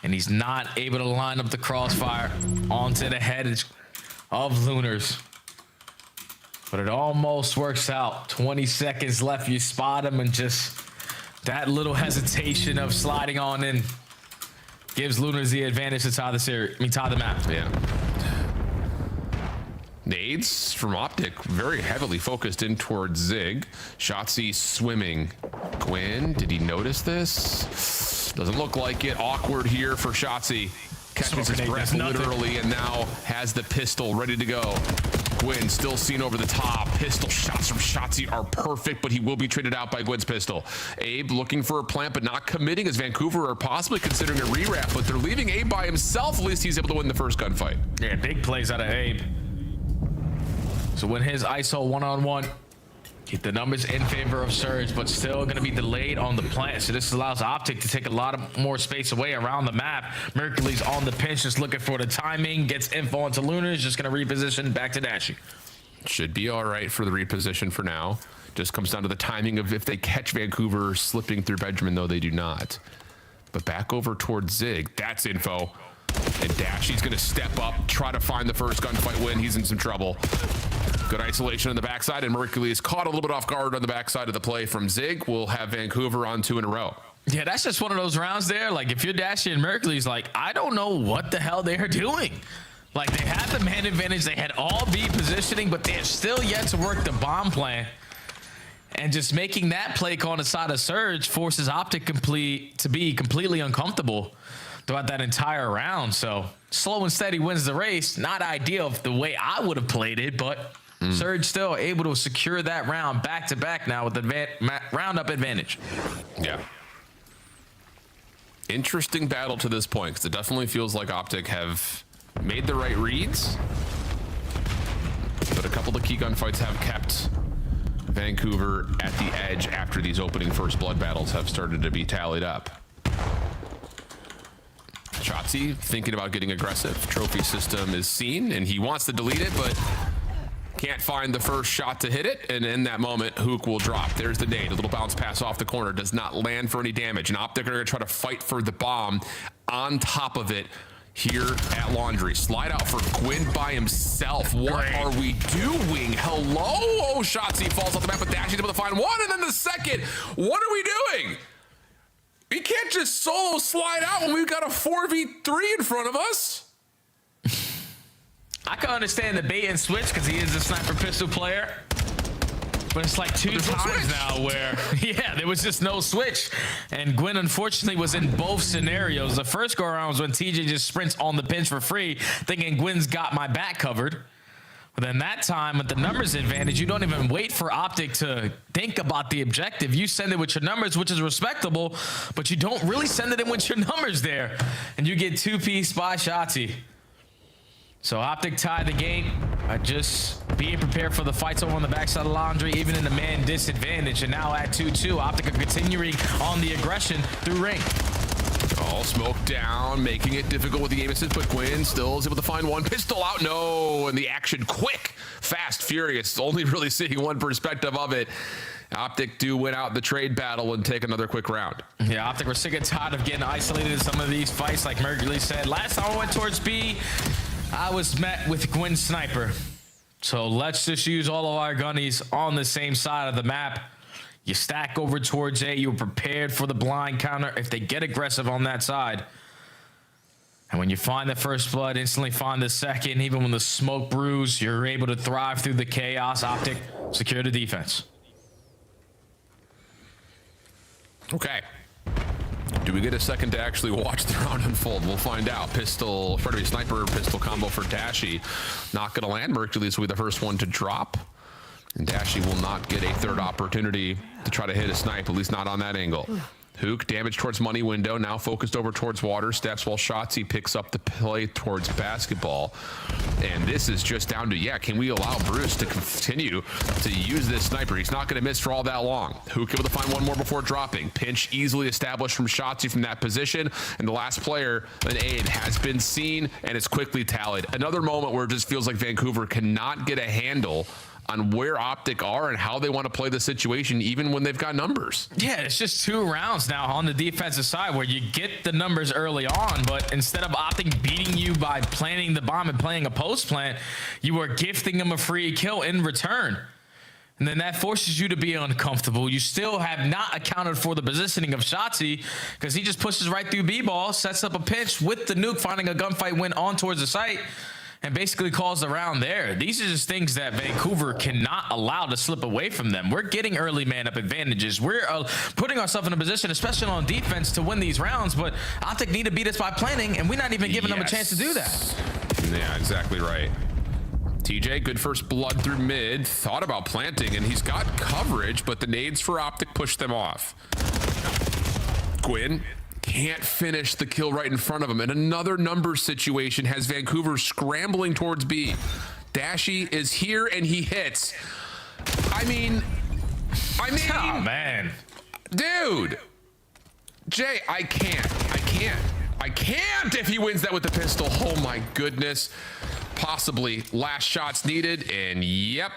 And he's not able to line up the crossfire onto the head of Lunars. But it almost works out. 20 seconds left. You spot him, and just that little hesitation of sliding on in gives Lunars the advantage to tie the series. I mean, tie the map. Yeah. Nades from Optic, very heavily focused in towards Zig. Shotzi swimming. Gwyn, did he notice this? Doesn't look like it. Awkward here for Shotzi. Catches his breath literally, and now has the pistol ready to go. Gwyn still seen over the top. Pistol shots from Shotzi are perfect, but he will be traded out by Gwyn's pistol. Abe looking for a plant, but not committing, as Vancouver are possibly considering a rewrap, but they're leaving Abe by himself. At least he's able to win the first gunfight. Yeah, big plays out of Abe. So when his ISO one-on-one, keep the numbers in favor of Surge, but still going to be delayed on the plant. So this allows Optic to take a lot of more space away around the map. Mercury's on the pinch, just looking for the timing, gets info onto Lunars, just going to reposition back to Dashy. Should be all right for the reposition for now. Just comes down to the timing of if they catch Vancouver slipping through Benjamin, though they do not. But back over towards Zig, that's info. And Dashy's going to step up, try to find the first gunfight win. He's in some trouble. Good isolation on the backside, and Mercury is caught a little bit off guard on the backside of the play from Zig. We'll have Vancouver on 2 in a row. Yeah, that's just one of those rounds there. Like, if you're Dashy and Mercury's like, I don't know what the hell they're doing. Like, they had the man advantage. They had all B positioning, but they're still yet to work the bomb plan. And just making that play call on the side of Surge forces Optic to be completely uncomfortable throughout that entire round. So slow and steady wins the race. Not ideal the way I would have played it, but Surge still able to secure that round back to back now with the roundup advantage. Yeah. Interesting battle to this point, because it definitely feels like Optic have made the right reads, but a couple of key gunfights have kept Vancouver at the edge after these opening first blood battles have started to be tallied up. Shotzi thinking about getting aggressive. Trophy system is seen, and he wants to delete it, but can't find the first shot to hit it. And in that moment, Hook will drop. There's the nade. A little bounce pass off the corner. Does not land for any damage. And Optic are going to try to fight for the bomb on top of it here at Laundry. Slide out for Gwyn by himself. What are we doing? Hello? Oh, Shotzi falls off the map, but Dashy's able to find one, and then the second. What are we doing? We can't just solo slide out when we've got a 4v3 in front of us. I can understand the bait and switch because he is a sniper pistol player. But it's like two times now where, yeah, there was just no switch. And Gwyn, unfortunately, was in both scenarios. The first go-around was when TJ just sprints on the pinch for free, thinking Gwyn's got my back covered. But then that time, with the numbers advantage, you don't even wait for Optic to think about the objective. You send it with your numbers, which is respectable, but you don't really send it in with your numbers there. And you get 2-piece by Shotzzy. So Optic tied the game by just being prepared for the fights over on the backside of Laundry, even in the man disadvantage. And now at 2-2, Optic are continuing on the aggression through Ring. All smoke down, making it difficult with the aim assist, but Gwyn still is able to find one. Pistol out, no, and the action quick, fast, furious, only really seeing one perspective of it. Optic do win out the trade battle and take another quick round. Yeah, Optic were sick and tired of getting isolated in some of these fights, like Mercury said. Last time I went towards B, I was met with Gwyn Sniper. So let's just use all of our gunnies on the same side of the map. You stack over towards A. You're prepared for the blind counter if they get aggressive on that side. And when you find the first blood, instantly find the second. Even when the smoke brews, you're able to thrive through the chaos. Optic, secure the defense. Okay. Do we get a second to actually watch the round unfold? We'll find out. Pistol, Freddy Sniper, pistol combo for Dashy. Not going to land. Mercules will be the first one to drop. And Dashy will not get a third opportunity to try to hit a snipe, at least not on that angle. Hook, damage towards money window, now focused over towards water steps while Shotzzy picks up the play towards basketball. And this is just down to, yeah, can we allow Bruce to continue to use this sniper? He's not going to miss for all that long. Hook able to find one more before dropping. Pinch easily established from Shotzzy from that position. And the last player, an aid, has been seen and is quickly tallied. Another moment where it just feels like Vancouver cannot get a handle on where Optic are and how they want to play the situation, even when they've got numbers. Yeah, it's just 2 rounds now on the defensive side where you get the numbers early on, but instead of Optic beating you by planting the bomb and playing a post plant, you are gifting them a free kill in return. And then that forces you to be uncomfortable. You still have not accounted for the positioning of Shotzzy because he just pushes right through B-ball, sets up a pinch with the nuke, finding a gunfight win on towards the site, and basically calls the round there. These are just things that Vancouver cannot allow to slip away from them. We're getting early man-up advantages. We're putting ourselves in a position, especially on defense, to win these rounds, but Optic need to beat us by planning, and we're not even giving them a chance to do that. Yeah, exactly right. TJ, good first blood through mid. Thought about planting, and he's got coverage, but the nades for Optic push them off. Gwyn can't finish the kill right in front of him. And another numbers situation has Vancouver scrambling towards B. Dashy is here and he hits. I mean, oh man, dude, Jay, I can't if he wins that with the pistol. Oh my goodness. Possibly last shots needed, and yep.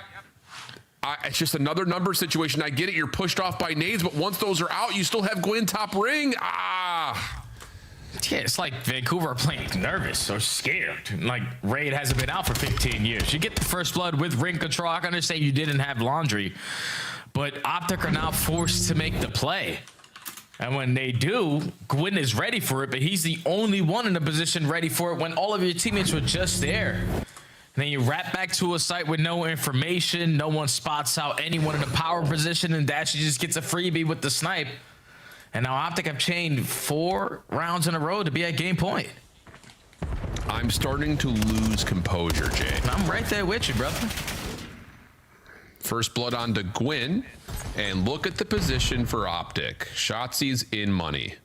It's just another number situation. I get it. You're pushed off by nades, but once those are out, you still have Gwyn top ring. Yeah, it's like Vancouver are playing nervous or scared. Like Raid hasn't been out for 15 years. You get the first blood with ring control. I can understand you didn't have laundry, but Optic are now forced to make the play. And when they do, Gwyn is ready for it, but he's the only one in a position ready for it when all of your teammates were just there. And then you wrap back to a site with no information. No one spots out anyone in a power position, and Dashy just gets a freebie with the snipe. And now Optic have chained 4 rounds in a row to be at game point. I'm starting to lose composure, Jay. I'm right there with you, brother. First blood onto Gwyn. And look at the position for Optic. Shotzi's in money.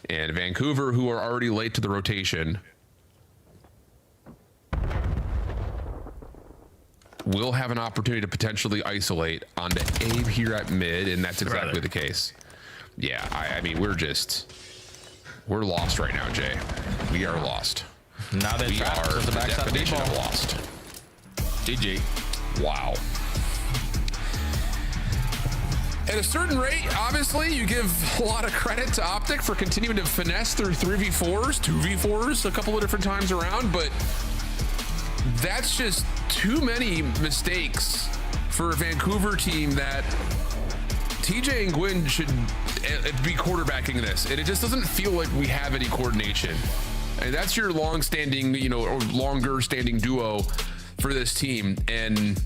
And Vancouver, who are already late to the rotation, will have an opportunity to potentially isolate onto Abe here at mid, and that's exactly the case. Yeah, I mean, we're lost right now, Jay. We are lost. Now they are the definition of lost. GG. Wow. At a certain rate, obviously, you give a lot of credit to Optic for continuing to finesse through 3v4s, 2v4s a couple of different times around, but that's just too many mistakes for a Vancouver team that TJ and Gwyn should be quarterbacking this, and it just doesn't feel like we have any coordination. And that's your long-standing, or longer-standing duo for this team, and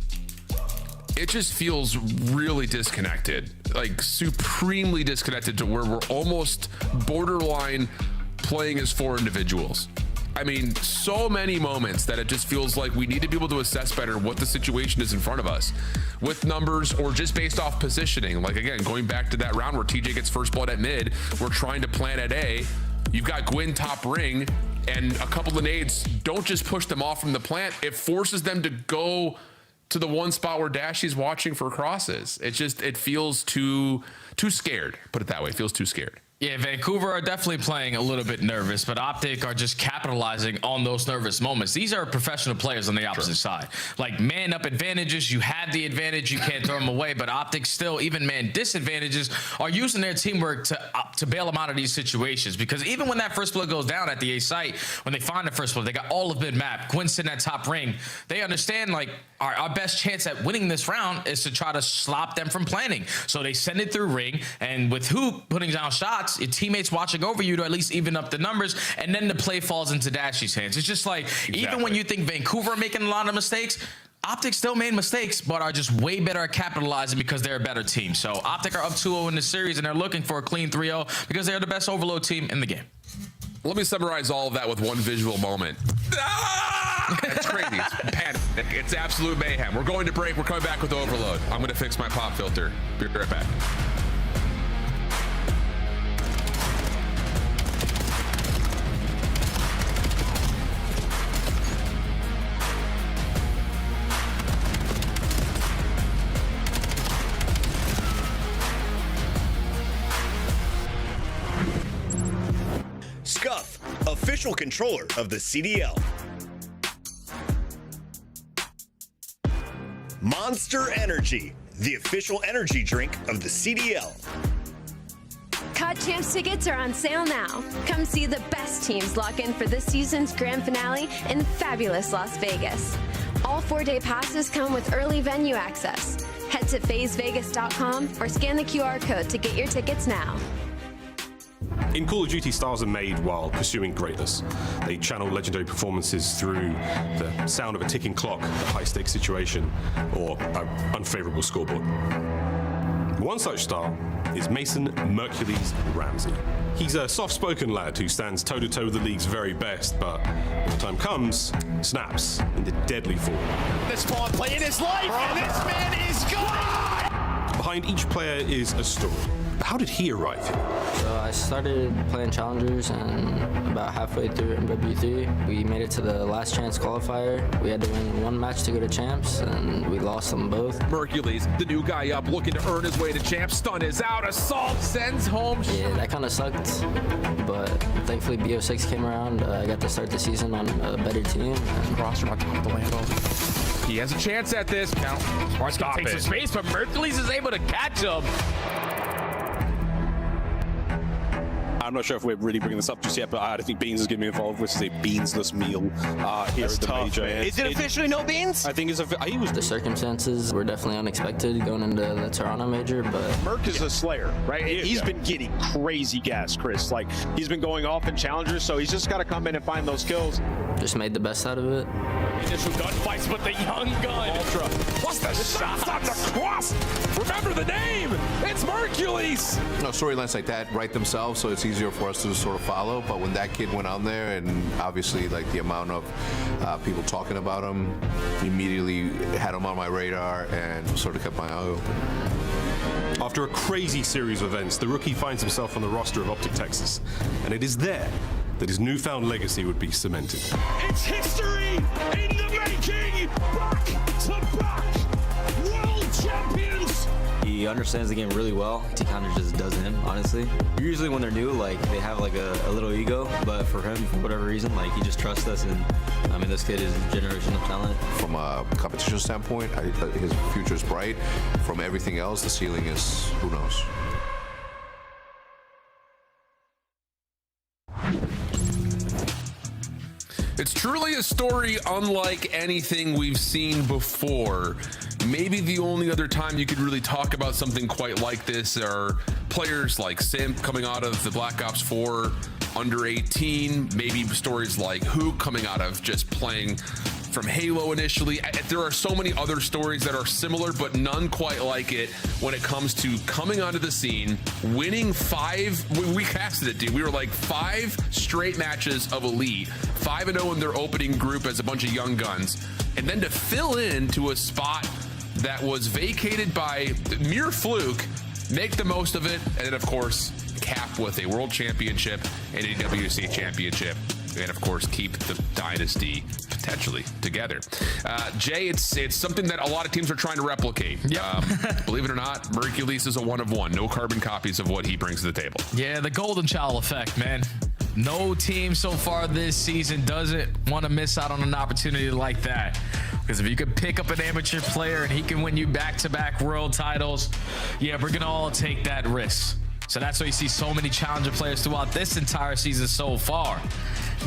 it just feels really disconnected, like supremely disconnected, to where we're almost borderline playing as 4 individuals. I mean, so many moments that it just feels like we need to be able to assess better what the situation is in front of us with numbers or just based off positioning. Like, again, going back to that round where TJ gets first blood at mid, we're trying to plan at A. You've got Gwyn top ring, and a couple of nades don't just push them off from the plant. It forces them to go to the one spot where Dashy's watching for crosses. It feels too scared. Put it that way. It feels too scared. Yeah, Vancouver are definitely playing a little bit nervous, but Optic are just capitalizing on those nervous moments. These are professional players on the opposite side. Like, man up advantages, you had the advantage, you can't throw them away, but Optic still, even man disadvantages, are using their teamwork to bail them out of these situations. Because even when that first blood goes down at the A site, when they find the first blood, they got all of mid-map, Gwyn's sitting at top ring, they understand, like, our best chance at winning this round is to try to stop them from planning. So they send it through ring, and with Hoop putting down shots, your teammates watching over you to at least even up the numbers, and then the play falls into Dashy's hands. It's just like, even when you think Vancouver are making a lot of mistakes, Optic still made mistakes, but are just way better at capitalizing because they're a better team. So Optic are up 2-0 in the series, and they're looking for a clean 3-0 because they're the best overload team in the game. Let me summarize all of that with one visual moment. It's crazy. It's panic. It's absolute mayhem. We're going to break. We're coming back with overload. I'm going to fix my pop filter. Be right back. Scuff, official controller of the CDL. Monster Energy, the official energy drink of the CDL. COD Champs tickets are on sale now. Come see the best teams lock in for this season's grand finale in fabulous Las Vegas. All 4-day passes come with early venue access. Head to phasevegas.com or scan the QR code to get your tickets now. In Call of Duty, stars are made while pursuing greatness. They channel legendary performances through the sound of a ticking clock, a high-stakes situation, or an unfavorable scoreboard. One such star is Mason Mercules Ramsey. He's a soft-spoken lad who stands toe-to-toe with the league's very best, but when the time comes, snaps into deadly form. The spawn play in his life, and this man is gone! Behind each player is a story. How did he arrive here? So I started playing challengers, and about halfway through MW3, we made it to the last chance qualifier. We had to win one match to go to champs, and we lost them both. Mercules, the new guy up, looking to earn his way to champs. Stun is out. Assault sends home. Yeah, that kind of sucked, but thankfully BO6 came around. I got to start the season on a better team. Roster on top of the Lambo. He has a chance at this. Now, Stop takes some space, but Mercules is able to catch him. I'm not sure if we're really bringing this up just yet, but I think Beans is going to be involved. This is a beansless meal here at the major. Is it officially no beans? I think it's The circumstances were definitely unexpected going into the Toronto major, but Merc is a slayer, right? He's been getting crazy gas, Chris. Like, he's been going off in challengers, so he's just got to come in and find those kills. just made the best out of it. Initial gunfights with the young gun. Ultra. What's the shot on the cross? Remember the name. It's Mercules. No, storylines like that write themselves, so it's easier for us to sort of follow. But when that kid went on there, and obviously like the amount of people talking about him, immediately had him on my radar and sort of kept my eye open. After a crazy series of events, the rookie finds himself on the roster of Optic Texas, and it is there that his newfound legacy would be cemented. It's history in the making! Back to back! World champions! He understands the game really well. He kind of just does him, honestly. Usually when they're new, like, they have like a little ego, but for him, for whatever reason, like, he just trusts us, and I mean, this kid is a generational talent. From a competition standpoint, his future is bright. From everything else, the ceiling is, who knows. It's truly a story unlike anything we've seen before. Maybe the only other time you could really talk about something quite like this are players like Simp coming out of the Black Ops 4 under 18, maybe stories like Hook coming out of just playing from Halo initially. There are so many other stories that are similar, but none quite like it when it comes to coming onto the scene, winning 5. We casted it, dude. We were like 5 straight matches of Elite, 5-0 in their opening group as a bunch of young guns, and then to fill in to a spot that was vacated by mere fluke, make the most of it, and then of course cap with a world championship and a WC championship, and of course keep the dynasty potentially together. Jay, it's something that a lot of teams are trying to replicate. Believe it or not, Mercules is a 1 of 1. No carbon copies of what he brings to the table. Yeah, the golden child effect, man. No team so far this season doesn't want to miss out on an opportunity like that. Because if you could pick up an amateur player and he can win you back-to-back world titles, yeah, we're going to all take that risk. So that's why you see so many challenger players throughout this entire season so far,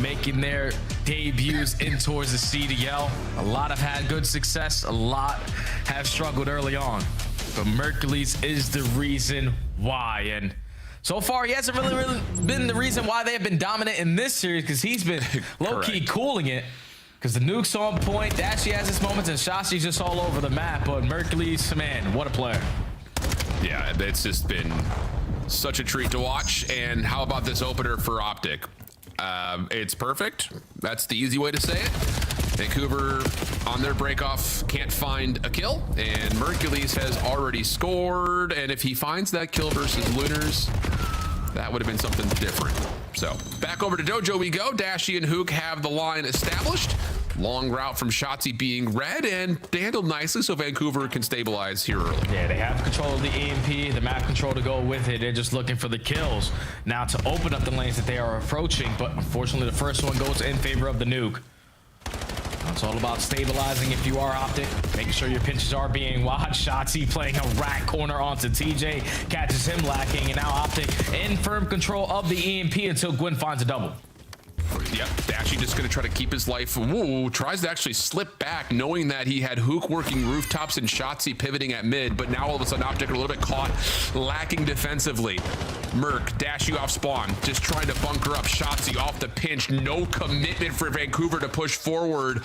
making their debuts in towards the CDL. A lot have had good success. A lot have struggled early on. But Mercules is the reason why. And so far, he hasn't really been the reason why they have been dominant in this series, because he's been low-key cooling it. Because the nuke's on point, Dashy has his moments, and Shachi's just all over the map. But Mercules, man, what a player. Yeah, it's just been such a treat to watch. And how about this opener for Optic? It's perfect. That's the easy way to say it. Vancouver on their breakoff can't find a kill, and Mercules has already scored, and if he finds that kill versus Lunars, that would have been something different. So back over to Dojo we go. Dashy and Hook have the line established. Long route from Shotzi being red, and they handled nicely so Vancouver can stabilize here early. Yeah, they have control of the EMP, the map control to go with it. They're just looking for the kills now to open up the lanes that they are approaching, but unfortunately the first one goes in favor of the nuke. It's all about stabilizing if you are Optic, making sure your pinches are being watched. Shotzi playing a rat corner onto TJ, catches him lacking, and now Optic in firm control of the EMP until Gwyn finds a double. Yep, Dashy just going to try to keep his life. Woo, tries to actually slip back, knowing that he had Hook working rooftops and Shotzi pivoting at mid, but now all of a sudden Optic are a little bit caught, lacking defensively. Merc, Dashy off spawn, just trying to bunker up. Shotzi off the pinch, no commitment for Vancouver to push forward,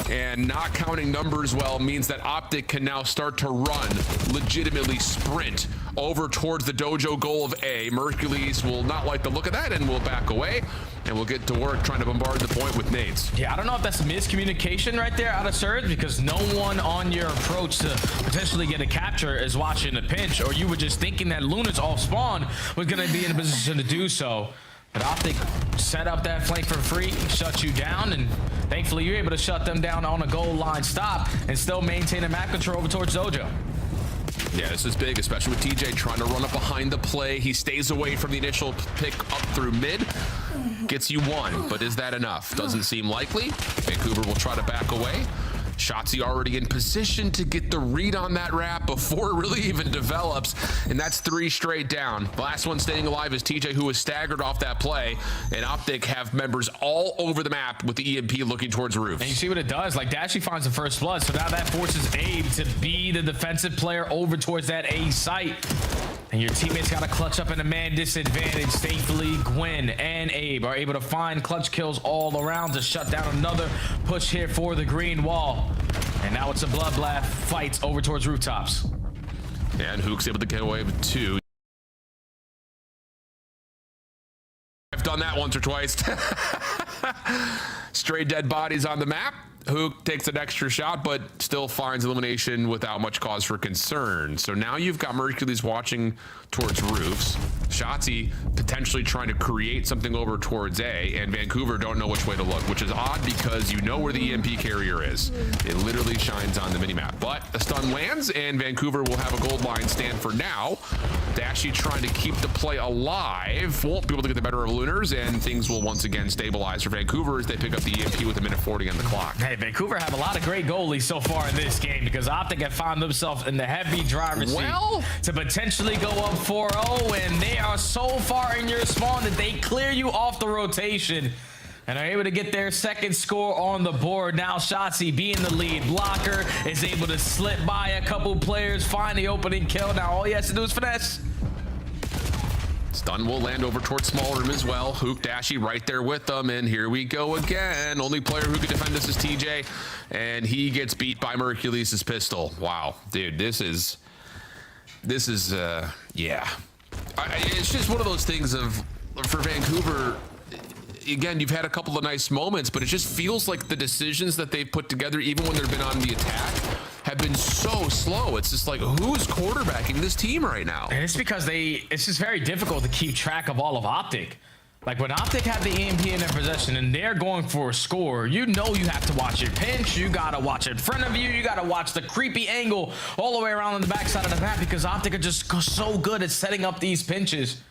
and not counting numbers well means that Optic can now start to run, legitimately sprint over towards the Dojo goal of A. Mercules will not like the look of that and will back away, and we'll get to work trying to bombard the point with nades. Yeah, I don't know if that's miscommunication right there out of Surge, because no one on your approach to potentially get a capture is watching the pinch, or you were just thinking that Luna's off spawn was going to be in a position to do so. But Optic set up that flank for free, shut you down, and thankfully you're able to shut them down on a goal line stop and still maintain a map control over towards Dojo. Yeah, this is big, especially with TJ trying to run up behind the play. He stays away from the initial pick up through mid. Gets you 1, but is that enough? Doesn't seem likely. Vancouver will try to back away. Shotzi already in position to get the read on that wrap before it really even develops, and that's 3 straight down. The last one staying alive is TJ, who was staggered off that play, and Optic have members all over the map with the EMP looking towards roofs. And you see what it does, like Dashy finds the first blood, so now that forces Abe to be the defensive player over towards that A site. And your teammates got to clutch up in a man disadvantage. Thankfully, Gwyn and Abe are able to find clutch kills all around to shut down another push here for the green wall. And now it's a bloodbath fight over towards rooftops. And Hook's able to get away with 2. I've done that once or twice. Stray dead bodies on the map. Hook takes an extra shot, but still finds elimination without much cause for concern. So now you've got Mercules watching towards roofs. Shotzi potentially trying to create something over towards A, and Vancouver don't know which way to look, which is odd because you know where the EMP carrier is. It literally shines on the minimap. But a stun lands, and Vancouver will have a gold line stand for now. Dashy trying to keep the play alive. Won't be able to get the better of Lunars, and things will once again stabilize for Vancouver as they pick up the EMP with 1:40 on the clock. Hey, Vancouver have a lot of great goalies so far in this game, because Optic have found themselves in the heavy driver's seat to potentially go up 4-0, and they are so far in your spawn that they clear you off the rotation and are able to get their second score on the board. Now Shotzi being the lead blocker is able to slip by a couple players, find the opening kill. Now all he has to do is finesse. Stun will land over towards small room as well. Hook Dashy right there with them, and here we go again. Only player who can defend this is TJ, and he gets beat by Mercules' pistol. Wow, dude, this is yeah. It's just one of those things for Vancouver. Again, you've had a couple of nice moments, but it just feels like the decisions that they've put together, even when they've been on the attack, have been so slow. It's just like, who's quarterbacking this team right now? And it's because it's just very difficult to keep track of all of Optic. Like when Optic have the EMP in their possession and they're going for a score, you know you have to watch your pinch, you gotta watch in front of you, you gotta watch the creepy angle all the way around on the backside of the map, because Optic are just so good at setting up these pinches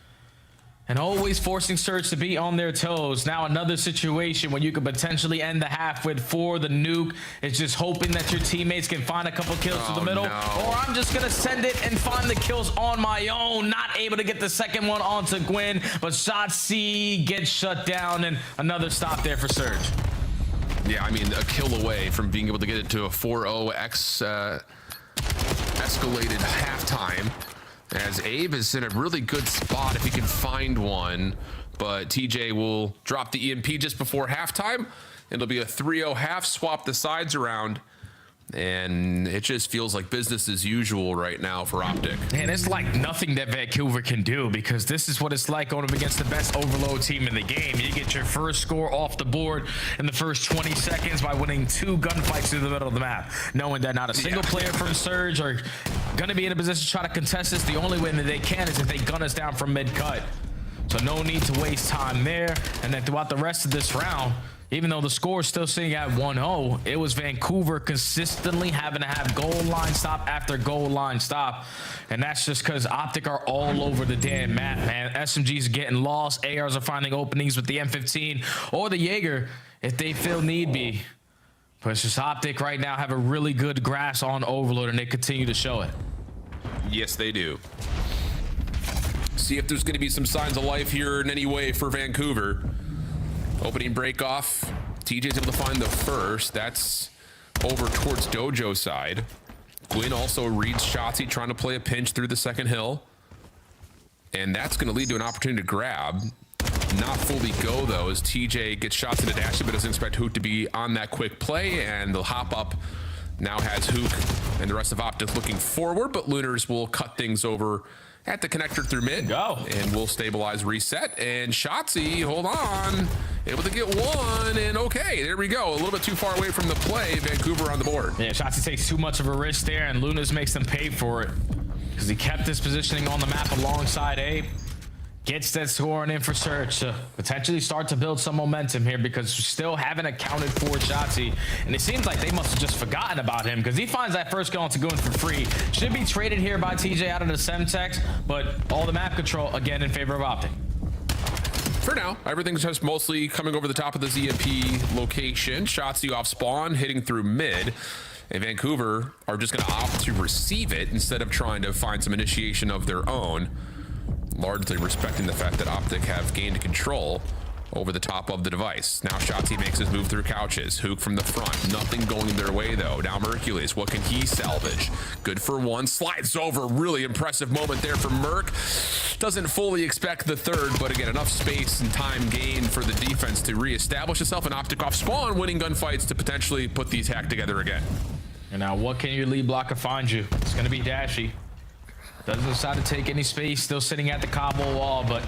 and always forcing Surge to be on their toes. Now another situation when you could potentially end the half with for the nuke. It's just hoping that your teammates can find a couple kills through the middle. No. Or I'm just gonna send it and find the kills on my own. Not able to get the second one onto Gwyn, but Shot C gets shut down, and another stop there for Surge. Yeah, I mean, a kill away from being able to get it to a 4-0 escalated halftime. As Abe is in a really good spot if he can find one, but TJ will drop the EMP just before halftime. It'll be a 3-0 half, swap the sides around, and it just feels like business as usual right now for Optic. And it's like nothing that Vancouver can do, because this is what it's like going up against the best overload team in the game. You get your first score off the board in the first 20 seconds by winning 2 gunfights through the middle of the map, knowing that not a single player from Surge are going to be in a position to try to contest this. The only way that they can is if they gun us down from mid-cut. So no need to waste time there. And then throughout the rest of this round, even though the score is still sitting at 1-0, it was Vancouver consistently having to have goal line stop after goal line stop. And that's just because Optic are all over the damn map, man. SMGs are getting lost. ARs are finding openings with the M15 or the Jaeger if they feel need be. But it's just Optic right now have a really good grasp on Overload, and they continue to show it. Yes, they do. See if there's going to be some signs of life here in any way for Vancouver. Opening break off. TJ's able to find the first. That's over towards Dojo side. Gwyn also reads Shotzi trying to play a pinch through the second hill. And that's going to lead to an opportunity to grab. Not fully go, though, as TJ gets shots into Dashy, but doesn't expect Hook to be on that quick play. And they'll hop up. Now has Hook and the rest of Optic looking forward, but Lunars will cut things over at the connector through mid. Go. And we'll stabilize, reset, and Shotzi, hold on, able to get one, and okay, there we go. A little bit too far away from the play. Vancouver on the board. Yeah, Shotzi takes too much of a risk there, and Lunas makes them pay for it because he kept his positioning on the map alongside Abe. Gets that scoring in for Surge to potentially start to build some momentum here, because we still haven't accounted for Shotzi. And it seems like they must have just forgotten about him, because he finds that first kill to go in for free. Should be traded here by TJ out of the Semtex, but all the map control again in favor of Optic. For now, everything's just mostly coming over the top of the ZMP location. Shotzi off spawn, hitting through mid. And Vancouver are just going to opt to receive it instead of trying to find some initiation of their own. Largely respecting the fact that Optic have gained control over the top of the device. Now Shotzi makes his move through couches. Hook from the front. Nothing going their way, though. Now Mercules, what can he salvage? Good for one. Slides over. Really impressive moment there for Merc. Doesn't fully expect the third, but again, enough space and time gained for the defense to reestablish itself. And Optic off spawn, winning gunfights to potentially put the attack together again. And now what can your lead blocker find you? It's going to be Dashy. Doesn't decide to take any space, still sitting at the cobble wall, but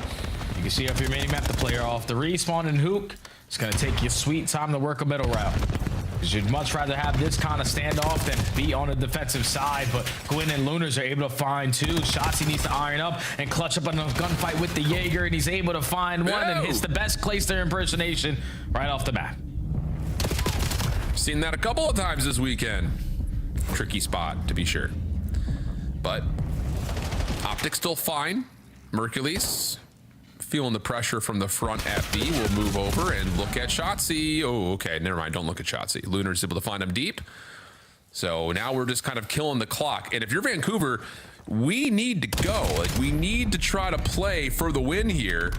you can see up your mini map the player off the respawn, and Hook, it's going to take you sweet time to work a middle route, because you'd much rather have this kind of standoff than be on the defensive side. But Gwyn and Lunars are able to find 2. Shotzi needs to iron up and clutch up on a gunfight with the Jaeger, and he's able to find one and hits the best Clayster impersonation right off the map. Seen that a couple of times this weekend. Tricky spot, to be sure. But Optic still fine. Mercules feeling the pressure from the front at B. We'll move over and look at Shotzi. Oh, okay, never mind. Don't look at Shotzi. Lunar's able to find him deep. So now we're just kind of killing the clock. And if you're Vancouver, we need to go. Like, we need to try to play for the win here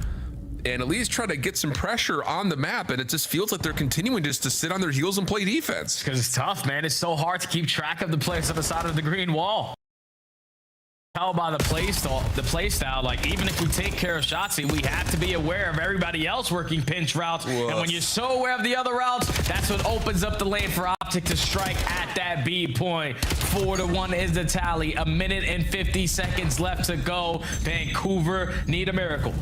and at least try to get some pressure on the map. And it just feels like they're continuing just to sit on their heels and play defense. Because it's tough, man. It's so hard to keep track of the players on the side of the green wall. tell by the play style, like even if we take care of Shotzi, we have to be aware of everybody else working pinch routes. Whoa. And when you're so aware of the other routes, that's what opens up the lane for Optic to strike at that B point. 4-1 is the tally. 1 minute and 50 seconds left to go. Vancouver need a miracle.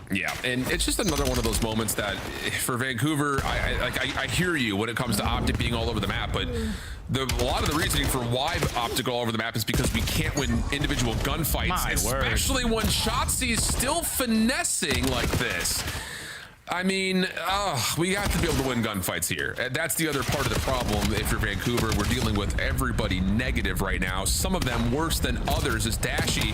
Yeah, and it's just another one of those moments that for Vancouver, I hear you when it comes to Optic being all over the map, but a lot of the reasoning for why Optic all over the map is because we can't win individual gunfights, especially when Shotzi's still finessing like this. I mean, we have to be able to win gunfights here. That's the other part of the problem. If you're Vancouver, we're dealing with everybody negative right now. Some of them worse than others, as Dashy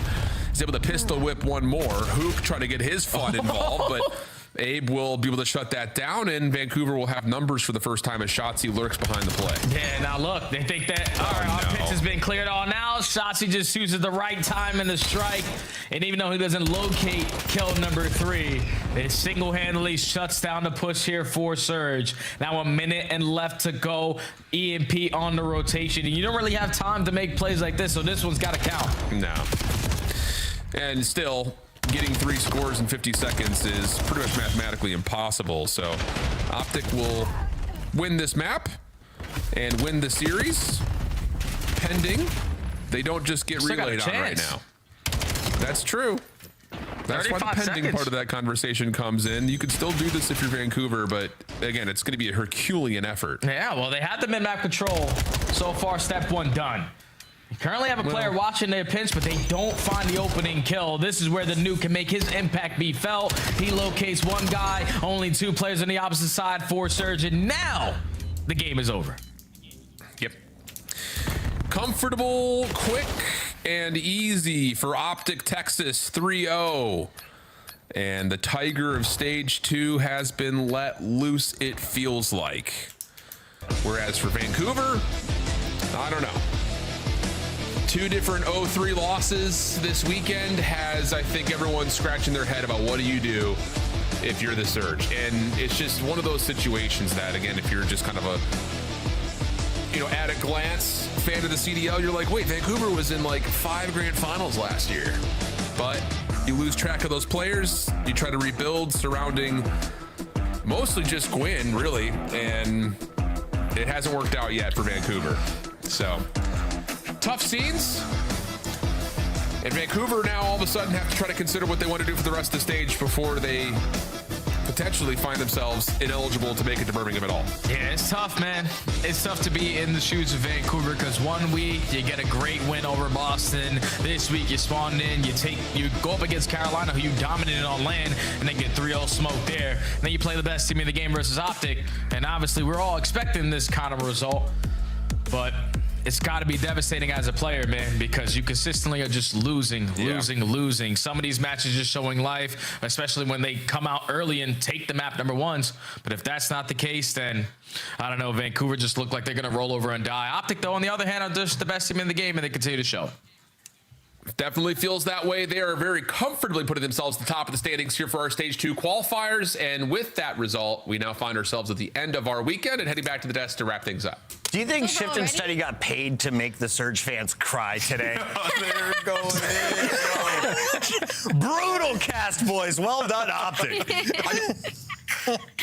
is able to pistol whip one more. Hook trying to get his fun involved, but Abe will be able to shut that down, and Vancouver will have numbers for the first time as Shotzi lurks behind the play. Yeah, now look, they think that, all right, our pitch has been cleared all now. Shotzi just chooses the right time in the strike, and even though he doesn't locate kill number 3, it single-handedly shuts down the push here for Surge. Now 1 minute and left to go. EMP on the rotation, and you don't really have time to make plays like this, so this one's got to count. No. And still, getting 3 scores in 50 seconds is pretty much mathematically impossible. So Optic will win this map and win the series, pending they don't just get relayed on right now. That's true. That's why the pending part of that conversation comes in. You can still do this if you're Vancouver, but again, it's going to be a Herculean effort. Yeah, well, they had the mid-map control. So far, step 1 done. You currently have a player watching their pinch, but they don't find the opening kill. This is where the nuke can make his impact be felt. He locates one guy, only 2 players on the opposite side for Surge, and now the game is over. Yep. Comfortable, quick, and easy for Optic Texas 3-0. And the Tiger of Stage 2 has been let loose, it feels like. Whereas for Vancouver, I don't know. 2 different 0-3 losses this weekend has, I think, everyone scratching their head about what do you do if you're the Surge. And it's just one of those situations that, again, if you're just kind of a, you know, at a glance fan of the CDL, you're like, wait, Vancouver was in like 5 grand finals last year. But you lose track of those players. You try to rebuild surrounding mostly just Gwyn, really. And it hasn't worked out yet for Vancouver. So tough scenes, and Vancouver now all of a sudden have to try to consider what they want to do for the rest of the stage before they potentially find themselves ineligible to make it to Birmingham at all. Yeah, it's tough, man. It's tough to be in the shoes of Vancouver because 1 week you get a great win over Boston. This week you spawn in, you go up against Carolina, who you dominated on land, and then get 3-0 smoke there. And then you play the best team in the game versus Optic, and obviously we're all expecting this kind of result, but it's got to be devastating as a player, man, because you consistently are just losing. Some of these matches just showing life, especially when they come out early and take the map number 1s. But if that's not the case, then I don't know. Vancouver just look like they're going to roll over and die. Optic, though, on the other hand, are just the best team in the game, and they continue to show. Definitely feels that way. They are very comfortably putting themselves at the top of the standings here for our Stage 2 qualifiers. And with that result, we now find ourselves at the end of our weekend and heading back to the desk to wrap things up. Do you think Shift and Steady got paid to make the Surge fans cry today? They're going in. Brutal cast, boys. Well done, Optic.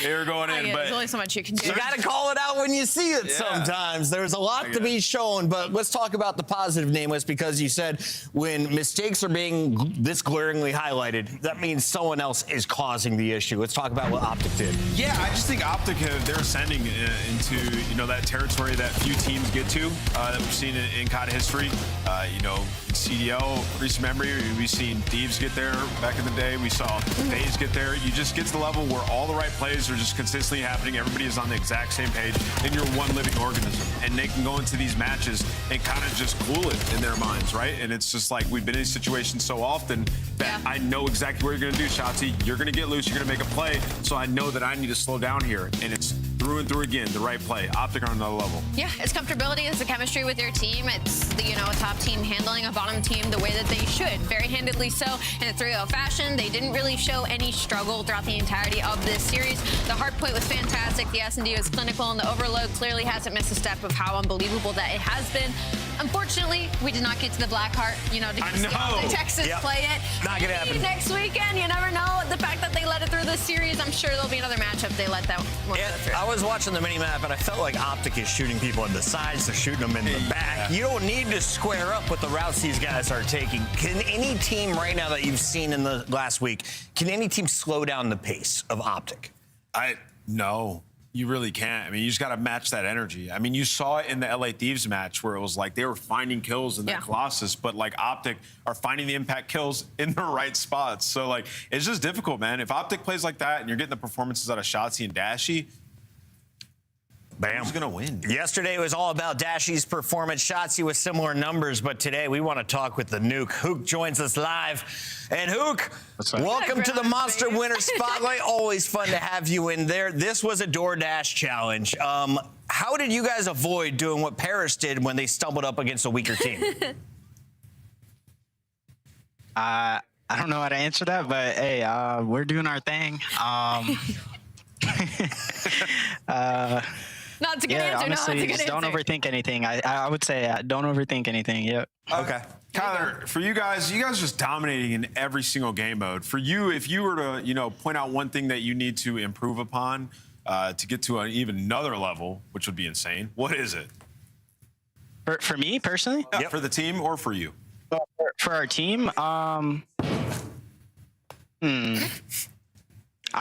They were going in, but there's only so much you can do. You got to call it out when you see it sometimes. There's a lot to be shown, but let's talk about the positive, Nameless, because you said when mistakes are being this glaringly highlighted, that means someone else is causing the issue. Let's talk about what Optic did. Yeah, I just think Optic, they're ascending into, you know, that territory that few teams get to, that we've seen in COD history. You know, CDL, recent memory, we've seen Thieves get there back in the day. We saw FaZe get there. You just get to the level where all the right plays are just consistently happening. Everybody is on the exact same page, and you're one living organism. And they can go into these matches and kind of just glue it in their minds, right? And it's just like we've been in these situations so often that I know exactly what you're going to do, Shotzi. You're going to get loose. You're going to make a play. So I know that I need to slow down here. And it's through and through again, the right play. Optic on another level. Yeah, it's comfortability, it's the chemistry with your team. It's, a top team handling a bottom team the way that they should. Very handedly so in a 3-0 fashion. They didn't really show any struggle throughout the entirety of this series. The hard point was fantastic. The S&D was clinical, and the overload clearly hasn't missed a step of how unbelievable that it has been. Unfortunately, we did not get to the Blackheart, to see how the Texas play it. Not gonna happen. Next weekend, you never know. The fact that they let it through this series, I'm sure there'll be another matchup they let that one go through. I was watching the mini-map, and I felt like Optic is shooting people in the sides. They're shooting them in the back. You don't need to square up with the routes these guys are taking. Can any team right now that you've seen in the last week, can any team slow down the pace of Optic? No. You really can't. I mean, you just got to match that energy. I mean, you saw it in the LA Thieves match where it was like they were finding kills in the Colossus, but like Optic are finding the impact kills in the right spots. So like, it's just difficult, man. If Optic plays like that and you're getting the performances out of Shotzi and Dashy, bam. Who's going to win? Yesterday was all about Dashy's performance. Shotzi with similar numbers, but today we want to talk with the Nuke. Hook joins us live. And Hook, welcome to the Monster Winner Spotlight. Always fun to have you in there. This was a DoorDash challenge. How did you guys avoid doing what Paris did when they stumbled up against a weaker team? I don't know how to answer that, but hey, we're doing our thing. No, it's a good answer. Honestly, no, it's a good answer. Don't overthink anything. I would say don't overthink anything. Yep. Okay. Kyler, for you guys are just dominating in every single game mode. For you, if you were to, point out one thing that you need to improve upon to get to an even another level, which would be insane, what is it? For me personally? Yeah, for the team or for you? For our team, I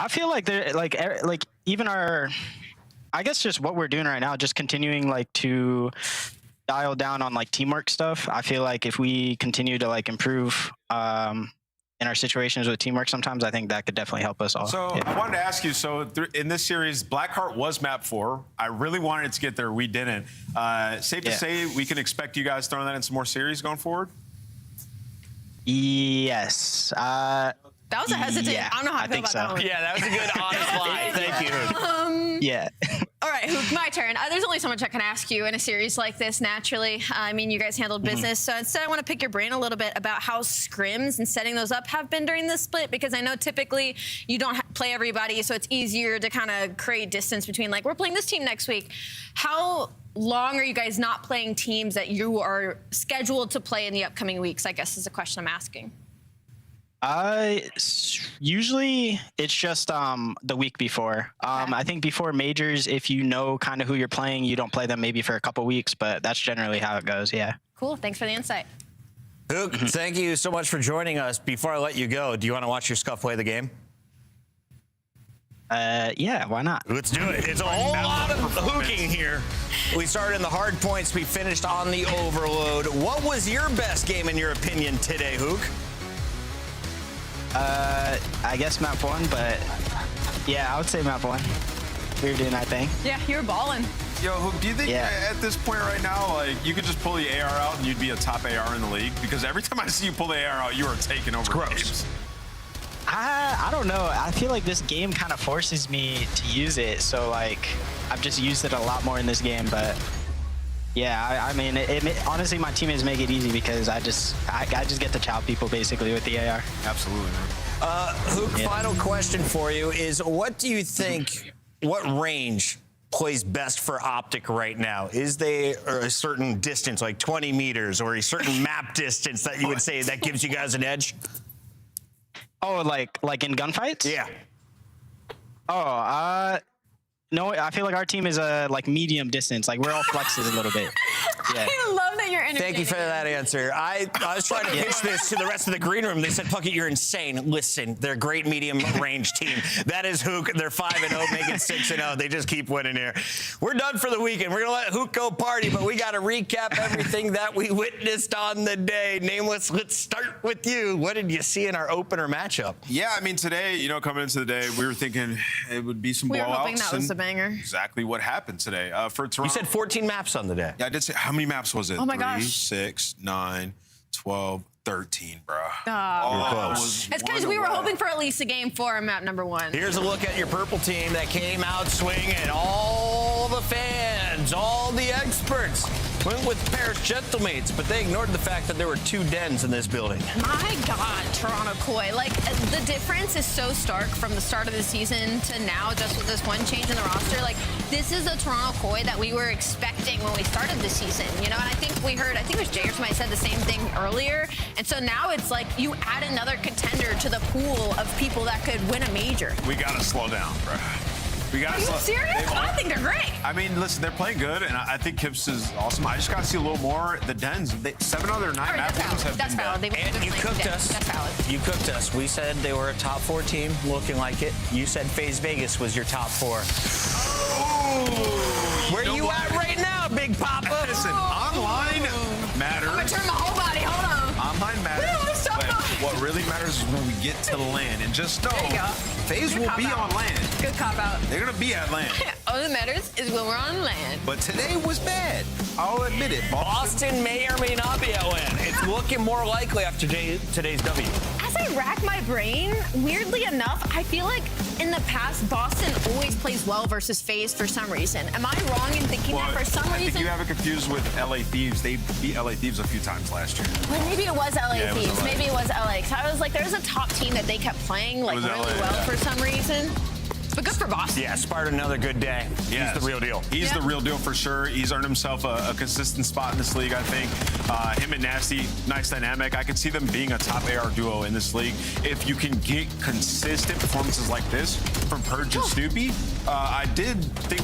feel like they're like even our, I guess just what we're doing right now, just continuing to dial down on teamwork stuff. I feel like if we continue to improve in our situations with teamwork, sometimes I think that could definitely help us all. So I wanted to ask you, in this series, Blackheart was map 4. I really wanted to get there. We didn't. Safe to say we can expect you guys throwing that in some more series going forward? Yes. That was a hesitant. Yeah, I don't know how I feel about that one. Yeah, that was a good honest lie. Thank you. Yeah. All right, Hook, my turn. There's only so much I can ask you in a series like this, naturally. I mean, you guys handled business. So instead, I want to pick your brain a little bit about how scrims and setting those up have been during this split, because I know typically you don't play everybody, so it's easier to kind of create distance between, we're playing this team next week. How long are you guys not playing teams that you are scheduled to play in the upcoming weeks, I guess is the question I'm asking. Usually it's just the week before. I think before majors, if you know kind of who you're playing, you don't play them maybe for a couple weeks, but that's generally how it goes. Yeah. Cool. Thanks for the insight. Hook, thank you so much for joining us. Before I let you go, do you want to watch your Scuff play the game? Yeah, why not? Let's do it. It's a whole lot of hooking here. We started in the hard points. We finished on the overload. What was your best game in your opinion today, Hook? I guess map 1, but yeah, I would say map 1. We were doing our thing. Yeah, you were balling. Yo, Hook, do you think at this point right now, you could just pull the AR out and you'd be a top AR in the league? Because every time I see you pull the AR out, you are taking over games. I don't know. I feel like this game kind of forces me to use it. So I've just used it a lot more in this game, but yeah, I mean, honestly, my teammates make it easy because I just get to chow people basically with the AR. Absolutely, man. Hook, final question for you is, what do you think, what range plays best for Optic right now? Is there a certain distance, like 20 meters, or a certain map distance that you would say that gives you guys an edge? Oh, like in gunfights? Yeah. Oh, no, I feel like our team is medium distance. We're all flexes a little bit. Yeah. I love that you're entertaining. Thank you for that answer. I was trying to pitch this to the rest of the green room. They said, Puckett, you're insane. Listen, they're a great medium range team. That is Hook. They're 5-0, making 6-0. They just keep winning here. We're done for the weekend. We're going to let Hook go party, but we got to recap everything that we witnessed on the day. Nameless, let's start with you. What did you see in our opener matchup? Yeah, I mean, today, coming into the day, we were thinking it would be some blowouts. We were hoping that was a banger. Exactly what happened today. For Toronto. You said 14 maps on the day. Yeah, I did say, how many maps was it? Oh my 3, gosh. 6, 9, 12, 13, bro. It's because we were hoping for at least a game 4 map number 1. Here's a look at your purple team that came out swinging. All the fans, all the experts went with Paris Gentlemates, but they ignored the fact that there were 2 dens in this building. My God, Toronto Koi. Like, the difference is so stark from the start of the season to now, just with this one change in the roster. Like, this is the Toronto Koi that we were expecting when we started the season, you know? And I think it was Jay or somebody said the same thing earlier. And so now it's like you add another contender to the pool of people that could win a major. We got to slow down, bro. Are you serious? I think they're great. I mean, listen, they're playing good, and I think Kips is awesome. I just got to see a little more. The Dens, 7 other 9 map games have been valid. And you cooked us. That's valid. You cooked us. We said they were a top 4 team, looking like it. You said FaZe Vegas was your top 4. Where you at right now, Big Papa? Listen, online matters. I'm going to turn my whole body. Hold on. Online matters. But what really matters is when we get to the land. And just know, FaZe will be on land. Good cop out. They're going to be at land. All that matters is when we're on land. But today was bad. I'll admit it. Boston may or may not be at land. It's looking more likely after today's W. As I rack my brain, weirdly enough, I feel like in the past, Boston always plays well versus FaZe for some reason. Am I wrong in thinking that for some reason? I think you have it confused with LA Thieves. They beat LA Thieves a few times last year. Well, maybe it was LA Thieves. It was LA. Maybe it was LA. So I was like, there's a top team that they kept playing like really well for some reason. But good for Boston. Yeah, Sparta, another good day. Yes. He's the real deal. He's the real deal for sure. He's earned himself a consistent spot in this league, I think. Him and Nasty, nice dynamic. I could see them being a top AR duo in this league. If you can get consistent performances like this from Purge and Snoopy, I did think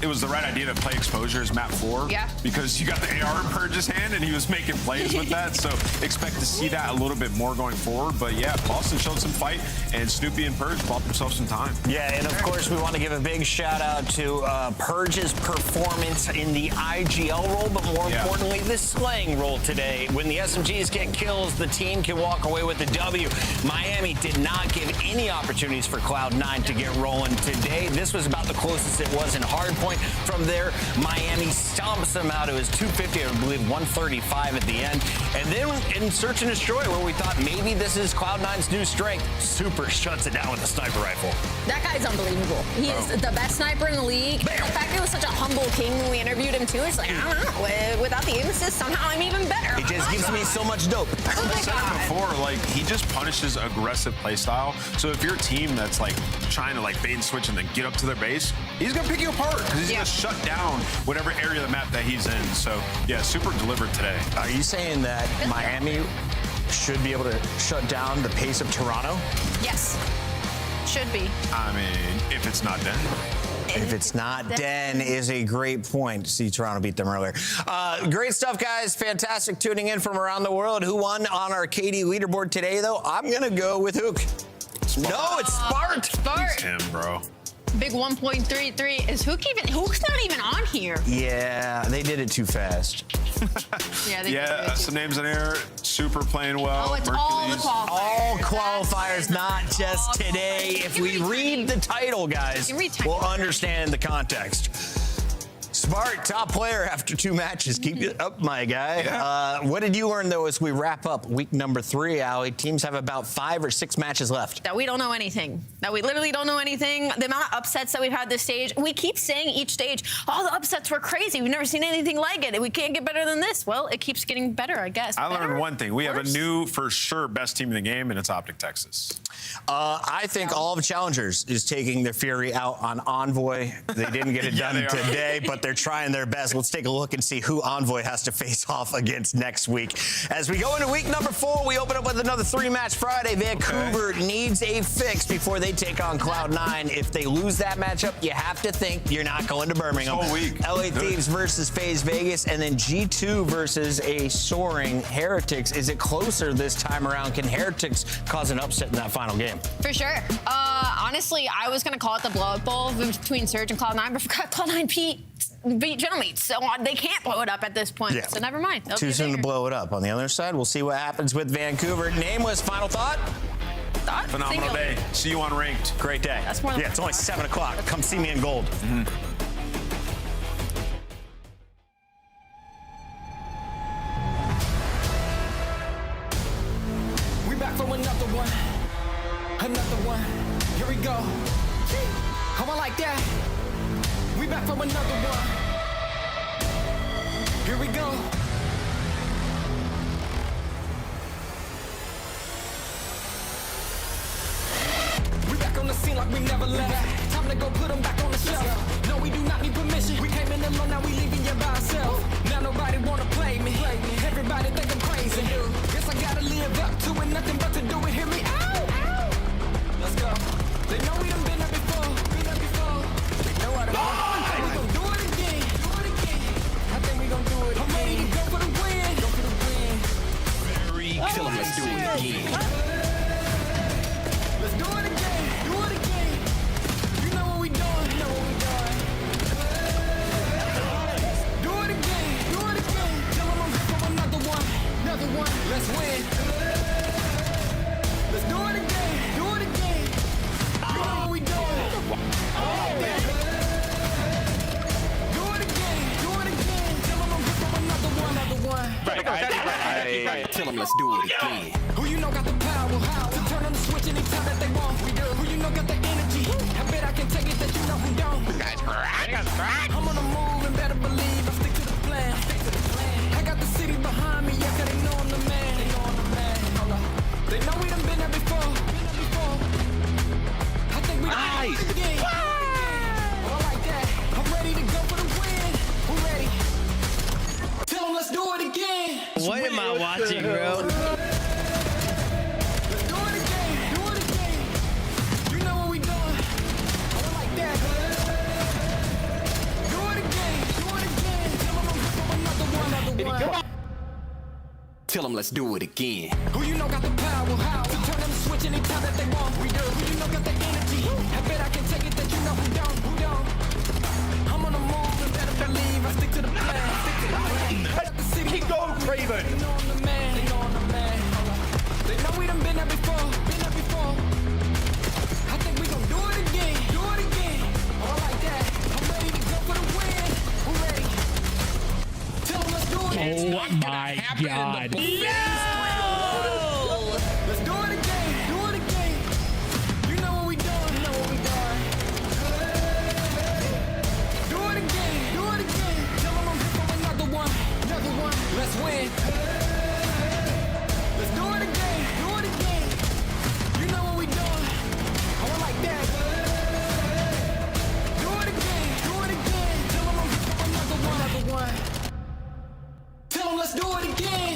it was the right idea to play exposure as map 4. Yeah. Because you got the AR in Purge's hand and he was making plays with that. So expect to see that a little bit more going forward. But yeah, Boston showed some fight and Snoopy and Purge bought themselves some time. Yeah, and of course we want to give a big shout out to Purge's performance in the IGL role, but more importantly, the slaying role today. When the SMGs get kills, the team can walk away with the W. Miami did not give any opportunities for Cloud9 to get rolling today. This was about the closest it was in hardpoint. From there, Miami stomps them out. It was 250, I believe 135 at the end. And then in Search and Destroy, where we thought maybe this is Cloud9's new strength, Super shuts it down with a sniper rifle. That guy's unbelievable. He is the best sniper in the league. And the fact that he was such a humble king when we interviewed him too, it's like, I don't know, without the aim assist, somehow I'm even better. It just gives me so much dope. I said it before, like, he just punishes aggressive play style. So if you're a team that's like trying to like bait and switch and then get up to their base, he's gonna pick you apart because he's gonna shut down whatever area of the map that he's in. So yeah, Super delivered today. Are you saying that Miami should be able to shut down the pace of Toronto? Yes. Should be. I mean, if it's not Den. If it's not Den is a great point. See Toronto beat them earlier. Great stuff, guys. Fantastic tuning in from around the world. Who won on our KD leaderboard today, though? I'm going to go with Hook. No, it's Spart. Spart. It's him, bro. Big 1.33. Is Hook even? Hook's not even on here. Yeah, they did it too fast. Yeah, some names in here. Super playing well. Oh, it's all the qualifiers. All qualifiers, not just today. If we read the title, guys, we'll understand the context. Smart, top player after 2 matches. Keep it up, my guy. Yeah. What did you learn, though, as we wrap up week number 3, Allie? Teams have about 5 or 6 matches left. That we don't know anything. That we literally don't know anything. The amount of upsets that we've had this stage, we keep saying each stage, oh, the upsets were crazy. We've never seen anything like it. We can't get better than this. Well, it keeps getting better, I guess. I learned one thing. We have a new, for sure, best team in the game, and it's Optic Texas. I think all of Challengers is taking their fury out on Envoy. They didn't get it done today, but they're trying their best. Let's take a look and see who Envoy has to face off against next week. As we go into week number 4, we open up with another 3-match Friday. Vancouver needs a fix before they take on Cloud9. If they lose that matchup, you have to think you're not going to Birmingham. Whole week. LA Thieves versus FaZe Vegas, and then G2 versus a soaring Heretics. Is it closer this time around? Can Heretics cause an upset in that final game? For sure. Honestly, I was going to call it the blow-up bowl between Surge and Cloud9, but forgot Cloud9 beat Gentlemates, so they can't blow it up at this point. So never mind. Too soon to blow it up. On the other side, we'll see what happens with Vancouver. Nameless, final thought? Phenomenal day. See you on Ranked. Great day. That's more than it's only 7 o'clock. Come see me in gold. Another one. Here we go. How I like that. We back from another one. Here we go. We back on the scene like we never left. Time to go put them back on the shelf. No, we do not need permission. We came in alone, now we leaving you by ourselves. Now nobody wanna play me. Everybody think I'm crazy. Guess I gotta live up to it, nothing but to do it. Hear me out. Let's go. They know we done been there before. They know how to go. We gon' do it again. I think we gon' do it again. I'm ready to go for the win. Very killer. Let's do it again. Let's do it again. Do it again. You know what we doing. Do it again. Tell them I'm here for another one. Let's win. Let's do it again. You know what we doing. Do it again. Tell them I'm here for another one. Right. Tell them let's do it again. Who you know got the power to turn on the switch anytime that they want. We do. Who you know got the energy? I bet I can take it that you know who don't. I'm on the move and better believe I stick to the plan. I got the city behind me, yeah, 'cause they know I'm the man. They know we done been there before. I think we done do it again. I like that. I'm ready to go for the win. Who ready? Tell them let's do it again. What am I watching, bro? Let's do it again. You know what we doing. I like that. Do it again. Tell them I'm here for another one. Tell them let's do it again. Who you know got the power to turn on the switch anytime that they want. We do. Who you know got the energy? I bet I can take it that you know who don't. I'm on the move and better believe I stick to the plan. Keep going, Craven. They know I'm the man. They know we done been there before. I think we gon' do it again. I like that. I'm ready to go for the win. Who ready? Tell them let's do it again. Oh my God. Let's do it again. You know what we doing. Do it again. Tell them I'm here for another one. Let's win. Let's do it again. You know what we doing. I like that. Do it again. Tell them I'm here for another one. Tell them let's do it again.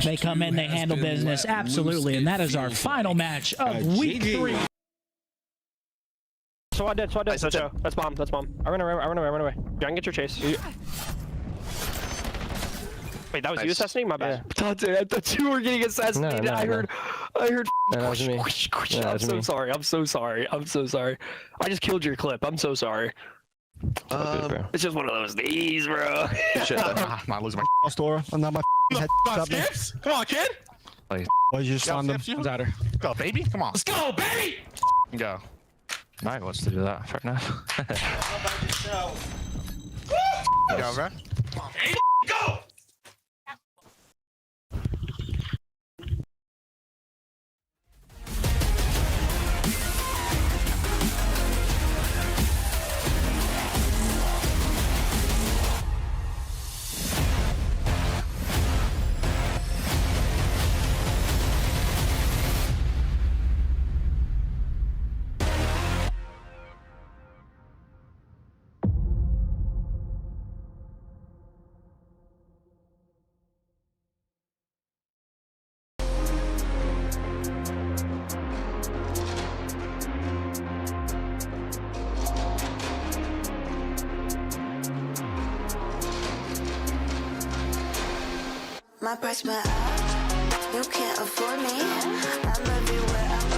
They come in, they handle business, absolutely, and that is our final match of week 3. So I did. That's bomb. I run away. John, get your chase. Wait, that was you assassinating? My bad. I thought you were getting assassinated. No. I heard. That was me. I'm so sorry. I just killed your clip. I'm so sorry. It's just one of those days, bro. Shit, I'm not losing my store. I'm not my head. Come on, kid. Well, you just found them. Zatter. Go, baby. Come on. Let's go, baby. Go. Night wants to do that. Fair enough. Go, bro. Go. My price went up, you can't afford me. I'm everywhere, I'm